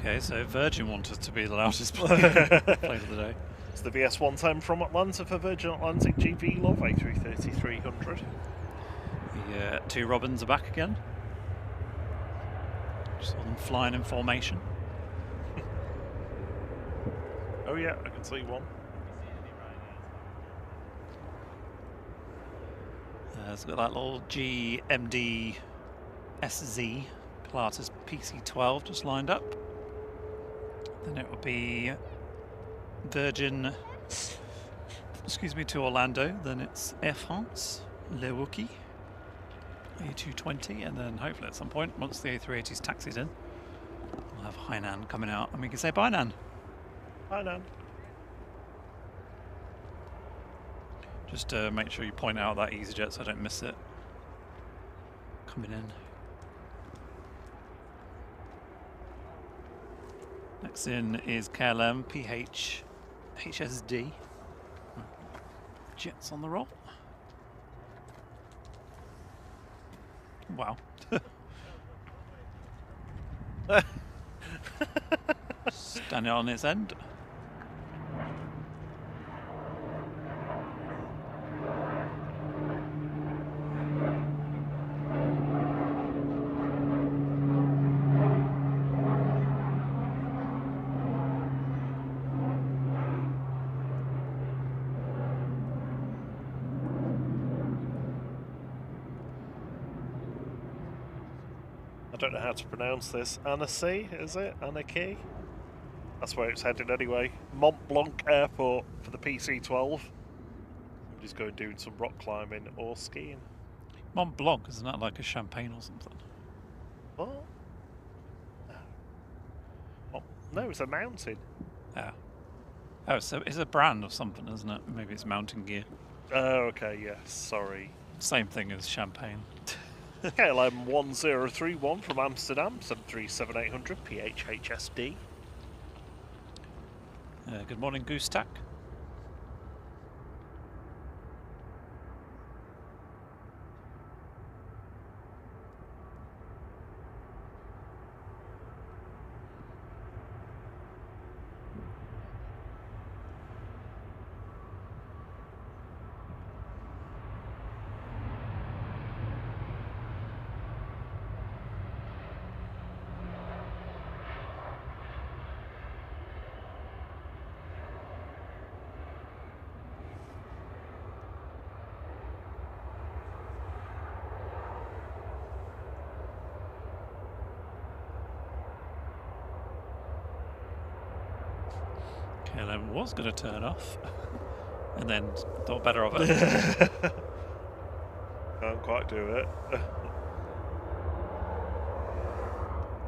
Speaker 1: Okay, so Virgin want us to be the loudest plane of the day.
Speaker 2: It's the VS 110 from Atlanta for Virgin Atlantic GV Love A330 300.
Speaker 1: The two Robins are back again. Just saw them flying in formation.
Speaker 2: Oh yeah, I can see one.
Speaker 1: It's got that little GMD SZ Pilatus PC-12 just lined up. Then it will be Virgin, excuse me, to Orlando. Then it's Air France, Le Wookie, A220, and then hopefully at some point, once the A380's taxied in, we'll have Hainan coming out and we can say bye, Nan.
Speaker 2: Hi, Nan.
Speaker 1: Just make sure you point out that EasyJet so I don't miss it coming in. Next in is KLM HSD. Jets on the roll. Wow. Standing on its end.
Speaker 2: I don't know how to pronounce this. Annecy, is it? Annecy? That's where it's headed anyway. Mont Blanc Airport for the PC-12. I'm just going doing some rock climbing or skiing.
Speaker 1: Mont Blanc, isn't that like a champagne or something?
Speaker 2: What? Oh, no, it's a mountain.
Speaker 1: Yeah. Oh, so it's a brand of something, isn't it? Maybe it's mountain gear.
Speaker 2: Oh, okay, yes, sorry.
Speaker 1: Same thing as champagne.
Speaker 2: KLM 1031 from Amsterdam, 737-800 PHHSD.
Speaker 1: Good morning, Goose Tack. KLM was going to turn off, and then thought better of it.
Speaker 2: Can't quite do it.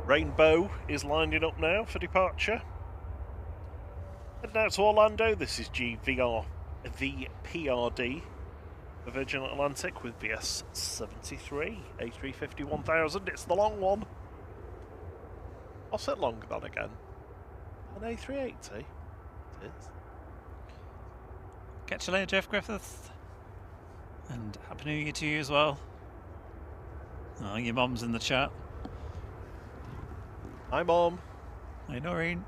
Speaker 2: Rainbow is lining up now for departure. Heading out to Orlando, this is GVR VPRD for Virgin Atlantic with VS 73 A350 1000. It's the long one. What's it longer than again? An A380? is.
Speaker 1: Catch you later, Jeff Griffith. And Happy New Year to you as well. Oh, your mum's in the chat.
Speaker 2: Hi, Mom.
Speaker 1: Hi, Noreen.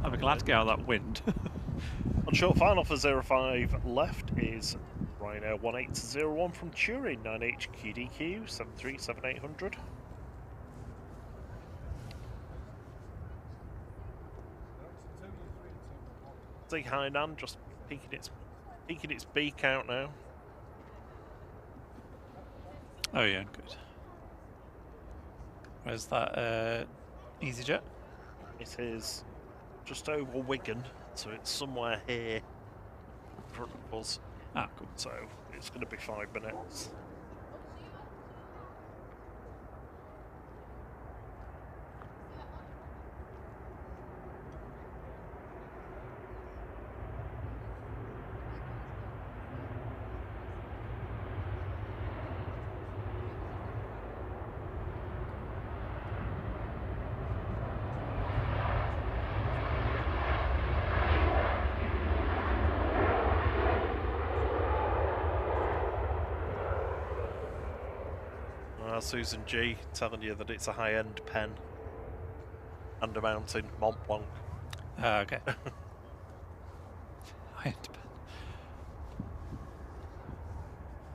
Speaker 1: I'm glad to get out of that wind.
Speaker 2: On short final for 05 left is Ryanair 1801 from Turin, 9HQDQ, 737-800. See Hainan just peeking its beak out now.
Speaker 1: Oh yeah, good. Where's that EasyJet?
Speaker 2: It is just over Wigan, so it's somewhere here in front of us.
Speaker 1: Ah, cool.
Speaker 2: So it's going to be 5 minutes. Susan G telling you that it's a high-end pen and a mountain Mont Blanc.
Speaker 1: Okay. High-end pen.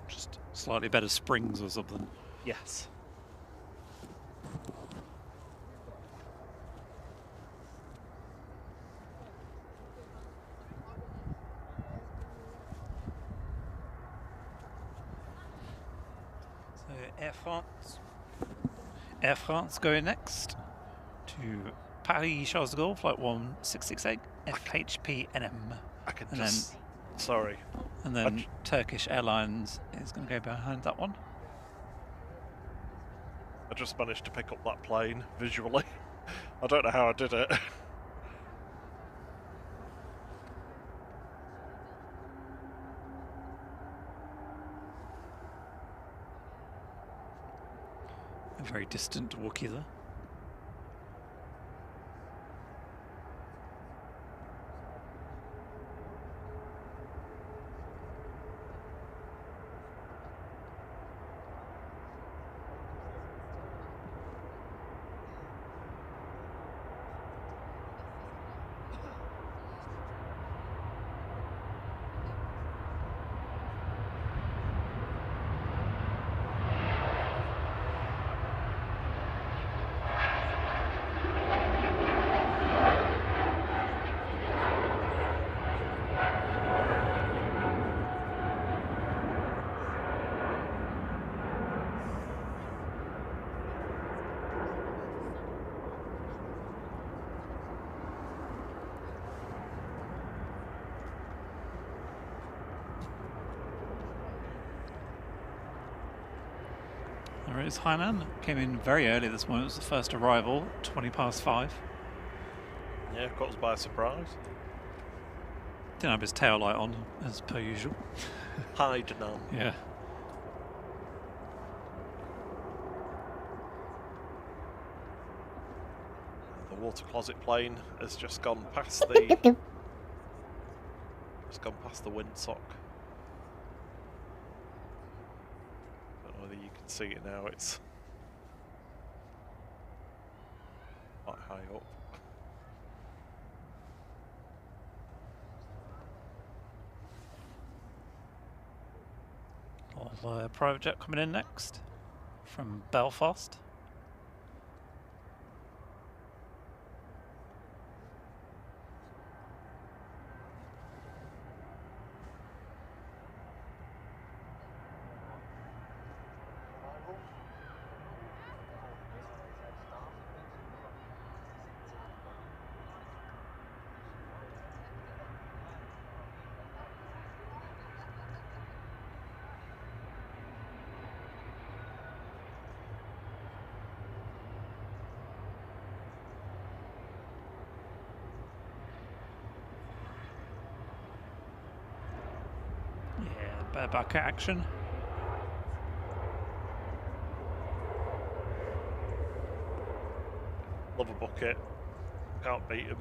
Speaker 1: Just slightly better springs or something.
Speaker 2: Yes.
Speaker 1: Air France going next to Paris Charles de Gaulle, flight 1668, FHP-NM.
Speaker 2: I could
Speaker 1: And
Speaker 2: just... Sorry.
Speaker 1: And then Turkish Airlines is going to go behind that one.
Speaker 2: I just managed to pick up that plane visually. I don't know how I did it.
Speaker 1: A very distant Wookiee there. There is Hainan. Came in very early this morning. It was the first arrival, 5:20.
Speaker 2: Yeah, caught us by surprise.
Speaker 1: Didn't have his tail light on, as per usual.
Speaker 2: Hide none.
Speaker 1: Yeah.
Speaker 2: The water closet plane has just gone past the windsock. Don't know whether you can see it now. It's quite high up.
Speaker 1: Private jet coming in next from Belfast. Bareback action.
Speaker 2: Love a bucket. Can't beat him.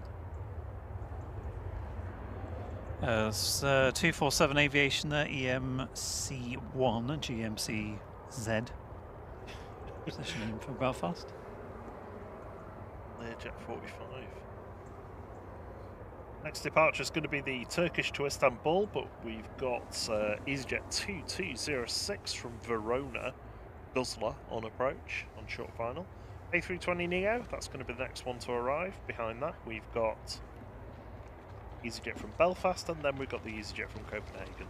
Speaker 1: It's 247 aviation there, EMC1, GMCZ. Positioning for Belfast.
Speaker 2: Learjet 45. Next departure is going to be the Turkish to Istanbul, but we've got EasyJet 2206 from Verona, Guzla on approach, on short final. A320neo, that's going to be the next one to arrive. Behind that, we've got EasyJet from Belfast, and then we've got the EasyJet from Copenhagen.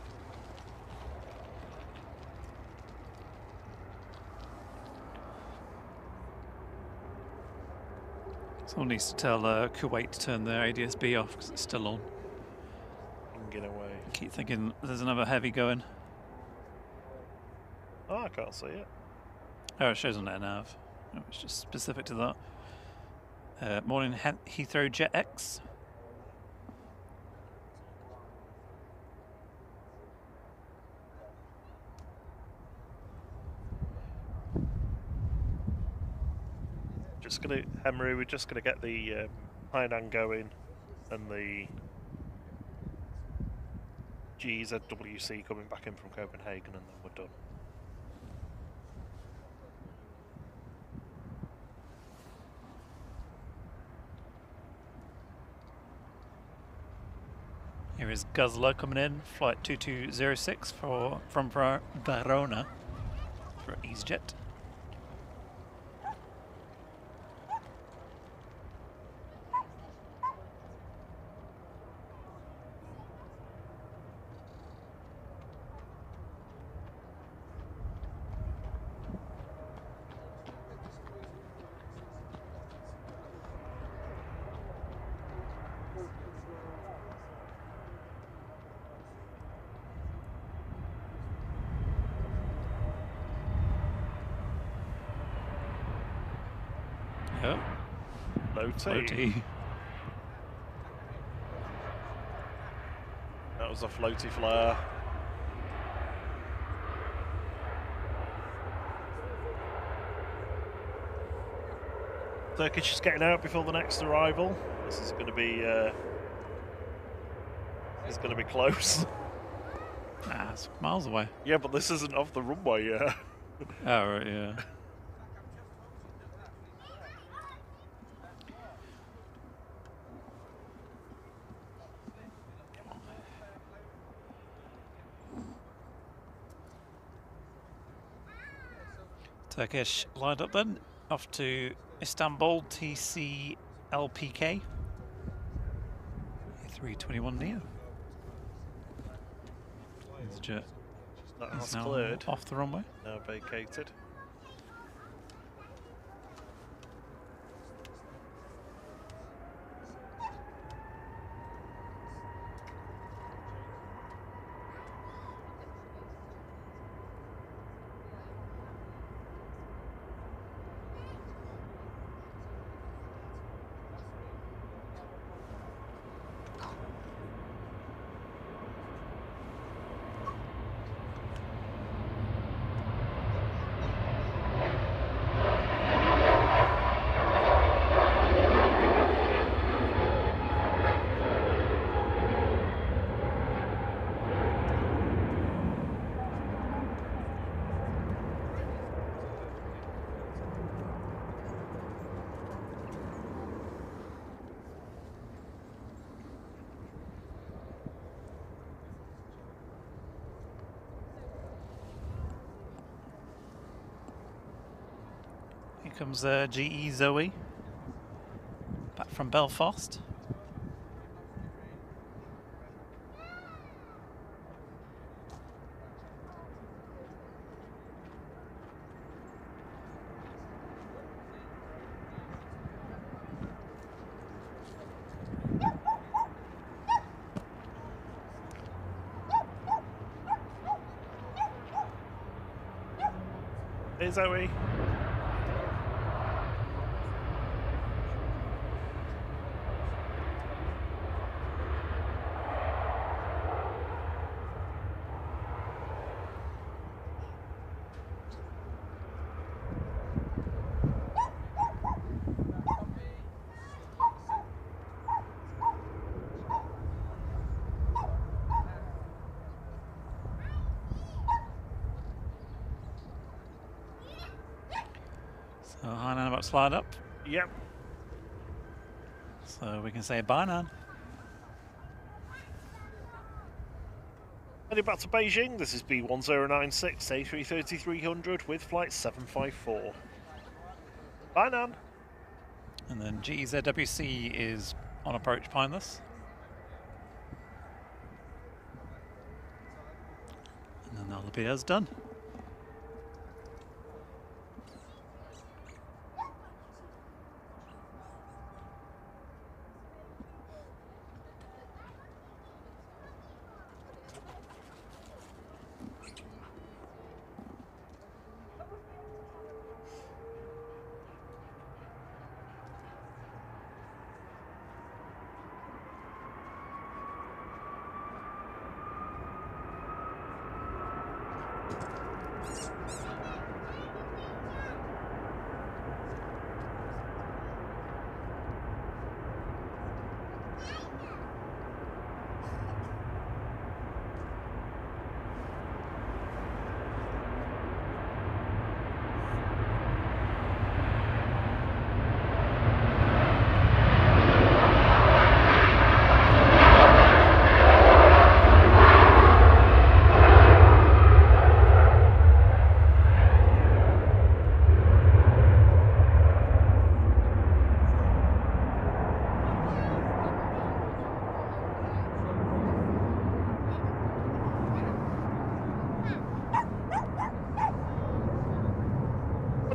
Speaker 1: Someone needs to tell Kuwait to turn their ADS-B off because it's still on.
Speaker 2: Get away.
Speaker 1: Keep thinking there's another heavy going.
Speaker 2: Oh, I can't see it.
Speaker 1: Oh, it shows on their nav. Oh, it's just specific to that. Morning Heathrow Jet X.
Speaker 2: Just gonna, Henry, we're just gonna get the Hainan going and the GZWC coming back in from Copenhagen, and then we're done.
Speaker 1: Here is Guzla coming in, flight 2206 from Verona for EasyJet. Yep.
Speaker 2: Low T.
Speaker 1: Low T.
Speaker 2: That was a floaty flare. Turkish is getting out before the next arrival. This is going to be close.
Speaker 1: Ah, it's miles away.
Speaker 2: Yeah, but this isn't off the runway yet.
Speaker 1: Oh, right, yeah. Turkish lined up then, off to Istanbul, TC LPK, A321 Neo. The jet
Speaker 2: That
Speaker 1: is
Speaker 2: has
Speaker 1: now
Speaker 2: cleared.
Speaker 1: off the runway.
Speaker 2: Now vacated.
Speaker 1: comes GE Zoe, back from Belfast.
Speaker 2: Hey Zoe.
Speaker 1: So Hainan about to slide up.
Speaker 2: Yep.
Speaker 1: So we can say bye now.
Speaker 2: Heading back to Beijing, this is B1096 A330-300 with flight 754. Bye, Nan.
Speaker 1: And then GZWC is on approach behind us. And then the LBS done.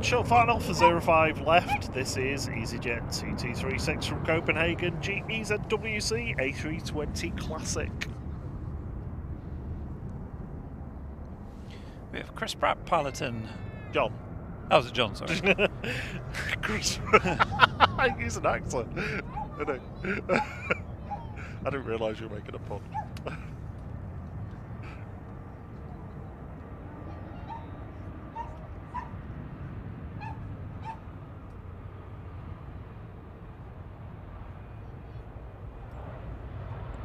Speaker 2: Short final for 05 left. This is EasyJet CT36 from Copenhagen, GEZWC A320 Classic.
Speaker 1: We have Chris Pratt piloting.
Speaker 2: John.
Speaker 1: That was a John, sorry.
Speaker 2: Chris. He's an actor. I know. I didn't realise you were making a pun.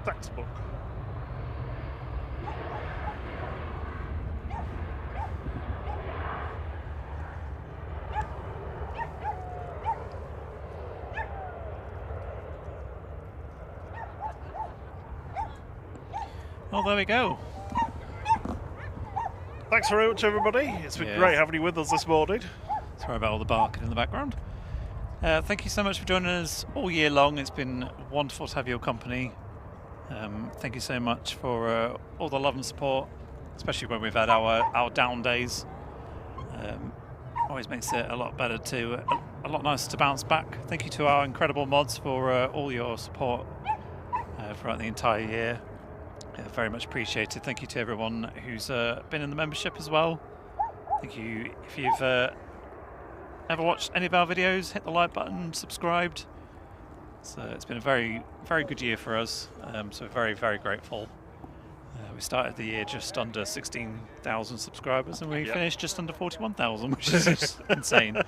Speaker 2: Textbook.
Speaker 1: Well, there we go.
Speaker 2: Thanks very much, everybody. It's been great having you with us this morning.
Speaker 1: Sorry about all the barking in the background. Thank you so much for joining us all year long. It's been wonderful to have your company. Thank you so much for all the love and support, especially when we've had our down days. Always makes it a lot better a lot nicer to bounce back. Thank you to our incredible mods for all your support throughout the entire year. Very much appreciated. Thank you to everyone who's been in the membership as well. Thank you. If you've ever watched any of our videos, hit the like button, subscribed. So it's been a very, very good year for us. So very, very grateful. We started the year just under 16,000 subscribers, and we finished just under 41,000, which is just insane.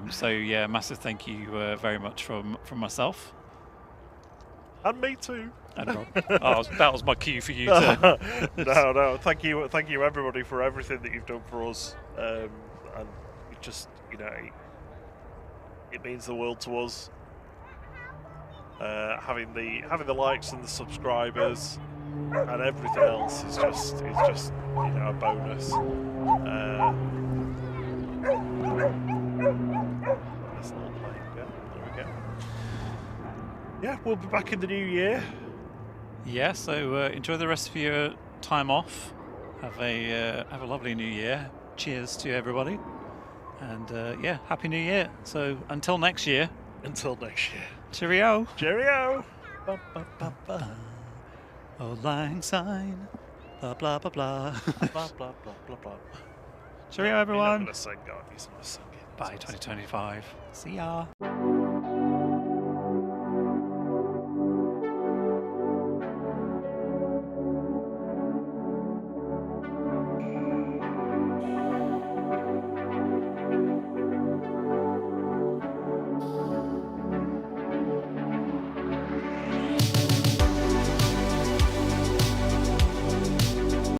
Speaker 1: So yeah, massive thank you very much from myself.
Speaker 2: And me too.
Speaker 1: And Rob. That was my cue for you to.
Speaker 2: No. Thank you, everybody, for everything that you've done for us. And it just, it means the world to us. Having the likes and the subscribers and everything else is just a bonus. Nice little plane. Yeah, there we go. Yeah, we'll be back in the new year.
Speaker 1: Yeah, so enjoy the rest of your time off. Have a lovely new year. Cheers to everybody. And yeah, happy new year. So until next year.
Speaker 2: Until next year.
Speaker 1: Cheerio.
Speaker 2: Cheerio.
Speaker 1: Ba, ba, ba, ba. Old lang syne. Blah blah blah blah.
Speaker 2: Blah blah blah blah blah.
Speaker 1: Cheerio
Speaker 2: You're not
Speaker 1: everyone.
Speaker 2: gonna sing, aren't you? He's not singing.
Speaker 1: Bye 2025. See ya.